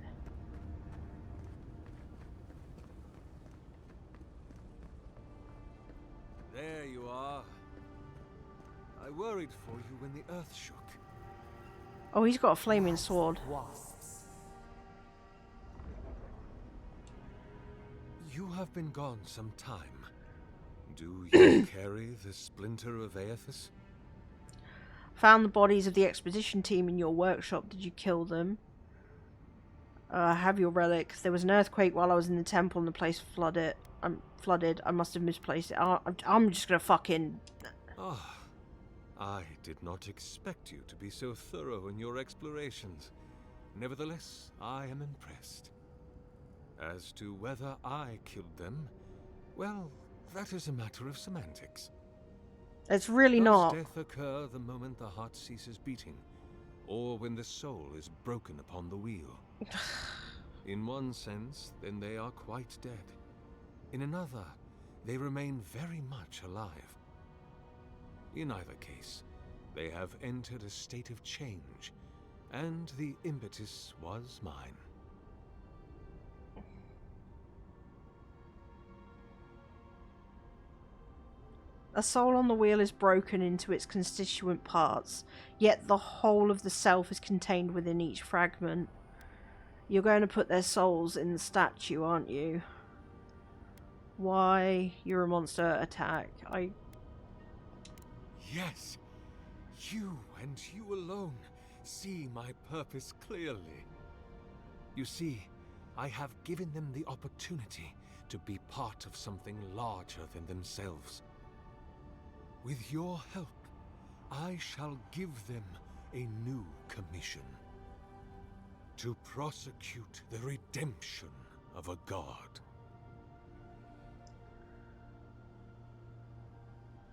There you are. I worried for you when the earth shook. Oh, he's got a flaming sword. Wasps. You have been gone some time. Do you carry the splinter of Aethys? Found the bodies of the expedition team in your workshop. Did you kill them? Have your relic. There was an earthquake while I was in the temple and the place flooded. I must have misplaced it. I'm just gonna fucking... Ah, I did not expect you to be so thorough in your explorations. Nevertheless, I am impressed. As to whether I killed them, well, that is a matter of semantics. It's really Does not. death occur the moment the heart ceases beating, or when the soul is broken upon the wheel? In one sense, then they are quite dead. In another, they remain very much alive. In either case, they have entered a state of change, and the impetus was mine. A soul on the wheel is broken into its constituent parts, yet the whole of the self is contained within each fragment. You're going to put their souls in the statue, aren't you? Why? You're a monster. Attack. Yes, you and you alone see my purpose clearly. You see, I have given them the opportunity to be part of something larger than themselves. With your help, I shall give them a new commission. To prosecute the redemption of a god.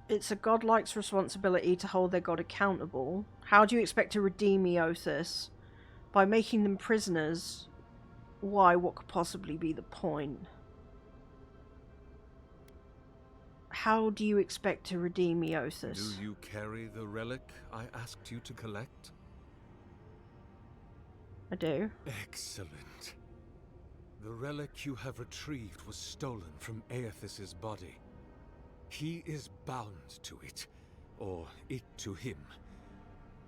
It's a godlike's responsibility to hold their god accountable. How do you expect to redeem Eothas? By making them prisoners? Why? What could possibly be the point? How do you expect to redeem Eothas? Do you carry the relic I asked you to collect? I do. Excellent. The relic you have retrieved was stolen from Aethys' body. He is bound to it, or it to him.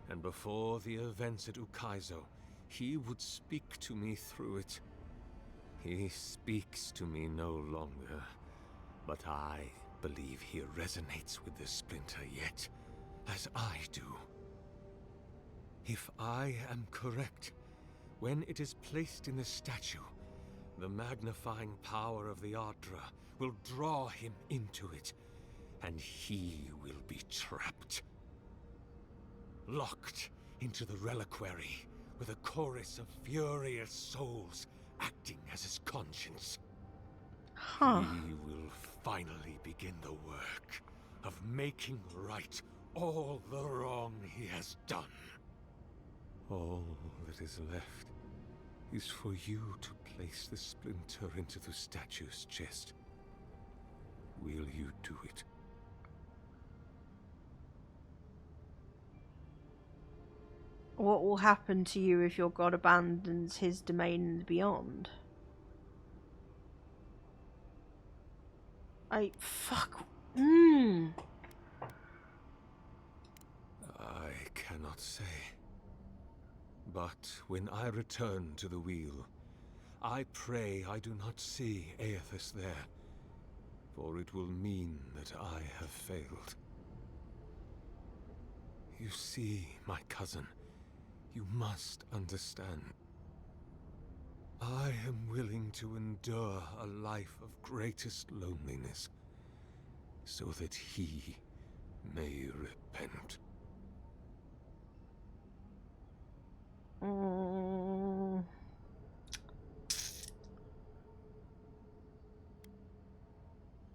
And before the events at Ukaizo, he would speak to me through it. He speaks to me no longer, but I believe he resonates with the splinter yet, as I do. If I am correct, When it is placed in the statue, the magnifying power of the Ardra will draw him into it, and he will be trapped. Locked into the reliquary with a chorus of furious souls acting as his conscience. Huh. He will finally begin the work of making right all the wrong he has done. All that is left is for you to place the splinter into the statue's chest. Will you do it? What will happen to you if your god abandons his domain in the beyond? Fuck. I cannot say. But when I return to the wheel, I pray I do not see Aethys there, for it will mean that I have failed. You see, my cousin, you must understand. I am willing to endure a life of greatest loneliness, so that he may repent.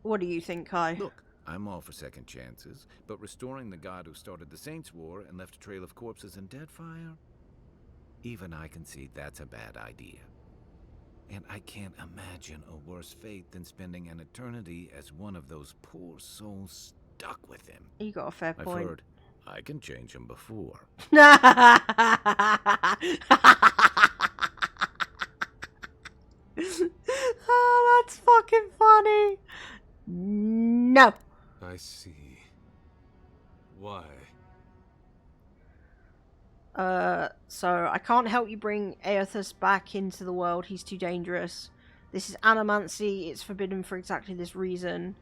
What do you think, Kai? Look, I'm all for second chances, but restoring the god who started the Saints' War and left a trail of corpses and Deadfire? Even I can see that's a bad idea. And I can't imagine a worse fate than spending an eternity as one of those poor souls stuck with him. You got a fair I've point. heard I can change him before. Oh, that's fucking funny. No. I see. Why? So I can't help you bring Aethys back into the world. He's too dangerous. This is animancy. It's forbidden for exactly this reason.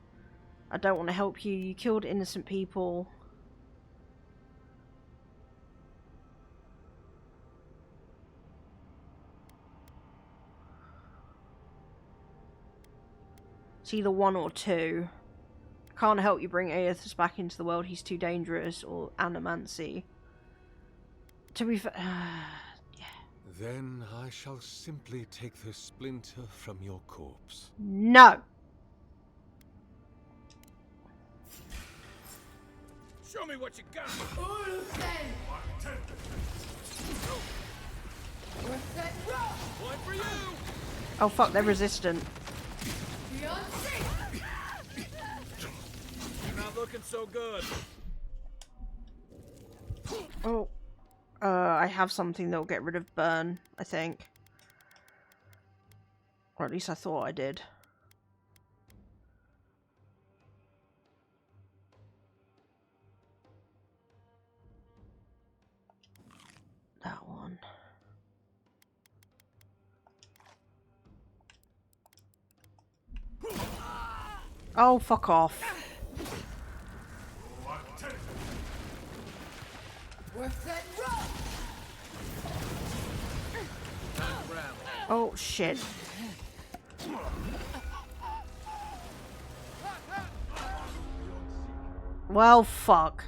I don't want to help you. You killed innocent people. It's either one or two. I can't help you bring Aethys back into the world. He's too dangerous. Or animancy. To be fair... Then I shall simply take the splinter from your corpse. No! Show me what you got! One for you! Oh fuck, they're resistant. You're not looking so good. Oh. I have something that'll get rid of burn, I think. Or at least I thought I did. That one. Oh, fuck off. Oh, shit. Well, fuck.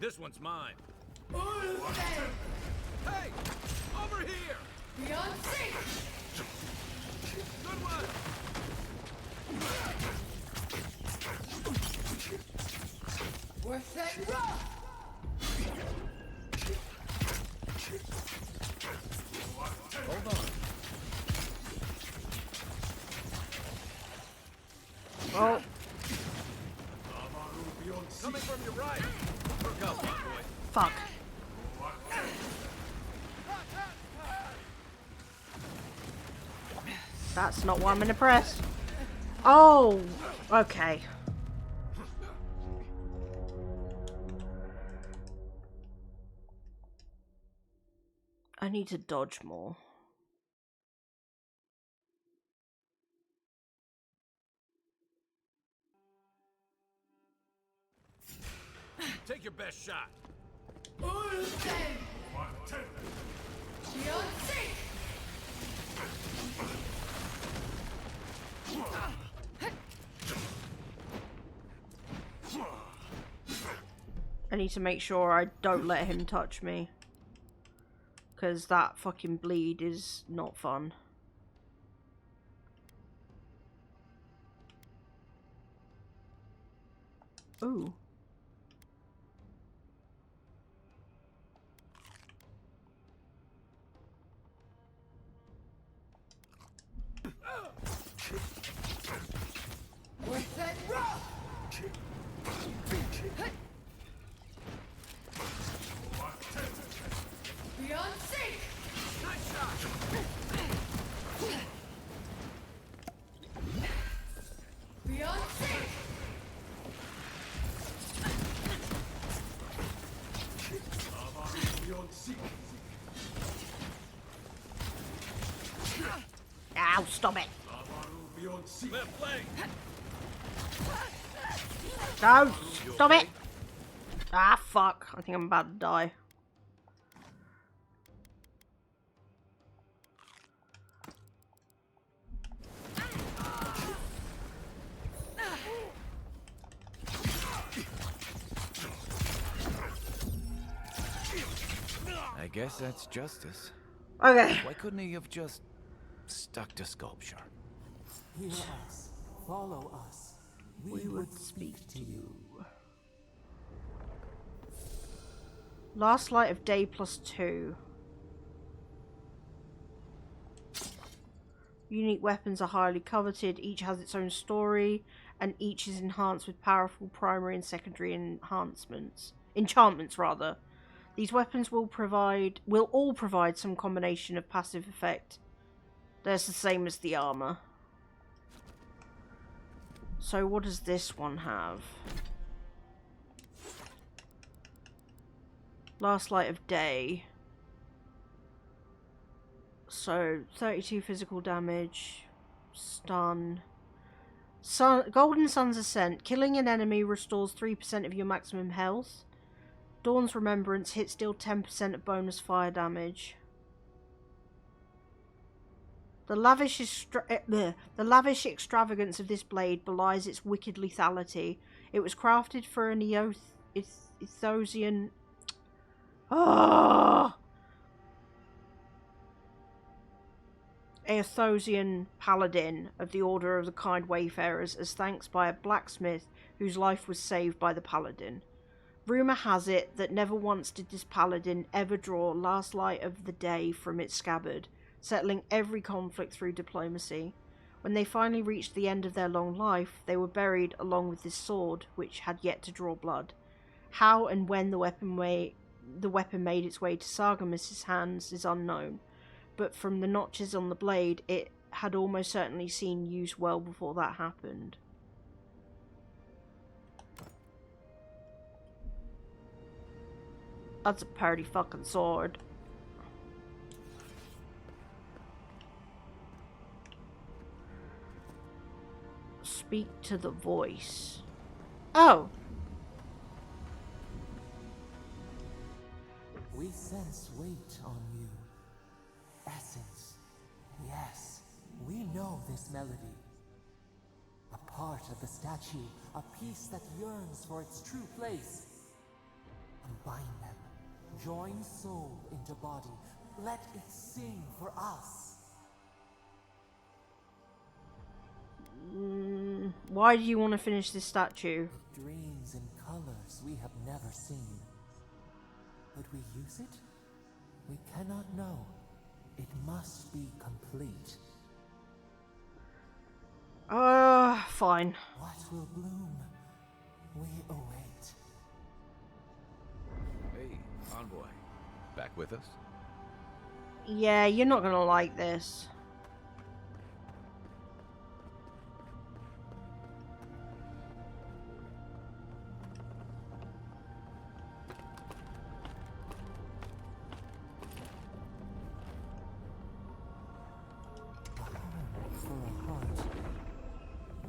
This one's mine. Hey! Over here! Beyond sync! Good one! Worth that rock! Hold on. Oh. Coming from your right. Look up, my boy. Fuck. That's not what I'm gonna press. Oh, okay. I need to dodge more. Take your best shot. Ulsen! Fiancé! I need to make sure I don't let him touch me. Because that fucking bleed is not fun. Ooh. With that rock! Fiancé! Nice shot! Fiancé! Ow, stop it. Left leg. No, stop it. Ah, fuck. I think I'm about to die. I guess that's justice. Okay. Why couldn't he have just stuck to sculpture? Hear us. Follow us. We would speak to you. Last light of day +2. Unique weapons are highly coveted. Each has its own story, and each is enhanced with powerful primary and secondary enhancements. Enchantments, rather. These weapons will all provide some combination of passive effect. That's the same as the armor. So what does this one have? Last light of day. So 32 physical damage, stun. Golden Sun's Ascent. Killing an enemy restores 3% of your maximum health. Dawn's Remembrance. Hits deal 10% of bonus fire damage. The lavish extravagance of this blade belies its wicked lethality. It was crafted for an Aethosian... Aethosian paladin of the Order of the Kind Wayfarers as thanks by a blacksmith whose life was saved by the paladin. Rumour has it that never once did this paladin ever draw last light of the day from its scabbard, settling every conflict through diplomacy. When they finally reached the end of their long life, they were buried along with this sword, which had yet to draw blood. How and when the weapon made its way to Sargemus's hands is unknown, but from the notches on the blade, it had almost certainly seen use well before that happened. That's a pretty fucking sword. Speak to the voice. Oh! We sense weight on you. Essence. Yes, we know this melody. A part of the statue, a piece that yearns for its true place. Combine them. Join soul into body. Let it sing for us. Why do you want to finish this statue? Dreams in colors we have never seen. Would we use it? We cannot know. It must be complete. Fine. What will bloom? We await. Hey, Envoy. Back with us? Yeah, you're not gonna like this. For a heart,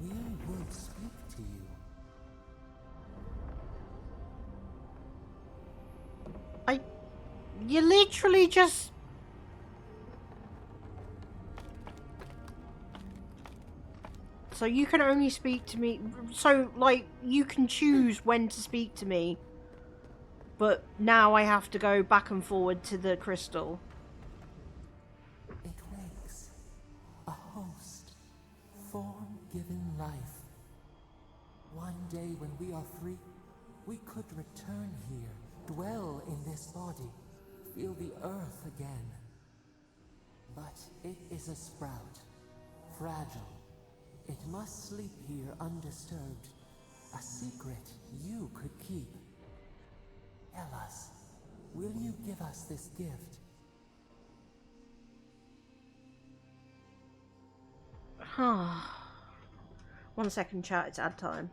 we will speak to you. You literally just... So you can only speak to me... So, like, you can choose when to speak to me. But now I have to go back and forward to the crystal. It wakes. A host. Form given life. One day when we are free, we could return here, dwell in this body, feel the earth again. But it is a sprout, fragile. It must sleep here undisturbed. A secret you could keep. Tell us, will you give us this gift? 1 second, chat, it's ad time.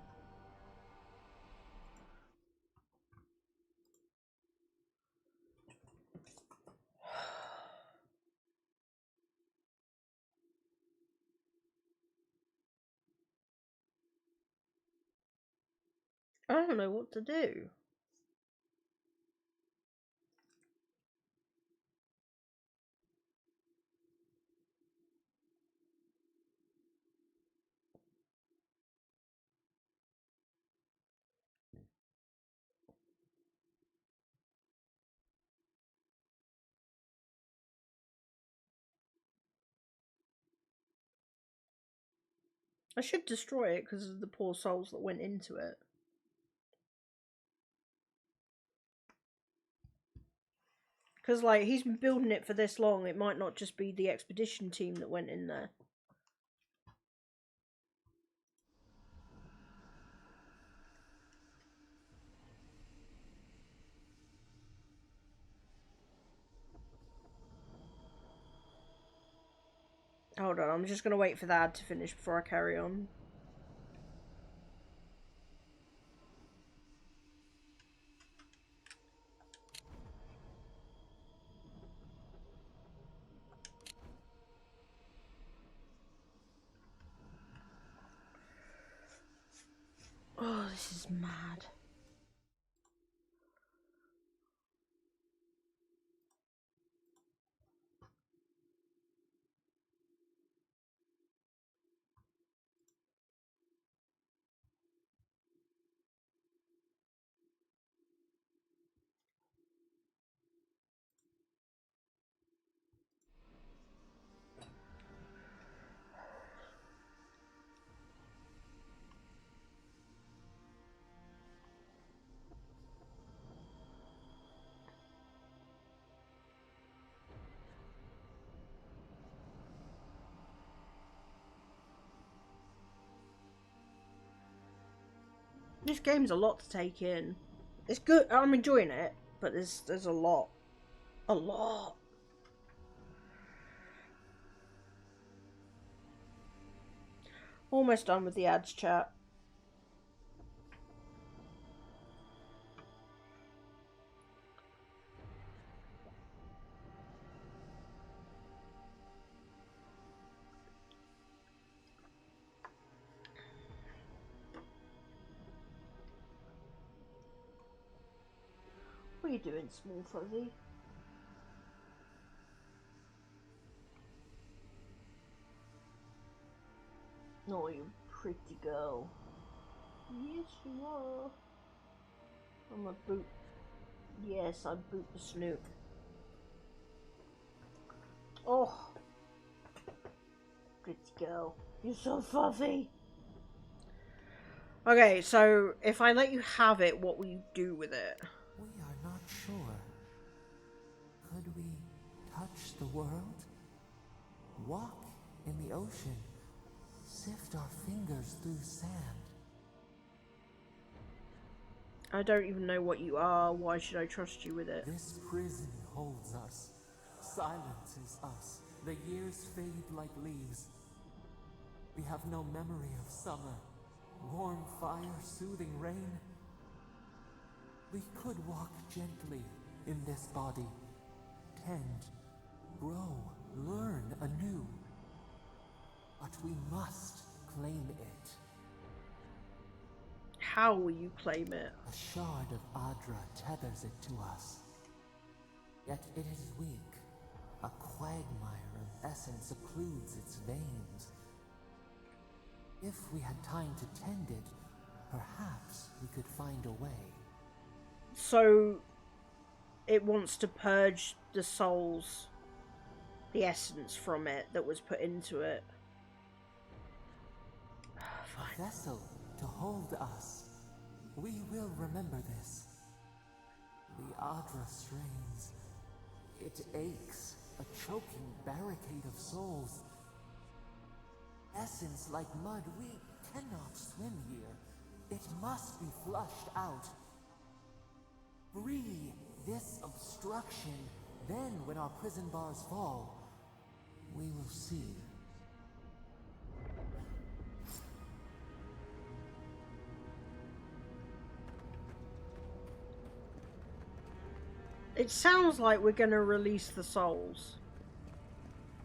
I don't know what to do. I should destroy it because of the poor souls that went into it. Because, like, he's been building it for this long, it might not just be the expedition team that went in there. Hold on, I'm just going to wait for the ad to finish before I carry on. Oh, this is mad. This game's a lot to take in. It's good, I'm enjoying it, but there's a lot. A lot. Almost done with the ads, chat. What are you doing, small fuzzy? Oh, you pretty girl. Yes, you are. I'm a boot. Yes, I boot the snoot. Oh, pretty girl. You're so fuzzy. Okay, so if I let you have it, what will you do with it? We are not sure. Could we touch the world? Walk in the ocean? Sift our fingers through sand? I don't even know what you are. Why should I trust you with it? This prison holds us, silences us. The years fade like leaves. We have no memory of summer, warm fire, soothing rain. We could walk gently in this body, tend, grow, learn anew. But we must claim it. How will you claim it? A shard of Adra tethers it to us. Yet it is weak. A quagmire of essence occludes its veins. If we had time to tend it, perhaps we could find a way. So, it wants to purge the souls, the essence from it that was put into it. A vessel to hold us. We will remember this. The Adra strains. It aches, a choking barricade of souls. Essence like mud, we cannot swim here. It must be flushed out. Free this obstruction, then when our prison bars fall, we will see. It sounds like we're gonna release the souls.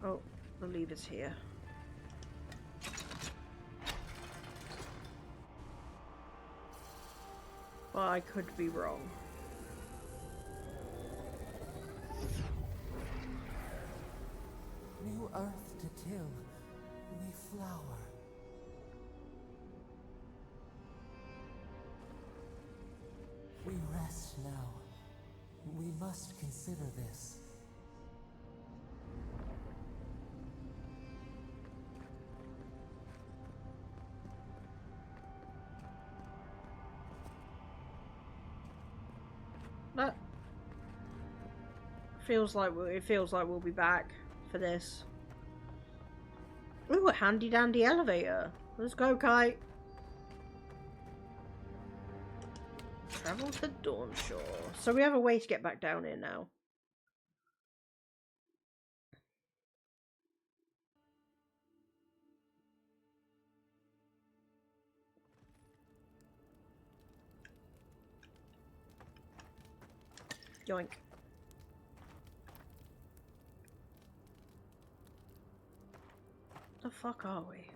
Oh, the lever's here. But I could be wrong. New earth to till, we flower. We rest now. We must consider this. That feels like we'll be back for this. Ooh, a handy dandy elevator. Let's go, Kite. Travel to Dawnshore. So we have a way to get back down here now. Yoink. The fuck are we?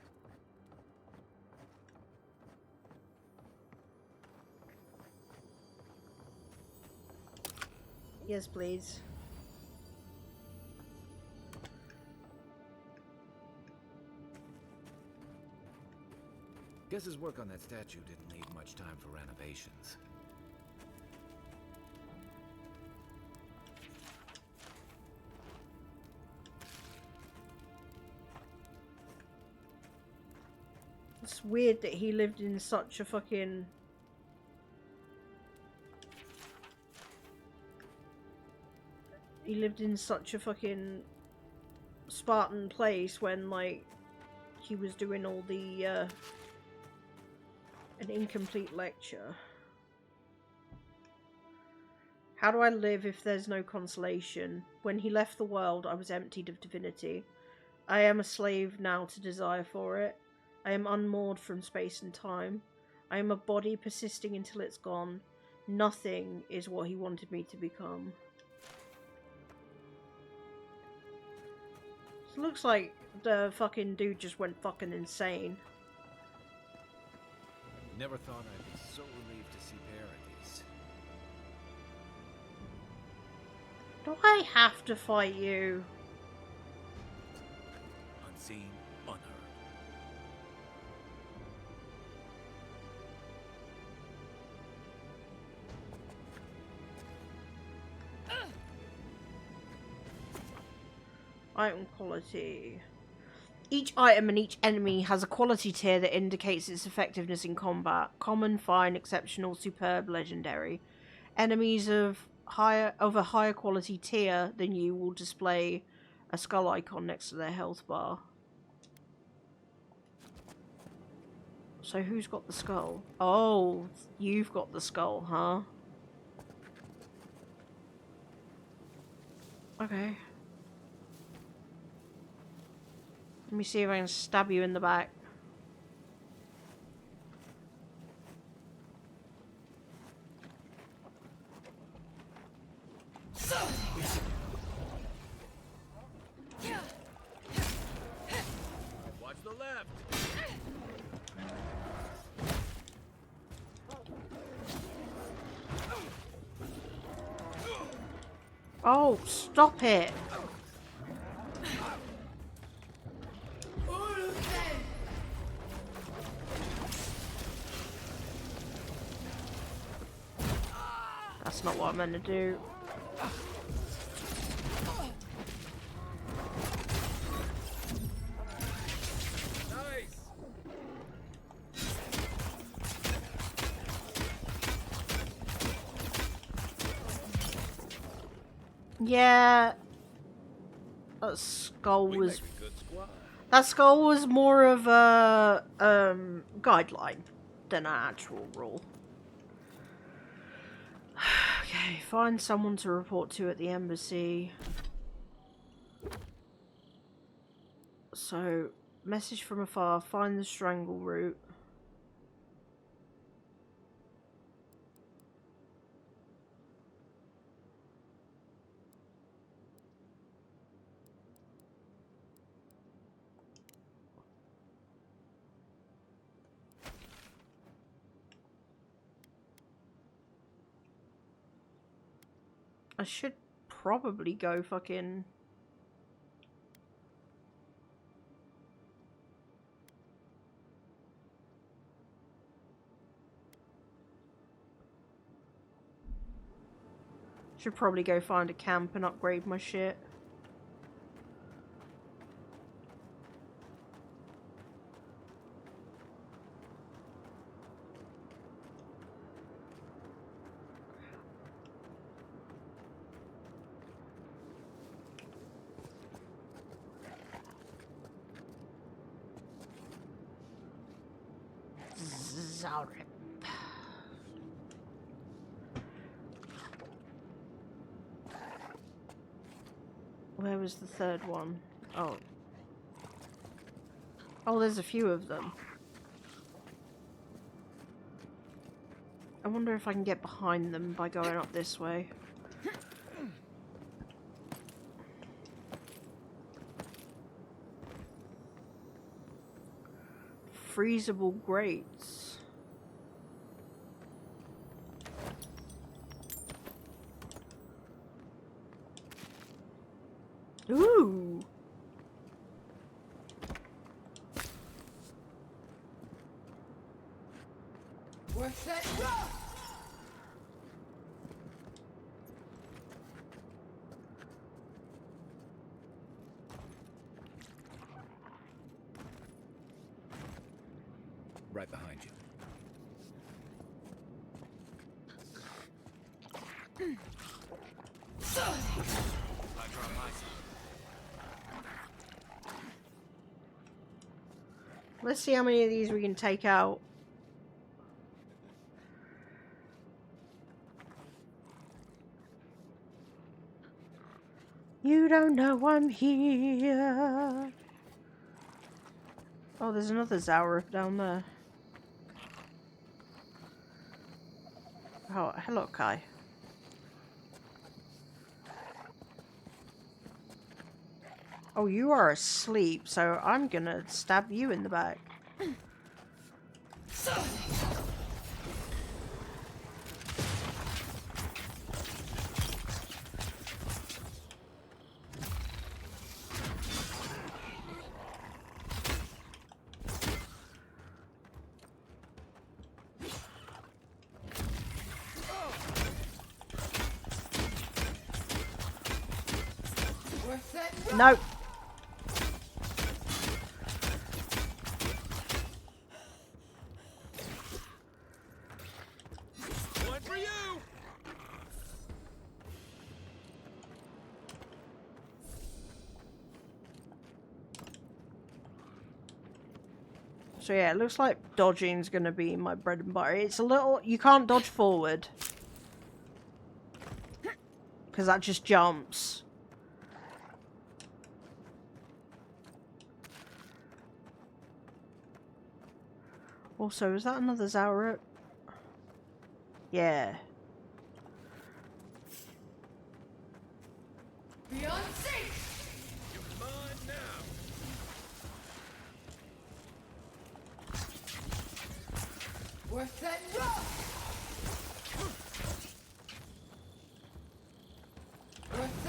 Yes, please. Guess his work on that statue didn't leave much time for renovations. It's weird that he lived in such a fucking... He lived in such a fucking Spartan place when, like, he was doing all the, an incomplete lecture. How do I live if there's no consolation? When he left the world, I was emptied of divinity. I am a slave now to desire for it. I am unmoored from space and time. I am a body persisting until it's gone. Nothing is what he wanted me to become. So it looks like the fucking dude just went fucking insane. Never thought I'd be so relieved to see Paradise. Do I have to fight you? Unseen, unheard. Item quality. Each item and each enemy has a quality tier that indicates its effectiveness in combat. Common, fine, exceptional, superb, legendary. Enemies of a higher quality tier than you will display a skull icon next to their health bar. So who's got the skull? Oh, you've got the skull, huh? Okay. Let me see if I can stab you in the back. Watch the left. Oh, stop it. That's not what I meant to do. Yeah, that skull was more of a guideline than an actual rule. Okay, find someone to report to at the embassy. So, message from afar, find the strangle route. I should probably go fucking... Should probably go find a camp and upgrade my shit. Zarip. Where was the third one? Oh. Oh, there's a few of them. I wonder if I can get behind them by going up this way. Freezable grates. Ooh. Worth it. Rough. Right behind you. Let's see how many of these we can take out. You don't know I'm here. Oh, there's another Zaurif down there. Oh, hello, Kai. Oh, you are asleep, so I'm gonna stab you in the back. No. One for you. So yeah, it looks like dodging's gonna be my bread and butter. It's a little... You can't dodge forward. Because that just jumps. Also, is that another Zaurip? Yeah. Beyond sync. You're mine now. Worth that rough. Worth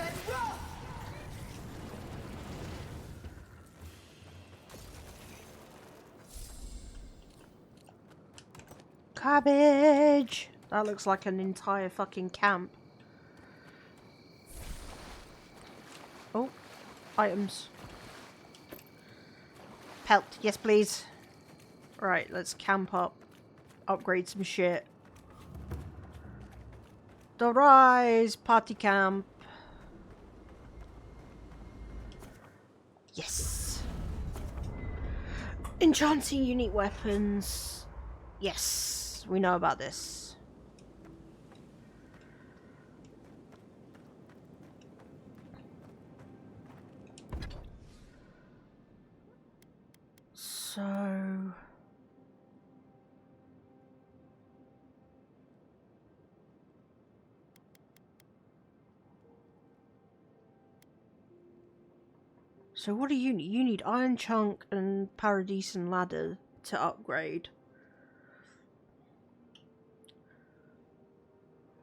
Cabbage! That looks like an entire fucking camp. Oh, items. Pelt, yes please. Right, let's camp up. Upgrade some shit. The Rise Party Camp. Yes. Enchanting unique weapons. Yes, we know about this. So... So what do you need? You need Iron Chunk and Paradisen Ladder to upgrade.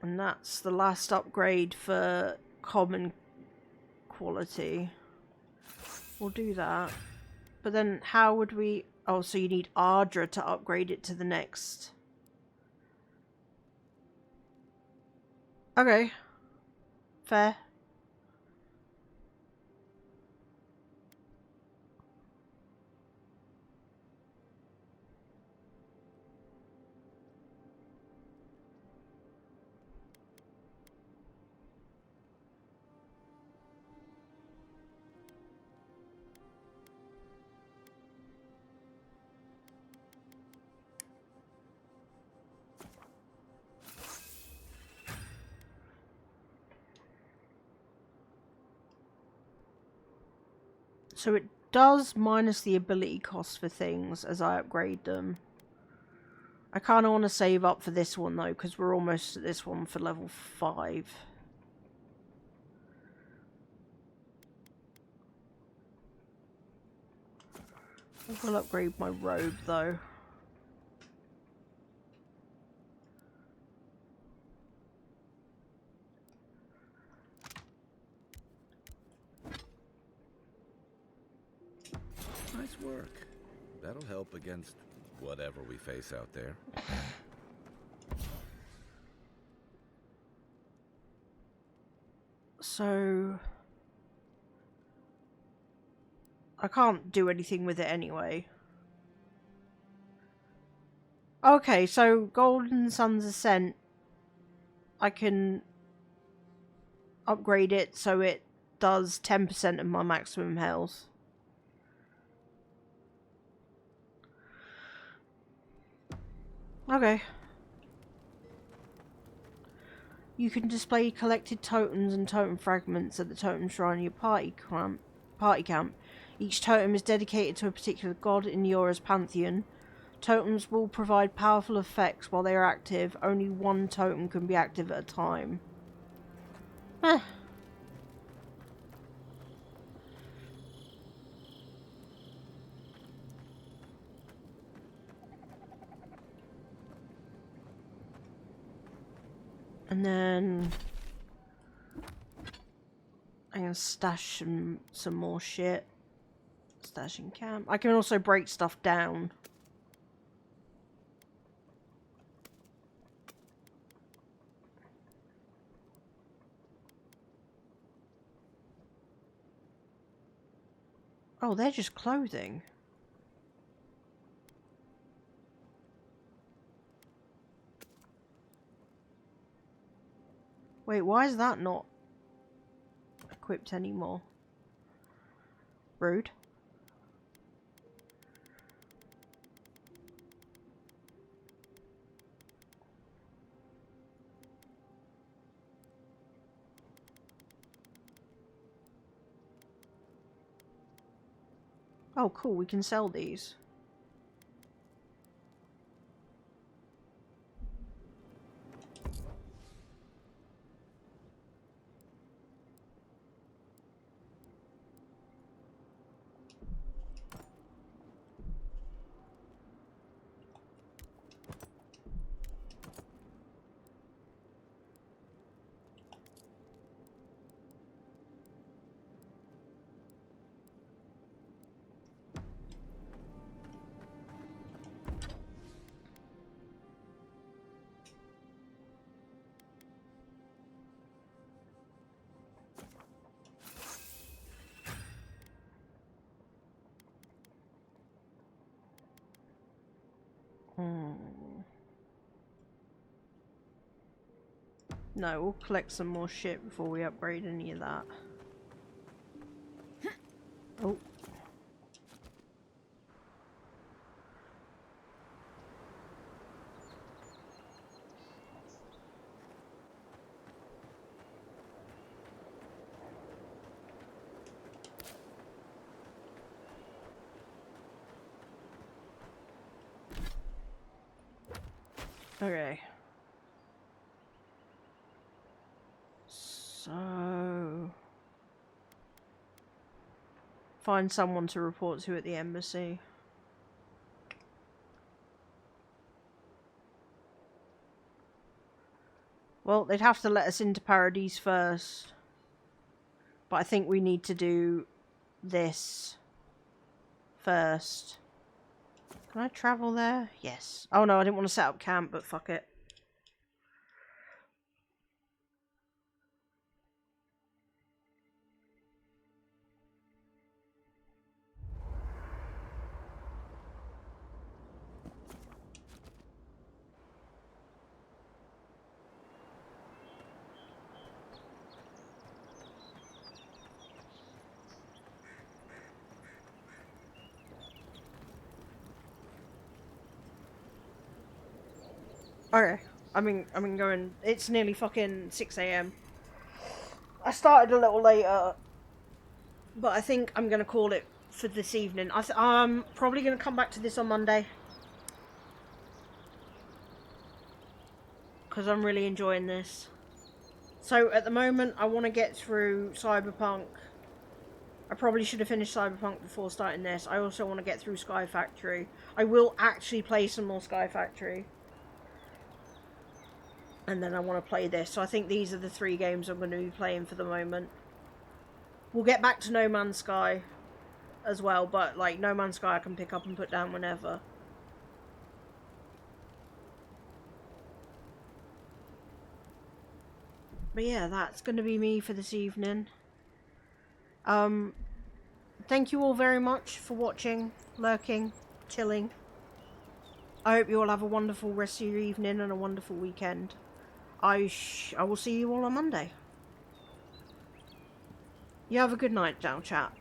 And that's the last upgrade for common quality. We'll do that. But then how would we... Oh, so you need Ardra to upgrade it to the next. Okay. Fair. So it does minus the ability cost for things as I upgrade them. I kind of want to save up for this one though, because we're almost at this one for level 5. I will upgrade my robe though. Nice work. That'll help against whatever we face out there. So... I can't do anything with it anyway. Okay, so Golden Sun's Ascent, I can upgrade it so it does 10% of my maximum health. Okay. You can display collected totems and totem fragments at the totem shrine in your party camp. Each totem is dedicated to a particular god in Yora's pantheon. Totems will provide powerful effects while they are active. Only one totem can be active at a time. Eh. And then I'm gonna stash some more shit. Stash in camp. I can also break stuff down. Oh, they're just clothing. Wait, why is that not equipped anymore? Rude. Oh, cool, we can sell these. No, we'll collect some more shit before we upgrade any of that. Oh. Okay. So... find someone to report to at the embassy. Well, they'd have to let us into Paradise first. But I think we need to do this first. Can I travel there? Yes. Oh no, I didn't want to set up camp, but fuck it. Okay, I mean going, it's nearly fucking 6 AM. I started a little later, but I think I'm going to call it for this evening. I'm probably going to come back to this on Monday. Because I'm really enjoying this. So at the moment, I want to get through Cyberpunk. I probably should have finished Cyberpunk before starting this. I also want to get through Sky Factory. I will actually play some more Sky Factory. And then I want to play this. So I think these are the 3 games I'm going to be playing for the moment. We'll get back to No Man's Sky as well. But like No Man's Sky I can pick up and put down whenever. But yeah, that's going to be me for this evening. Thank you all very much for watching, lurking, chilling. I hope you all have a wonderful rest of your evening and a wonderful weekend. I will see you all on Monday. You have a good night now, chat.